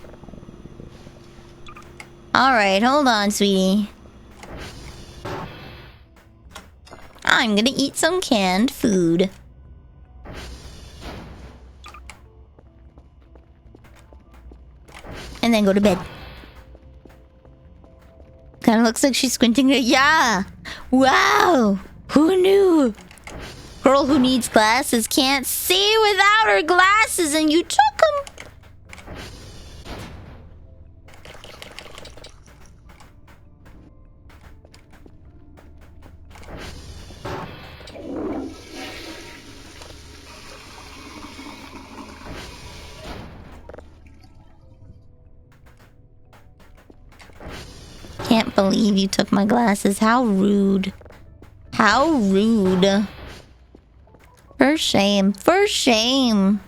Alright, hold on, sweetie. I'm gonna eat some canned food. And then go to bed. Kind of looks like she's squinting. Yeah! Wow! Who knew? Girl who needs glasses can't see without her glasses, and you took them. Can't believe you took my glasses. How rude. How rude. For shame. For shame.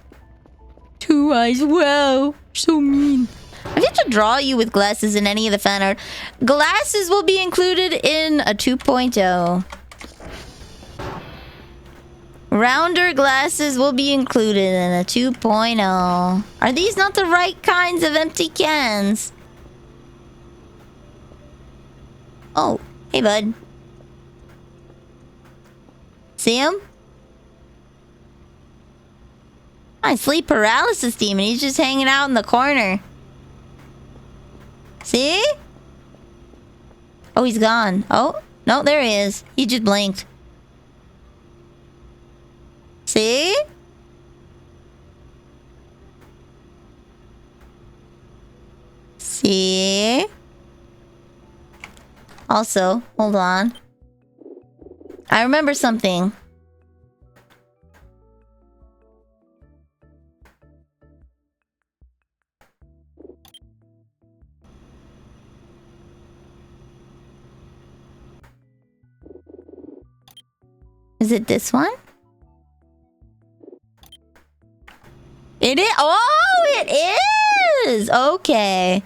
2 eyes. Wow. So mean. I have to draw you with glasses in any of the fan art. Glasses will be included in a 2.0. Rounder glasses will be included in a 2.0. Are these not the right kinds of empty cans? Oh, hey, bud. See him? My sleep paralysis demon. He's just hanging out in the corner. See? Oh, he's gone. Oh, no, there he is. He just blinked. See? See? Also, hold on. I remember something. Is it this one? It is. Oh, it is. Okay.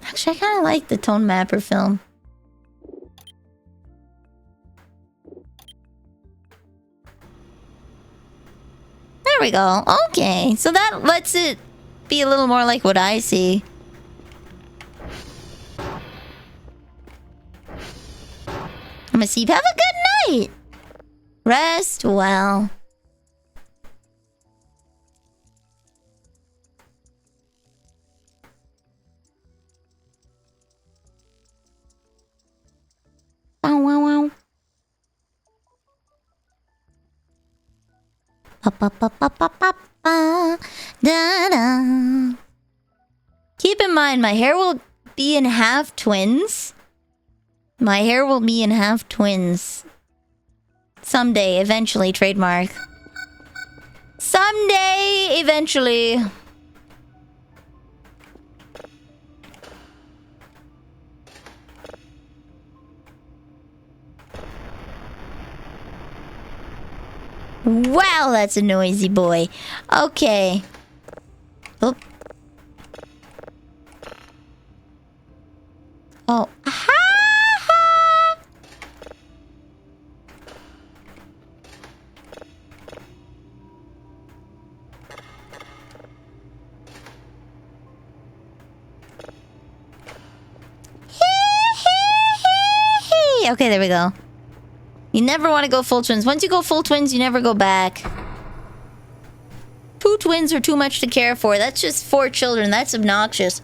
Actually, I kind of like the Tone Mapper film. There we go. Okay, so that lets it be a little more like what I see. I'm gonna see. Have a good night. Rest well. Bow wow wow. Pa pa pa pa pa pa pa. Da da. Keep in mind, my hair will be in half twins. My hair will be in half twins. Someday, eventually, trademark. Someday, eventually. Wow, that's a noisy boy. Okay. Oop. Oh. Ha ha! Okay, there we go. You never want to go full twins. Once you go full twins, you never go back. 2 twins are too much to care for. That's just 4 children. That's obnoxious.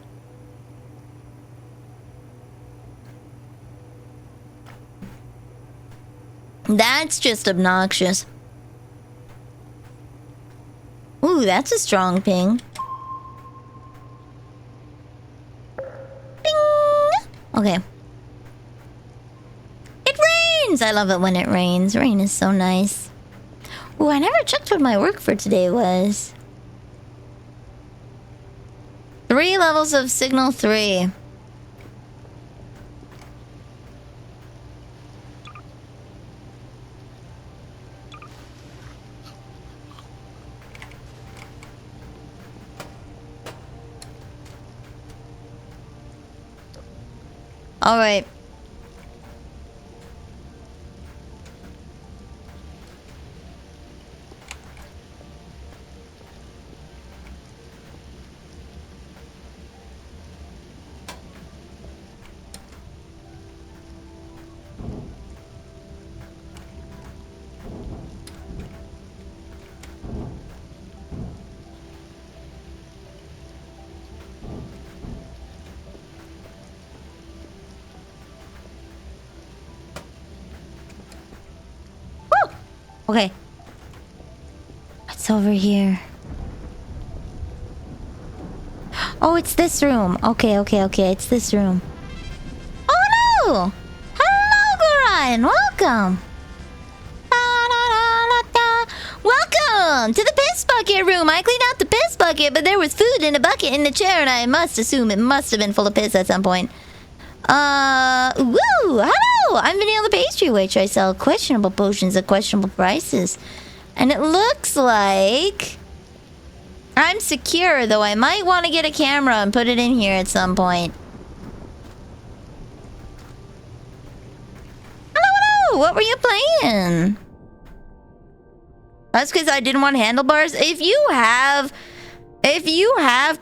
That's just obnoxious. Ooh, that's a strong ping. Bing! Okay. It rains! I love it when it rains. Rain is so nice. Ooh, I never checked what my work for today was. 3 levels of signal 3. All right. Okay. What's over here? Oh, it's this room. Okay. It's this room. Oh, no! Hello, Goran! Welcome! Welcome to the piss bucket room. I cleaned out the piss bucket, but there was food in a bucket in the chair, and I must assume it must have been full of piss at some point. Woo! Hello! I'm Vanille the Pastry Witch. I sell questionable potions at questionable prices. And it looks like I'm secure, though I might want to get a camera and put it in here at some point. Hello! What were you playing? That's because I didn't want handlebars. If you have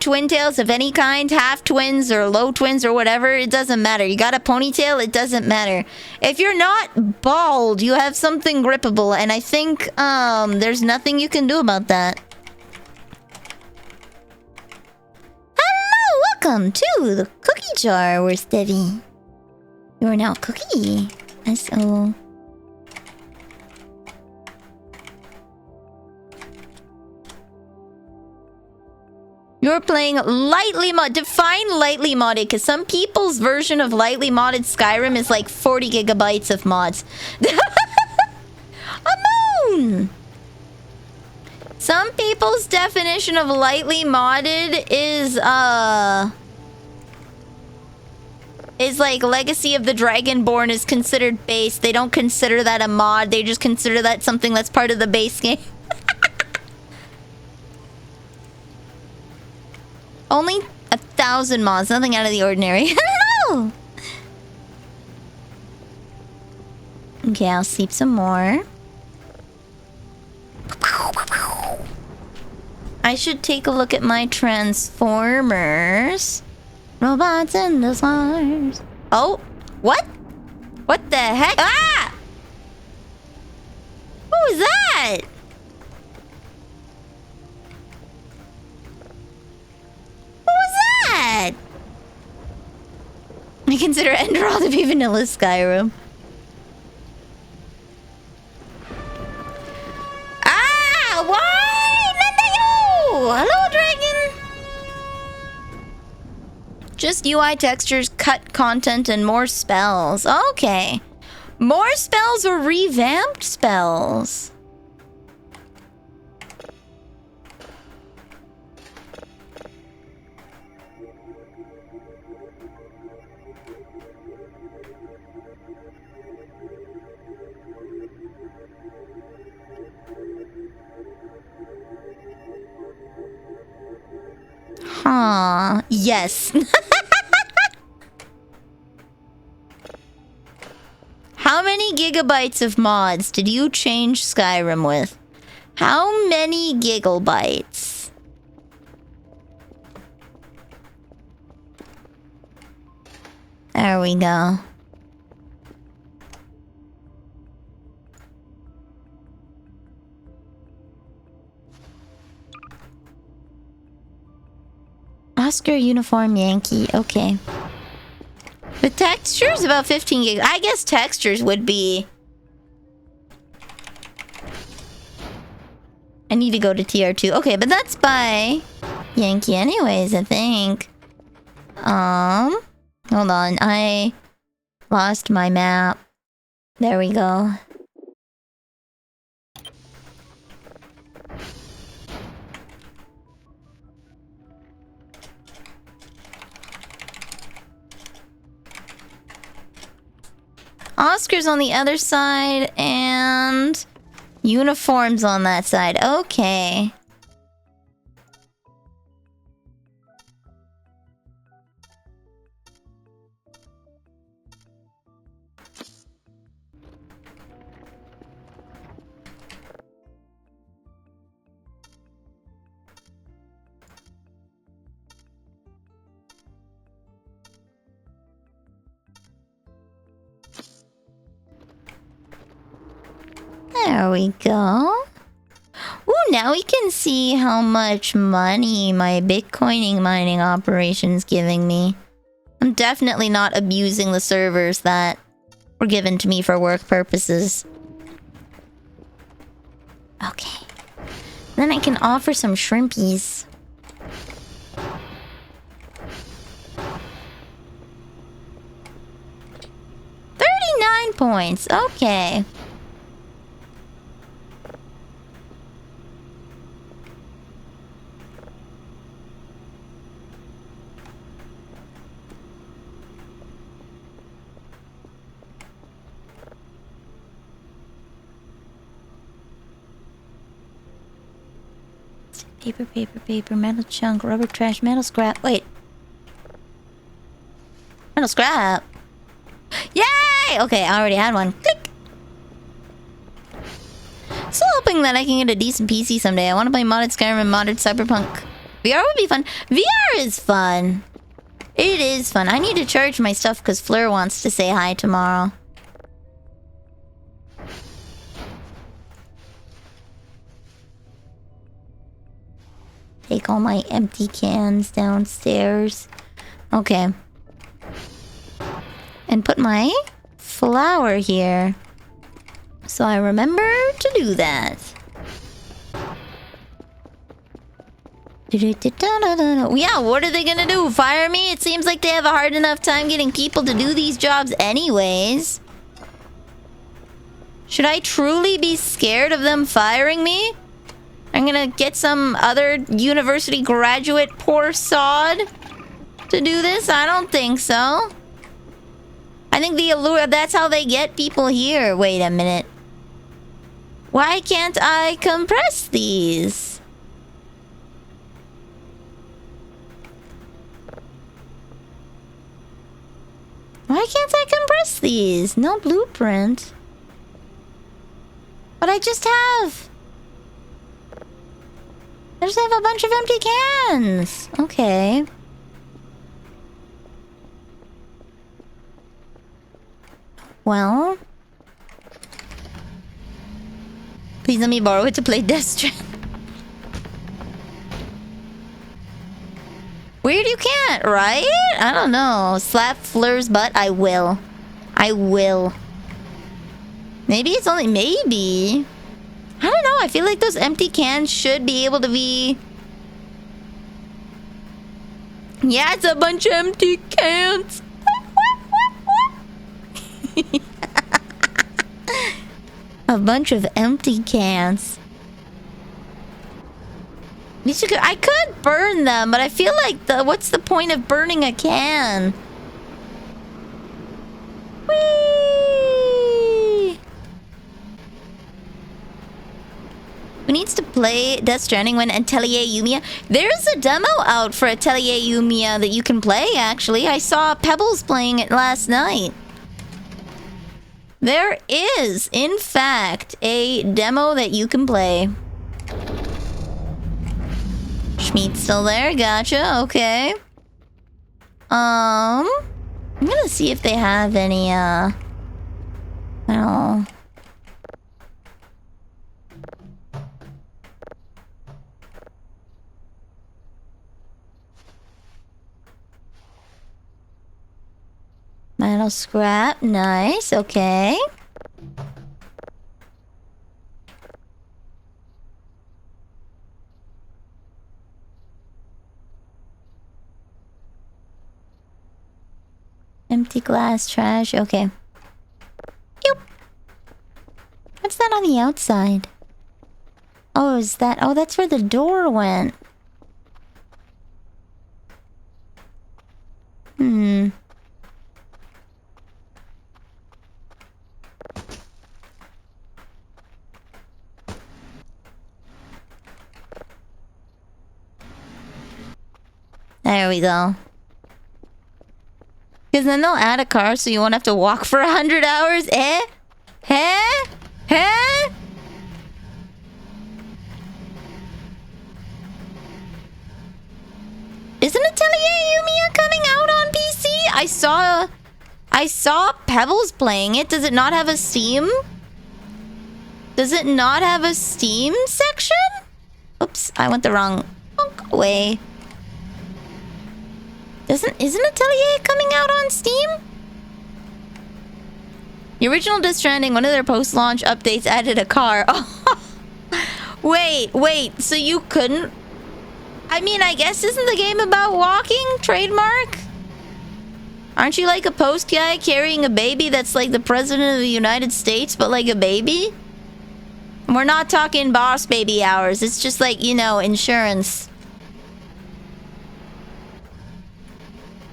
twin tails of any kind, half twins or low twins or whatever, it doesn't matter. You got a ponytail, it doesn't matter. If you're not bald, you have something grippable, and I think there's nothing you can do about that. Hello, welcome to the cookie jar, where Stevie. You are now a cookie. So you're playing lightly mod. Define lightly modded, because some people's version of lightly modded Skyrim is like 40 gigabytes of mods. A moon! Some people's definition of lightly modded is like Legacy of the Dragonborn is considered base. They don't consider that a mod. They just consider that something that's part of the base game. Only 1,000 mods, nothing out of the ordinary. I don't know. Okay, I'll sleep some more. I should take a look at my Transformers. Robots in the stars. Oh, what? What the heck? Ah! What was that? What was that? I consider Enderall to be vanilla Skyrim. Ah! Why? Nandayo! Hello, dragon! Just UI textures, cut content, and more spells. Okay. More spells or revamped spells? Huh. Yes. How many gigabytes of mods did you change Skyrim with? How many gigabytes? There we go. Oscar Uniform Yankee. Okay. The textures about 15 gigs. I guess textures would be... I need to go to TR2. Okay, but that's by Yankee anyways, I think. Hold on. I lost my map. There we go. Oscar's on the other side, and uniforms on that side. Okay. There we go. Ooh, now we can see how much money my Bitcoining mining operation's giving me. I'm definitely not abusing the servers that were given to me for work purposes. Okay. Then I can offer some shrimpies. 39 points. Okay. Paper, paper, paper, metal chunk, rubber trash, metal scrap. Wait. Metal scrap. Yay! Okay, I already had one. Click. Still hoping that I can get a decent PC someday. I want to play modded Skyrim and modded Cyberpunk. VR would be fun. VR is fun. It is fun. I need to charge my stuff because Fleur wants to say hi tomorrow. Take all my empty cans downstairs. Okay. And put my flour here. So I remember to do that. Yeah, what are they gonna do? Fire me? It seems like they have a hard enough time getting people to do these jobs anyways. Should I truly be scared of them firing me? I'm gonna get some other university graduate poor sod to do this? I don't think so. I think the allure, that's how they get people here. Wait a minute. Why can't I compress these? Why can't I compress these? No blueprint. But I just have... I just have a bunch of empty cans. Okay. Well... Please let me borrow it to play Death Stranding. Weird you can't, right? I don't know. Slap Fleur's butt? I will. I will. Maybe it's only... Maybe. I don't know. I feel like those empty cans should be able to be... Yeah, it's a bunch of empty cans. A bunch of empty cans. I could burn them, but I feel like what's the point of burning a can? Whee! Who needs to play Death Stranding when Atelier Yumia? There's a demo out for Atelier Yumia that you can play, actually. I saw Pebbles playing it last night. There is, in fact, a demo that you can play. Schmeat's still there. Gotcha. Okay. I'm gonna see if they have any, I don't know. Metal scrap. Nice. Okay. Empty glass, trash. Okay. Yoop. What's that on the outside? Oh, is that... Oh, that's where the door went. There we go. Because then they'll add a car so you won't have to walk for 100 hours. Eh? Eh? Eh? Isn't Atelier Yumia coming out on PC? I saw Pebbles playing it. Does it not have a Steam? Does it not have a Steam section? Oops, I went the wrong way. Isn't Atelier coming out on Steam? The original Death Stranding, one of their post-launch updates added a car. Oh, wait, so you couldn't... I mean, I guess isn't the game about walking? Trademark? Aren't you like a post guy carrying a baby that's like the president of the United States, but like a baby? We're not talking boss baby hours. It's just like, you know, insurance.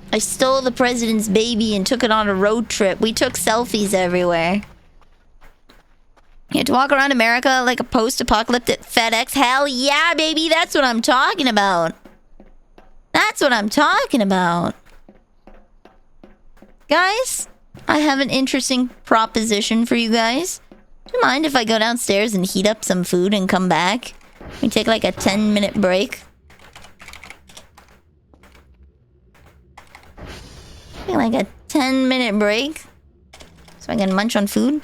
I stole the president's baby and took it on a road trip. We took selfies everywhere. You had to walk around America like a post-apocalyptic FedEx. Hell yeah, baby. That's what I'm talking about. That's what I'm talking about. Guys, I have an interesting proposition for you guys. Do you mind if I go downstairs and heat up some food and come back? We take like a 10-minute break. Like a 10-minute break so I can munch on food.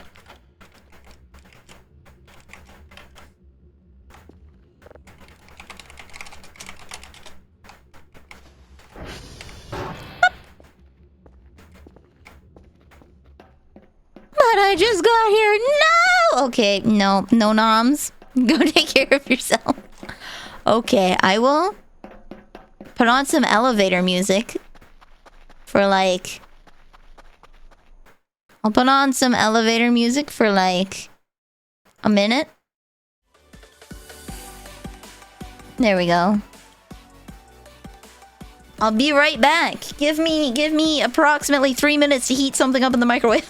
But I just got here. No! Okay, no noms. Go take care of yourself. Okay, I will put on some elevator music. For like... I'll put on some elevator music for like... a minute. There we go. I'll be right back. Give me approximately 3 minutes to heat something up in the microwave.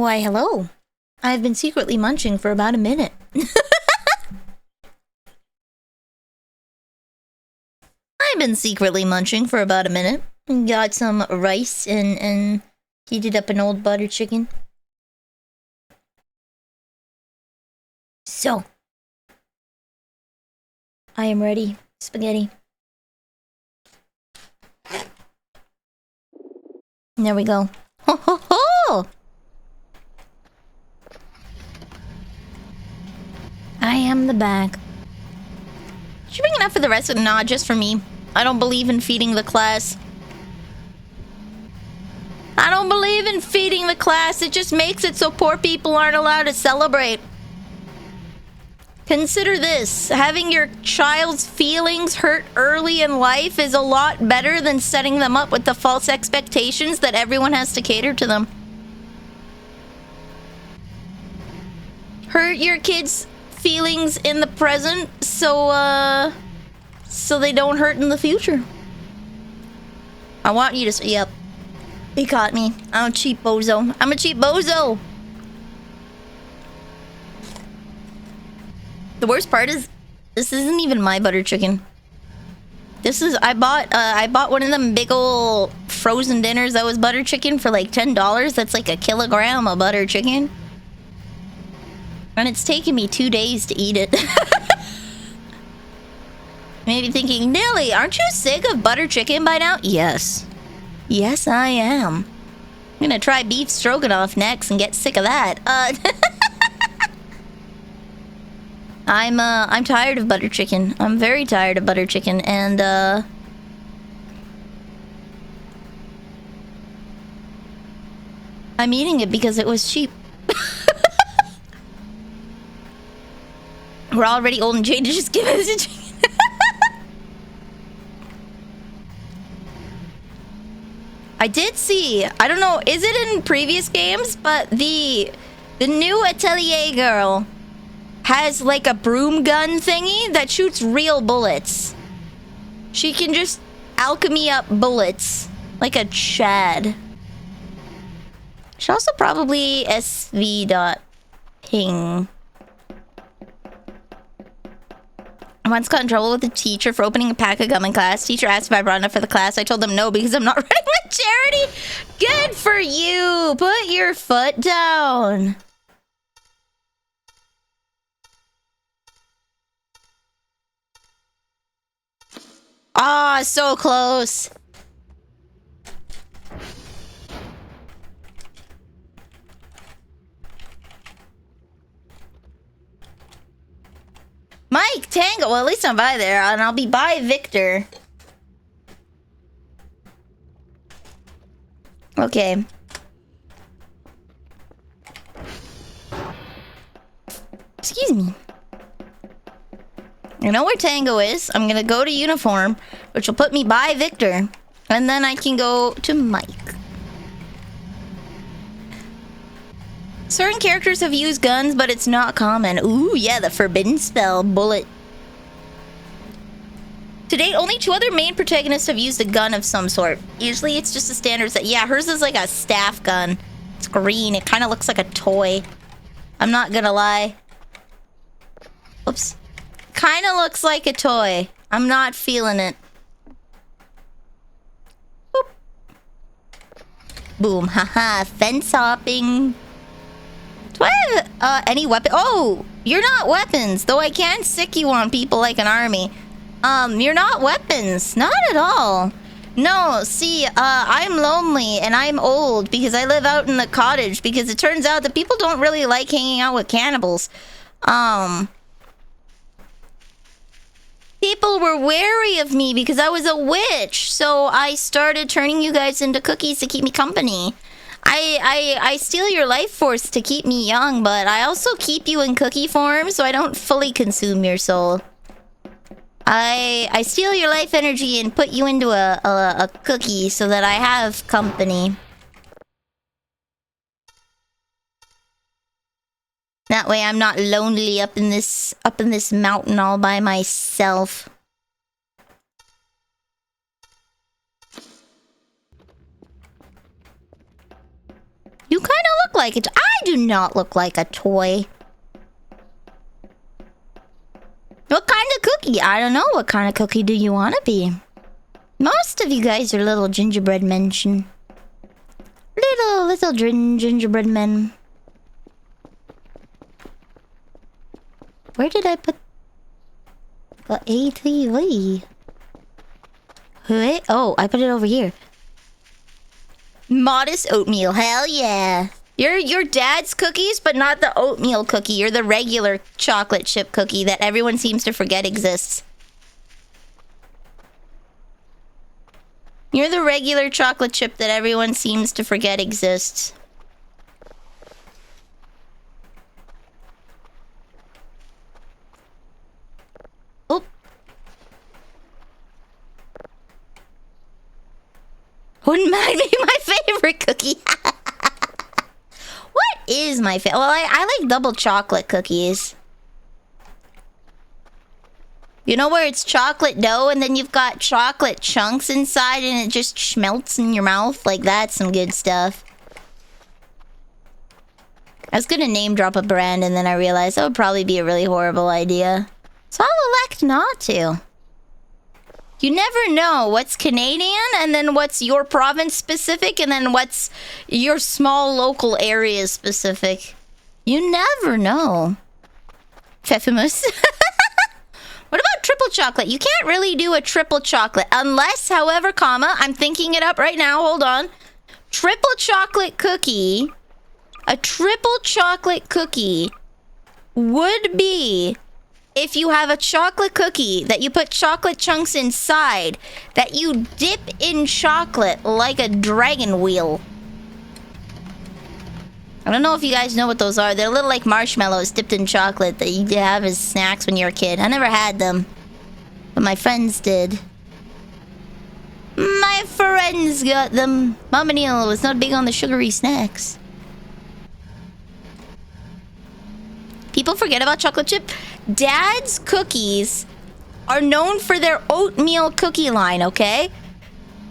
Why, hello. I've been secretly munching for about a minute. I've been secretly munching for about a minute. Got some rice and heated up an old butter chicken. So, I am ready. Spaghetti. There we go. Ho ho ho! I am the bag. Did you bring enough for the rest of it? Nah, just for me. I don't believe in feeding the class. I don't believe in feeding the class. It just makes it so poor people aren't allowed to celebrate. Consider this. Having your child's feelings hurt early in life is a lot better than setting them up with the false expectations that everyone has to cater to them. Hurt your kids' feelings in the present so they don't hurt in the future. I want you to say, yep. He caught me. I'm a cheap bozo. I'm a cheap bozo. The worst part is, this isn't even my butter chicken. This is, I bought one of them big ol' frozen dinners that was butter chicken for like $10. That's like a kilogram of butter chicken. And it's taken me 2 days to eat it. Maybe thinking, Nelly, aren't you sick of butter chicken by now? Yes. Yes, I am. I'm gonna try beef stroganoff next and get sick of that. I'm tired of butter chicken. I'm very tired of butter chicken, and I'm eating it because it was cheap. We're already old and jaded. Just give us a chicken. I did see, I don't know, is it in previous games? But the new Atelier girl has like a broom gun thingy that shoots real bullets. She can just alchemy up bullets like a Chad. She also probably SV.ping. I once got in trouble with a teacher for opening a pack of gum in class. Teacher asked if I brought enough for the class. I told them no because I'm not running a charity. Good for you. Put your foot down. Ah, so close. Mike, Tango. Well, at least I'm by there, and I'll be by Victor. Okay. Excuse me. I know where Tango is. I'm gonna go to uniform, which will put me by Victor. And then I can go to Mike. Certain characters have used guns, but it's not common. Ooh, yeah, the forbidden spell, bullet. To date, only 2 other main protagonists have used a gun of some sort. Usually it's just the standard set. Yeah, hers is like a staff gun. It's green. It kind of looks like a toy. I'm not gonna lie. Oops. Kind of looks like a toy. I'm not feeling it. Boop. Boom. Haha. Fence hopping. Do I have any weapon? Oh! You're not weapons. Though I can sick you on people like an army. You're not weapons. Not at all. No, see, I'm lonely and I'm old because I live out in the cottage because it turns out that people don't really like hanging out with cannibals. People were wary of me because I was a witch, so I started turning you guys into cookies to keep me company. I steal your life force to keep me young, but I also keep you in cookie form so I don't fully consume your soul. I steal your life energy and put you into a cookie so that I have company. That way I'm not lonely up in this mountain all by myself. You kind of look like it. Ah, do not look like a toy. What kind of cookie? I don't know. What kind of cookie do you want to be? Most of you guys are little gingerbread men. Little gingerbread men. Where did I put the ATV? Wait, oh, I put it over here. Modest oatmeal, hell yeah. You're your dad's cookies, but not the oatmeal cookie. You're the regular chocolate chip cookie that everyone seems to forget exists. You're the regular chocolate chip that everyone seems to forget exists. Oh. Wouldn't mind me my favorite cookie. What is my favorite? Well, I like double chocolate cookies. You know where it's chocolate dough and then you've got chocolate chunks inside and it just melts in your mouth? Like, that's some good stuff. I was gonna name drop a brand and then I realized that would probably be a really horrible idea. So I'll elect not to. You never know what's Canadian and then what's your province specific and then what's your small local area specific. You never know. Pfeffermus. What about triple chocolate? You can't really do a triple chocolate unless, however, comma, I'm thinking it up right now. Hold on. Triple chocolate cookie. A triple chocolate cookie would be if you have a chocolate cookie that you put chocolate chunks inside that you dip in chocolate like a dragon wheel. I don't know if you guys know what those are. They're little like marshmallows dipped in chocolate that you have as snacks when you're a kid. I never had them, but my friends did. My friends got them. Mama Neil was not big on the sugary snacks. People forget about chocolate chip. Dad's cookies are known for their oatmeal cookie line, okay?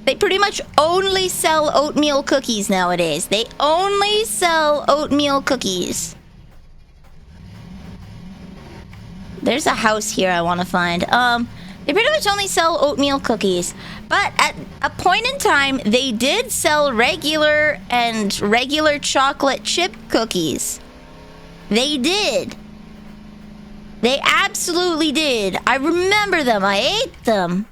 They pretty much only sell oatmeal cookies nowadays. They only sell oatmeal cookies. There's a house here I want to find. They pretty much only sell oatmeal cookies. But at a point in time, they did sell regular chocolate chip cookies. They did. They absolutely did. I remember them. I ate them.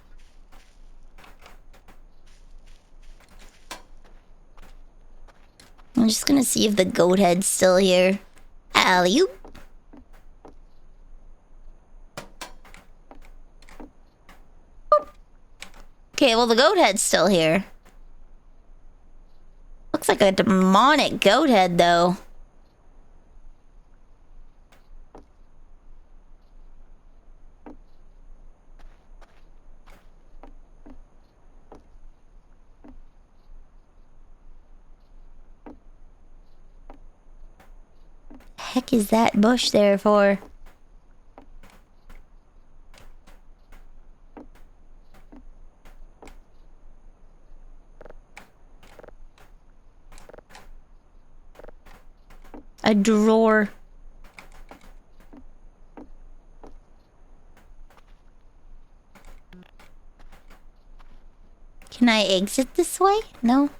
I'm just gonna see if the goat head's still here. Alley-oop. Okay, well, the goat head's still here. Looks like a demonic goat head, though. Heck is that bush there for? A drawer. Can I exit this way? No.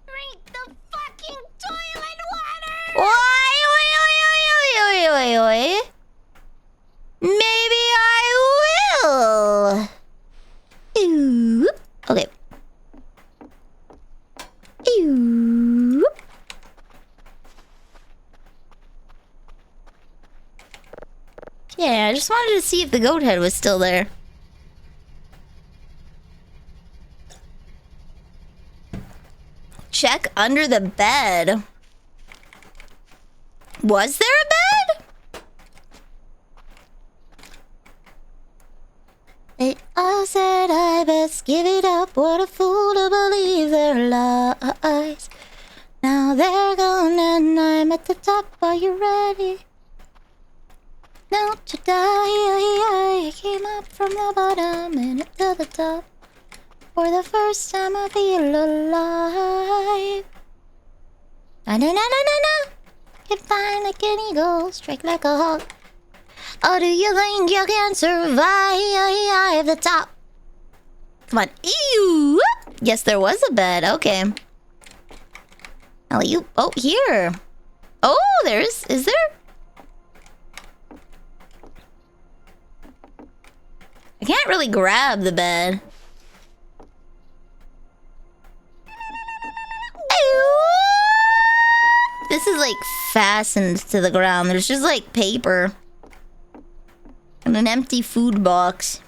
Drink the fucking toilet water! Oi. Maybe I will. Ooh. Okay. Ooh. Yeah, I just wanted to see if the goat head was still there. Check under the bed. Was there a bed? They all said I best give it up. What a fool to believe their lies. Now they're gone and I'm at the top. Are you ready? Don't you die, I came up from the bottom and up to the top. For the first time I feel alive. Na-na-na-na-na-na. Get fine like an eagle, strike like a hawk. Oh, do you think you can survive the top? Come on. Ew! Yes, there was a bed. Okay. You. Oh, here. Oh, is there? I can't really grab the bed. This is like fastened to the ground. There's just like paper. And an empty food box.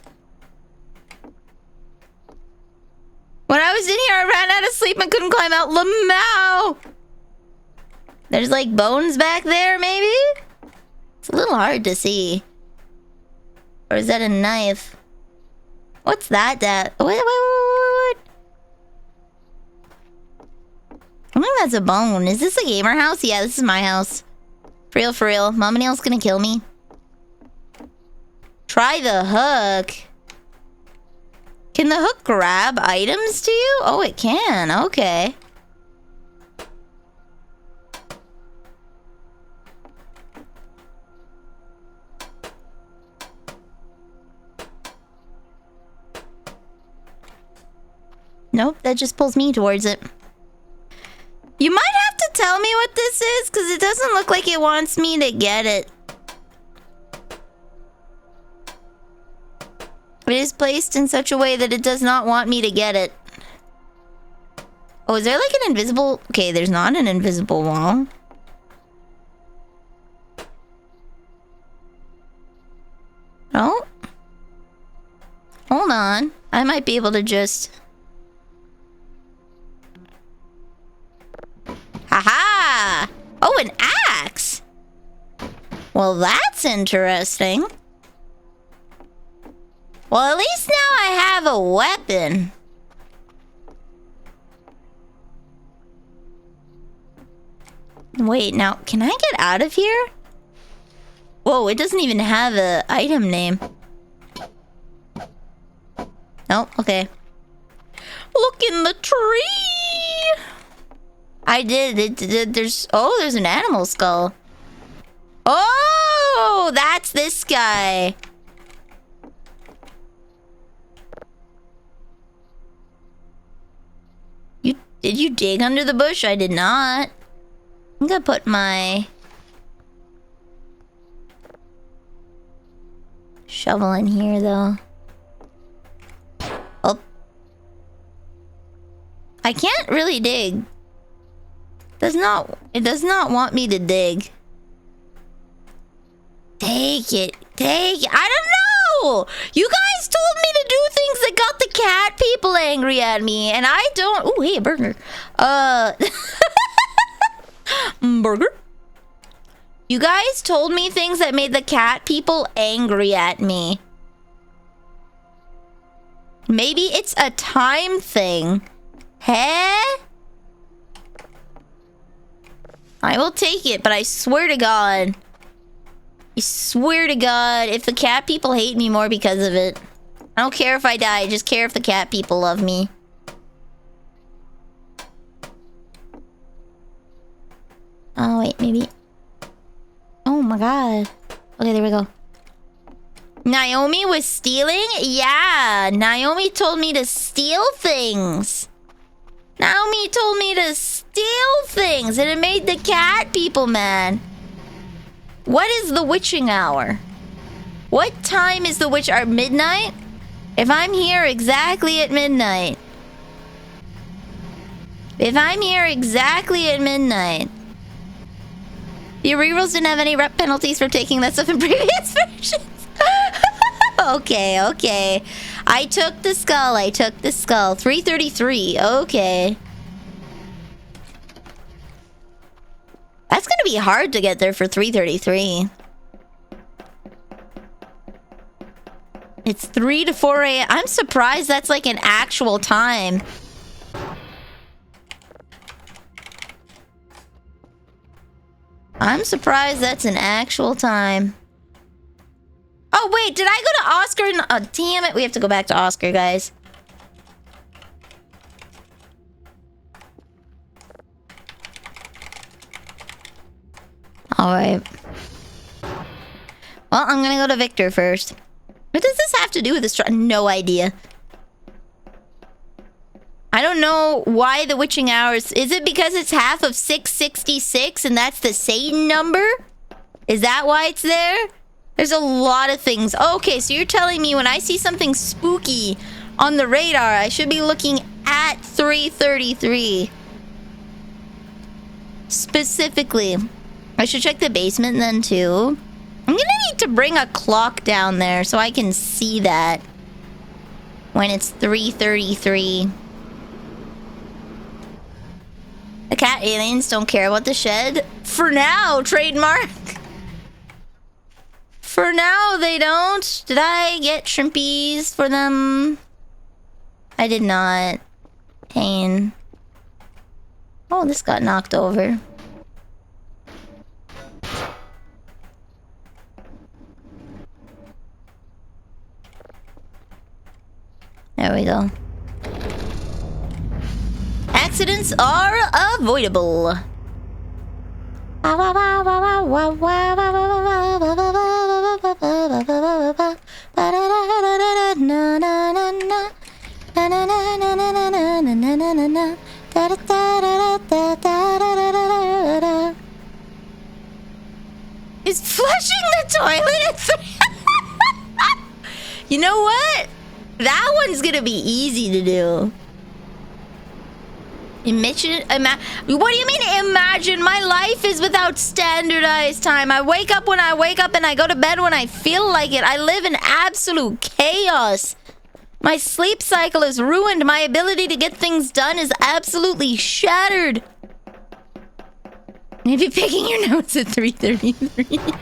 When I was in here, I ran out of sleep and couldn't climb out. Lamau! There's like bones back there, maybe? It's a little hard to see. Or is that a knife? What's that? Wait. I think that's a bone. Is this a gamer house? Yeah, this is my house. For real. Mama Neil's gonna kill me. Try the hook. Can the hook grab items to you? Oh, it can. Okay. Nope, that just pulls me towards it. You might have to tell me what this is, because it doesn't look like it wants me to get it. It is placed in such a way that it does not want me to get it. Oh, is there like an invisible... Okay, there's not an invisible wall. Oh. Hold on. I might be able to just... Haha! Oh, an axe! Well, that's interesting. Well, at least now I have a weapon. Wait, now, can I get out of here? Whoa, it doesn't even have an item name. Oh, okay. Look in the tree! I did. There's an animal skull. Oh, that's this guy. Did you dig under the bush? I did not. I'm gonna put my shovel in here, though. Oh. I can't really dig. It does not want me to dig. Take it. I don't know. You guys told me to do things that got the cat people angry at me, and I don't. Oh, hey, a burger. Burger. You guys told me things that made the cat people angry at me. Maybe it's a time thing. Huh? I will take it, but I swear to God. I swear to God, if the cat people hate me more because of it. I don't care if I die, I just care if the cat people love me. Oh, wait, maybe. Oh my God. Okay, there we go. Naomi was stealing? Yeah, Naomi told me to steal things. Naomi told me to steal things, and it made the cat people mad. What is the witching hour? What time is the witch hour? Midnight? If I'm here exactly at midnight. If I'm here exactly at midnight. The rerolls didn't have any rep penalties for taking that stuff in previous versions. Okay. I took the skull. 333. Okay. That's gonna be hard to get there for 333. It's 3 to 4 a.m. I'm surprised that's like an actual time. I'm surprised that's an actual time. Oh, wait, did I go to Oscar? Oh, damn it. We have to go back to Oscar, guys. Alright. Well, I'm gonna go to Victor first. What does this have to do with this? No idea. I don't know why the witching hours... Is it because it's half of 666 and that's the Satan number? Is that why it's there? There's a lot of things. Okay, so you're telling me when I see something spooky on the radar, I should be looking at 333. Specifically. I should check the basement then too. I'm gonna need to bring a clock down there so I can see that when it's 333. The cat aliens don't care about the shed. For now, trademark. For now, they don't. Did I get shrimpies for them? I did not. Pain. Oh, this got knocked over. There we go. Accidents are avoidable. Is flushing the toilet at 3? You know what? That one's gonna be easy to do. What do you mean imagine? My life is without standardized time. I wake up when I wake up and I go to bed when I feel like it. I live in absolute chaos. My sleep cycle is ruined. My ability to get things done is absolutely shattered. Maybe picking your notes at 3:33.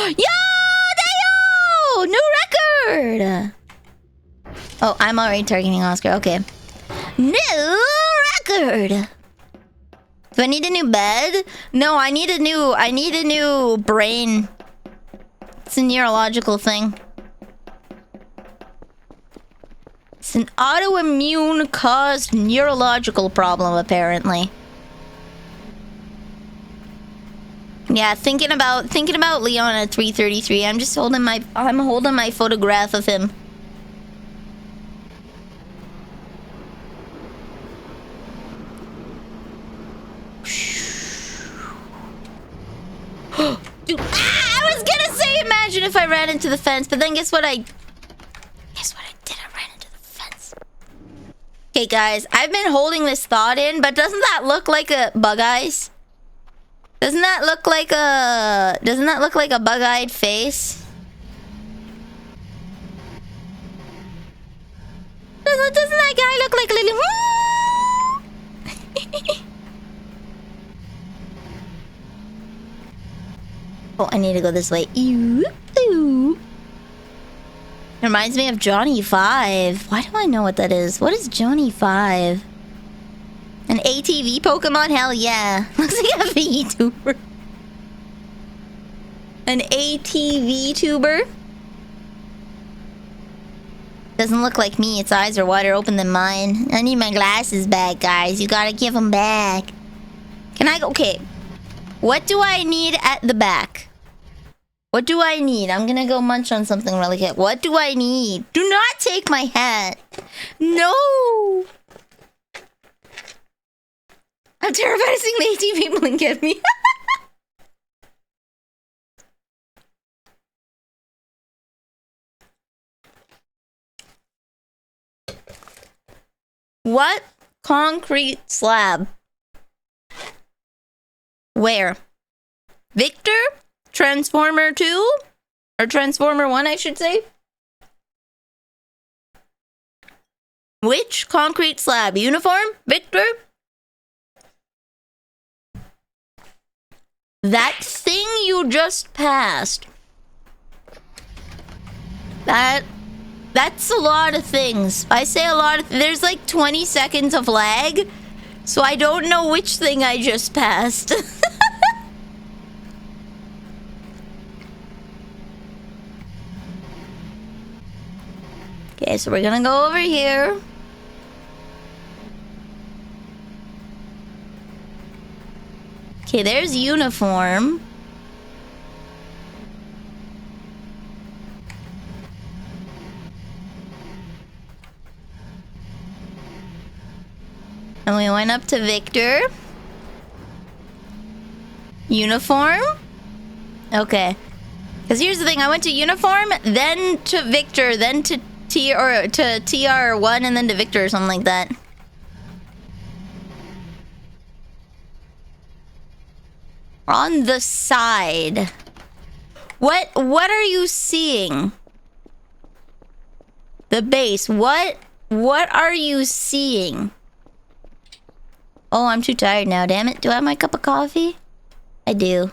Yo! Dayo! New record! Oh, I'm already targeting Oscar. Okay. New record! Do I need a new bed? No, I need a new brain. It's a neurological thing. It's an autoimmune caused neurological problem, apparently. Yeah, thinking about Leon at 3:33. I'm just holding my photograph of him. Dude, I was gonna say imagine if I ran into the fence, but then guess what I did? I ran into the fence. Okay, guys, I've been holding this thought in, but doesn't that look like a bug eyes? Doesn't that look like a bug-eyed face? Doesn't that guy look like a little... Oh, I need to go this way. Ew. Ew. It reminds me of Johnny 5. Why do I know what that is? What is Johnny 5? An ATV Pokemon? Hell yeah. Looks like a Vtuber. An ATVtuber? Doesn't look like me. Its eyes are wider open than mine. I need my glasses back, guys. You gotta give them back. Can I go? Okay. What do I need at the back? What do I need? I'm gonna go munch on something really quick. What do I need? Do not take my hat. No! I'm terrified of seeing the ATV blink at me. What concrete slab? Where? Victor? Transformer 2? Or Transformer 1, I should say? Which concrete slab? Uniform? Victor? That thing you just passed. That That's a lot of things. I say a lot of... There's like 20 seconds of lag. So I don't know which thing I just passed. Okay, so we're gonna go over here. Okay, there's uniform. And we went up to Victor. Uniform? Okay. Because here's the thing, I went to uniform, then to Victor, then to TR1, and then to Victor or something like that. On the side. What are you seeing? The base. What are you seeing? Oh, I'm too tired now, damn it. Do I have my cup of coffee? I do.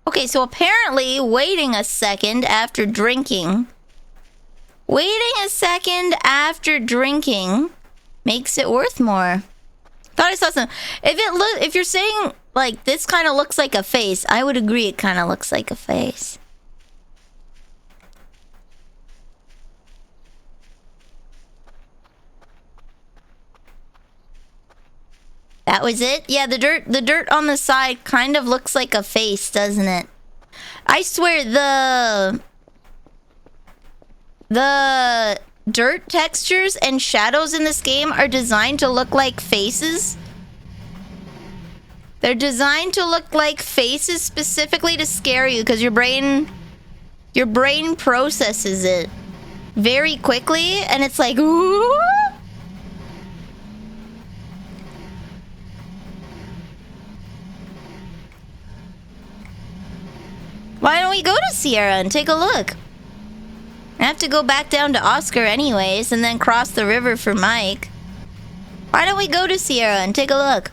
Okay, so apparently waiting a second after drinking. Waiting a second after drinking makes it worth more. Thought I saw some. If you're saying like this kind of looks like a face, I would agree it kind of looks like a face. That was it? Yeah, the dirt on the side kind of looks like a face, doesn't it? I swear the dirt textures and shadows in this game are designed to look like faces. They're designed to look like faces specifically to scare you because your brain processes it very quickly and it's like, ooh. Why don't we go to Sierra and take a look? I have to go back down to Oscar anyways and then cross the river for Mike. Why don't we go to Sierra and take a look?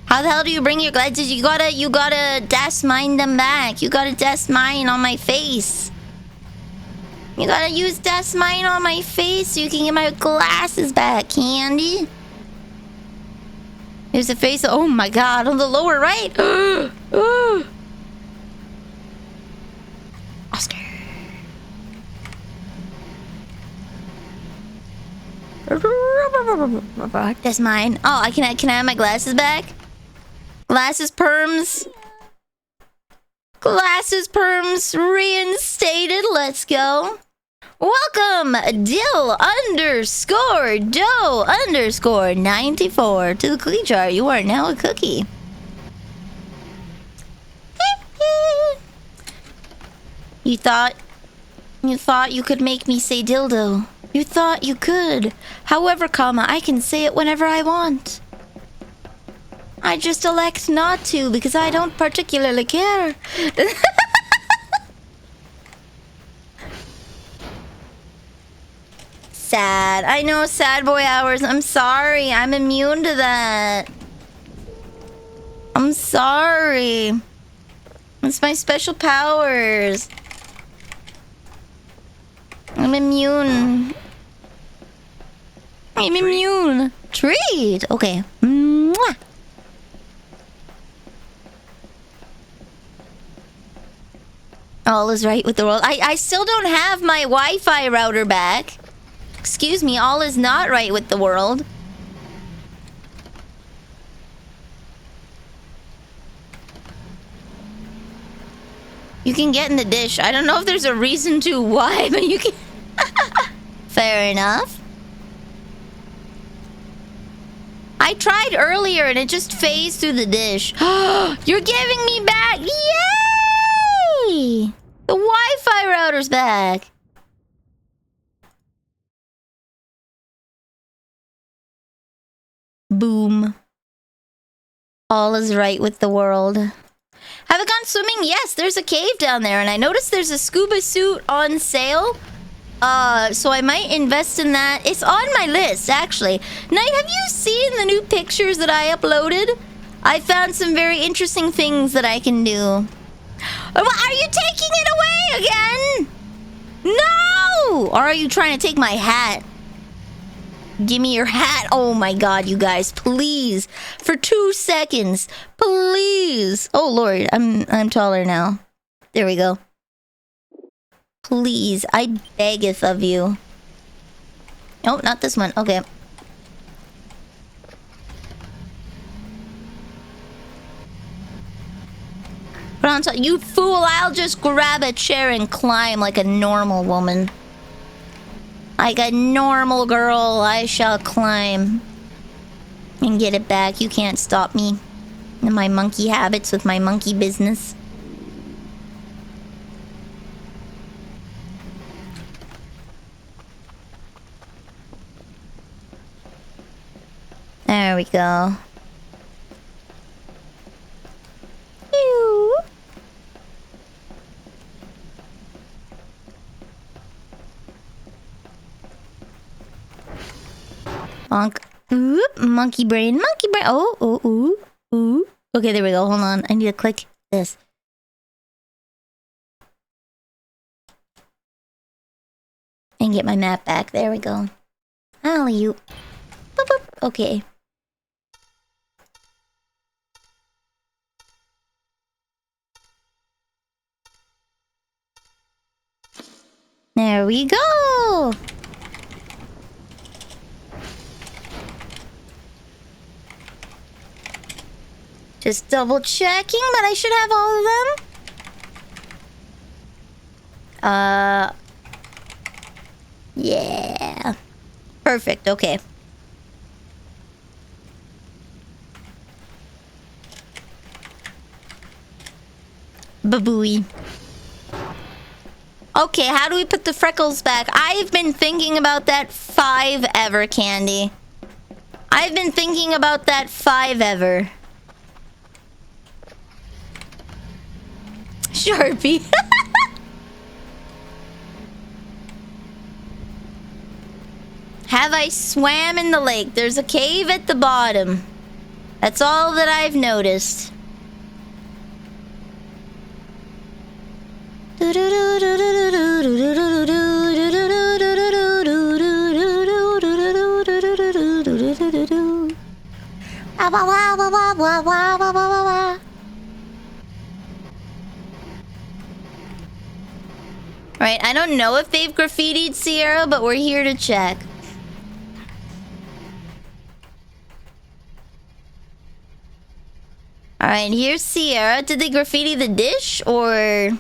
How the hell do you bring your glasses? You gotta dash mine them back. You gotta dash mine on my face. You gotta use dash mine on my face so you can get my glasses back, Candy. There's a face. Oh my god, on the lower right. Oscar. That's mine. Oh, can I have my glasses back? Glasses perms. Glasses perms reinstated. Let's go. Welcome, Dill_Doe_94 to the cookie jar. You are now a cookie. You thought you could make me say dildo. You thought you could. However, I can say it whenever I want. I just elect not to because I don't particularly care. Sad. I know, sad boy hours. I'm sorry. I'm immune to that. I'm sorry. It's my special powers. I'm immune. I'm immune. Treat. Okay. Mwah. All is right with the world. I still don't have my Wi-Fi router back. Excuse me, all is not right with the world. You can get in the dish. I don't know if there's a reason to why, but you can. Fair enough. I tried earlier and it just phased through the dish. You're giving me back. Yay! The Wi-Fi router's back. Boom. All is right with the world. Have I gone swimming? Yes, there's a cave down there, and I noticed there's a scuba suit on sale. So I might invest in that. It's on my list, actually. Knight, have you seen the new pictures that I uploaded? I found some very interesting things that I can do. Are you taking it away again? No! Or are you trying to take my hat? Give me your hat. Oh my god, you guys, please. For 2 seconds. Please. Oh lord, I'm taller now. There we go. Please, I beggeth of you. Oh, not this one. Okay. Put on top. You fool, I'll just grab a chair and climb like a normal woman. Like a normal girl, I shall climb. And get it back. You can't stop me. And my monkey habits with my monkey business. There we go. Ew. Bonk. Oop. Monkey brain. Monkey brain. Oh, oh, ooh. Ooh. Okay, there we go. Hold on. I need to click this. And get my map back. There we go. Alley-oop. Boop, boop. Okay. There we go. Just double checking, but I should have all of them. Yeah. Perfect, okay. Babooey. Okay, how do we put the freckles back? I've been thinking about that 5 ever, Candy. I've been thinking about that 5 ever. Sharpie. Have I swam in the lake? There's a cave at the bottom. That's all that I've noticed. Alright, I don't know if they've graffitied Sierra, but we're here to check. Alright, here's Sierra. Did they graffiti the dish, or...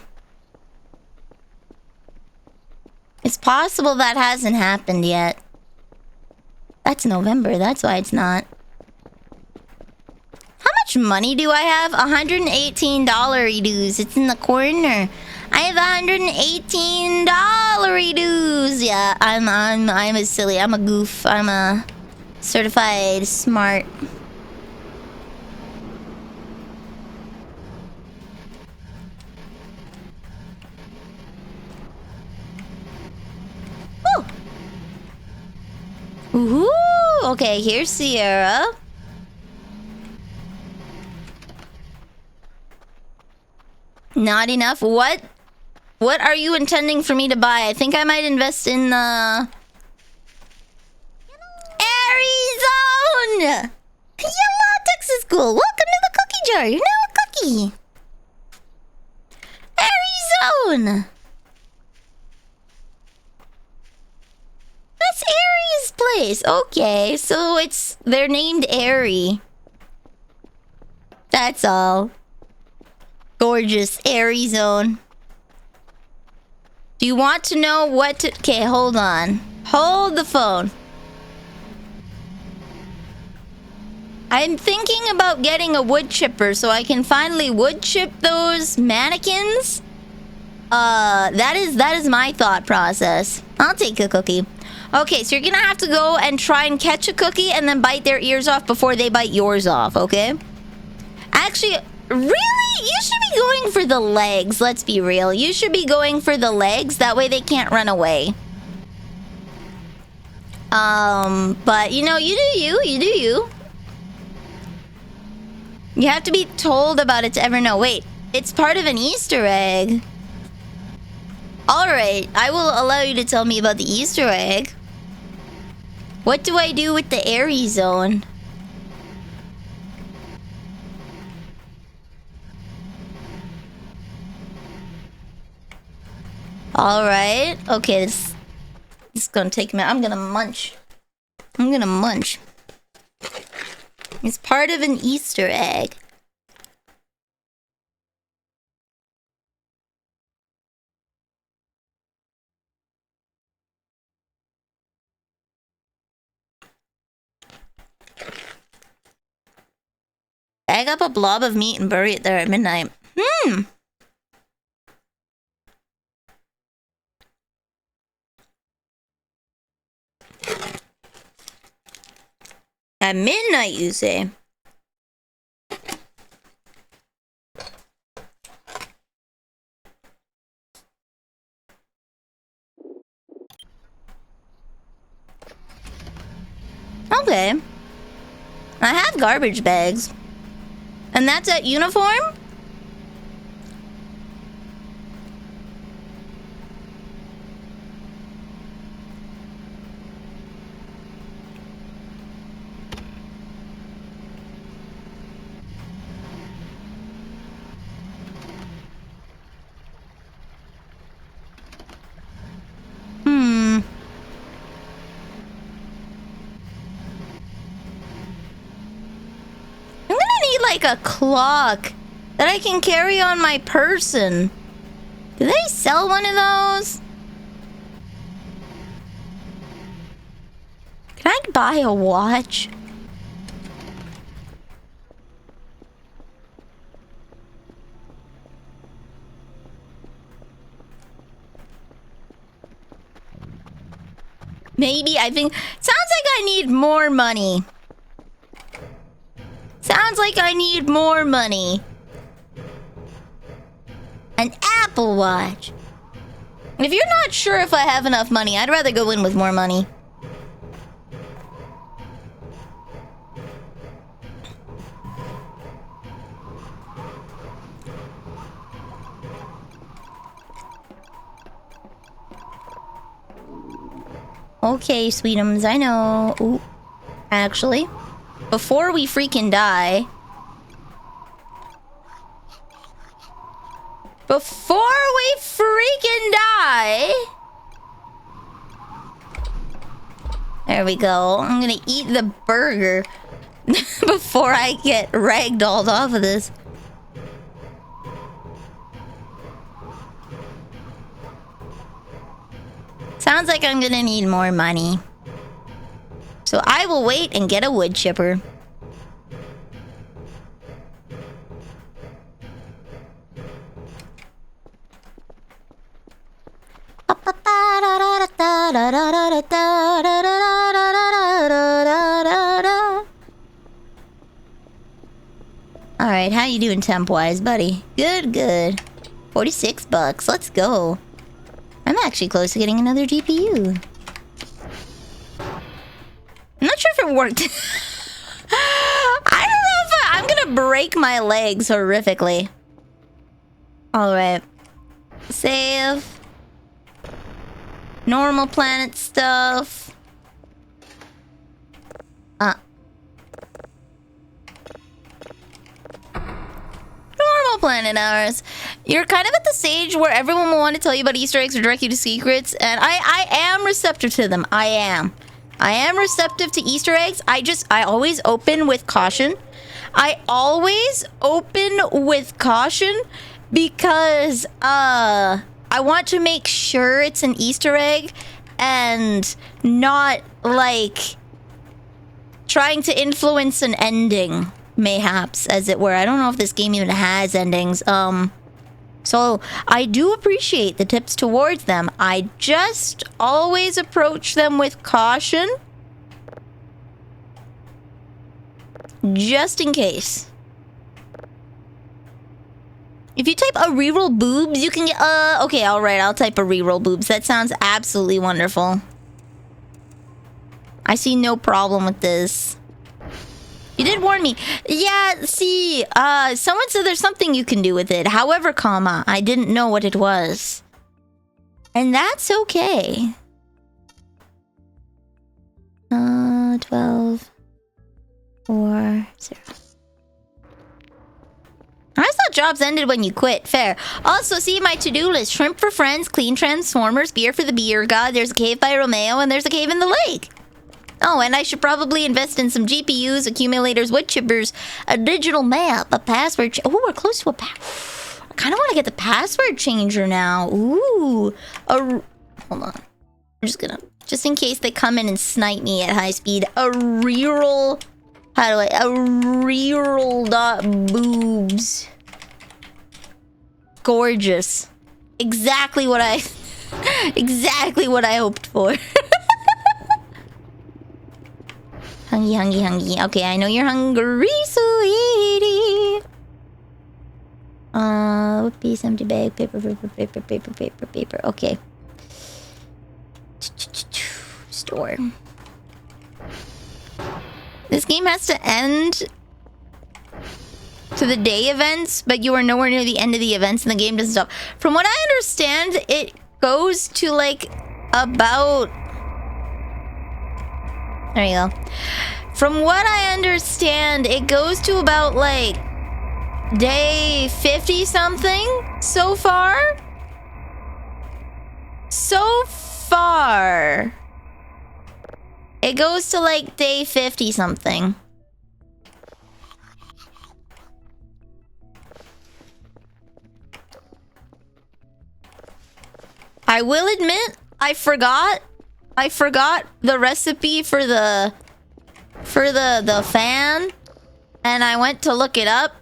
It's possible that hasn't happened yet. That's November, that's why it's not. How much money do I have? $118 dues. It's in the corner. I have $118 dues. Yeah, I'm a silly. I'm a goof. I'm a certified smart. Ooh, okay, here's Sierra. Not enough. What are you intending for me to buy? I think I might invest in the Arizona. Yellow Texas School. Welcome to the cookie jar. You're now a cookie. Arizona. That's Aries' place. Okay, so they're named Airy. That's all. Gorgeous Arizona. Do you want to know what to... Okay, hold on. Hold the phone. I'm thinking about getting a wood chipper so I can finally wood chip those mannequins. That is my thought process. I'll take a cookie. Okay, so you're gonna have to go and try and catch a cookie and then bite their ears off before they bite yours off, okay? Actually, really? You should be going for the legs. Let's be real. You should be going for the legs. That way they can't run away. But, you know, you do you. You do you. You have to be told about it to ever know. Wait, It's part of an Easter egg. Alright, I will allow you to tell me about the Easter egg. What do I do with the airy zone? Alright, okay, this is gonna take a minute. I'm gonna munch. It's part of an Easter egg. Bag up a blob of meat and bury it there at midnight. At midnight, you say? Okay. I have garbage bags. And that's at uniform? Like a clock that I can carry on my person. Do they sell one of those? Can I buy a watch? Maybe, I think. Sounds like I need more money. Sounds like I need more money. An Apple Watch. If you're not sure if I have enough money, I'd rather go in with more money. Okay, sweetums, I know. Ooh, actually, before we freaking die... Before we freaking die... There we go. I'm gonna eat the burger before I get ragdolled off of this. Sounds like I'm gonna need more money. So I will wait and get a wood chipper. Alright, how you doing temp-wise, buddy? Good, good. 46 bucks, let's go. I'm actually close to getting another GPU. I'm not sure if it worked. I don't know if I'm gonna break my legs horrifically. Alright. Save. Normal planet stuff. Normal planet hours. You're kind of at the stage where everyone will want to tell you about Easter eggs or direct you to secrets, and I am receptive to them. I am receptive to Easter eggs. I always open with caution. I always open with caution because I want to make sure it's an Easter egg and not like trying to influence an ending, mayhaps, as it were. I don't know if this game even has endings. So I do appreciate the tips towards them. I just always approach them with caution. Just in case. If you type a reroll boobs, you can get, okay, alright, I'll type a reroll boobs. That sounds absolutely wonderful. I see no problem with this. You did warn me. Yeah, see, someone said there's something you can do with it. However, comma, I didn't know what it was. And that's okay. 12, 4, 0. I thought jobs ended when you quit. Fair. Also, see my to-do list. Shrimp for friends, clean transformers, beer for the beer god, there's a cave by Romeo, and there's a cave in the lake. Oh, and I should probably invest in some GPUs, accumulators, wood chippers, a digital map, a password... Oh, we're close to a I kind of want to get the password changer now. Ooh. Hold on. I'm just gonna... Just in case they come in and snipe me at high speed. A reroll... How do I... A reroll dot boobs. Gorgeous. Exactly what I... exactly what I hoped for. Hungry, hungry, hungry. Okay, I know you're hungry, sweetie. Whooppies, empty bag, paper, paper, paper, paper, paper, paper. Okay. Store. This game has to end to the day events, but you are nowhere near the end of the events and the game doesn't stop. From what I understand, it goes to like about... There you go. From what I understand, it goes to about like day 50 something so far. So far. It goes to like day 50 something. I will admit, I forgot the recipe for the fan, and I went to look it up,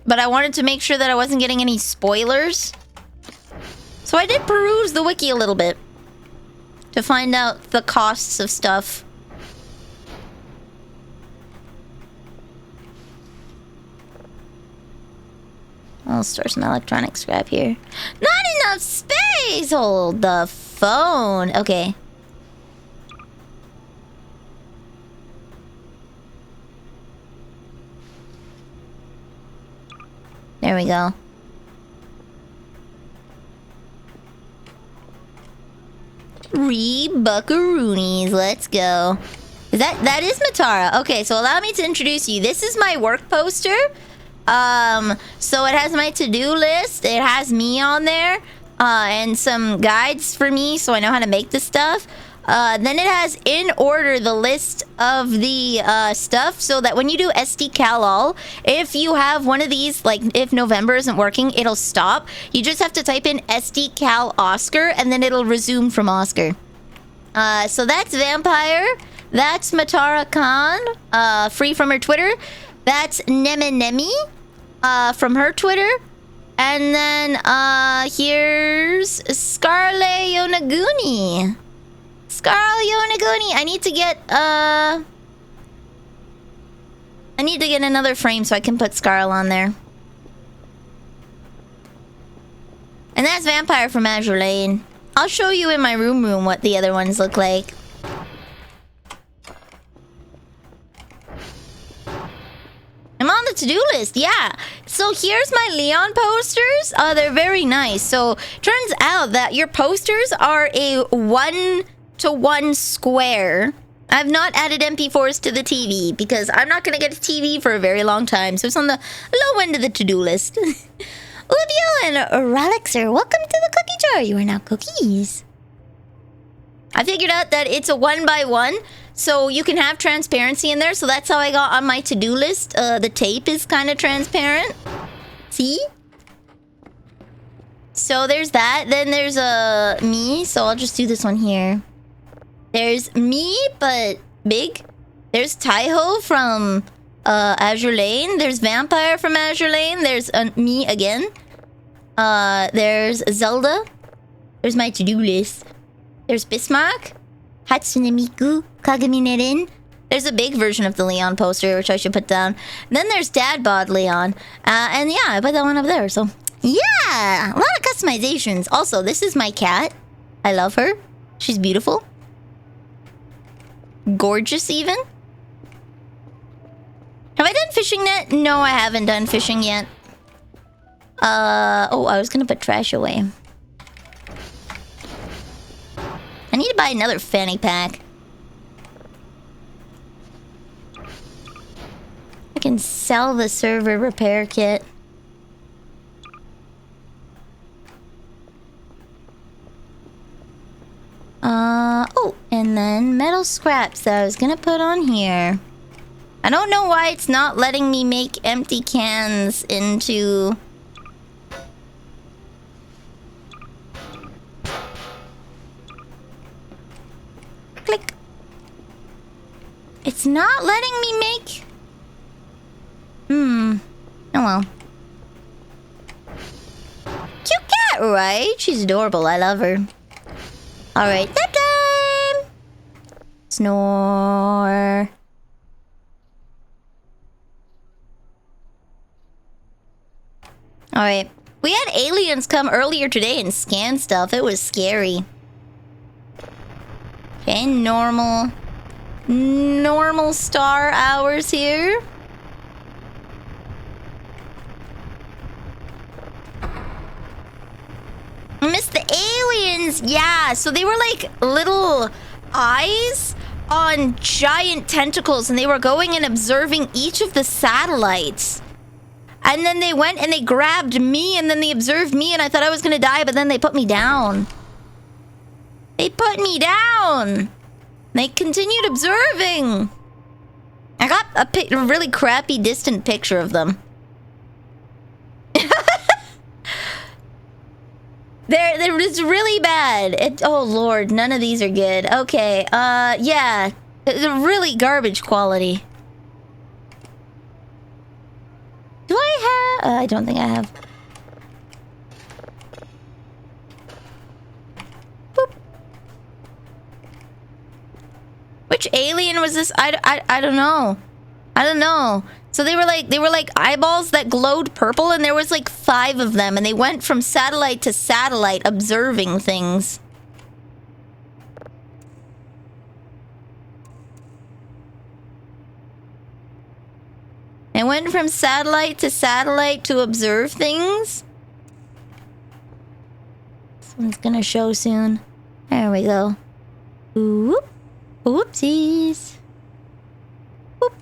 but I wanted to make sure that I wasn't getting any spoilers. So I did peruse the wiki a little bit to find out the costs of stuff. I'll store some electronic scrap here. Not enough space! Hold the phone. Okay. There we go. Buckaroonies, let's go. That is Matara. Okay, so allow me to introduce you. This is my work poster. So it has my to-do list. It has me on there. And some guides for me so I know how to make this stuff. Then it has in order the list of the stuff so that when you do SDCalAll, if you have one of these, like if November isn't working, it'll stop. You just have to type in SDCal Oscar and then it'll resume from Oscar. So that's Vampire. That's Matara Khan, free from her Twitter. That's Nemenemi, from her Twitter. And then here's Scarlet Yonaguni. Scarlet Yonaguni. I need to get another frame so I can put Scarl on there. And that's Vampire from Azure Lane. I'll show you in my room what the other ones look like. I'm on the to-do list, yeah. So here's my Leon posters. They're very nice. So turns out that your posters are a 1-to-1 square. I've not added MP4s to the TV because I'm not going to get a TV for a very long time. So it's on the low end of the to-do list. Olivia and Rolixer, welcome to the cookie jar. You are now cookies. I figured out that it's a 1-by-1, so you can have transparency in there. So that's how I got on my to-do list. The tape is kind of transparent. See? So there's that. Then there's me. So I'll just do this one here. There's me, but big. There's Taiho from Azure Lane. There's Vampire from Azure Lane. There's me again. There's Zelda. There's my to-do list. There's Bismarck. Hatsune Miku. Kagami Nerin. There's a big version of the Leon poster, which I should put down. And then there's Dad Bod Leon. And yeah, I put that one up there. So, yeah! A lot of customizations. Also, this is my cat. I love her. She's beautiful. Gorgeous, even. Have I fishing net? No, I haven't done fishing yet. Oh, I was gonna put trash away. I need to buy another fanny pack. I can sell the server repair kit. Oh, and then metal scraps that I was gonna put on here. I don't know why it's not letting me make empty cans into... Click. It's not letting me make... Oh well. Cute cat, right? She's adorable. I love her. Alright, nap time! Snore. Alright. We had aliens come earlier today and scan stuff. It was scary. Okay, normal star hours here. I missed the aliens. Yeah, so they were like little eyes on giant tentacles, and they were going and observing each of the satellites. And then they went and they grabbed me, and then they observed me, and I thought I was gonna die, but then they put me down. They put me down. They continued observing. I got a really crappy distant picture of them. It's really bad. Oh lord, none of these are good. Okay, yeah. They're really garbage quality. Do I have... I don't think I have. Boop. Which alien was this? I don't know. I don't know. So they were like eyeballs that glowed purple, and there was like 5 of them, and they went from satellite to satellite observing things. They went from satellite to observe things. This one's gonna show soon. There we go. Oop. Oopsies. Oop.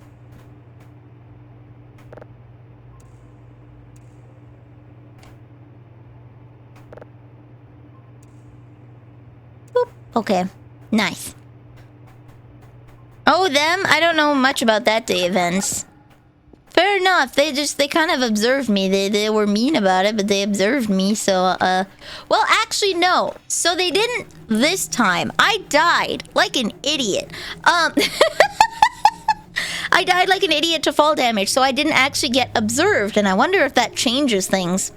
Boop. Okay. Nice. Oh, them? I don't know much about that day events. Fair enough. They kind of observed me. They were mean about it, but they observed me, so, well, actually, no. So they didn't this time. I died like an idiot. I died like an idiot to fall damage, so I didn't actually get observed, and I wonder if that changes things.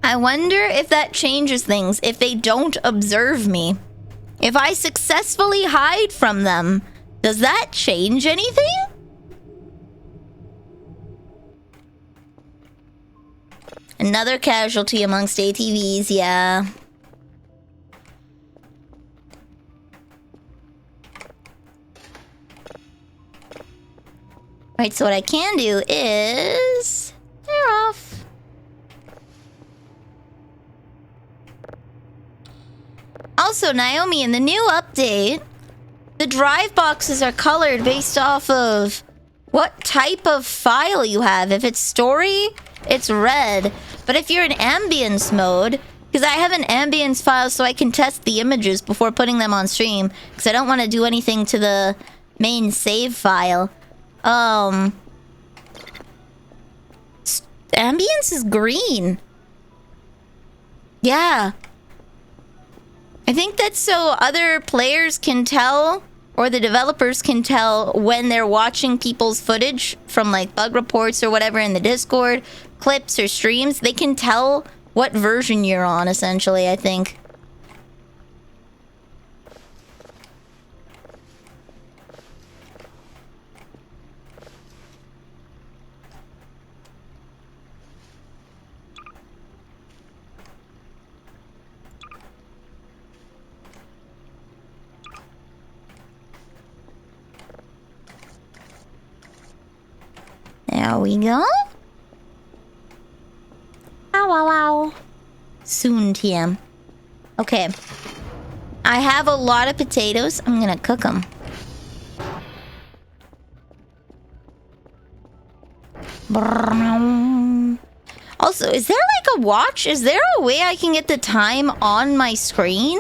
I wonder if that changes things if they don't observe me. If I successfully hide from them, does that change anything? Another casualty amongst ATVs, yeah. Right, so what I can do is... They're off. Also, Naomi, in the new update, the drive boxes are colored based off of what type of file you have. If it's story, it's red. But if you're in ambience mode, because I have an ambience file so I can test the images before putting them on stream, because I don't want to do anything to the main save file. Ambience is green. Yeah. I think that's so other players can tell, or the developers can tell when they're watching people's footage from like bug reports or whatever in the Discord, clips or streams. They can tell what version you're on, essentially, I think. There we go. Ow, ow, ow. Soon, TM. Okay. I have a lot of potatoes. I'm gonna cook them. Also, is there like a watch? Is there a way I can get the time on my screen?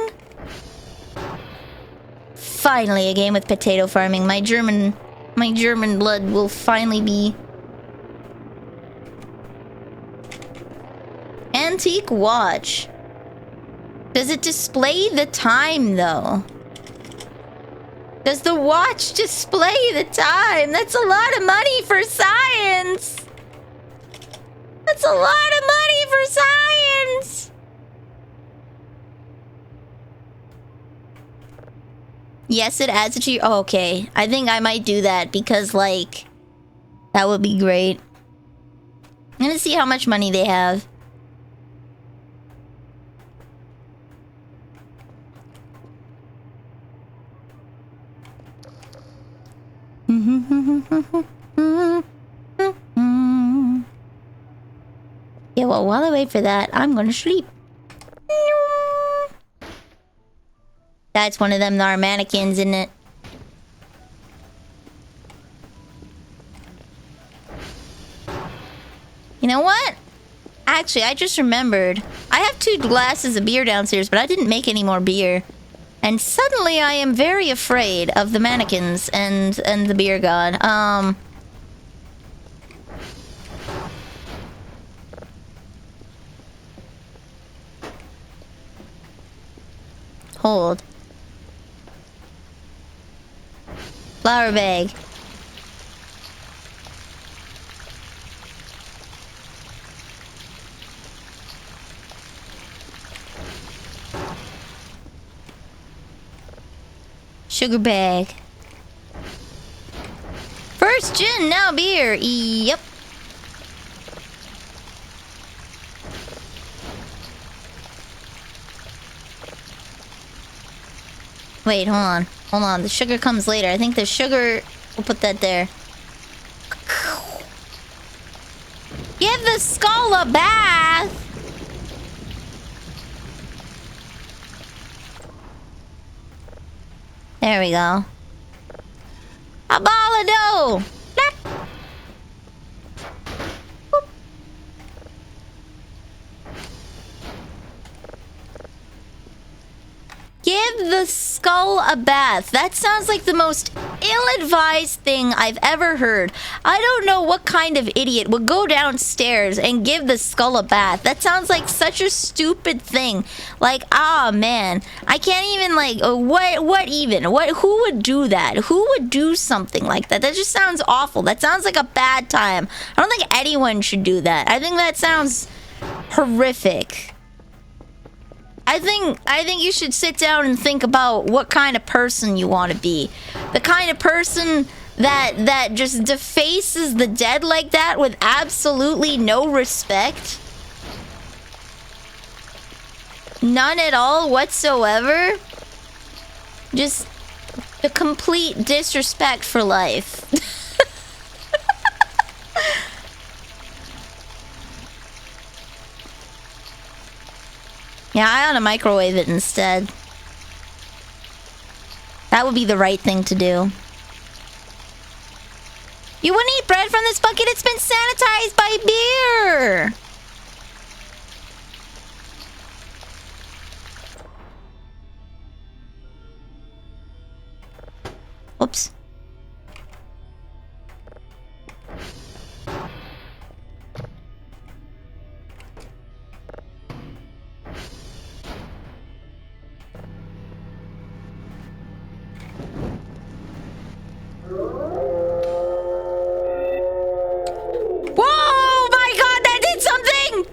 Finally, a game with potato farming. My German blood will finally be... Antique watch. Does it display the time, though? Does the watch display the time? That's a lot of money for science! That's a lot of money for science! Yes, it adds it to your... Oh, okay. I think I might do that because, like... That would be great. I'm gonna see how much money they have. Yeah, well, while I wait for that, I'm gonna sleep. That's one of them thar mannequins, isn't it? You know what? Actually, I just remembered. I have 2 glasses of beer downstairs, but I didn't make any more beer. And suddenly I am very afraid of the mannequins and the beer god. Hold. Flour bag. Sugar bag. First gin, now beer. Yep. Wait, hold on. Hold on. The sugar comes later. I think the sugar... We'll put that there. Give the skull a bath! There we go. A ball of dough! Lap. Boop. Give the skull a bath. That sounds like the most ill-advised thing I've ever heard. I don't know what kind of idiot would go downstairs and give the skull a bath. That sounds like such a stupid thing. Like, ah, man. I can't even, like, who would do that? Who would do something like that? That just sounds awful. That sounds like a bad time. I don't think anyone should do that. I think that sounds horrific. I think you should sit down and think about what kind of person you want to be. The kind of person that just defaces the dead like that with absolutely no respect. None at all whatsoever. Just the complete disrespect for life. Yeah, I ought to microwave it instead. That would be the right thing to do. You wouldn't eat bread from this bucket? It's been sanitized by beer! Oops. Whoa! My God, that did something!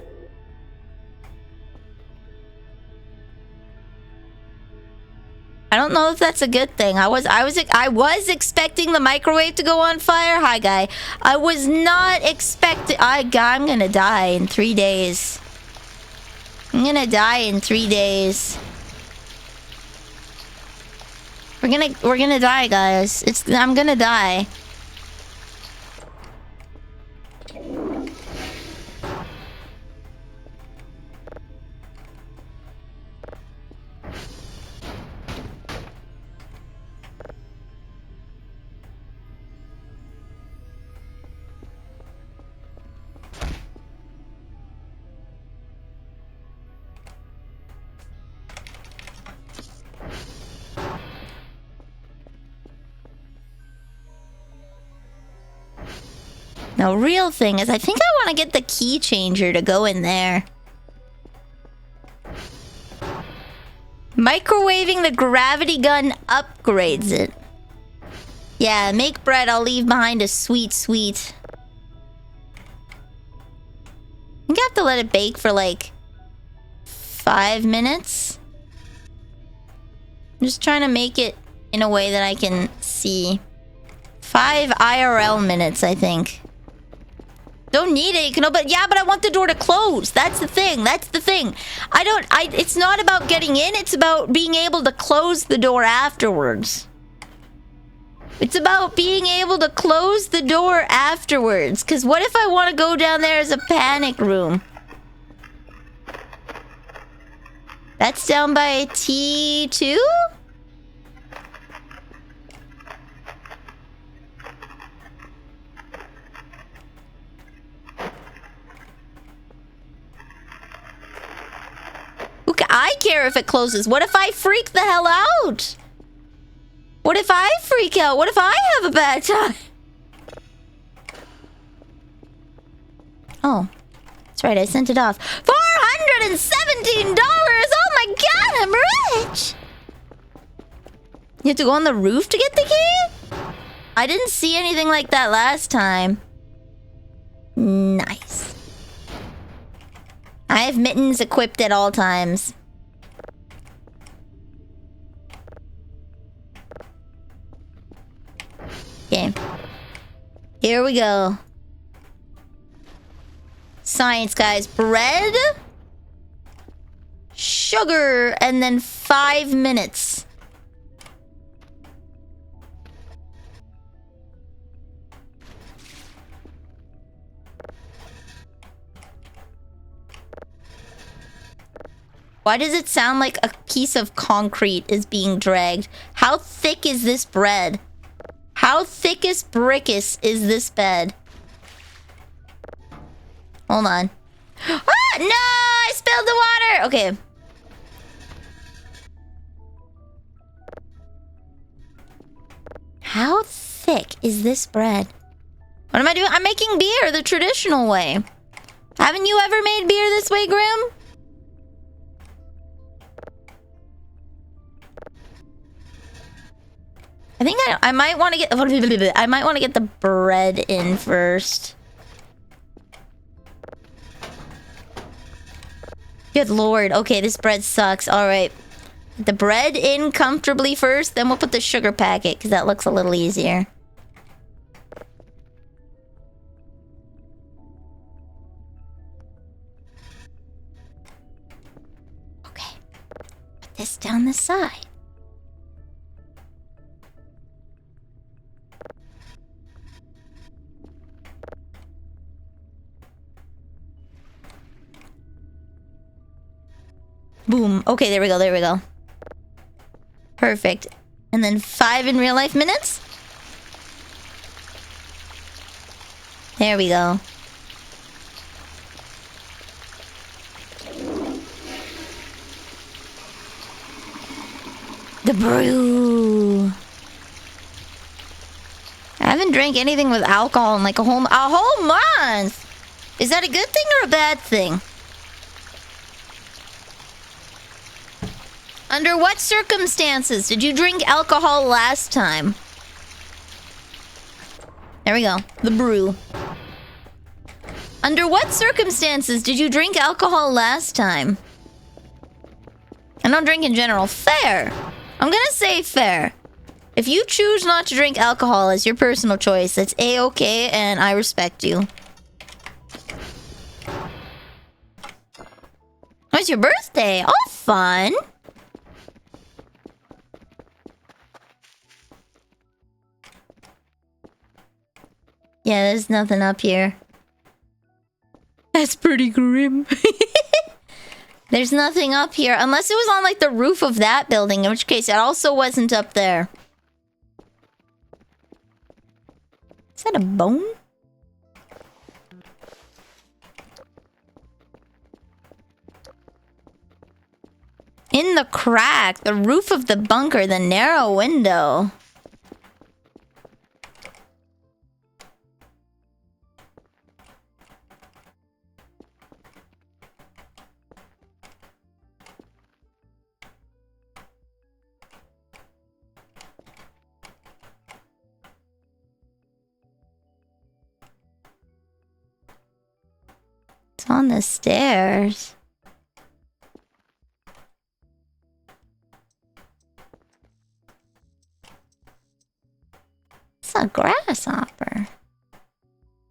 I don't know if that's a good thing. I was expecting the microwave to go on fire. Hi, guy. I was not expecting... I'm gonna die in 3 days. I'm gonna die in 3 days. We're gonna die, guys. I'm gonna die. The real thing is I think I want to get the key changer to go in there. Microwaving the gravity gun upgrades it. Yeah, make bread. I'll leave behind a sweet, sweet. I think I have to let it bake for like 5 minutes. I'm just trying to make it in a way that I can see. 5 IRL minutes, I think. Don't need it. You can open. Yeah, but I want the door to close. That's the thing. That's the thing. It's not about getting in. It's about being able to close the door afterwards. It's about being able to close the door afterwards. Because what if I want to go down there as a panic room? That's down by T2? I care if it closes. What if I freak the hell out? What if I freak out? What if I have a bad time? Oh, that's right. I sent it off. $417! Oh my god, I'm rich! You have to go on the roof to get the key? I didn't see anything like that last time. Nice. I have mittens equipped at all times. Okay. Here we go. Science, guys. Bread, sugar, and then 5 minutes. Why does it sound like a piece of concrete is being dragged? How thick is this bread? How thickest brickest is this bed? Hold on. Ah, no! I spilled the water! Okay. How thick is this bread? What am I doing? I'm making beer the traditional way. Haven't you ever made beer this way, Grim? I think I might want to get the bread in first. Good lord. Okay, this bread sucks. All right. Get the bread in comfortably first, then we'll put the sugar packet because that looks a little easier. Okay. Put this down the side. Boom. Okay, there we go, there we go. Perfect. And then 5 in real life minutes? There we go. The brew. I haven't drank anything with alcohol in like a whole month. Is that a good thing or a bad thing? Under what circumstances did you drink alcohol last time? There we go. The brew. Under what circumstances did you drink alcohol last time? I don't drink in general. Fair. I'm gonna say fair. If you choose not to drink alcohol as your personal choice, that's A-okay and I respect you. Oh, it's your birthday. Oh, fun. Yeah, there's nothing up here. That's pretty grim. There's nothing up here. Unless it was on, like, the roof of that building. In which case, it also wasn't up there. Is that a bone? In the crack. The roof of the bunker. The narrow window. on the stairs. It's a grasshopper.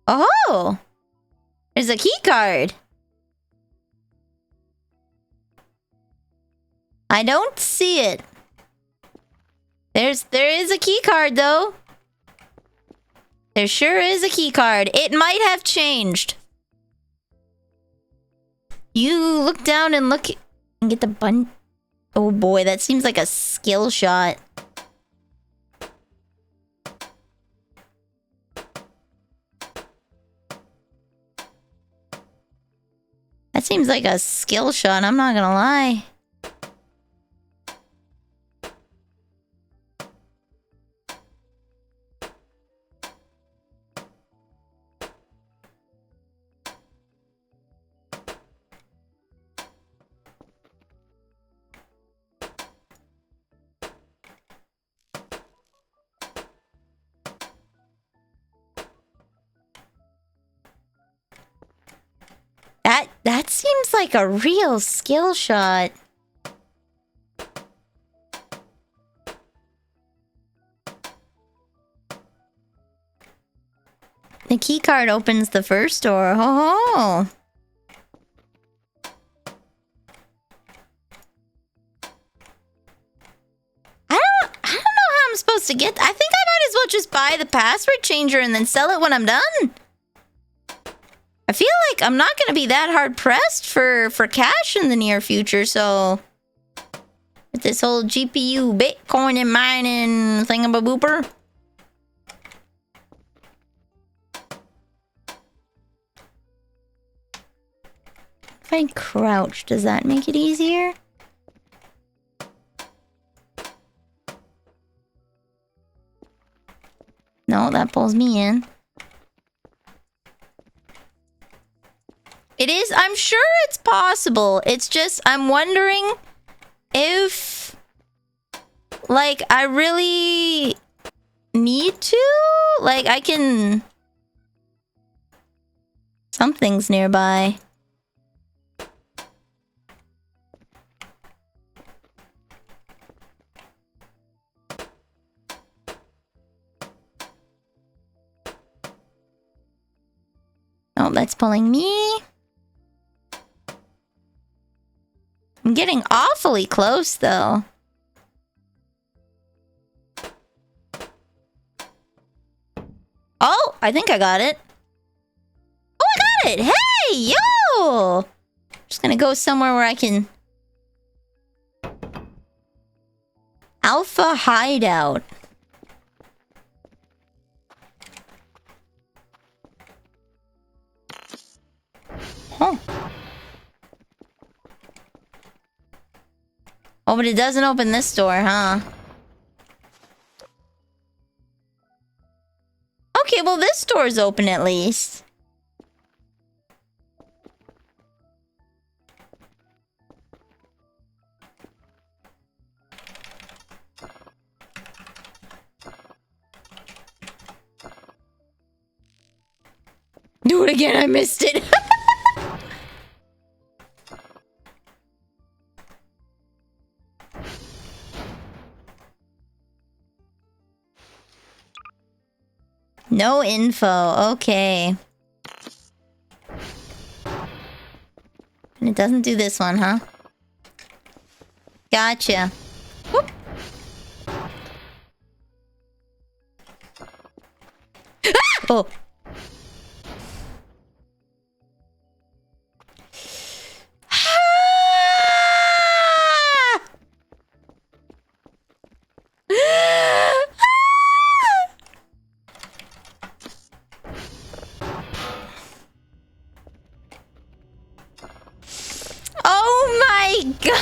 Oh! There's a key card. I don't see it. There is a key card though. There sure is a key card. It might have changed. You look down and look and get the bun. Oh boy, that seems like a skill shot. That seems like a skill shot, I'm not gonna lie. That seems like a real skill shot. The key card opens the first door. Oh. I don't know how I'm supposed to get. I think I might as well just buy the password changer and then sell it when I'm done. I feel like I'm not gonna be that hard pressed for cash in the near future, so with this whole GPU Bitcoin and mining thingamabooper. If I crouch, does that make it easier? No, that pulls me in. It is, I'm sure it's possible. It's just, I'm wondering if, like, I really need to? Like, I can... Something's nearby. Oh, that's pulling me. I'm getting awfully close, though. Oh, I think I got it. Oh, I got it! Hey, yo! Just gonna go somewhere where I can... Alpha Hideout. Huh. Oh, but it doesn't open this door, huh? Okay, well, this door's open at least. Do it again, I missed it. No info, okay. And it doesn't do this one, huh? Gotcha. Whoop. Ah! Oh. Oh my god!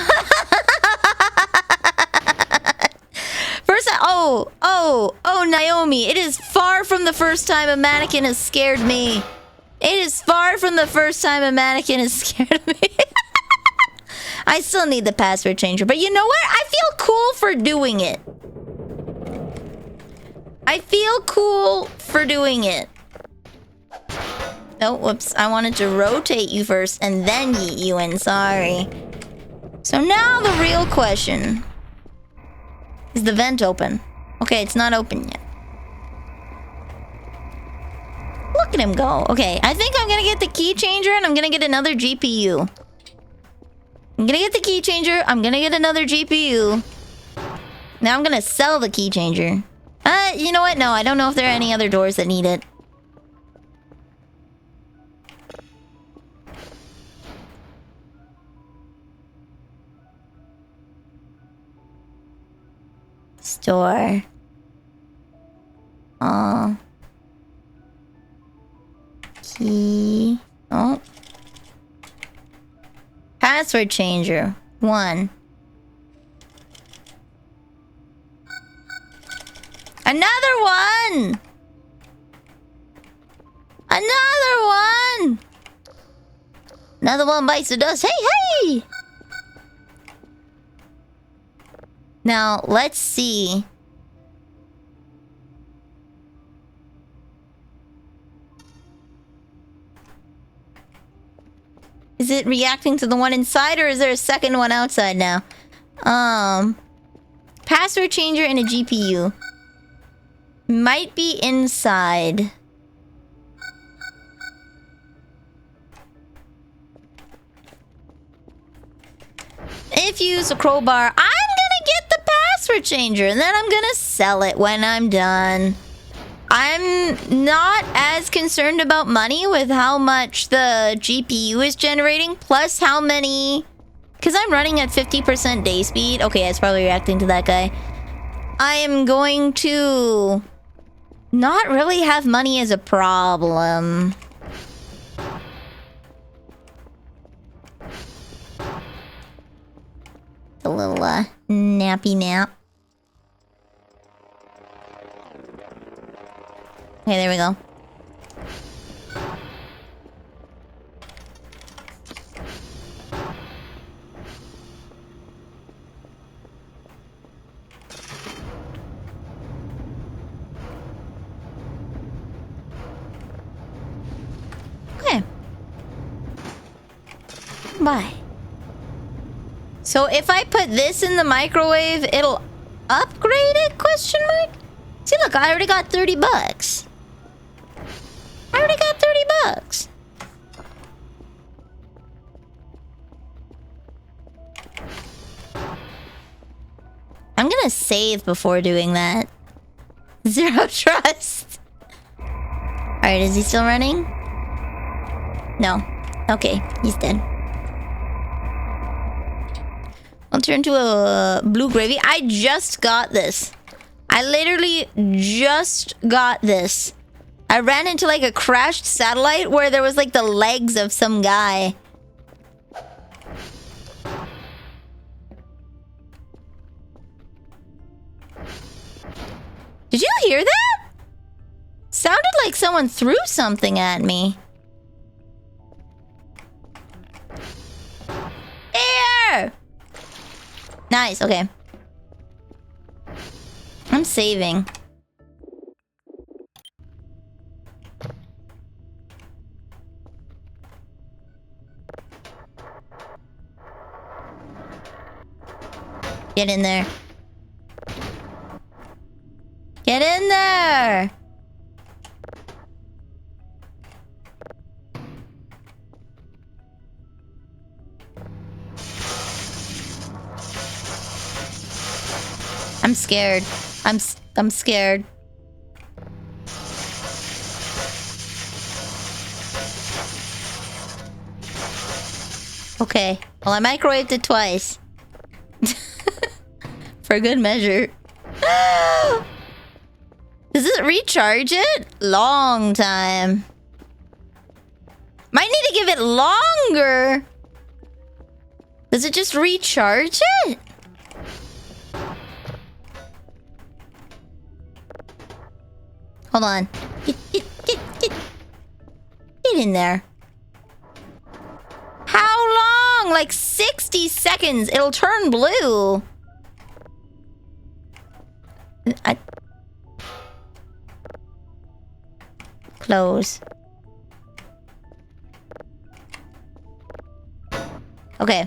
First, oh, Naomi, it is far from the first time a mannequin has scared me. It is far from the first time a mannequin has scared me. I still need the password changer, but you know what? I feel cool for doing it. I feel cool for doing it. Oh, whoops. I wanted to rotate you first and then yeet you in. Sorry. So now the real question. Is the vent open? Okay, it's not open yet. Look at him go. Okay, I think I'm gonna get the key changer and I'm gonna get another GPU. I'm gonna get the key changer. I'm gonna get another GPU. Now I'm gonna sell the key changer. You know what? No, I don't know if there are any other doors that need it. Store. Key. Oh. Password changer. 1. Another one! Another one! Another one bites the dust. Hey, hey! Now, let's see. Is it reacting to the one inside or is there a second one outside now? Password changer and a GPU. Might be inside. If you use a crowbar, I'm gonna get the password changer and then I'm gonna sell it when I'm done. I'm not as concerned about money with how much the GPU is generating, plus how many... Because I'm running at 50% day speed. Okay, it's probably reacting to that guy. I am going to... not really have money as a problem. A little, nappy nap. Okay, there we go. Okay. Bye. So if I put this in the microwave, it'll upgrade it? Question mark? See, look, I already got 30 bucks. I already got 30 bucks. I'm gonna save before doing that. Zero trust. Alright, is he still running? No. Okay, he's dead. I'll turn to a blue gravy. I just got this. I literally just got this. I ran into like a crashed satellite where there was like the legs of some guy. Did you hear that? Sounded like someone threw something at me. Air! Nice, okay. I'm saving. Get in there. Get in there! I'm scared. I'm scared. Okay. Well, I microwaved it twice. For good measure. Does it recharge it? Long time. Might need to give it longer. Does it just recharge it? Hold on. Get in there. How long? Like 60 seconds. It'll turn blue. Close. Okay.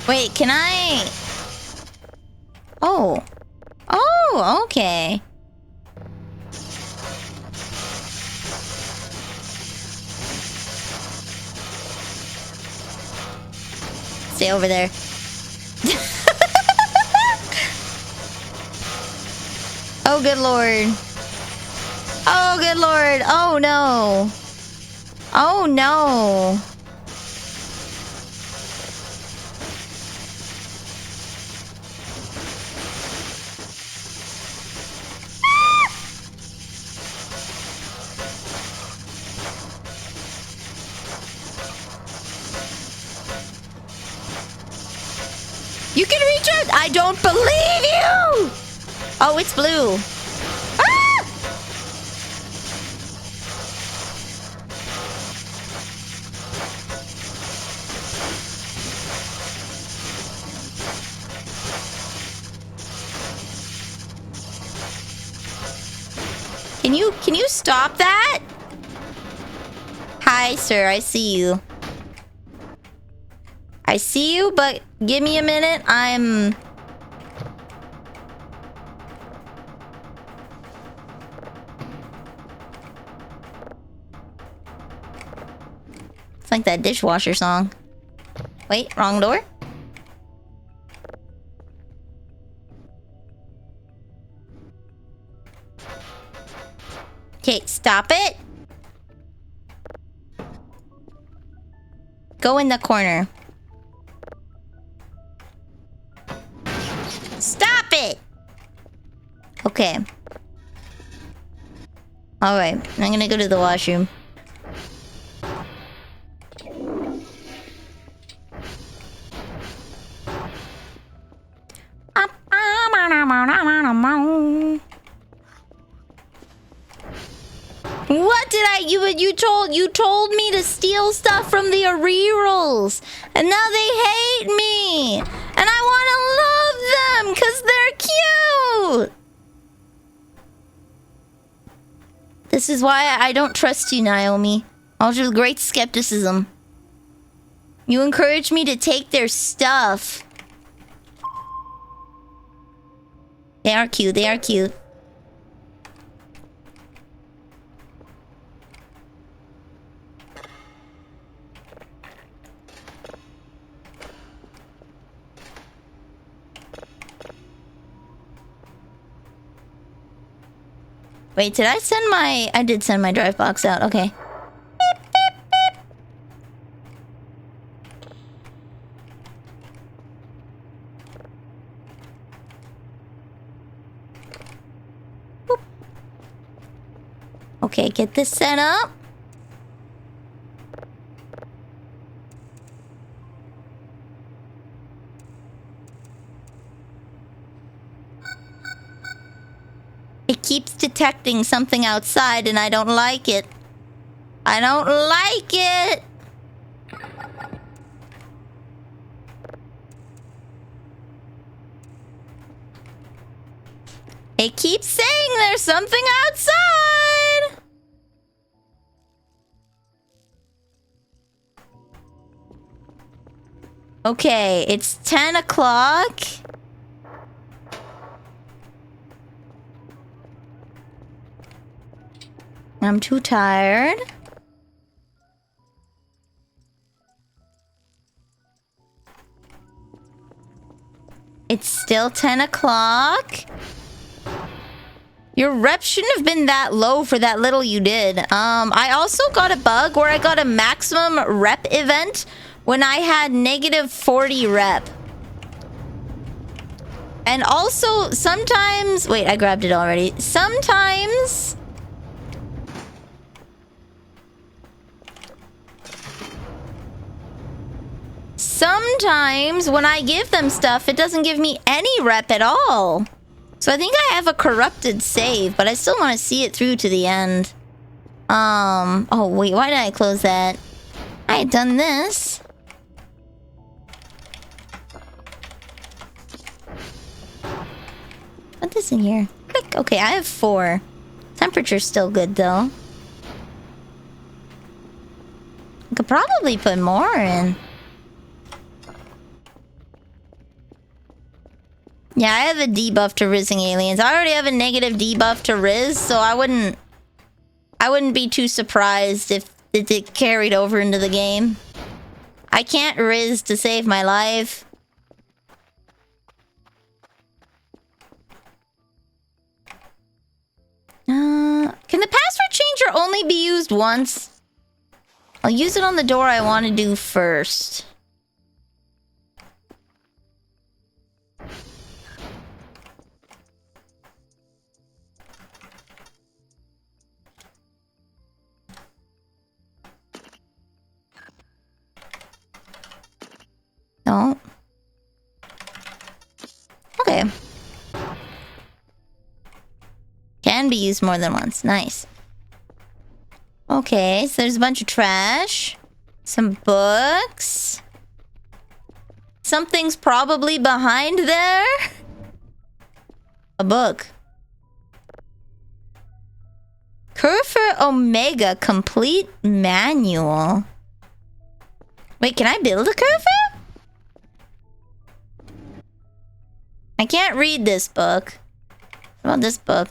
Wait, can I... Oh. Oh, okay. Stay over there. Oh, good lord. Oh, good lord. Oh, no. Oh, no. You can reach it! I don't believe you! Oh, it's blue. Ah! Can you stop that? Hi, sir. I see you. I see you, but give me a minute. It's like that dishwasher song. Wait, wrong door? Okay, stop it. Go in the corner. Stop it! Okay. Alright, I'm gonna go to the washroom. What did you told me to steal stuff from the rerolls, and now they hate me, and I want to love them because they're cute. This is why I don't trust you, Naomi. All with great skepticism. You encourage me to take their stuff. They are cute. They are cute. Wait, did I send my... I did send my drive box out. Okay. Beep, beep, beep. Boop. Okay, get this set up. It keeps detecting something outside and I don't like it. I don't like it! It keeps saying there's something outside! Okay, it's 10 o'clock. I'm too tired. It's still 10 o'clock. Your rep shouldn't have been that low for that little you did. I also got a bug where I got a maximum rep event when I had -40 rep. And also, sometimes... Wait, I grabbed it already. Sometimes... Sometimes when I give them stuff, it doesn't give me any rep at all. So I think I have a corrupted save, but I still want to see it through to the end. Oh wait, why did I close that? I had done this. What put this in here. Click. Okay, I have 4. Temperature's still good though. I could probably put more in. Yeah, I have a debuff to rizzing aliens. I already have a negative debuff to Riz, so I wouldn't be too surprised if it carried over into the game. I can't Riz to save my life. Can the password changer only be used once? I'll use it on the door I want to do first. No. Okay. Can be used more than once. Nice. Okay, so there's a bunch of trash. Some books. Something's probably behind there. A book. Curfer Omega Complete Manual. Wait, can I build a Curfer? I can't read this book. What about this book?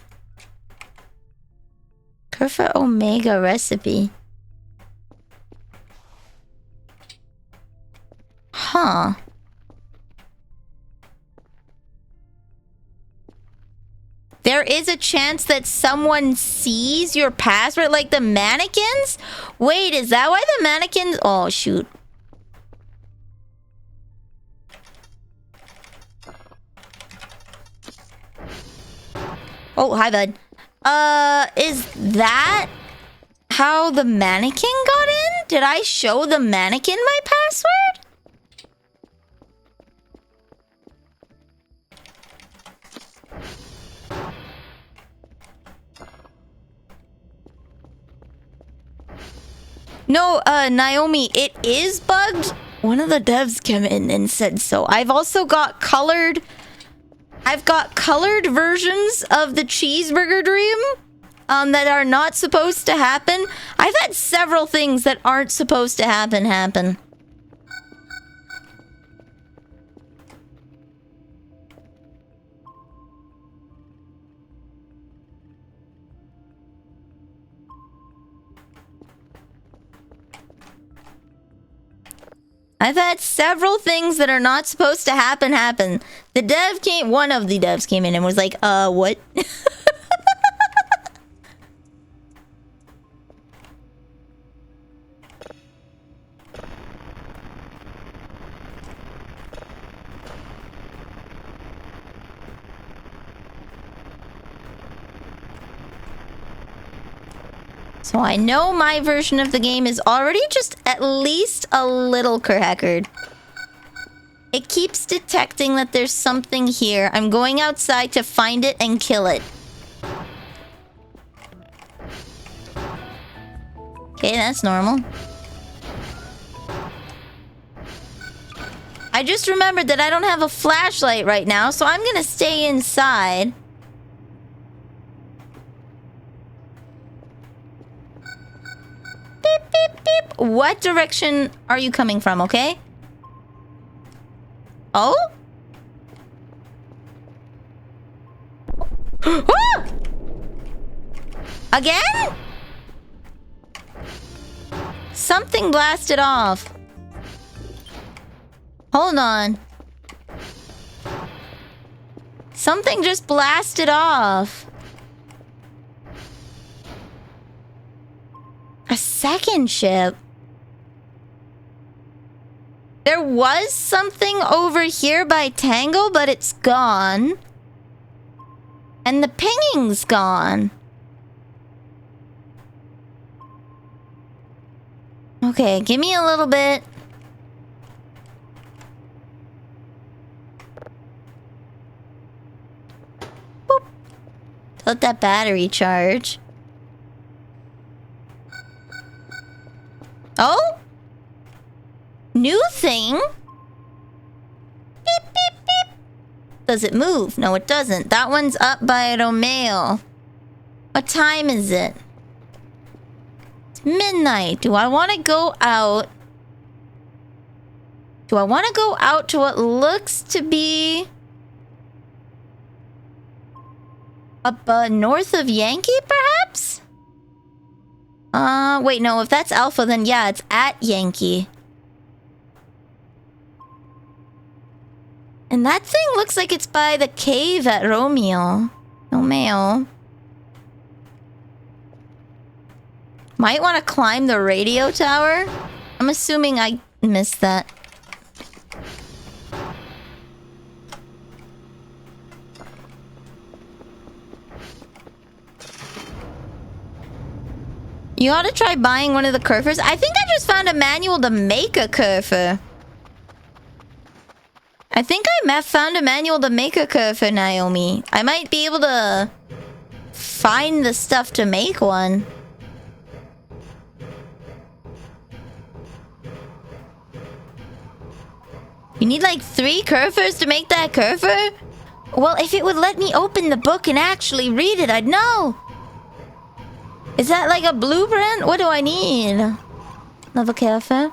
Curfer Omega recipe. Huh. There is a chance that someone sees your password, like the mannequins? Wait, is that why the mannequins... Oh, shoot. Oh, hi, bud. Is that how the mannequin got in? Did I show the mannequin my password? No, Naomi, it is bugged. One of the devs came in and said so. I've also got colored... I've got colored versions of the cheeseburger dream that are not supposed to happen. I've had several things that aren't supposed to happen. I've had several things that are not supposed to happen. The dev came... One of the devs came in and was like, what? So I know my version of the game is already just at least a little crackered. It keeps detecting that there's something here. I'm going outside to find it and kill it. Okay, that's normal. I just remembered that I don't have a flashlight right now, so I'm gonna stay inside. Beep, beep, beep. What direction are you coming from, okay? Oh? Ah! Again? Something blasted off. Hold on. Something just blasted off. A second ship. There was something over here by Tango, but it's gone. And the pinging's gone. Okay, give me a little bit. Boop. Let that battery charge. Oh? New thing? Beep, beep, beep. Does it move? No, it doesn't. That one's up by Romeo. What time is it? It's midnight. Do I want to go out? Do I want to go out to what looks to be up north of Yankee, perhaps? Wait, no. If that's Alpha, then yeah, it's at Yankee. And that thing looks like it's by the cave at Romeo. Might want to climb the radio tower. I'm assuming I missed that. You ought to try buying one of the Kerfers. I think I just found a manual to make a Kerfer. I think I found a manual to make a Kerfer, Naomi. I might be able to find the stuff to make one. You need like 3 Kerfers to make that Kerfer? Well, if it would let me open the book and actually read it, I'd know. Is that like a blueprint? What do I need? Another Kerfer.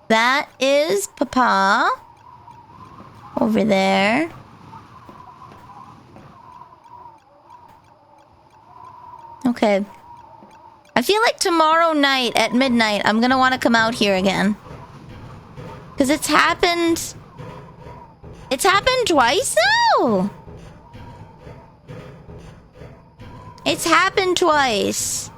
That is Papa. Over there. Okay. I feel like tomorrow night at midnight, I'm gonna want to come out here again. Because it's happened... It's happened twice now! It's happened twice.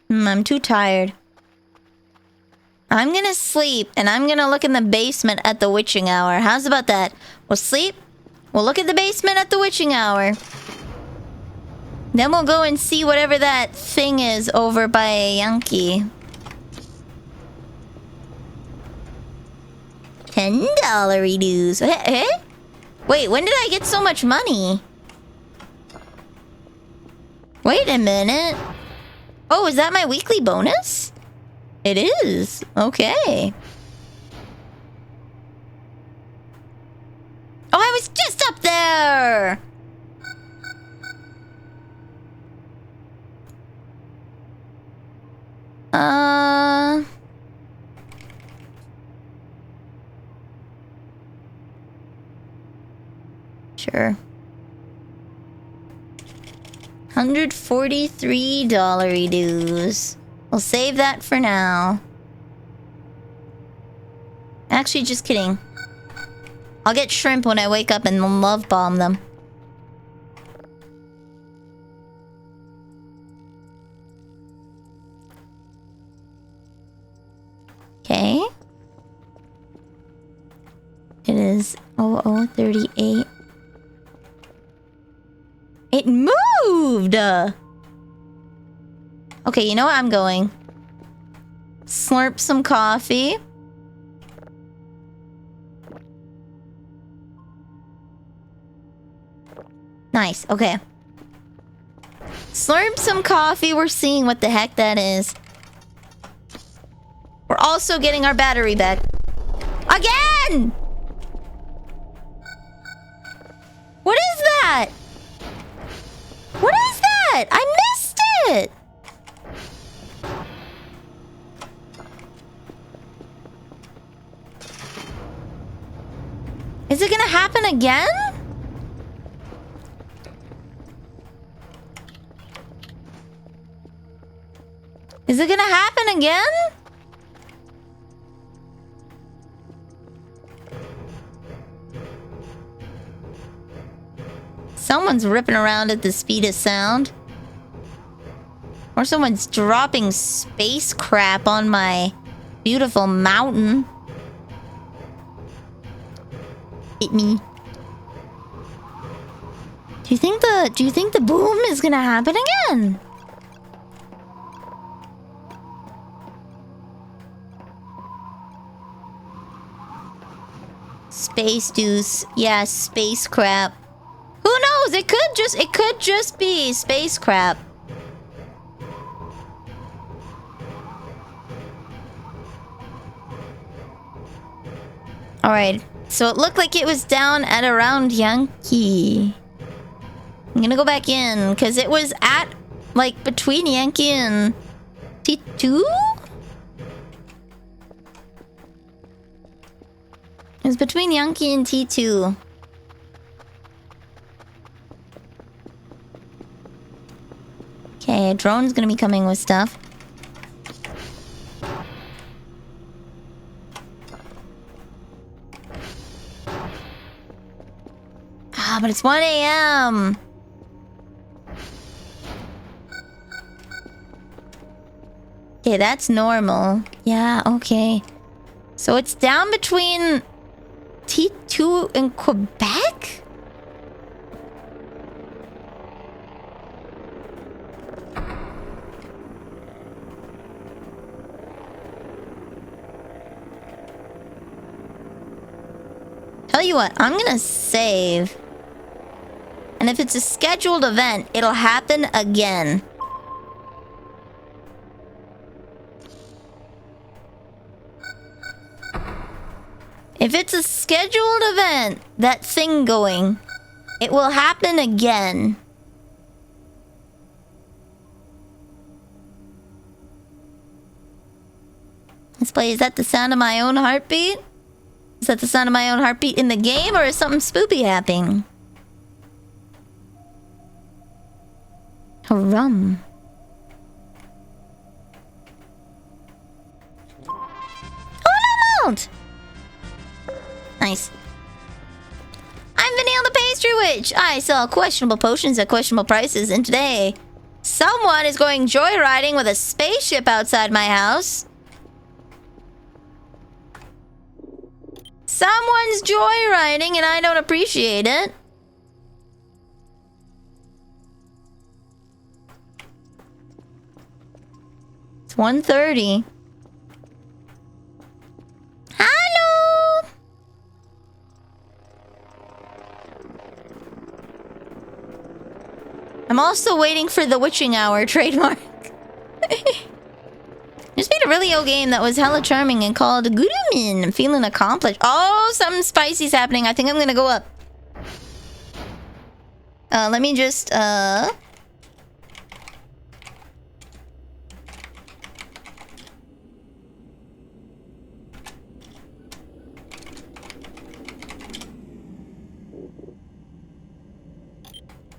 I'm too tired. I'm gonna sleep, and I'm gonna look in the basement at the witching hour. How's about that? We'll sleep, we'll look at the basement at the witching hour. Then we'll go and see whatever that thing is over by Yankee. $10 dues. Wait, when did I get so much money? Wait a minute. Oh, is that my weekly bonus? It is. Okay. Oh, I was just up there! Sure. $143 dues. We'll save that for now. Actually, just kidding. I'll get shrimp when I wake up and love bomb them. Okay. It is 0038. It moved! Okay, you know what? I'm going. Slurp some coffee. Nice, okay. Slurp some coffee. We're seeing what the heck that is. We're also getting our battery back. Again! What is that? What is that? I missed it! Is it gonna happen again? Is it gonna happen again? Someone's ripping around at the speed of sound. Or someone's dropping space crap on my beautiful mountain. Hit me. Do you think the boom is gonna happen again? Space deuce. Yeah, space crap. Who knows? It could just be space crap. Alright, so it looked like it was down at around Yankee. I'm gonna go back in, because it was at, like, between Yankee and T2? It was between Yankee and T2. Okay, a drone's gonna be coming with stuff. Ah, but it's 1 a.m. Okay, that's normal. Yeah, okay. So it's down between T2 and Quebec? Tell you what, I'm gonna save. And if it's a scheduled event, it'll happen again. If it's a scheduled event, that thing going, it will happen again. Let's play. Is that the sound of my own heartbeat? Is that the sound of my own heartbeat in the game, or is something spoopy happening? Rum. Oh, no, mount! Nice. I'm Vanille the Pastry Witch. I sell questionable potions at questionable prices, and today, someone is going joyriding with a spaceship outside my house. Someone's joyriding, and I don't appreciate it. It's 1:30. Hello! I'm also waiting for the witching hour trademark. Just made a really old game that was hella charming and called Goodamin. I'm feeling accomplished. Oh, something spicy's happening. I think I'm gonna go up. Let me just,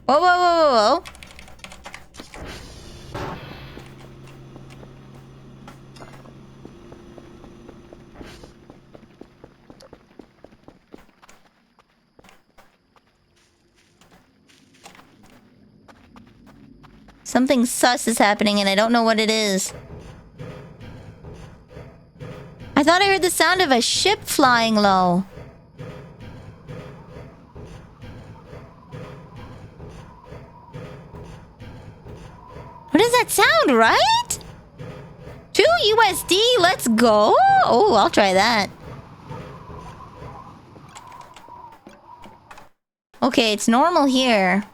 Whoa, whoa, whoa, whoa, whoa. Something sus is happening and I don't know what it is. I thought I heard the sound of a ship flying low. What does that sound, right? 2 USD, let's go. Oh, I'll try that. Okay, it's normal here.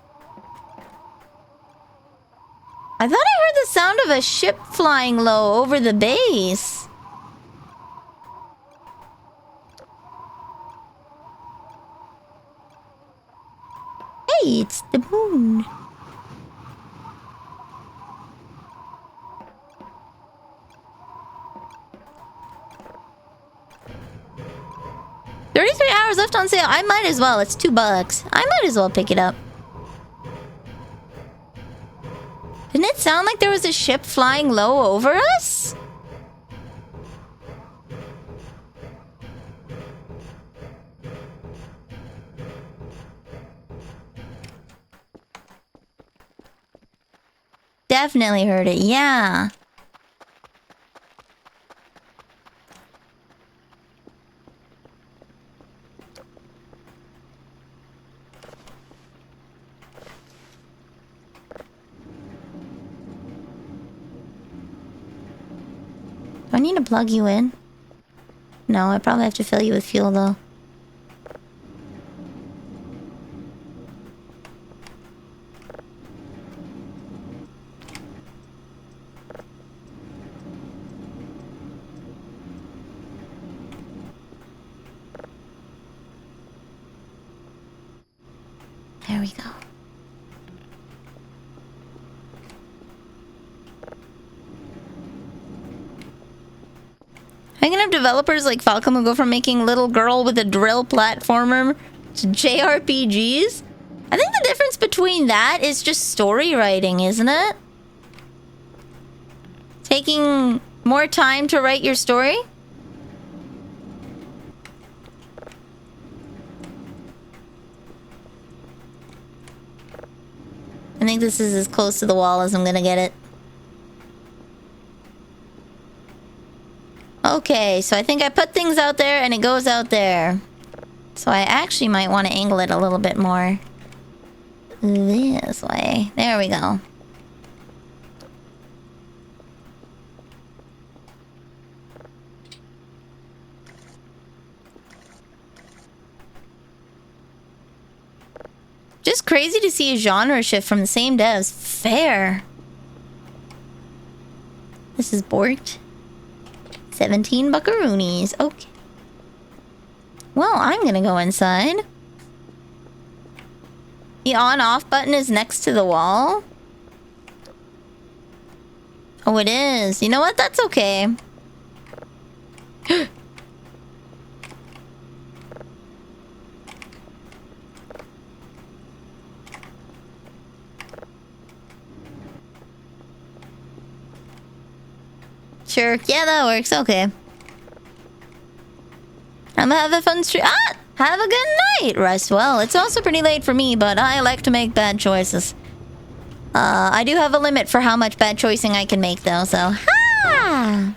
I thought I heard the sound of a ship flying low over the base. Hey, it's the moon. $33 left on sale. I might as well. It's $2. I might as well pick it up. Didn't it sound like there was a ship flying low over us? Definitely heard it, yeah. Do I need to plug you in? No, I probably have to fill you with fuel though. we go. Are you gonna have developers like Falcom who go from making little girl with a drill platformer to JRPGs? I think the difference between that is just story writing, isn't it? Taking more time to write your story? I think this is as close to the wall as I'm gonna get it. Okay, so I think I put things out there and it goes out there. So I actually might want to angle it a little bit more. This way. There we go. Just crazy to see a genre shift from the same devs. Fair. This is borked. 17 buckaroonies. Okay. Well, I'm gonna go inside. The on-off button is next to the wall. Oh, it is. You know what? That's okay. Sure. Yeah, that works. Okay. I'm gonna have a fun stream. Ah! Have a good night. Rest well. It's also pretty late for me, but I like to make bad choices. I do have a limit for how much bad choicing I can make, though, so... Ha!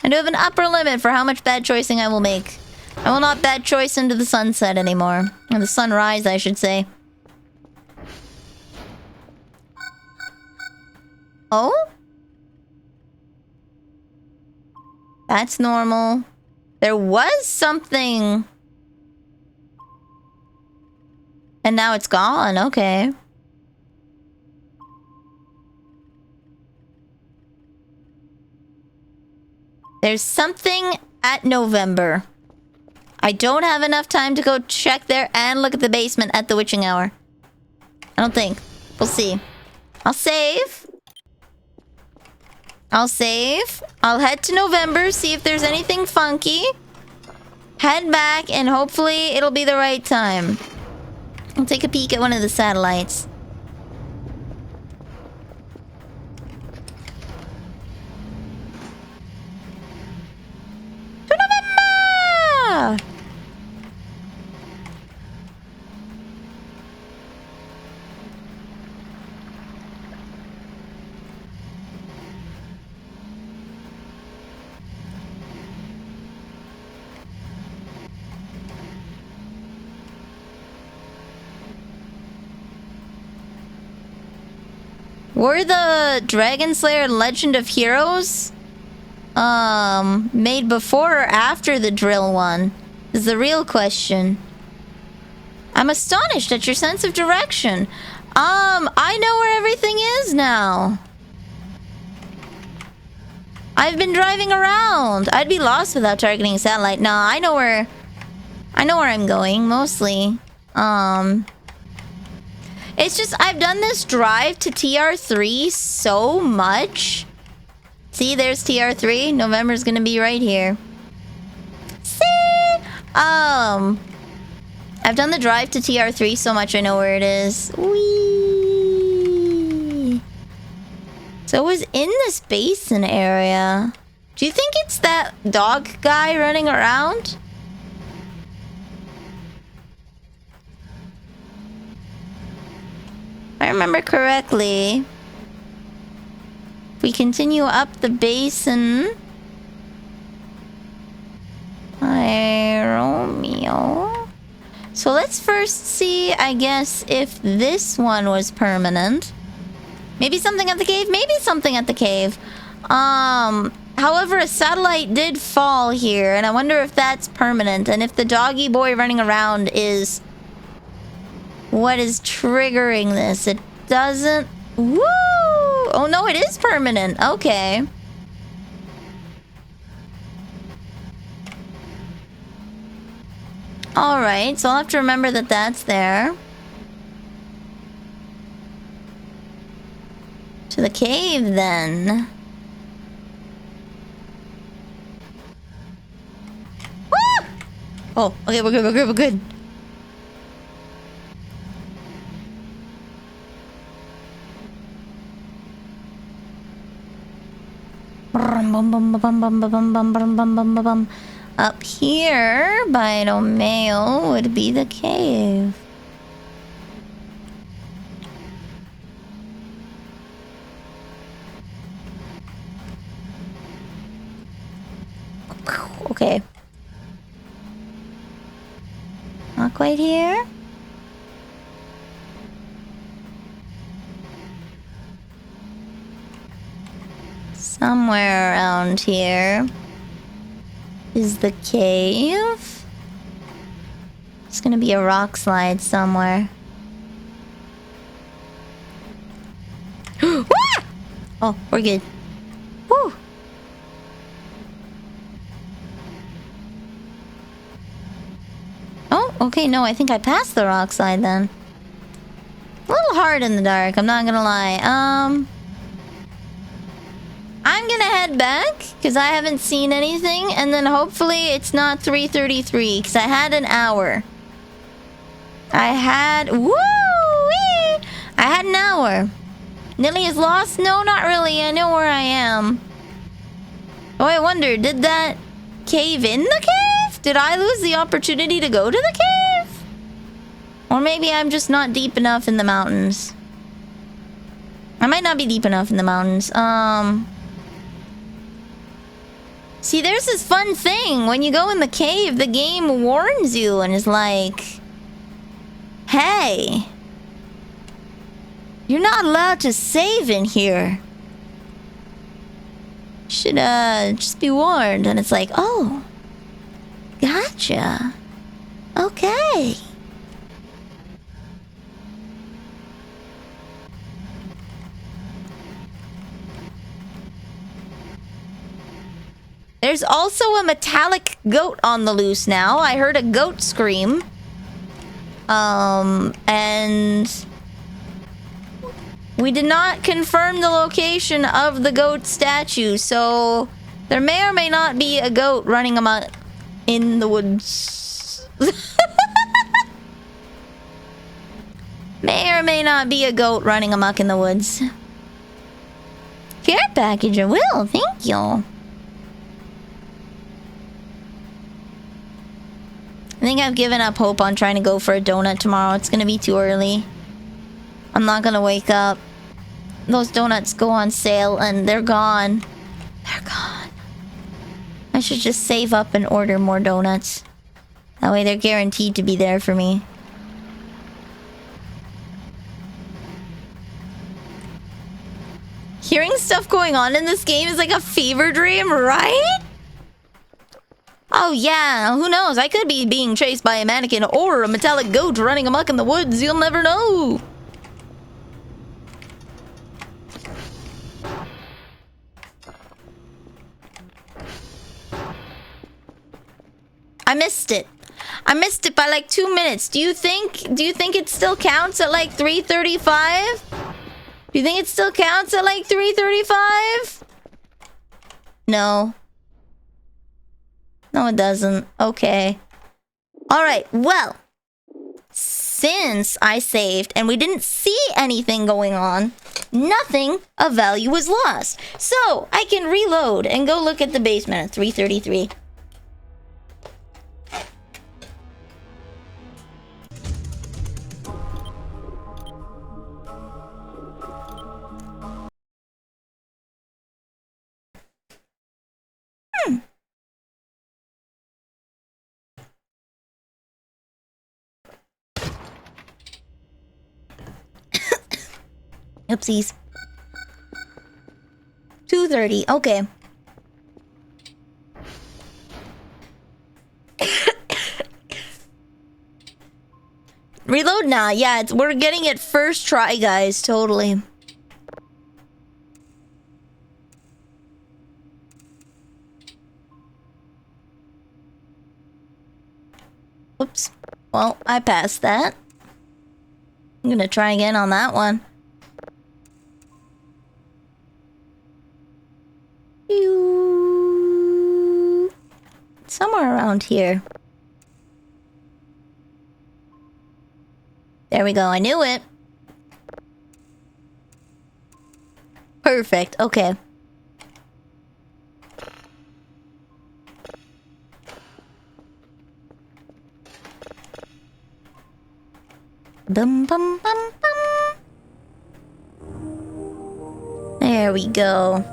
I do have an upper limit for how much bad choicing I will make. I will not bad choice into the sunset anymore. Or the sunrise, I should say. Oh? That's normal. There was something... And now it's gone. Okay. There's something at November. I don't have enough time to go check there and look at the basement at the witching hour. I don't think. We'll see. I'll save. I'll save. I'll head to November, see if there's anything funky. Head back, and hopefully it'll be the right time. I'll take a peek at one of the satellites. To November! Were the Dragon Slayer Legend of Heroes made before or after the drill one? Is the real question. I'm astonished at your sense of direction. I know where everything is now. I've been driving around. I'd be lost without targeting a satellite. No, I know where I'm going, mostly. It's just, I've done this drive to TR3 so much. See, there's TR3. November's gonna be right here. See? I've done the drive to TR3 so much I know where it is. Whee! So it was in this basin area. Do you think it's that dog guy running around? If I remember correctly, if we continue up the basin... Hi, Romeo. So let's first see, I guess, if this one was permanent. Maybe something at the cave? Maybe something at the cave. However, a satellite did fall here, and I wonder if that's permanent, and if the doggy boy running around is... what is triggering this? It doesn't... Woo! Oh no, it is permanent. Okay. Alright, so I'll have to remember that that's there. To the cave, then. Woo! Oh, okay, we're good, we're good, we're good. Up here, by Romeo, would be the cave. Okay. Not quite here. Somewhere around here is the cave. It's gonna be a rock slide somewhere. Oh, we're good. Woo! Oh, okay, no, I think I passed the rock slide then. A little hard in the dark, I'm not gonna lie. I'm gonna head back, because I haven't seen anything, and then hopefully it's not 3:33, because I had an hour. Woo-wee! I had an hour. Nilly is lost? No, not really, I know where I am. Oh, I wonder, did that cave in the cave? Did I lose the opportunity to go to the cave? Or maybe I'm just not deep enough in the mountains. I might not be deep enough in the mountains. See, there's this fun thing. When you go in the cave, the game warns you and is like, hey, you're not allowed to save in here. Should, just be warned. And it's like, oh, gotcha. Okay. There's also a metallic goat on the loose now. I heard a goat scream. And we did not confirm the location of the goat statue, so there may or may not be a goat running amok in the woods. May or may not be a goat running amok in the woods. Care package, I will. Thank you. I think I've given up hope on trying to go for a donut tomorrow. It's gonna be too early. I'm not gonna wake up. Those donuts go on sale and they're gone. They're gone. I should just save up and order more donuts. That way they're guaranteed to be there for me. Hearing stuff going on in this game is like a fever dream, right? Oh yeah, who knows? I could be being chased by a mannequin or a metallic goat running amok in the woods. You'll never know. I missed it. I missed it by like 2 minutes. Do you think it still counts at like 3:35? Do you think it still counts at like 3:35? No. No, it doesn't. Okay. Alright, well. Since I saved and we didn't see anything going on, nothing of value was lost. So, I can reload and go look at the basement at 3:33. Oopsies. 2:30. Okay. Reload now. Yeah, we're getting it first try, guys. Totally. Oops. Well, I passed that. I'm gonna try again on that one. somewhere around here. There we go. I knew it. Perfect. Okay. Bum bum bum bum. There we go.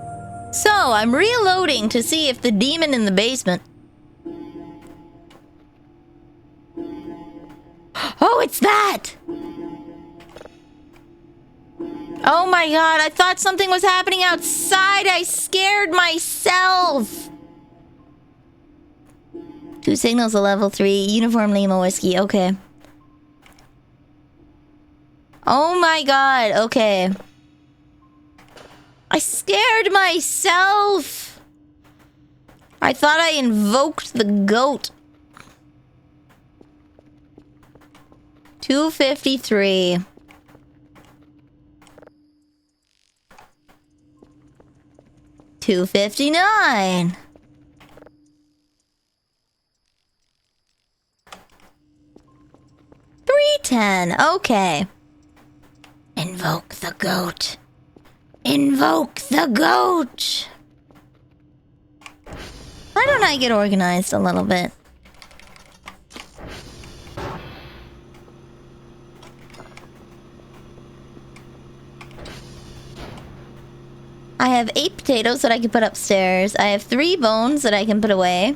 So, I'm reloading to see if the demon in the basement... Oh, it's that! Oh my god, I thought something was happening outside. I scared myself. 2 signals of level 3. Uniform Lima whiskey. Okay. Oh my god. Okay. I scared myself. I thought I invoked the goat. 253. $2.59. $3.10. Okay. Invoke the goat. Invoke the goat. Why don't I get organized a little bit? I have 8 potatoes that I can put upstairs. I have 3 bones that I can put away.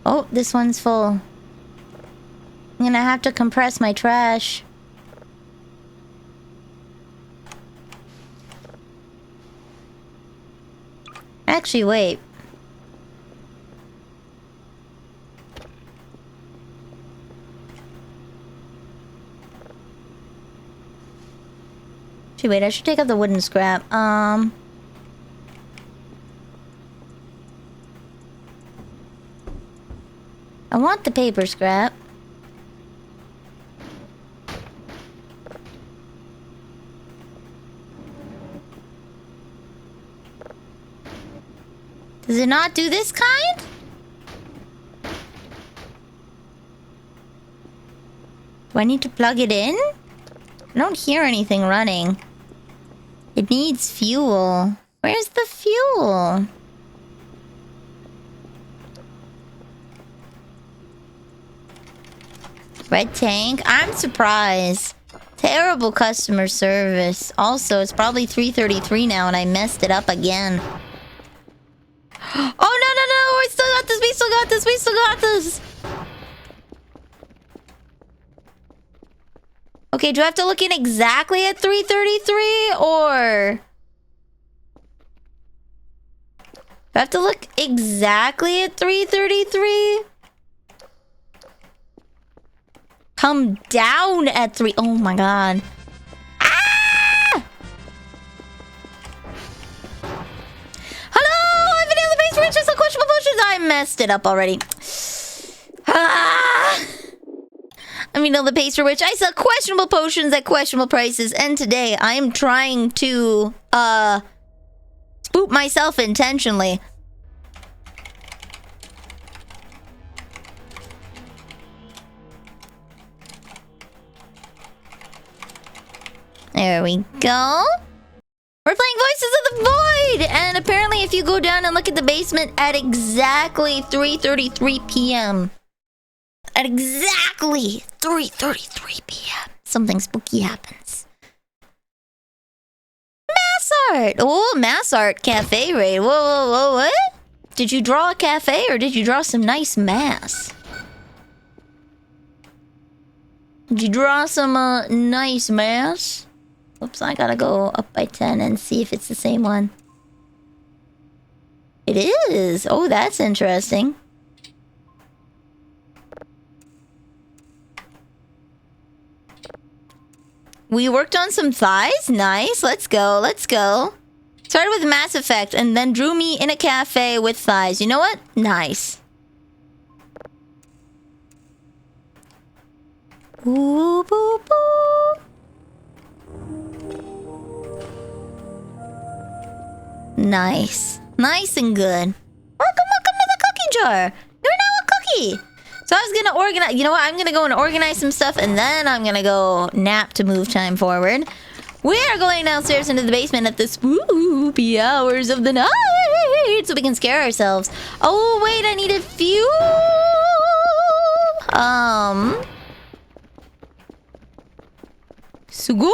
Oh, this one's full. I'm gonna have to compress my trash. Actually, wait. Actually, wait, I should take out the wooden scrap. I want the paper scrap. Does it not do this kind? Do I need to plug it in? I don't hear anything running. It needs fuel. Where's the fuel? Red tank? I'm surprised. Terrible customer service. Also, it's probably 3:33 now and I messed it up again. Oh, no, no, no! We still got this! We still got this! We still got this! Okay, do I have to look in exactly at 3:33 or... Do I have to look exactly at 3:33? Come down at 3... Oh my god. Ah! Hello! I'm Vanille Fact, Riches of Questionable Potions. I messed it up already. Ah! I mean, the pastry witch. I sell questionable potions at questionable prices, and today I am trying to spook myself intentionally. There we go. We're playing Voices of the Void, and apparently, if you go down and look at the basement at exactly 3:33 p.m. At exactly 3:33 p.m. something spooky happens. Mass art! Oh, mass art cafe raid. Whoa, whoa, whoa, what? Did you draw a cafe or did you draw some nice mass? Did you draw some nice mass? Oops, I gotta go up by 10 and see if it's the same one. It is! Oh, that's interesting. We worked on some thighs? Nice, let's go, let's go. Started with Mass Effect and then drew me in a cafe with thighs. You know what? Nice. Ooh, boo, boo. Nice. Nice and good. Welcome to the cookie jar. You're now a cookie. So I was gonna organize. You know what? I'm gonna go and organize some stuff, and then I'm gonna go nap to move time forward. We are going downstairs into the basement at the spooky hours of the night, so we can scare ourselves. Oh wait, I needed fuel. Sugoi.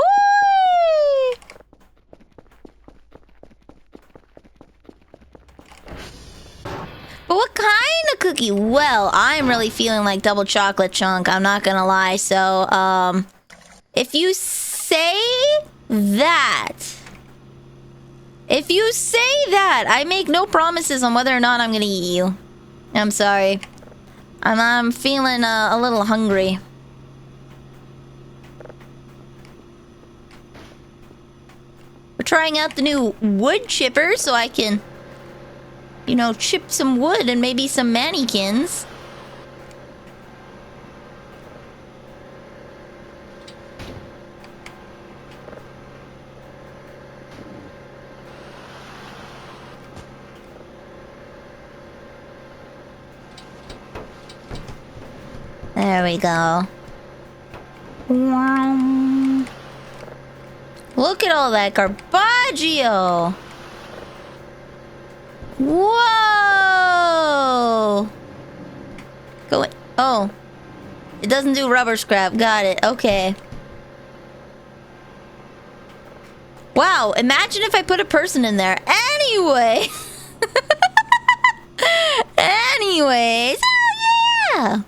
But what kind of cookie? Well, I'm really feeling like double chocolate chunk. I'm not gonna lie. So, if you say that, I make no promises on whether or not I'm gonna eat you. I'm sorry. I'm feeling a little hungry. We're trying out the new wood chipper so I can, you know, chip some wood and maybe some mannequins. There we go. Look at all that garbaggio. Whoa! Go in. Oh. It doesn't do rubber scrap. Got it. Okay. Wow. Imagine if I put a person in there. Anyway. Anyways. Oh, yeah.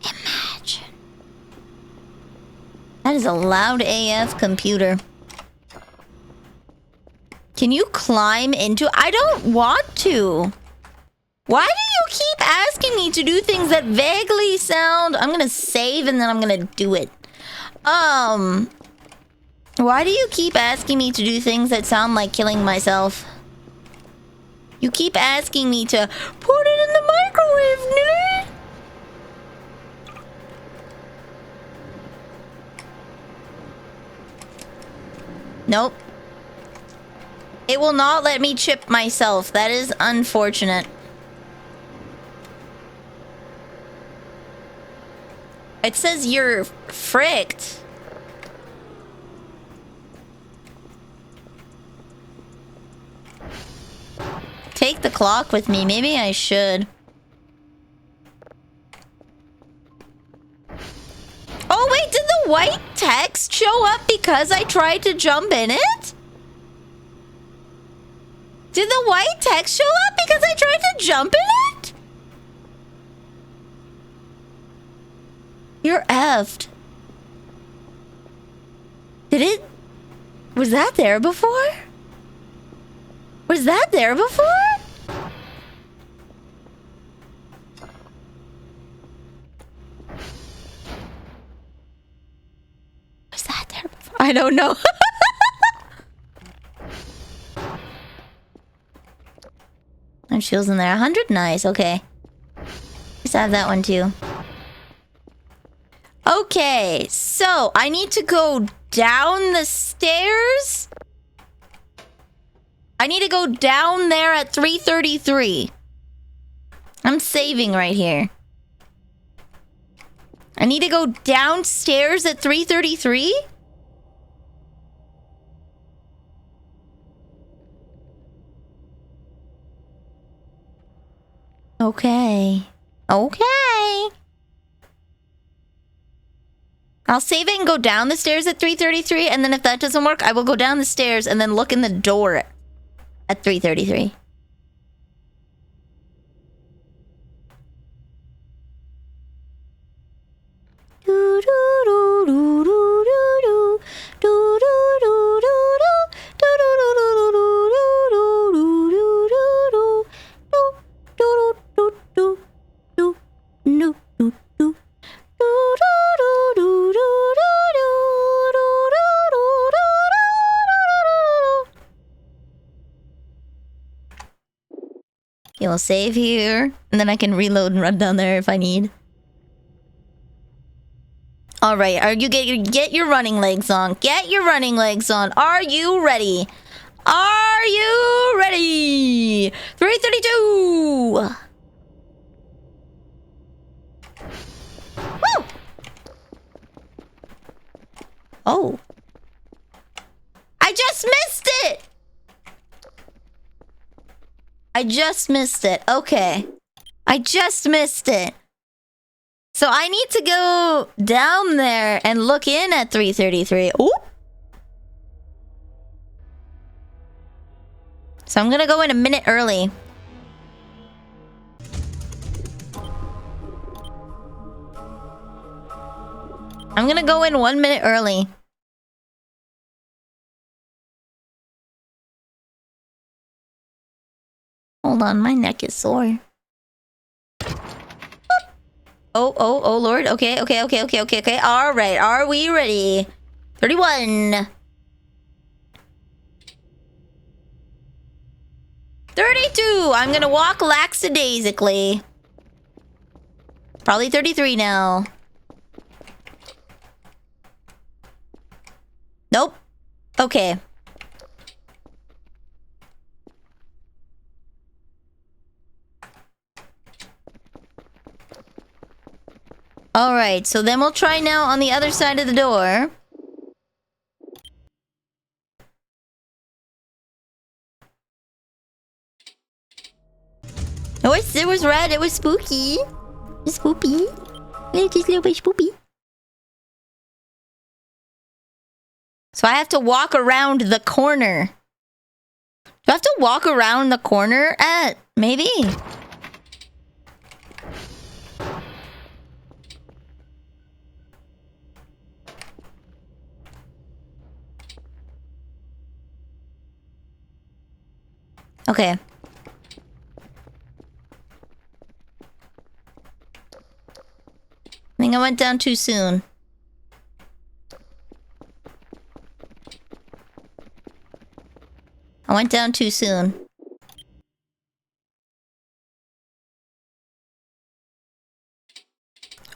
Imagine. That is a loud AF computer. Can you climb into... I don't want to. Why do you keep asking me to do things that vaguely sound... I'm gonna save and then I'm gonna do it. Why do you keep asking me to do things that sound like killing myself? You keep asking me to put it in the microwave, Nilly. Nope. It will not let me chip myself. That is unfortunate. It says you're fricked. Take the clock with me. Maybe I should. Oh wait, did the white text show up because I tried to jump in it? Did the white text show up because I tried to jump in it? You're effed. Did it... Was that there before? Was that there before? Was that there before? I don't know. And shields in there. 100? Nice, okay. Just have that one too. Okay, so I need to go down the stairs. I need to go down there at 3:33. I'm saving right here. I need to go downstairs at 3:33? Okay. Okay. I'll save it and go down the stairs at 3:33, and then if that doesn't work, I will go down the stairs and then look in the door at 3:33. Okay, we'll save here. And then I can reload and run down there if I need. Alright, are you get your running legs on. Get your running legs on. Are you ready? Are you ready? 332! Woo! Oh. I just missed it! I just missed it. Okay. I just missed it. So I need to go down there and look in at 333. Ooh. So I'm gonna go in a minute early. I'm gonna go in 1 minute early. Hold on, my neck is sore. Oh, Lord. Okay. All right, are we ready? 31. 32. I'm gonna walk lackadaisically. Probably 33 now. Nope. Okay. Alright, so then we'll try now on the other side of the door. Oh, it was red. It was spooky. It's spoopy. It's just a little bit spoopy. So I have to walk around the corner. Do I have to walk around the corner? Maybe. Okay. I think I went down too soon. I went down too soon.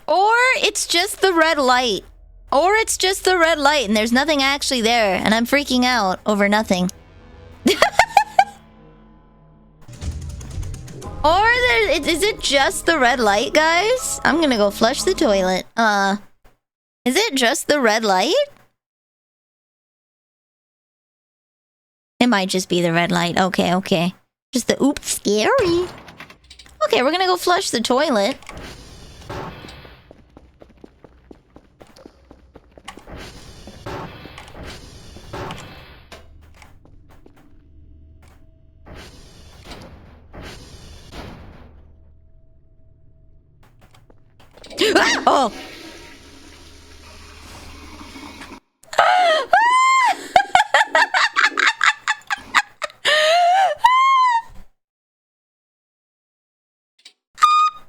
Or it's just the red light. Or it's just the red light and there's nothing actually there and I'm freaking out over nothing. Or is it just the red light, guys? I'm gonna go flush the toilet. Is it just the red light? It might just be the red light. Okay. Just the oops, scary. Okay, we're gonna go flush the toilet. Oh!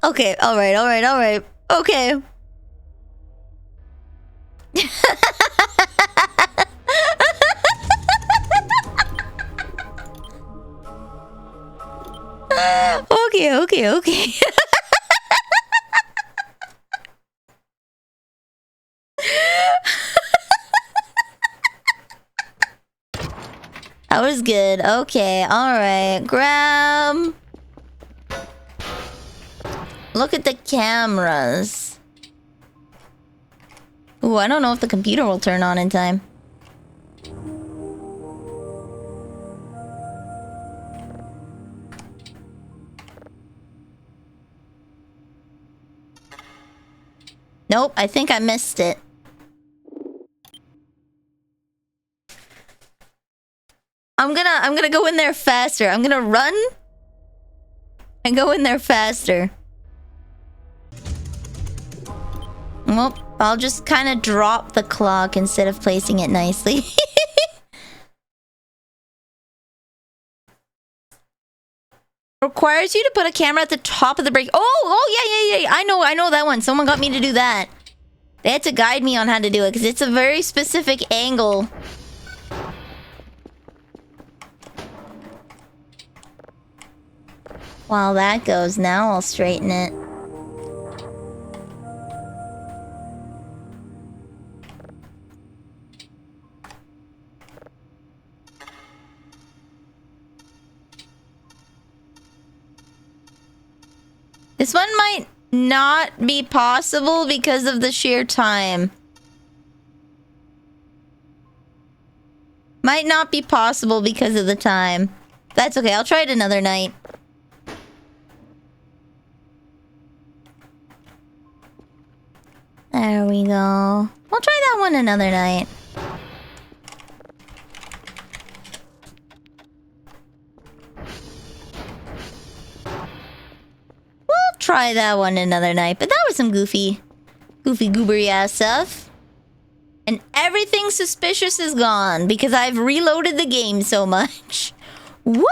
Okay, alright. Okay. Okay. That was good. Okay, alright. Grab. Look at the cameras. Ooh, I don't know if the computer will turn on in time. Nope, I think I missed it. I'm gonna go in there faster. I'm gonna run and go in there faster. Well, I'll just kind of drop the clock instead of placing it nicely. Requires you to put a camera at the top of the break. Oh, yeah. I know that one. Someone got me to do that. They had to guide me on how to do it because it's a very specific angle. While that goes, now I'll straighten it. This one might not be possible because of the sheer time. Might not be possible because of the time. That's okay, I'll try it another night. There we go. I'll try that one another night. We'll try that one another night, but that was some goofy goobery ass stuff. And everything suspicious is gone because I've reloaded the game so much. Woo!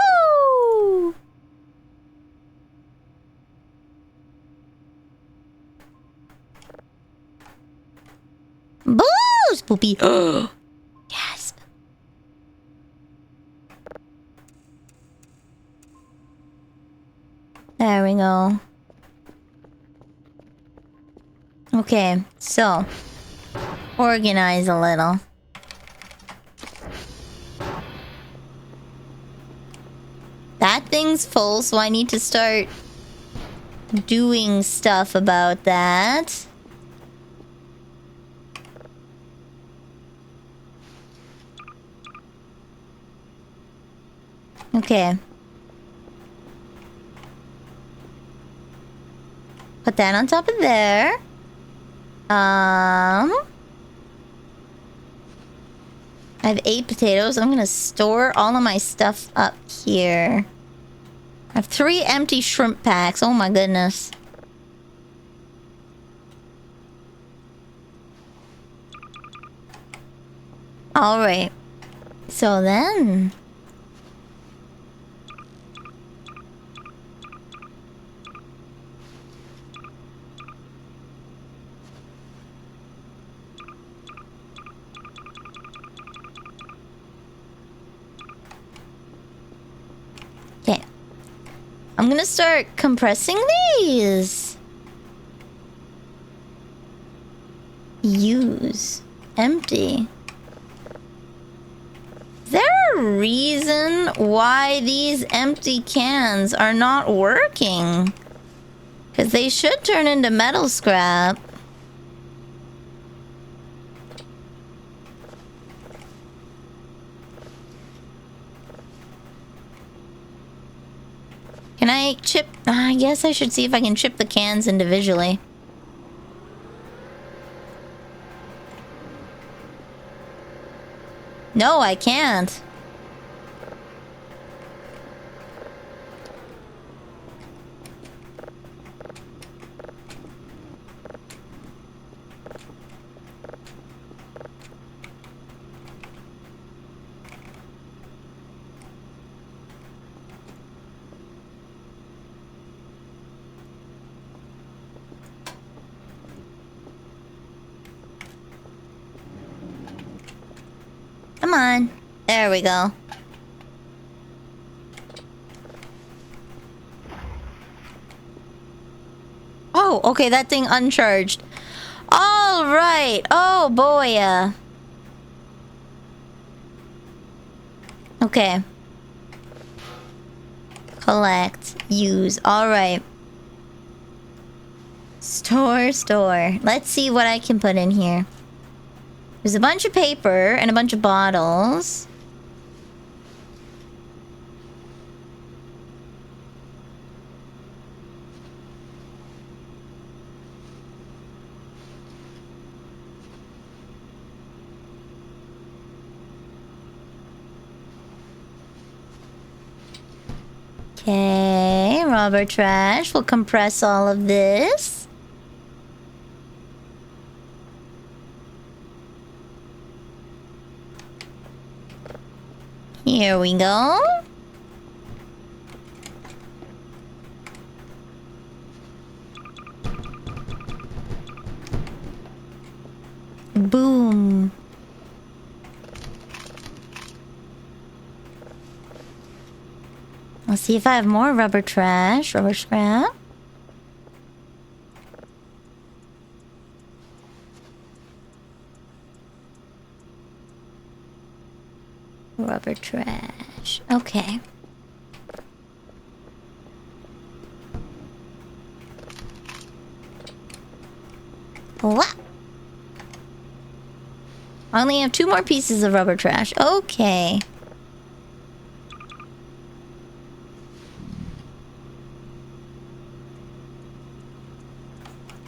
Boost, poopy. Yes. There we go. Okay, so organize a little. That thing's full, so I need to start doing stuff about that. Okay. Put that on top of there. I have 8 potatoes. I'm gonna store all of my stuff up here. I have 3 empty shrimp packs. Oh my goodness. Alright. So then... Okay. I'm gonna start compressing these. Use. Empty. Is there a reason why these empty cans are not working? Because they should turn into metal scrap. Can I chip? I guess I should see if I can chip the cans individually. No, I can't. Come on. There we go. Oh, okay, that thing uncharged. All right. Oh, boy. Okay. Collect. Use. All right. Store. Let's see what I can put in here. There's a bunch of paper and a bunch of bottles. Okay, rubber trash. We'll compress all of this. Here we go. Boom. Let's see if I have more rubber trash. Rubber scrap. Rubber trash. Okay. What? I only have 2 more pieces of rubber trash. Okay.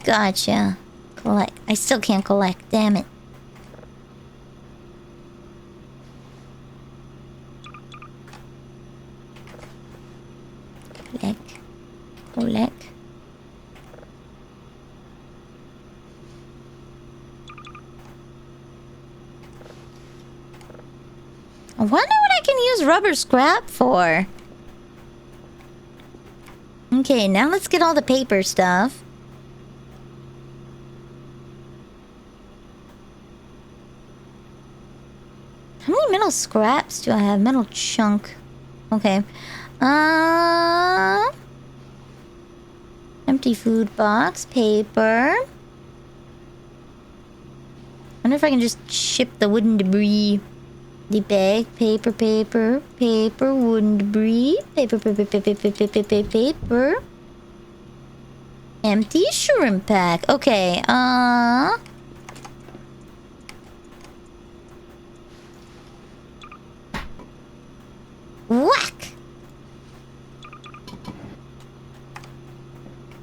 Gotcha. Collect. I still can't collect. Damn it. Collect. Collect. I wonder what I can use rubber scrap for. Okay, now let's get all the paper stuff. How many metal scraps do I have? Metal chunk. Okay. Empty food box. Paper. Wonder if I can just ship the wooden debris. The bag. Paper, paper, paper, wooden debris. Paper, paper, paper, paper, paper, paper. Empty shrimp pack. Okay, whack!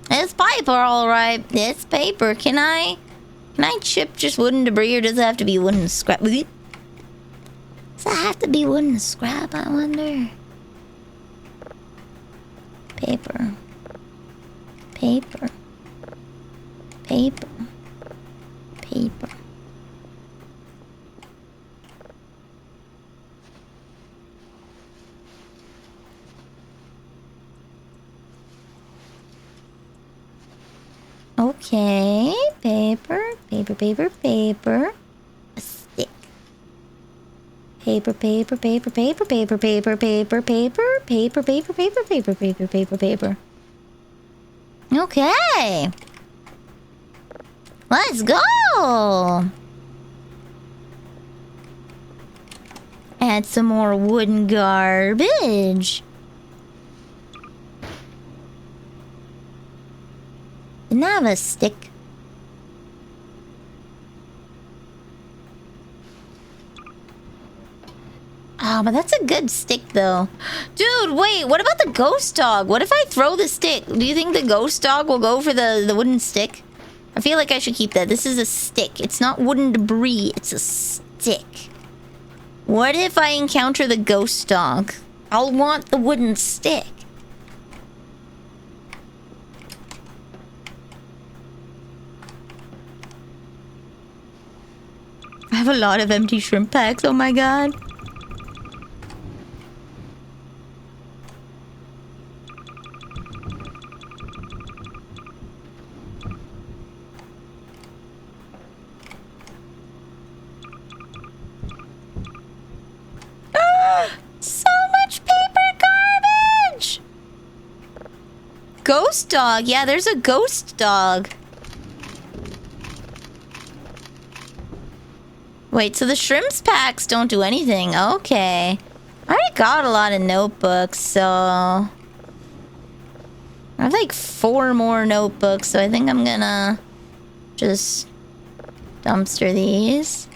It's paper, alright. It's paper. Can I chip just wooden debris, or does it have to be wooden scrap? Does it have to be wooden scrap, I wonder? Paper. Paper. Paper. Paper. Okay, paper, paper, paper, paper. A stick. Paper, paper, paper, paper, paper, paper, paper, paper, paper, paper, paper, paper, paper, paper, paper. Okay. Let's go. Add some more wooden garbage. Didn't I have a stick? Oh, but that's a good stick, though. Dude, wait, what about the ghost dog? What if I throw the stick? Do you think the ghost dog will go for the wooden stick? I feel like I should keep that. This is a stick. It's not wooden debris. It's a stick. What if I encounter the ghost dog? I'll want the wooden stick. I have a lot of empty shrimp packs. Oh my god. So much paper garbage! Ghost dog. Yeah, there's a ghost dog. Wait, so the shrimps packs don't do anything. Okay. I already got a lot of notebooks, so... I have like 4 more notebooks, so I think I'm gonna... just... dumpster these.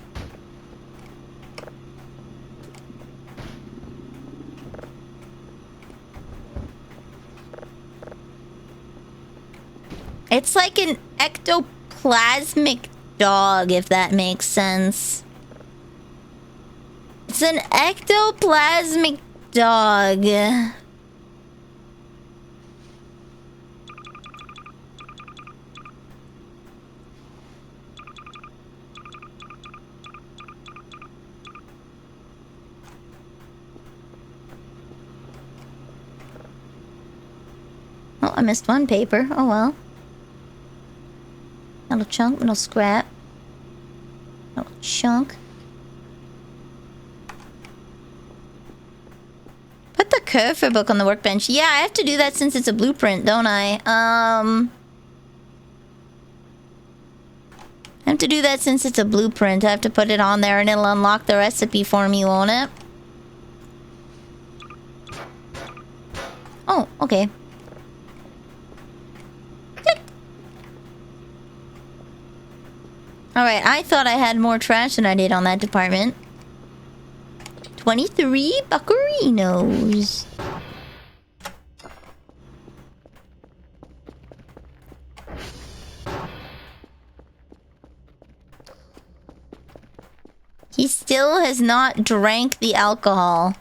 It's like an ectoplasmic dog, if that makes sense. It's an ectoplasmic dog. Oh, I missed one paper. Oh well. Little chunk, little scrap. Little chunk. Put the curve book on the workbench. Yeah, I have to do that since it's a blueprint, don't I? I have to do that since it's a blueprint. I have to put it on there and it'll unlock the recipe for me, won't it? Oh, okay. Alright, I thought I had more trash than I did on that department. 23 buccarinos. He still has not drank the alcohol.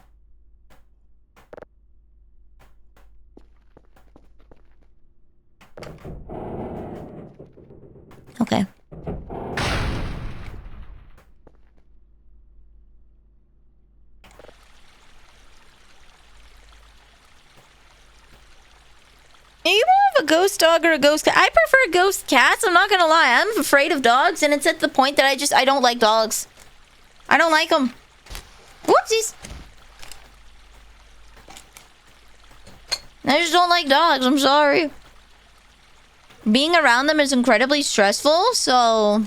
Okay. You more of a ghost dog or a ghost cat? I prefer ghost cats, I'm not gonna lie. I'm afraid of dogs, and it's at the point that I don't like dogs. I don't like them. Whoopsies. I just don't like dogs, I'm sorry. Being around them is incredibly stressful, so...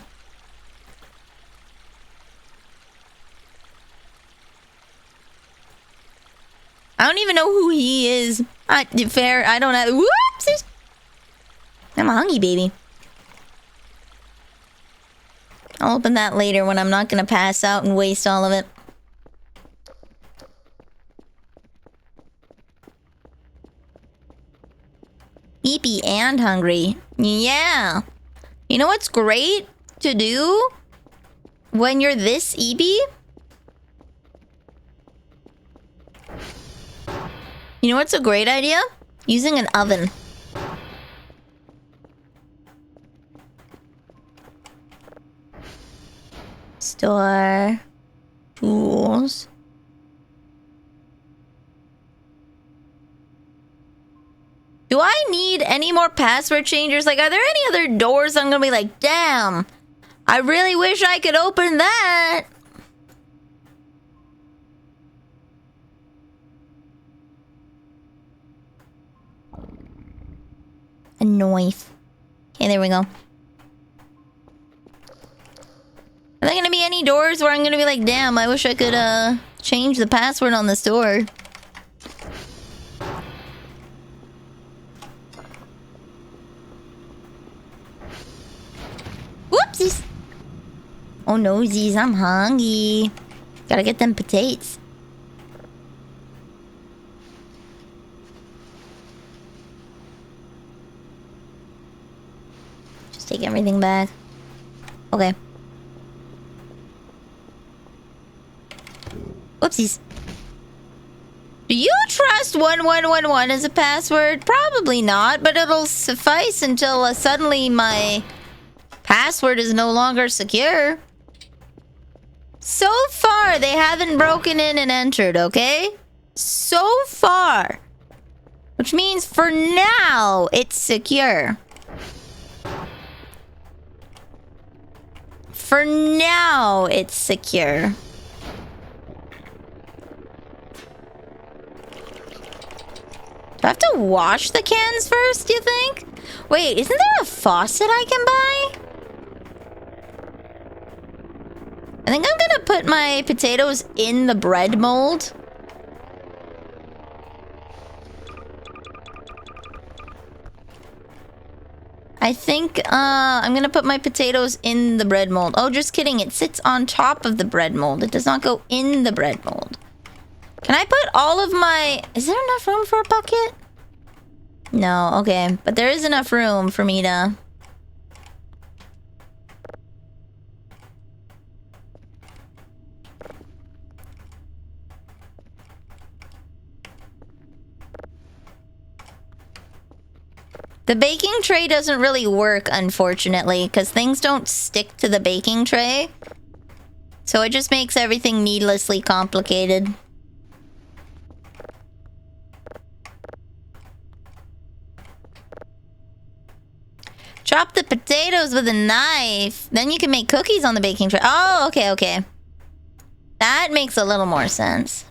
I don't even know who he is. Fair, I don't know. Whoopsies! I'm a hungry baby. I'll open that later when I'm not gonna pass out and waste all of it. Beepy and hungry. Yeah. You know what's great to do when you're this EB? You know what's a great idea? Using an oven. Store. Tools. Do I need any more password changers? Like, are there any other doors I'm gonna be like, damn, I really wish I could open that? A knife. Okay, there we go. Are there gonna be any doors where I'm gonna be like, damn, I wish I could, change the password on this door? Whoopsies! Oh, nosies, I'm hungry. Gotta get them potatoes. Just take everything back. Okay. Whoopsies. Do you trust 1111 as a password? Probably not, but it'll suffice until suddenly my password is no longer secure. So far, they haven't broken in and entered, okay? So far. Which means for now, it's secure. For now, it's secure. Do I have to wash the cans first, do you think? Wait, isn't there a faucet I can buy? I think I'm gonna put my potatoes in the bread mold. I think I'm gonna put my potatoes in the bread mold. Oh, just kidding. It sits on top of the bread mold. It does not go in the bread mold. Can I put all of my... Is there enough room for a bucket? No, okay. But there is enough room for me to... The baking tray doesn't really work, unfortunately, because things don't stick to the baking tray. So it just makes everything needlessly complicated. Chop the potatoes with a knife. Then you can make cookies on the baking tray. Oh, okay, okay. That makes a little more sense.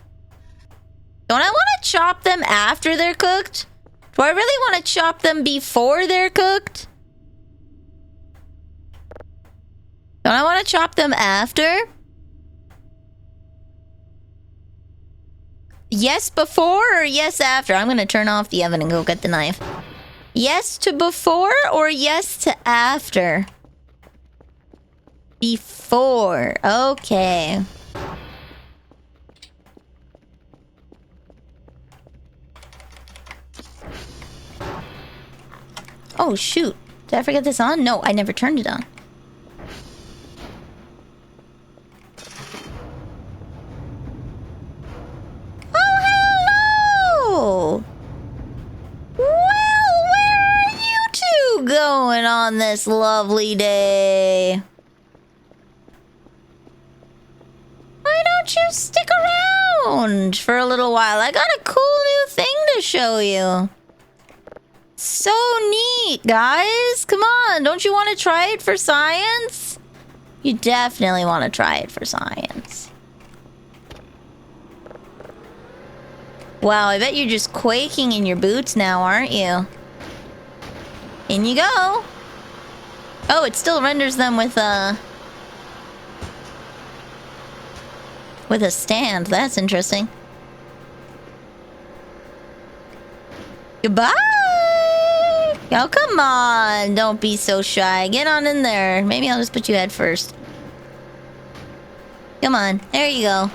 Don't I want to chop them after they're cooked? Do I really want to chop them before they're cooked? Don't I want to chop them after? Yes before or yes after? I'm going to turn off the oven and go get the knife. Yes to before or yes to after? Before. Okay. Oh, shoot. Did I forget this on? No, I never turned it on. Oh, hello! Well, where are you two going on this lovely day? Why don't you stick around for a little while? I got a cool new thing to show you. So neat, guys. Come on, don't you want to try it for science? You definitely want to try it for science. Wow, I bet you're just quaking in your boots now, aren't you? In you go. Oh, it still renders them with a stand. That's interesting. Goodbye. Oh, come on. Don't be so shy. Get on in there. Maybe I'll just put you head first. Come on. There you go.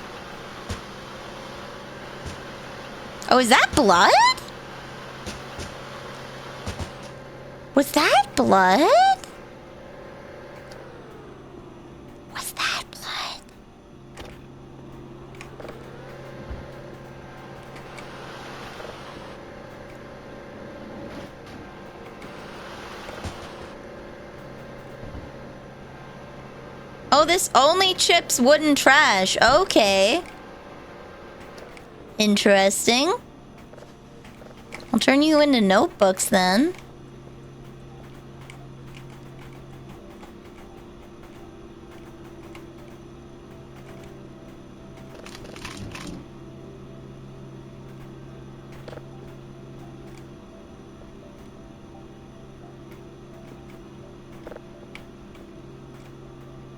Oh, is that blood? Was that blood? Was that blood? Oh, this only chips wooden trash. Okay. Interesting. I'll turn you into notebooks then.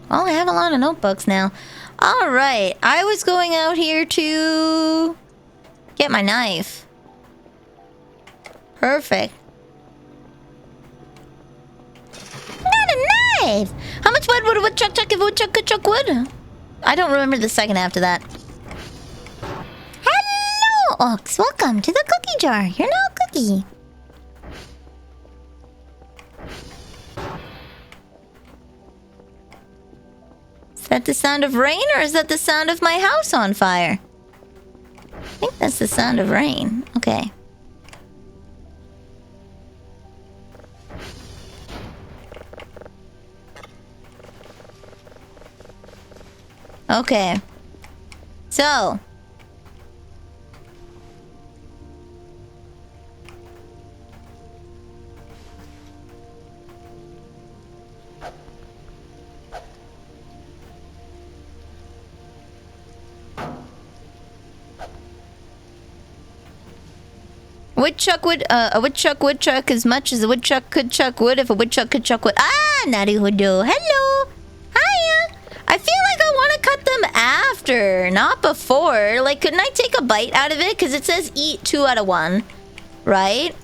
Well, I have a lot of notebooks now. Alright, I was going out here to get my knife. Perfect. Not a knife! How much wood would a woodchuck chuck if a woodchuck could chuck wood? I don't remember the second after that. Hello, Ox. Welcome to the cookie jar. You're now a cookie. Is that the sound of rain or is that the sound of my house on fire? I think that's the sound of rain. Okay. Okay. So. Woodchuck would, a woodchuck would chuck as much as a woodchuck could chuck wood if a woodchuck could chuck wood. Ah, Naruhodo. Hello. Hiya. I feel like I want to cut them after, not before. Like, couldn't I take a bite out of it? Because it says eat 2 out of 1, right?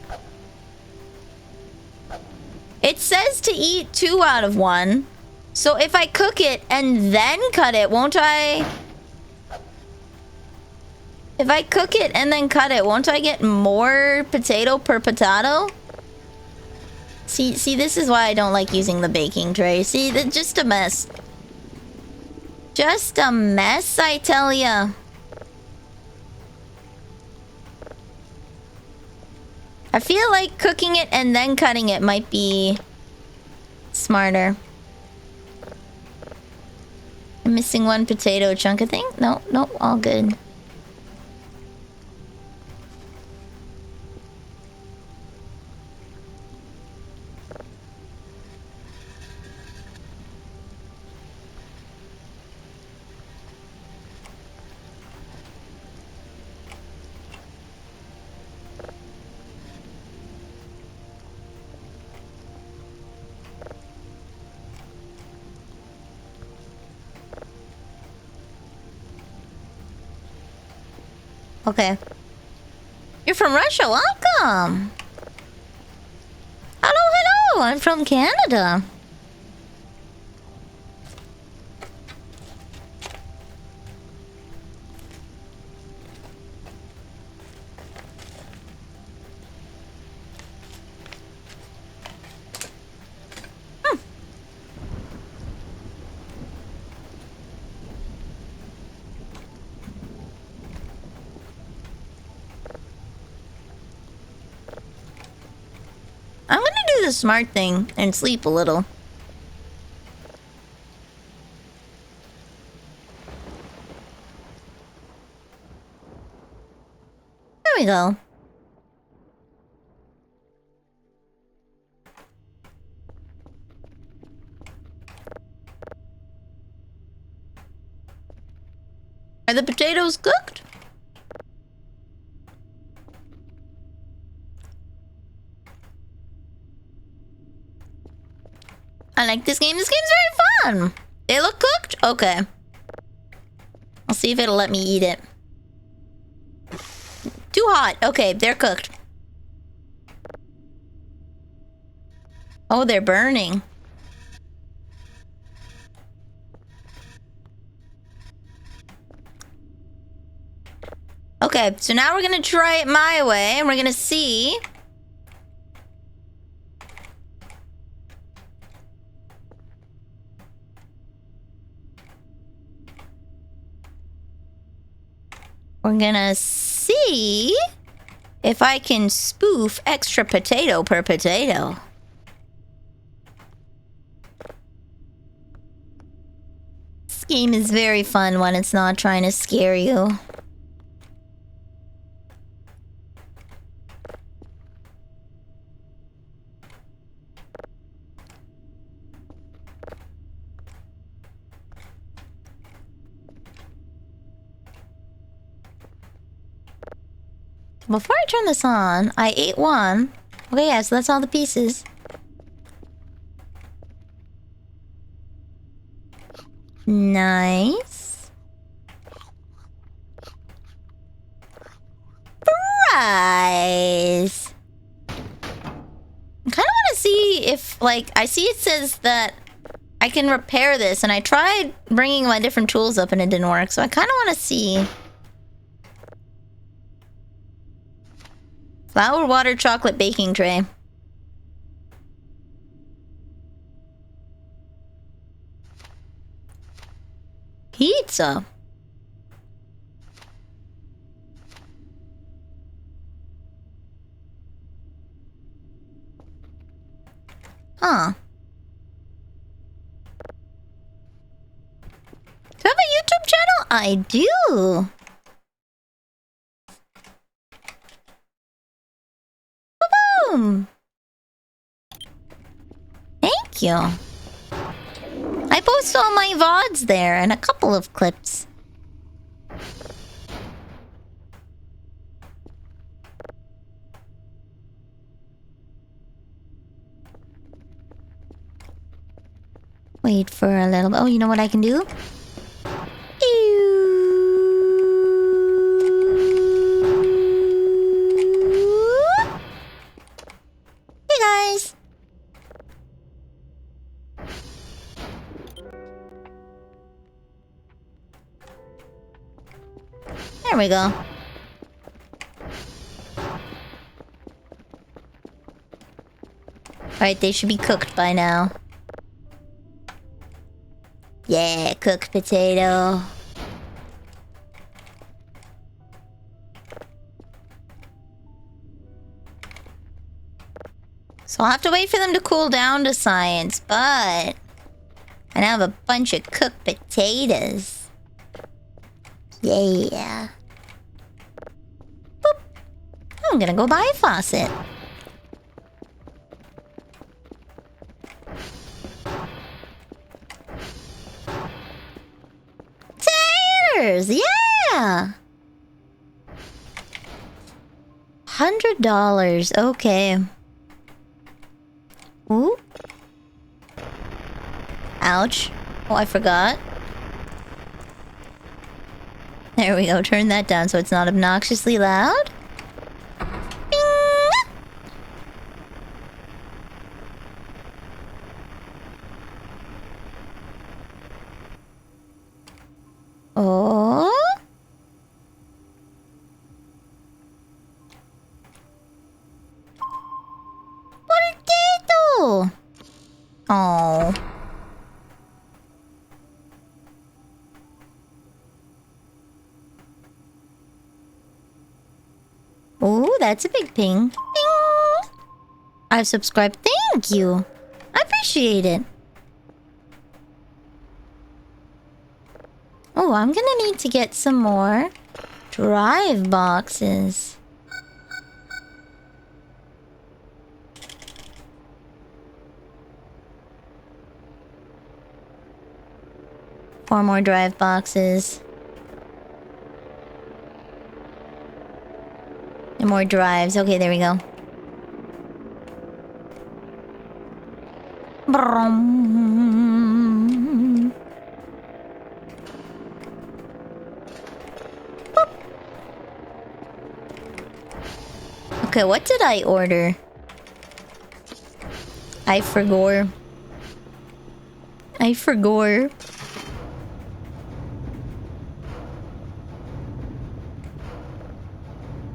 It says to eat 2 out of 1. So if I cook it and then cut it, won't I... If I cook it and then cut it, won't I get more potato per potato? See, this is why I don't like using the baking tray. See, that's just a mess. Just a mess, I tell ya. I feel like cooking it and then cutting it might be smarter. I'm missing 1 potato chunk, I think. No, all good. Okay. You're from Russia. Welcome. Hello, hello. I'm from Canada. I'm gonna do the smart thing and sleep a little. There we go. Are the potatoes cooked? I like this game. This game's very fun. They look cooked? Okay. I'll see if it'll let me eat it. Too hot. Okay, they're cooked. Oh, they're burning. Okay, so now we're gonna try it my way, and we're gonna see. We're gonna see if I can spoof extra potato per potato. This game is very fun when it's not trying to scare you. Before I turn this on, I ate one. Okay, yeah, so that's all the pieces. Nice. Fries. I kind of want to see if, like, I see it says that I can repair this, and I tried bringing my different tools up and it didn't work, so I kind of want to see. Flour, water, chocolate, baking tray. Pizza. Huh. Do I have a YouTube channel? I do. Boom. Thank you. I post all my VODs there and a couple of clips. Wait for a little bit. Oh, you know what I can do? Hey guys. There we go. Alright, they should be cooked by now. Yeah, cooked potato. So I'll have to wait for them to cool down to science, but I now have a bunch of cooked potatoes. Yeah. Boop. I'm gonna go buy a faucet. Taters! Yeah! $100. Okay. Ooh. Ouch. Oh, I forgot. There we go. Turn that down so it's not obnoxiously loud. Bing! Oh. Potato. Oh. Oh, that's a big ping. Ping! I've subscribed. Thank you. I appreciate it. Oh, I'm gonna need to get some more drive boxes. Four more drive boxes. And more drives. Okay, there we go. Brum. Boop. Okay, what did I order? I forgot.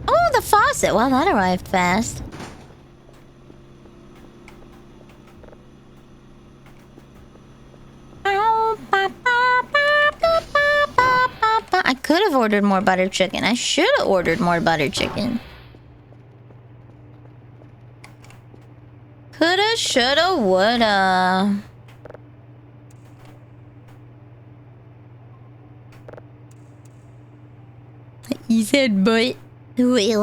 Oh, the faucet. Well, that arrived fast. I could have ordered more butter chicken. I should have ordered more butter chicken. Coulda, shoulda, woulda. He said, but. Wait.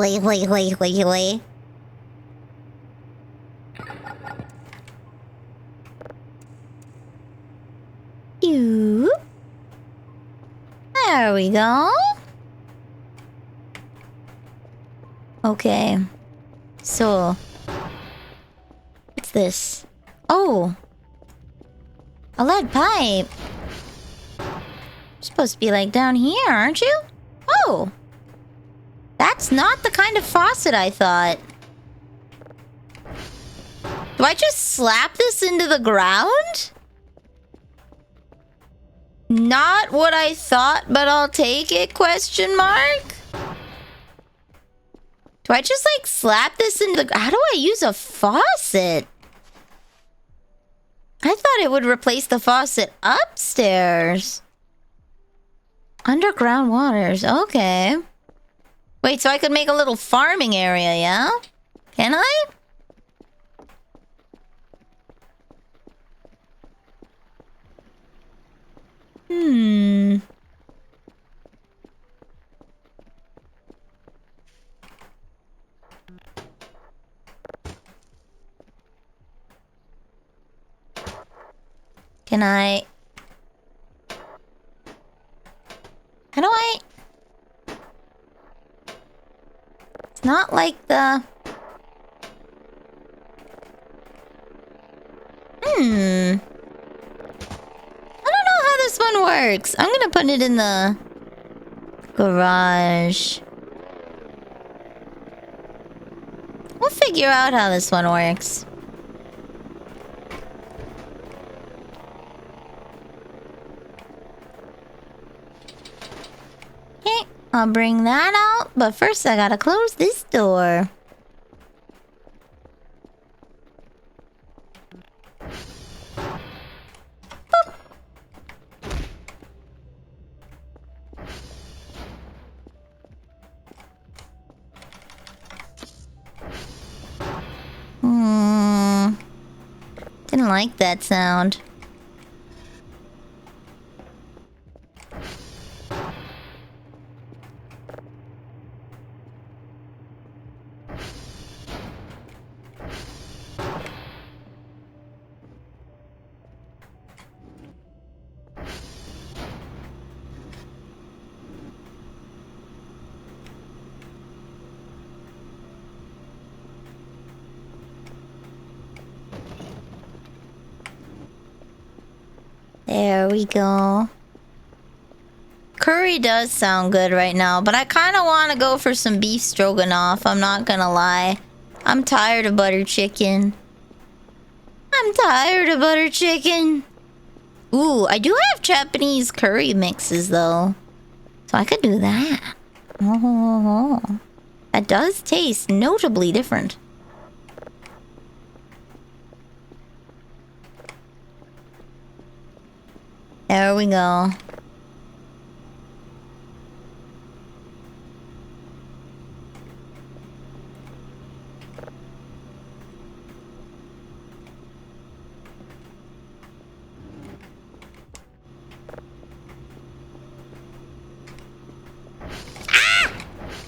You. There we go. Okay. So. What's this? Oh. A lead pipe. You're supposed to be like down here, aren't you? Oh. That's not the kind of faucet I thought. Do I just slap this into the ground? Not what I thought, but I'll take it, question mark? Do I just, like, slap this into the... How do I use a faucet? I thought it would replace the faucet upstairs. Underground waters, okay. Wait, so I could make a little farming area, yeah? Can I? Can I... How do I... It's not like the... I don't know how this one works. I'm gonna put it in the... garage. We'll figure out how this one works. Okay, I'll bring that out, but first I gotta close this door. Boop. Didn't like that sound. There we go. Curry does sound good right now, but I kind of want to go for some beef stroganoff. I'm not gonna lie. I'm tired of butter chicken. I'm tired of butter chicken. Ooh, I do have Japanese curry mixes though. So I could do that. Oh, that does taste notably different. There we go.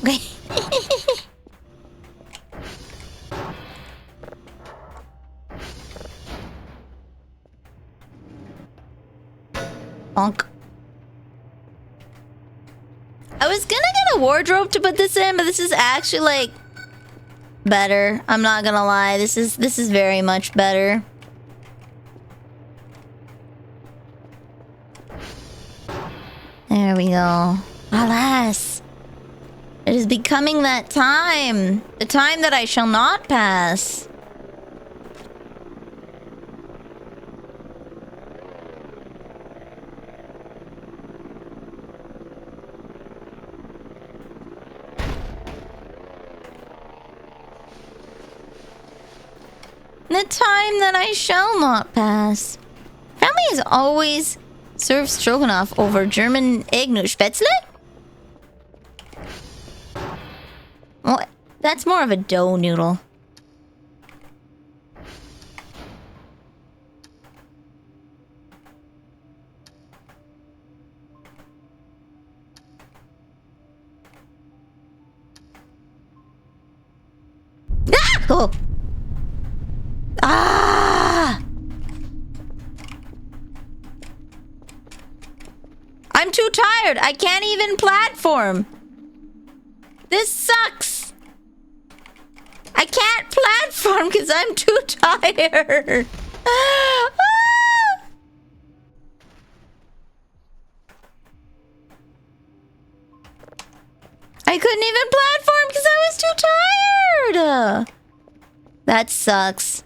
Okay. Bonk. I was gonna get a wardrobe to put this in, but this is actually like better. I'm not gonna lie. This is very much better. There we go. Alas. It is becoming that time. The time that I shall not pass. The time that I shall not pass. Family has always served stroganoff over German Eggspätzle? Well, that's more of a dough noodle. Ah! Oh. Ah! I'm too tired. I can't even platform. This sucks. I can't platform because I'm too tired. Ah! I couldn't even platform because I was too tired. That sucks.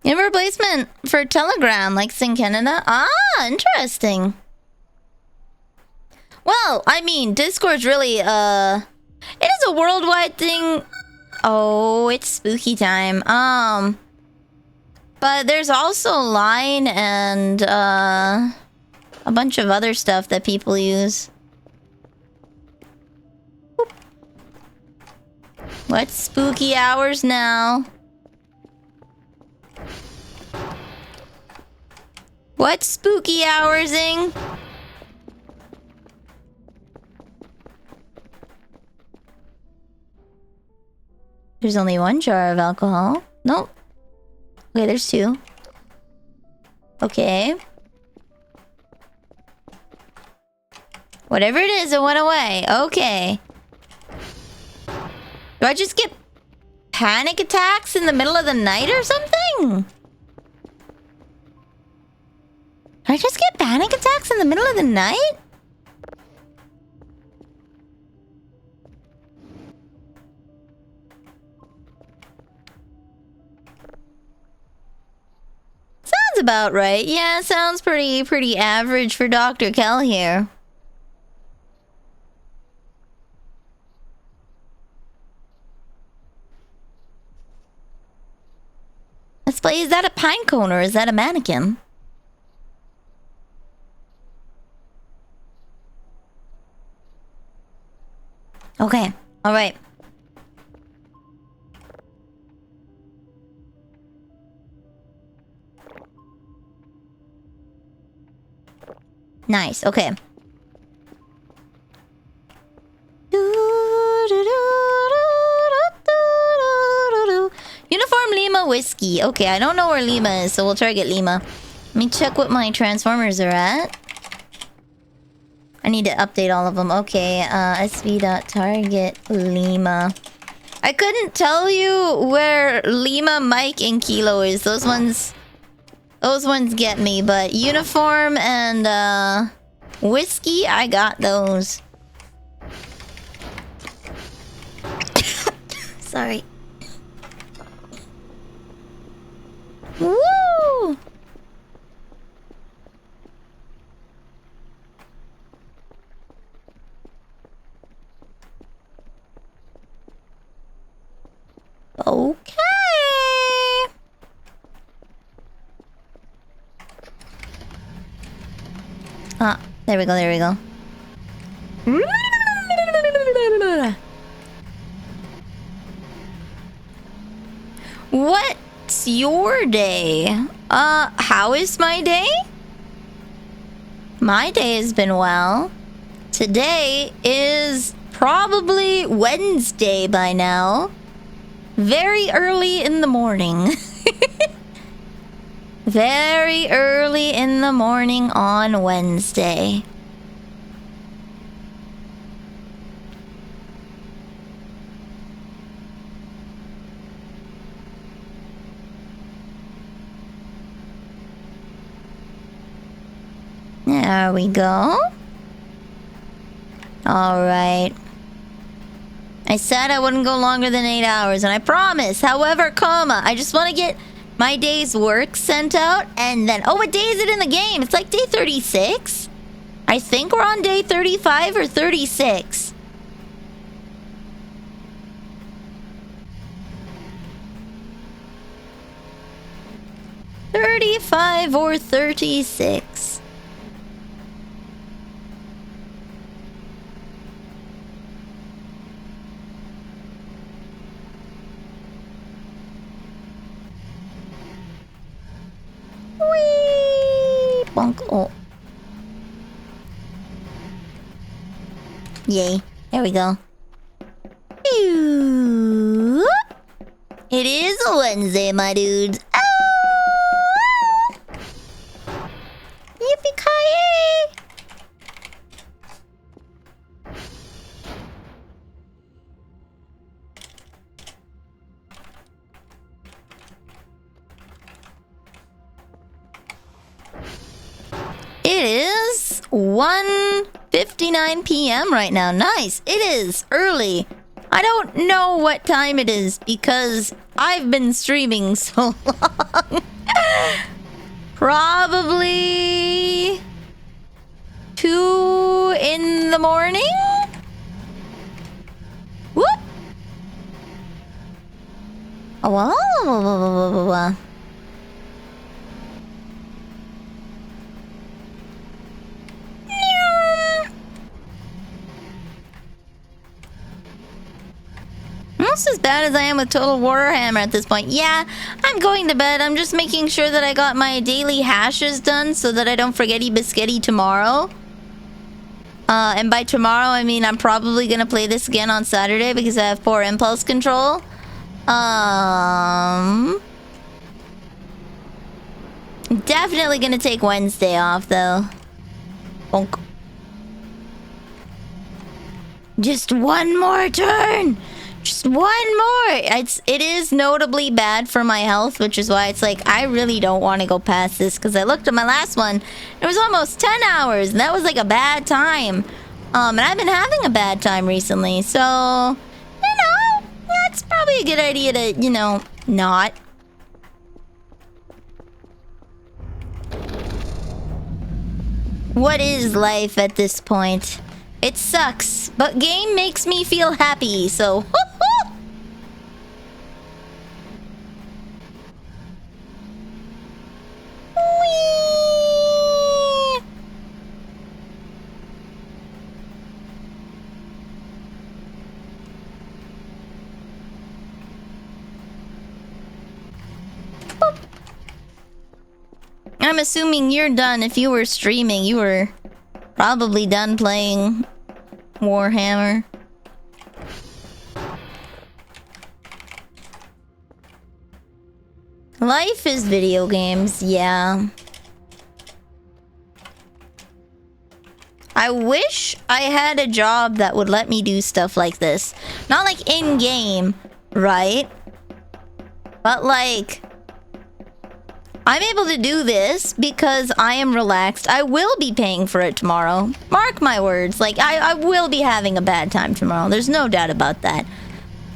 You have a replacement for Telegram, like in Canada? Ah, interesting. Well, I mean, Discord's really, it is a worldwide thing. Oh, it's spooky time. But there's also Line and, a bunch of other stuff that people use. What's spooky hours now? What's spooky hoursing? There's only one jar of alcohol. Nope. Okay, there's two. Okay. Whatever it is, it went away. Okay. Do I just get panic attacks in the middle of the night or something? Do I just get panic attacks in the middle of the night? Sounds about right. Yeah, sounds pretty average for Dr. Kell here. Let's play. Is that a pine cone or is that a mannequin? Okay. All right. Nice. Okay. Uniform Lima whiskey. Okay, I don't know where Lima is, so we'll try to get Lima. Let me check what my transformers are at. I need to update all of them. Okay, sv.target Lima. I couldn't tell you where Lima, Mike, and Kilo is. Those ones Those ones get me, but uniform and whiskey, I got those. Sorry. Woo! Okay. Ah, there we go, there we go. What's your day? How is my day? My day has been well. Today is probably Wednesday by now. Very early in the morning. Very early in the morning on Wednesday. There we go. Alright. I said I wouldn't go longer than 8 hours, and I promise. However, I just want to get my day's work sent out, and then... Oh, what day is it in the game? It's like day 36? I think we're on day 35 or 36. $35 or $36. Whee! Bonk. Oh. Yay. There we go. Ew. It is a Wednesday, my dudes. Ah! Yippee-ki-yay! It is 1:59 p.m. right now. Nice. It is early. I don't know what time it is because I've been streaming so long. Probably 2 in the morning? Whoop! Oh, wow. Almost as bad as I am with Total Warhammer at this point. Yeah, I'm going to bed. I'm just making sure that I got my daily hashes done so that I don't forgetty biscuity tomorrow. And by tomorrow, I mean I'm probably gonna play this again on Saturday because I have poor impulse control. Definitely gonna take Wednesday off though. Bonk. Just one more turn! Just one more! It is notably bad for my health, which is why it's like, I really don't want to go past this, because I looked at my last one, it was almost 10 hours, and that was like a bad time. And I've been having a bad time recently, so... You know, that's probably a good idea to, you know, not. What is life at this point? It sucks, but game makes me feel happy, so... Whee! Boop. I'm assuming you're done. If you were streaming, you were probably done playing Warhammer. Life is video games, yeah. I wish I had a job that would let me do stuff like this. Not like in-game, right? But like... I'm able to do this because I am relaxed. I will be paying for it tomorrow. Mark my words. Like, I will be having a bad time tomorrow. There's no doubt about that.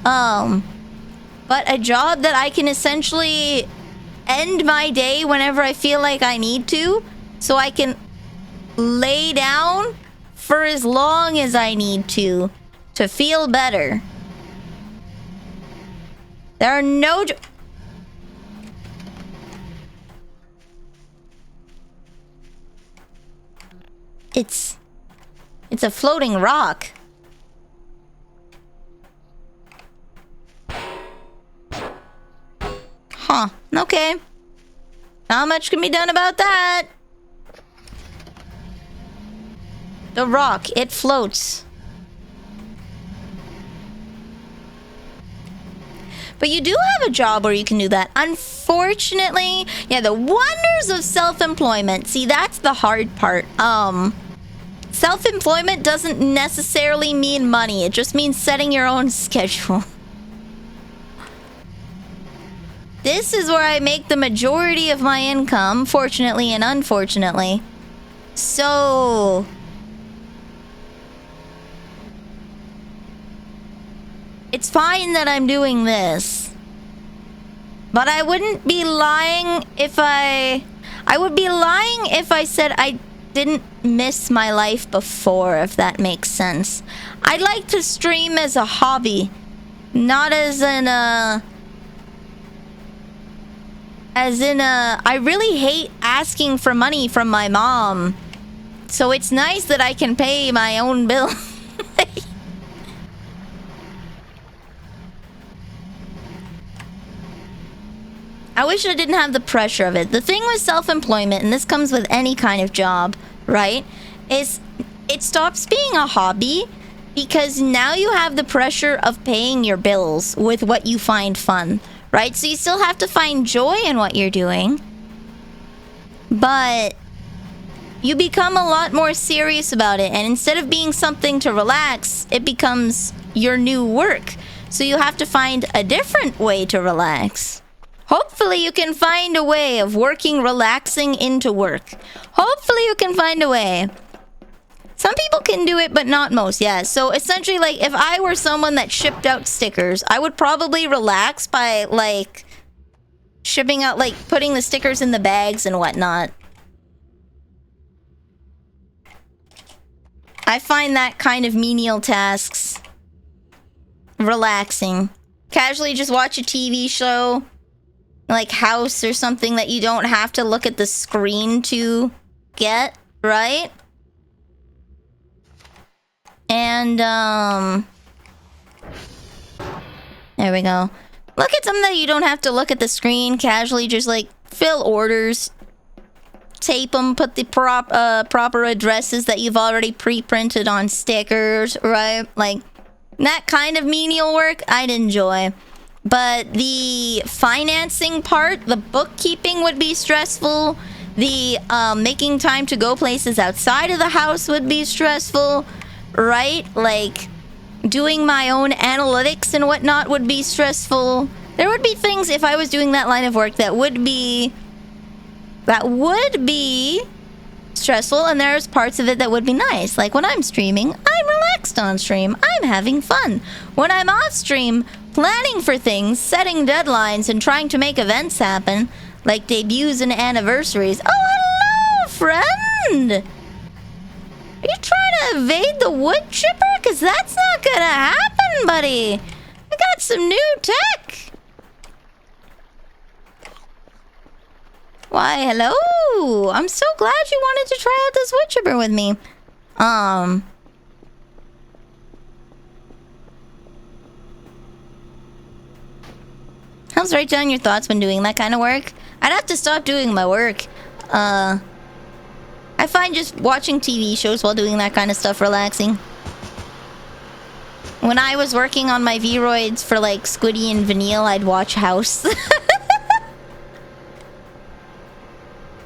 But a job that I can essentially end my day whenever I feel like I need to, so I can lay down for as long as I need to feel better. There are no... It's a floating rock. Huh. Okay. Not much can be done about that. The rock, it floats. But you do have a job where you can do that. Unfortunately, yeah, the wonders of self-employment. See, that's the hard part. Self-employment doesn't necessarily mean money. It just means setting your own schedule. This is where I make the majority of my income, fortunately and unfortunately. So... it's fine that I'm doing this. But I wouldn't be lying if I would be lying if I said I didn't miss my life before, if that makes sense. I'd like to stream as a hobby, not as in a... I really hate asking for money from my mom. So it's nice that I can pay my own bill. I wish I didn't have the pressure of it. The thing with self-employment, and this comes with any kind of job, right, is it stops being a hobby because now you have the pressure of paying your bills with what you find fun, right? So you still have to find joy in what you're doing, but you become a lot more serious about it. And instead of being something to relax, it becomes your new work. So you have to find a different way to relax. Hopefully you can find a way of working relaxing into work. Hopefully you can find a way. Some people can do it, but not most. Yeah, so essentially, like, if I were someone that shipped out stickers, I would probably relax by, like, shipping out, like, putting the stickers in the bags and whatnot. I find that kind of menial tasks relaxing. Casually just watch a TV show, like House or something that you don't have to look at the screen to get, right? And, there we go. Look at something that you don't have to look at the screen, casually just, like, fill orders, tape them, put the proper addresses that you've already pre-printed on stickers, right? Like, that kind of menial work, I'd enjoy. But the financing part, the bookkeeping would be stressful. The making time to go places outside of the house would be stressful, right? Like, doing my own analytics and whatnot would be stressful. There would be things, if I was doing that line of work, that would be stressful, and there's parts of it that would be nice. Like, when I'm streaming, I'm relaxed on stream. I'm having fun. When I'm off stream, planning for things, setting deadlines, and trying to make events happen, like debuts and anniversaries. Oh, hello, friend! Are you trying to evade the wood chipper? Because that's not gonna happen, buddy. I got some new tech. Why, hello! I'm so glad you wanted to try out this wood chipper with me. Helps write down your thoughts when doing that kind of work. I'd have to stop doing my work. I find just watching TV shows while doing that kind of stuff relaxing. When I was working on my V-roids for, like, Squiddy and Vanille, I'd watch House.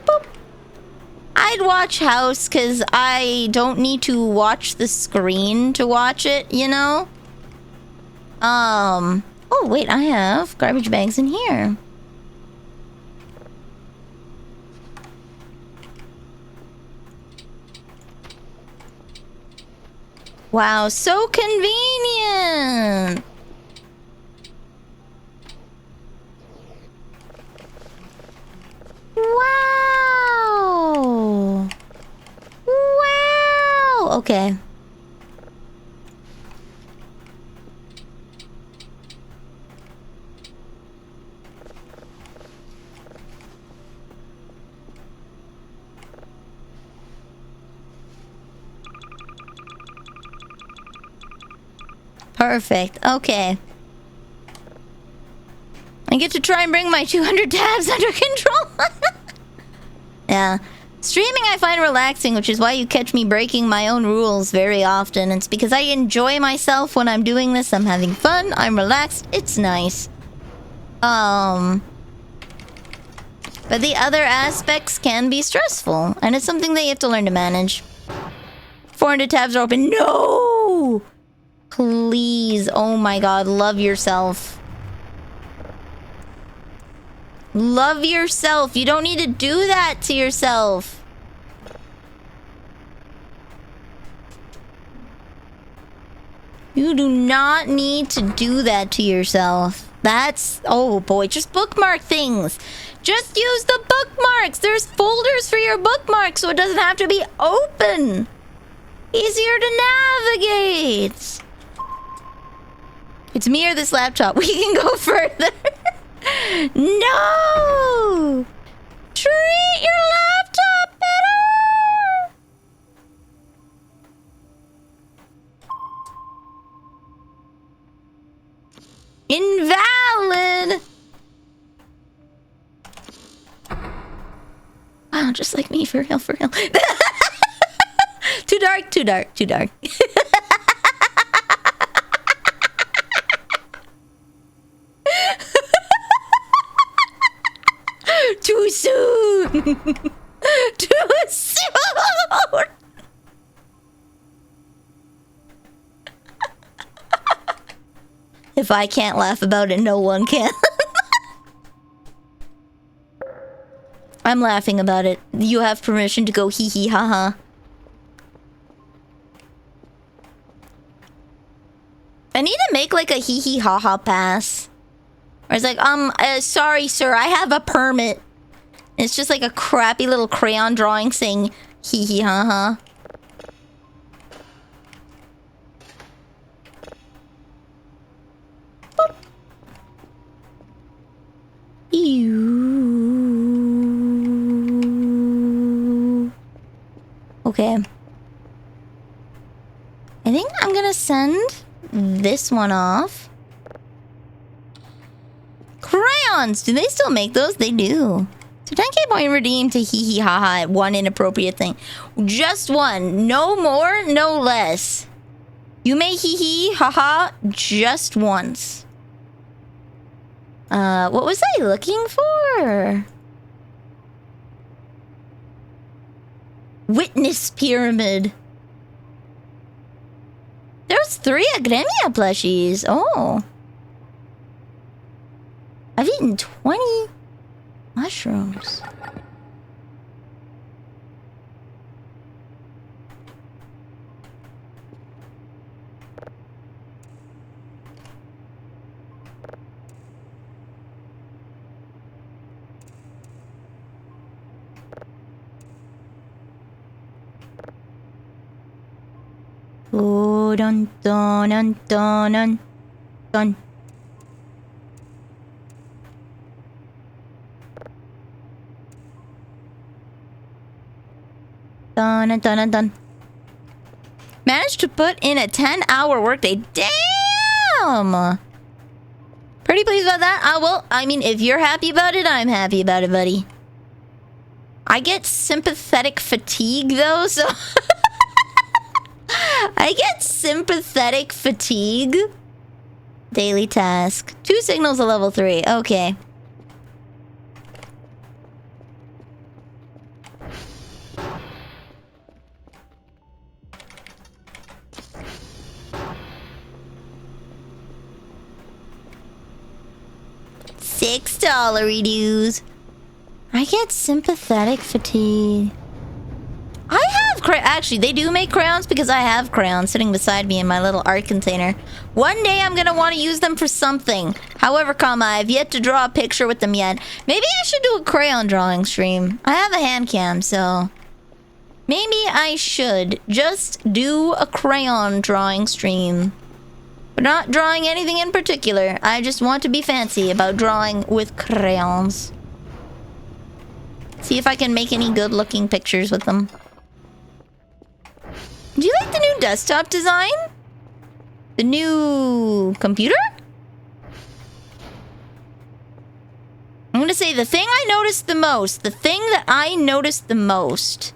Boop. I'd watch House because I don't need to watch the screen to watch it, you know? Oh, wait, I have garbage bags in here. Wow, so convenient. Wow. Wow. Okay. Perfect. Okay. I get to try and bring my 200 tabs under control. Yeah. Streaming I find relaxing, which is why you catch me breaking my own rules very often. It's because I enjoy myself when I'm doing this. I'm having fun. I'm relaxed. It's nice. But the other aspects can be stressful, and it's something that you have to learn to manage. 400 tabs are open. No! Please. Oh my god. Love yourself. Love yourself. You don't need to do that to yourself. You do not need to do that to yourself. That's... Oh boy, just bookmark things. Just use the bookmarks. There's folders for your bookmarks so it doesn't have to be open. Easier to navigate. It's me or this laptop. We can go further. No! Treat your laptop better! Invalid! Wow, just like me, for real, for real. Too dark, too dark, too dark. Too soon! Too soon! If I can't laugh about it, no one can. I'm laughing about it. You have permission to go hee hee ha ha. I need to make like a hee hee ha ha pass. Or it's like, sorry sir, I have a permit. It's just like a crappy little crayon drawing saying hee hee ha ha. Ew. Okay. I think I'm gonna send this one off. Crayons! Do they still make those? They do. So 10k point redeemed to hee hee ha ha at one inappropriate thing. Just one. No more, no less. You may hee hee ha ha just once. What was I looking for? Witness pyramid. There's 3 Agremia plushies. Oh. I've eaten 20 mushrooms. Oh, dun dun dun dun dun dun. Dun dun dun dun. Managed to put in a 10-hour workday. Damn! Pretty pleased about that. Well, I mean, if you're happy about it, I'm happy about it, buddy. I get sympathetic fatigue, though, so... I get sympathetic fatigue. Daily task. 2 signals of level 3. Okay. $6 dues. I get sympathetic fatigue. I have Actually, they do make crayons because I have crayons sitting beside me in my little art container. One day I'm gonna want to use them for something. However, I've yet to draw a picture with them yet. Maybe I should do a crayon drawing stream. I have a hand cam, so... maybe I should just do a crayon drawing stream. But not drawing anything in particular. I just want to be fancy about drawing with crayons. See if I can make any good-looking pictures with them. Do you like the new desktop design? The new computer? I'm gonna say the thing I noticed the most,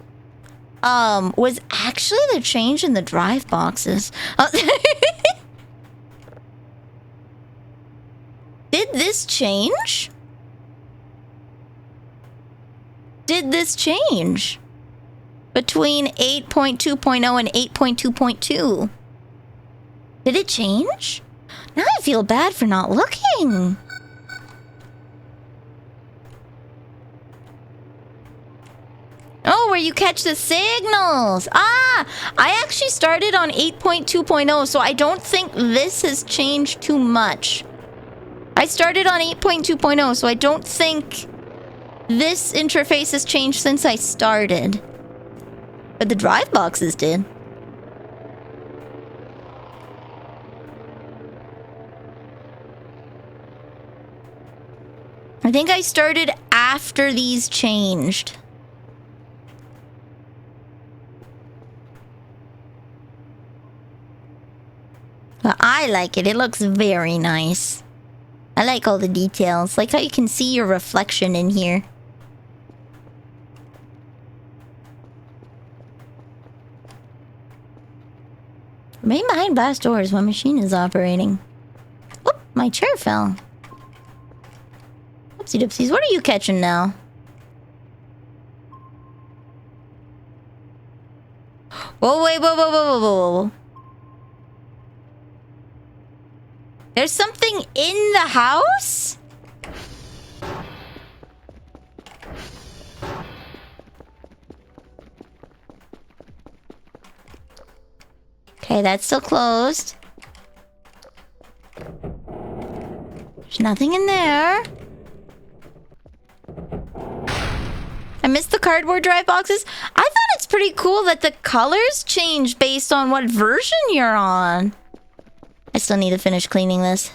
was actually the change in the drive boxes. Did this change? Did this change? Between 8.2.0 and 8.2.2. Did it change? Now I feel bad for not looking. Oh, where you catch the signals. Ah, I actually started on 8.2.0, so I don't think this has changed too much. I started on 8.2.0, so I don't think this interface has changed since I started. But the drive boxes did. I think I started after these changed. But I like it. It looks very nice. I like all the details. Like how you can see your reflection in here. Remain behind blast doors when machine is operating. Oop, my chair fell. Oopsie doopsies, what are you catching now? Whoa, wait, whoa. There's something in the house? Okay, that's still closed. There's nothing in there. I missed the cardboard drive boxes. I thought it's pretty cool that the colors change based on what version you're on. I still need to finish cleaning this.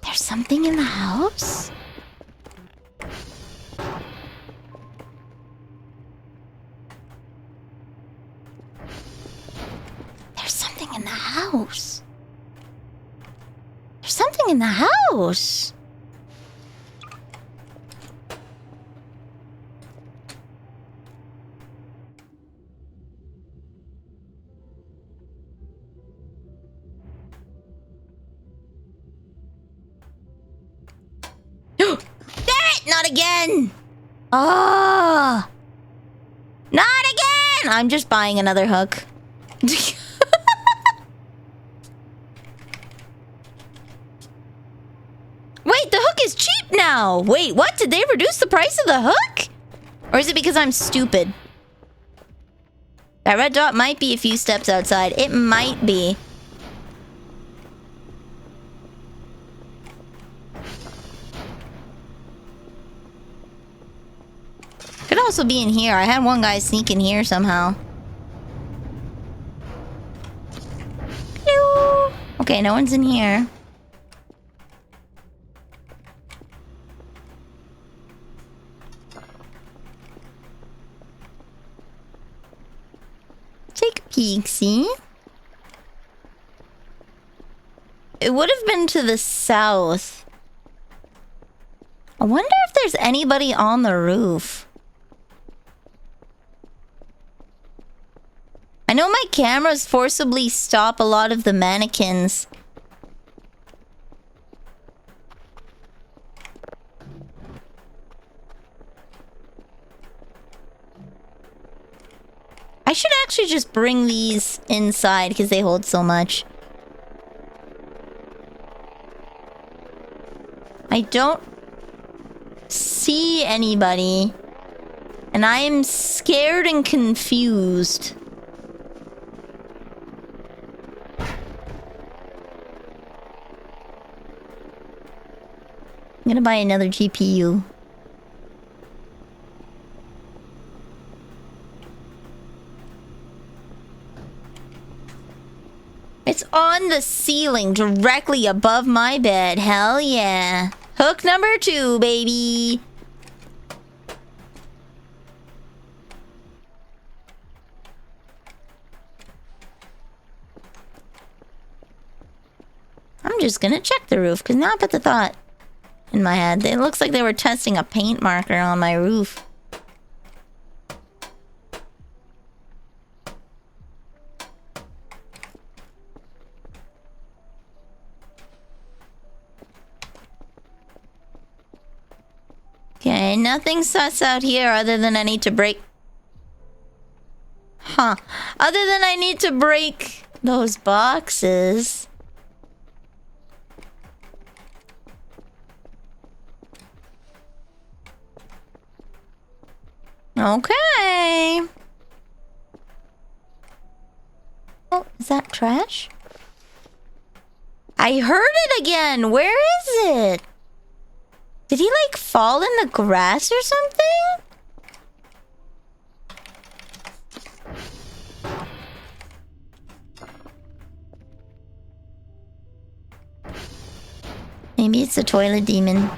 There's something in the house? There's something in the house. There's something in the house. Damn it! Not again! Ah! Not again! I'm just buying another hook. Wait, the hook is cheap now! Wait, what? Did they reduce the price of the hook? Or is it because I'm stupid? That red dot might be a few steps outside. It might be. Could also be in here. I had one guy sneak in here somehow. Hello. Okay, no one's in here. Take a peek, see? It would have been to the south. I wonder if there's anybody on the roof. I know my cameras forcibly stop a lot of the mannequins. I should actually just bring these inside because they hold so much. I don't see anybody. And I am scared and confused. I'm gonna buy another GPU. It's on the ceiling directly above my bed. Hell yeah. Hook number 2, baby. I'm just gonna check the roof, because now I put the thought in my head. It looks like they were testing a paint marker on my roof. Okay, nothing sus out here other than I need to break... Huh. Other than I need to break those boxes. Okay. Oh, is that trash? I heard it again. Where is it? Did he like fall in the grass or something? Maybe it's the toilet demon.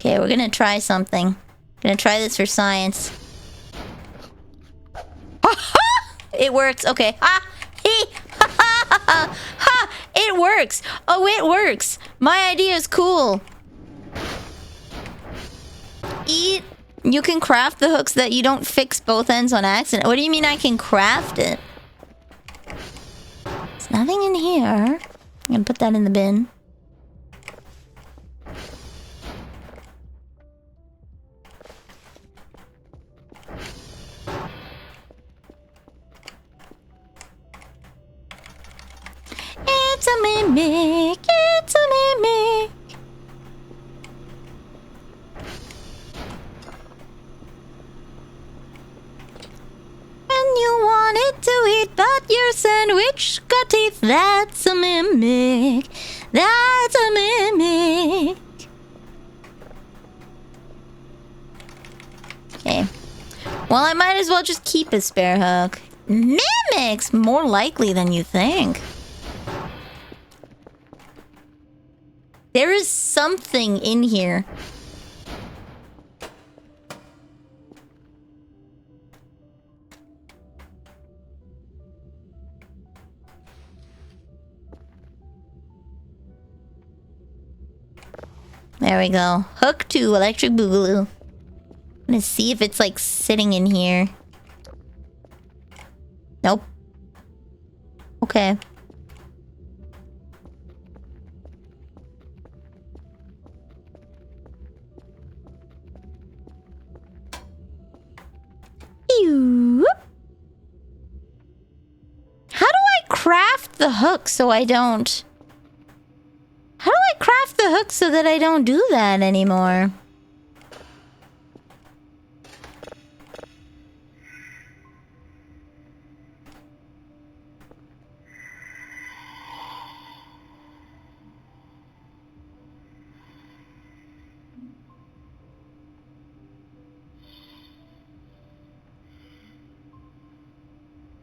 Okay, we're gonna try something. Gonna try this for science. It works. Okay. Ah! Ha! It works. Oh, it works. My idea is cool. Eat. You can craft the hooks that you don't fix both ends on accident. What do you mean I can craft it? There's nothing in here. I'm gonna put that in the bin. It's a mimic. It's a mimic. And you wanted to eat, but your sandwich got teeth. That's a mimic. That's a mimic. Okay. Well, I might as well just keep a spare hook. Mimics! More likely than you think. There is something in here. There we go. Hook 2, electric boogaloo. I'm gonna see if it's like sitting in here. Nope. Okay. How do I craft the hook so I don't... How do I craft the hook so that I don't do that anymore?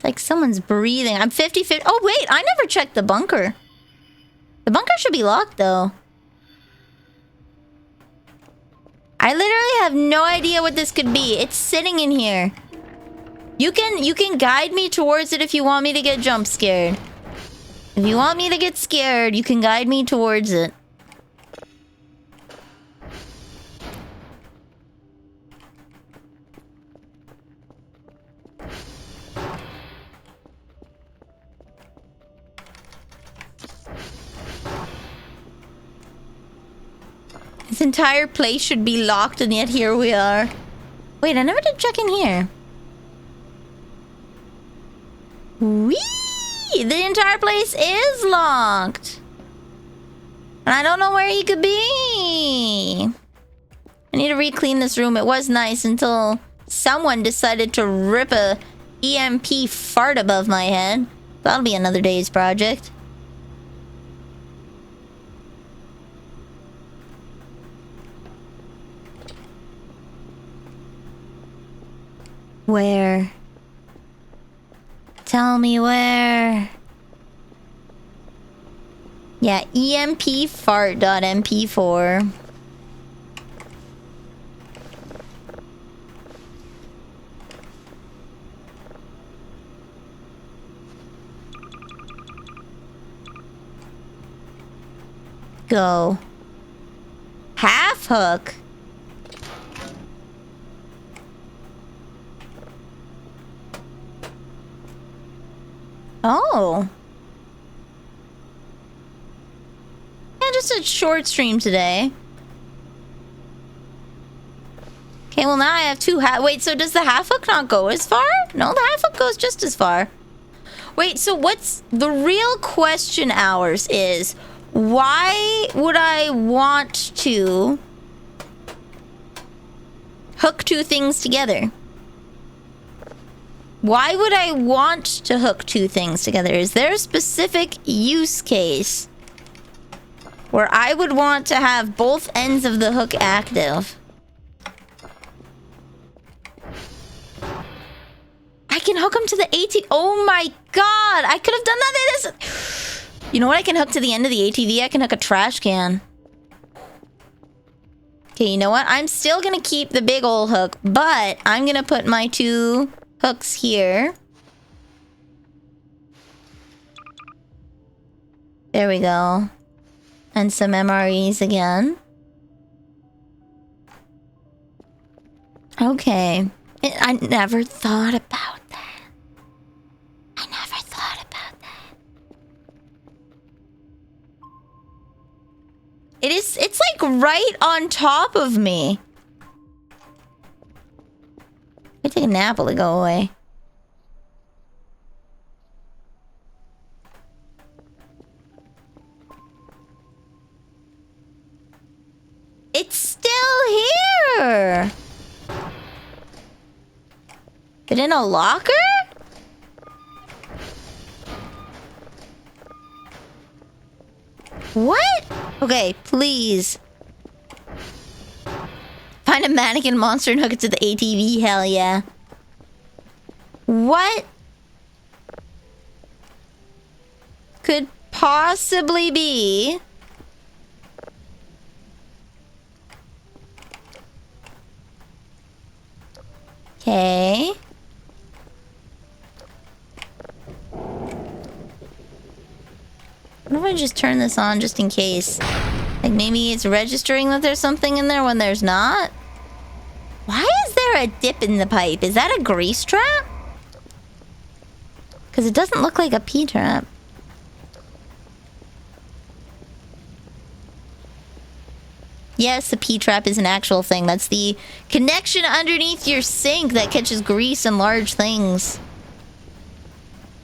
Like someone's breathing. I'm 50-50. Oh, wait. I never checked the bunker. The bunker should be locked, though. I literally have no idea what this could be. It's sitting in here. You can guide me towards it if you want me to get jump scared. If you want me to get scared, you can guide me towards it. This entire place should be locked, and yet here we are. Wait, I never did check in here. Whee! The entire fireplace is locked. And I don't know where he could be. I need to re-clean this room. It was nice until someone decided to rip a EMP fart above my head. That'll be another day's project. Where? Tell me where. Yeah, EMP fart.mp4. Go. Half hook. Oh. Yeah, just a short stream today. Okay, well now I have two wait, so does the half hook not go as far? No, the half hook goes just as far. Wait, so what's the real question, Hours, is why would I want to hook two things together? Why would I want to hook two things together? Is there a specific use case where I would want to have both ends of the hook active? I can hook them to the ATV. Oh my god! I could have done that. You know what I can hook to the end of the ATV? I can hook a trash can. Okay, you know what? I'm still gonna keep the big old hook, but I'm gonna put my two hooks here. There we go. And some MREs again. Okay. I never thought about that. I never thought about that. It's like right on top of me. I take a nap, will it go away? It's still here! It in a locker? What? Okay, please. Find a mannequin monster and hook it to the ATV, hell yeah. What could possibly be okay? What if I just turn this on just in case? Like maybe it's registering that there's something in there when there's not? Why is there a dip in the pipe? Is that a grease trap? Because it doesn't look like a P-trap. Yes, the P-trap is an actual thing. That's the connection underneath your sink that catches grease and large things.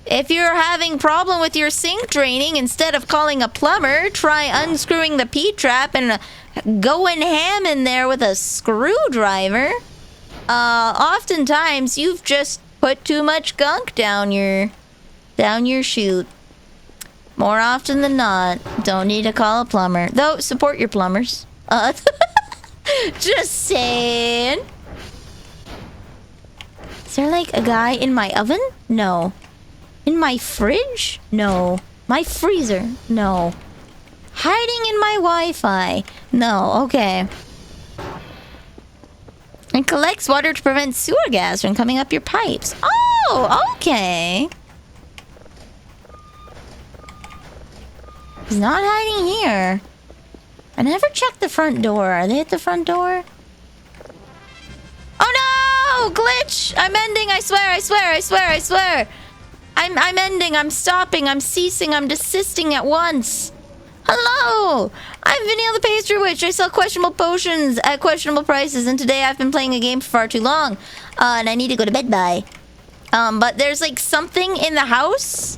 If you're having problem with your sink draining, instead of calling a plumber, try unscrewing the P-trap and going ham in there with a screwdriver. Oftentimes you've just put too much gunk down your chute. More often than not, don't need to call a plumber. Though, support your plumbers. Just saying. Is there like a guy in my oven? No. In my fridge? No. My freezer? No. Hiding in my Wi-Fi? No. Okay. It collects water to prevent sewer gas from coming up your pipes. Oh, okay. He's not hiding here. I never checked the front door. Are they at the front door? Oh no! Glitch! I'm ending, I swear, I swear, I swear, I swear! I'm ending, I'm stopping, I'm ceasing, I'm desisting at once. Hello! I'm Vanille the Pastry Witch. I sell questionable potions at questionable prices, and today I've been playing a game for far too long. And I need to go to bed by. But there's like something in the house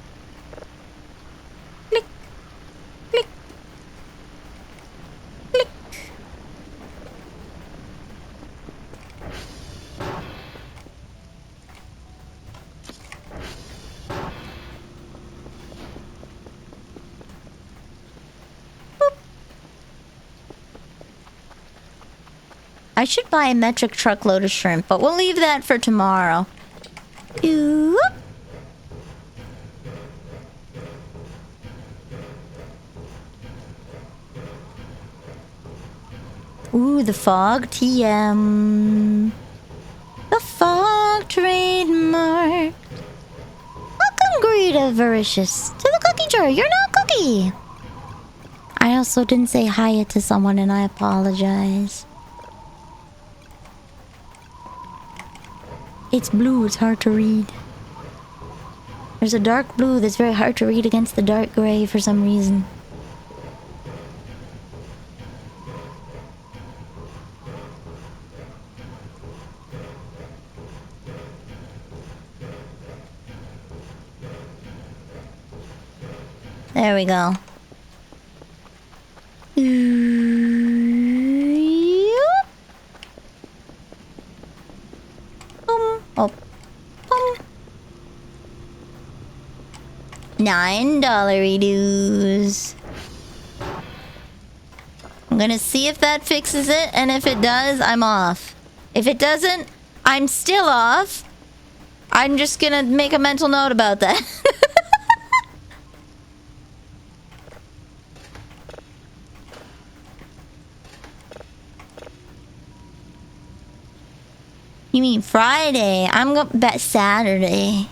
I should buy a metric truckload of shrimp, but we'll leave that for tomorrow. Ooh. Ooh, the fog TM. The fog trademark. Welcome, Greta Vericious, to the cookie jar. You're not cookie. I also didn't say hiya to someone and I apologize. It's blue, it's hard to read. There's a dark blue that's very hard to read against the dark gray for some reason. There we go. Oh. $9 dues. I'm gonna see if that fixes it, and if it does, I'm off. If it doesn't, I'm still off. I'm just gonna make a mental note about that. You mean Friday? I'm gonna bet Saturday.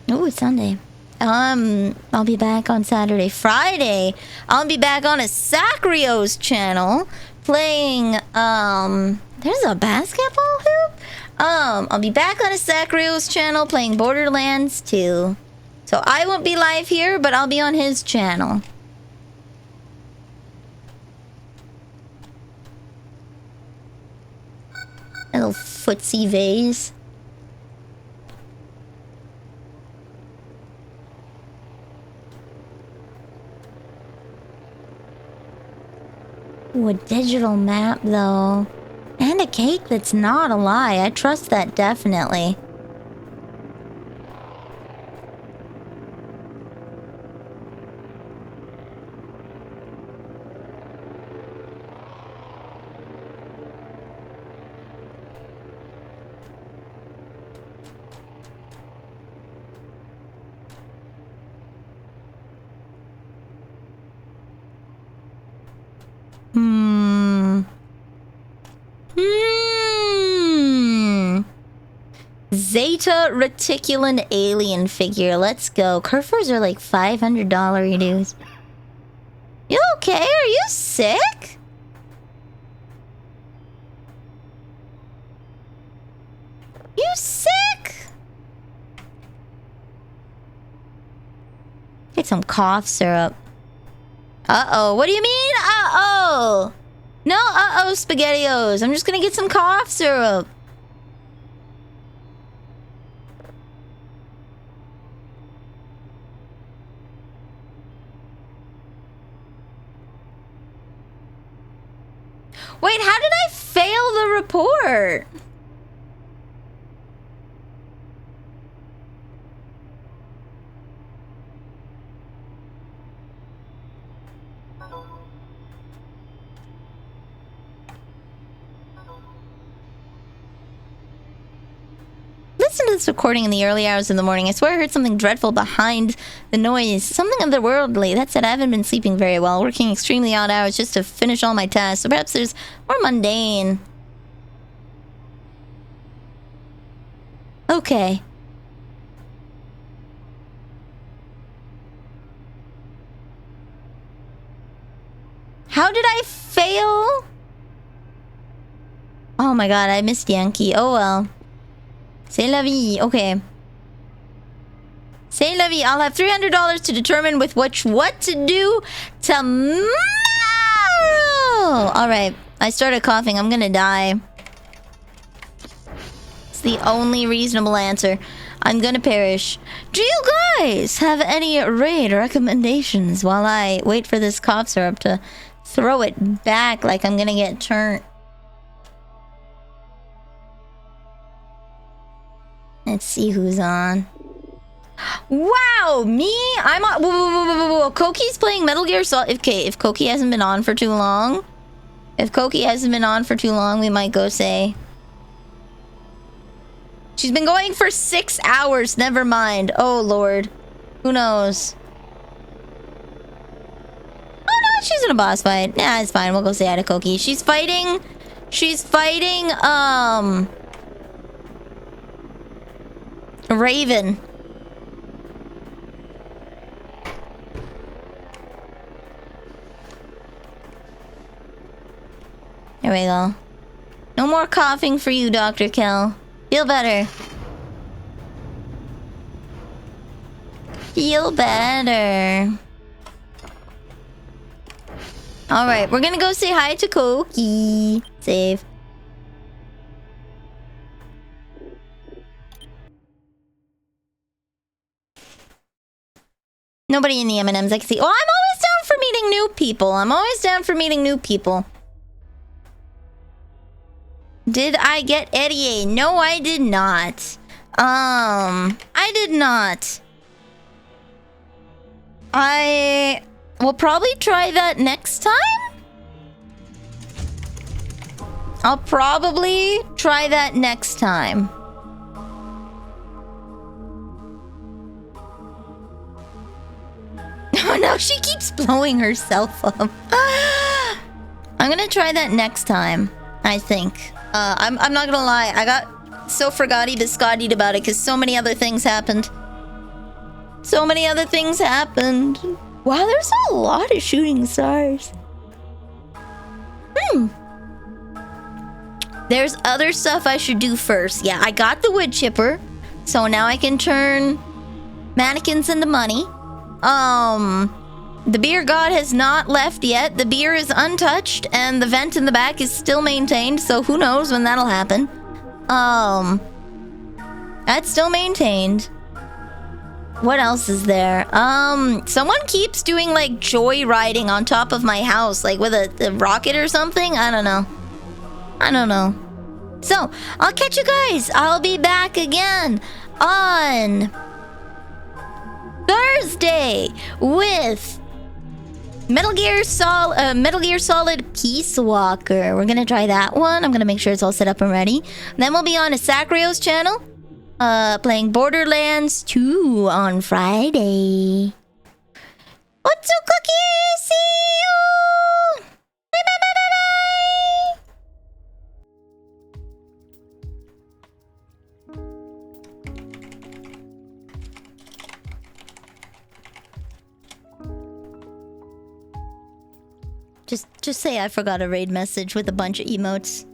Oh, it's Sunday. I'll be back on Saturday. Friday, I'll be back on a Sacrios channel playing, there's a basketball hoop? I'll be back on a Sacrios channel playing Borderlands 2. So I won't be live here, but I'll be on his channel. A little footsie vase. Ooh, a digital map, though. And a cake that's not a lie. I trust that definitely. Zeta Reticulan alien figure. Let's go. Kerfers are like $500 dues. You okay? Are you sick? You sick? Get some cough syrup. Uh-oh. What do you mean? Uh-oh. No uh-oh SpaghettiOs. I'm just gonna get some cough syrup. Wait, how did I fail the report? Listen to this recording in the early hours of the morning. I swear I heard something dreadful behind the noise. Something otherworldly. That said, I haven't been sleeping very well, working extremely odd hours just to finish all my tasks. So perhaps there's more mundane. Okay. How did I fail? Oh my god, I missed Yankee. Oh well. C'est la vie. Okay. C'est la vie. I'll have $300 to determine with what to do tomorrow. Alright. I started coughing. I'm gonna die. It's the only reasonable answer. I'm gonna perish. Do you guys have any raid recommendations while I wait for this cough syrup to throw it back like I'm gonna get turned? Let's see who's on. Wow, me? I'm on. Whoa. Koki's playing Metal Gear Solid. Okay, if Koki hasn't been on for too long, If Koki hasn't been on for too long, we might go say. She's been going for 6 hours. Never mind. Oh, Lord. Who knows? Oh, no, she's in a boss fight. Nah, it's fine. We'll go say hi to Koki. She's fighting... Raven. There we go. No more coughing for you, Dr. Kel. Feel better. Feel better. Alright, we're gonna go say hi to Koki. Save. Nobody in the M&Ms I can see. Oh, I'm always down for meeting new people. Did I get Eddie? No, I did not. I did not. I will probably try that next time. I'll probably try that next time. Oh no, she keeps blowing herself up. I'm gonna try that next time, I think. I'm not gonna lie, I got so forgotty biscottied about it because so many other things happened. Wow, there's a lot of shooting stars. There's other stuff I should do first. Yeah, I got the wood chipper, so now I can turn mannequins into money. The beer god has not left yet. The beer is untouched, and the vent in the back is still maintained, so who knows when that'll happen. That's still maintained. What else is there? Someone keeps doing, like, joyriding on top of my house, like, with a rocket or something? I don't know. So, I'll catch you guys. I'll be back again on Thursday with Metal Gear Solid Peace Walker. We're gonna try that one. I'm gonna make sure it's all set up and ready. Then we'll be on Asakrio's channel, playing Borderlands 2 on Friday. Otsu Cookie! See you! Bye bye bye bye bye! Just say I forgot a raid message with a bunch of emotes.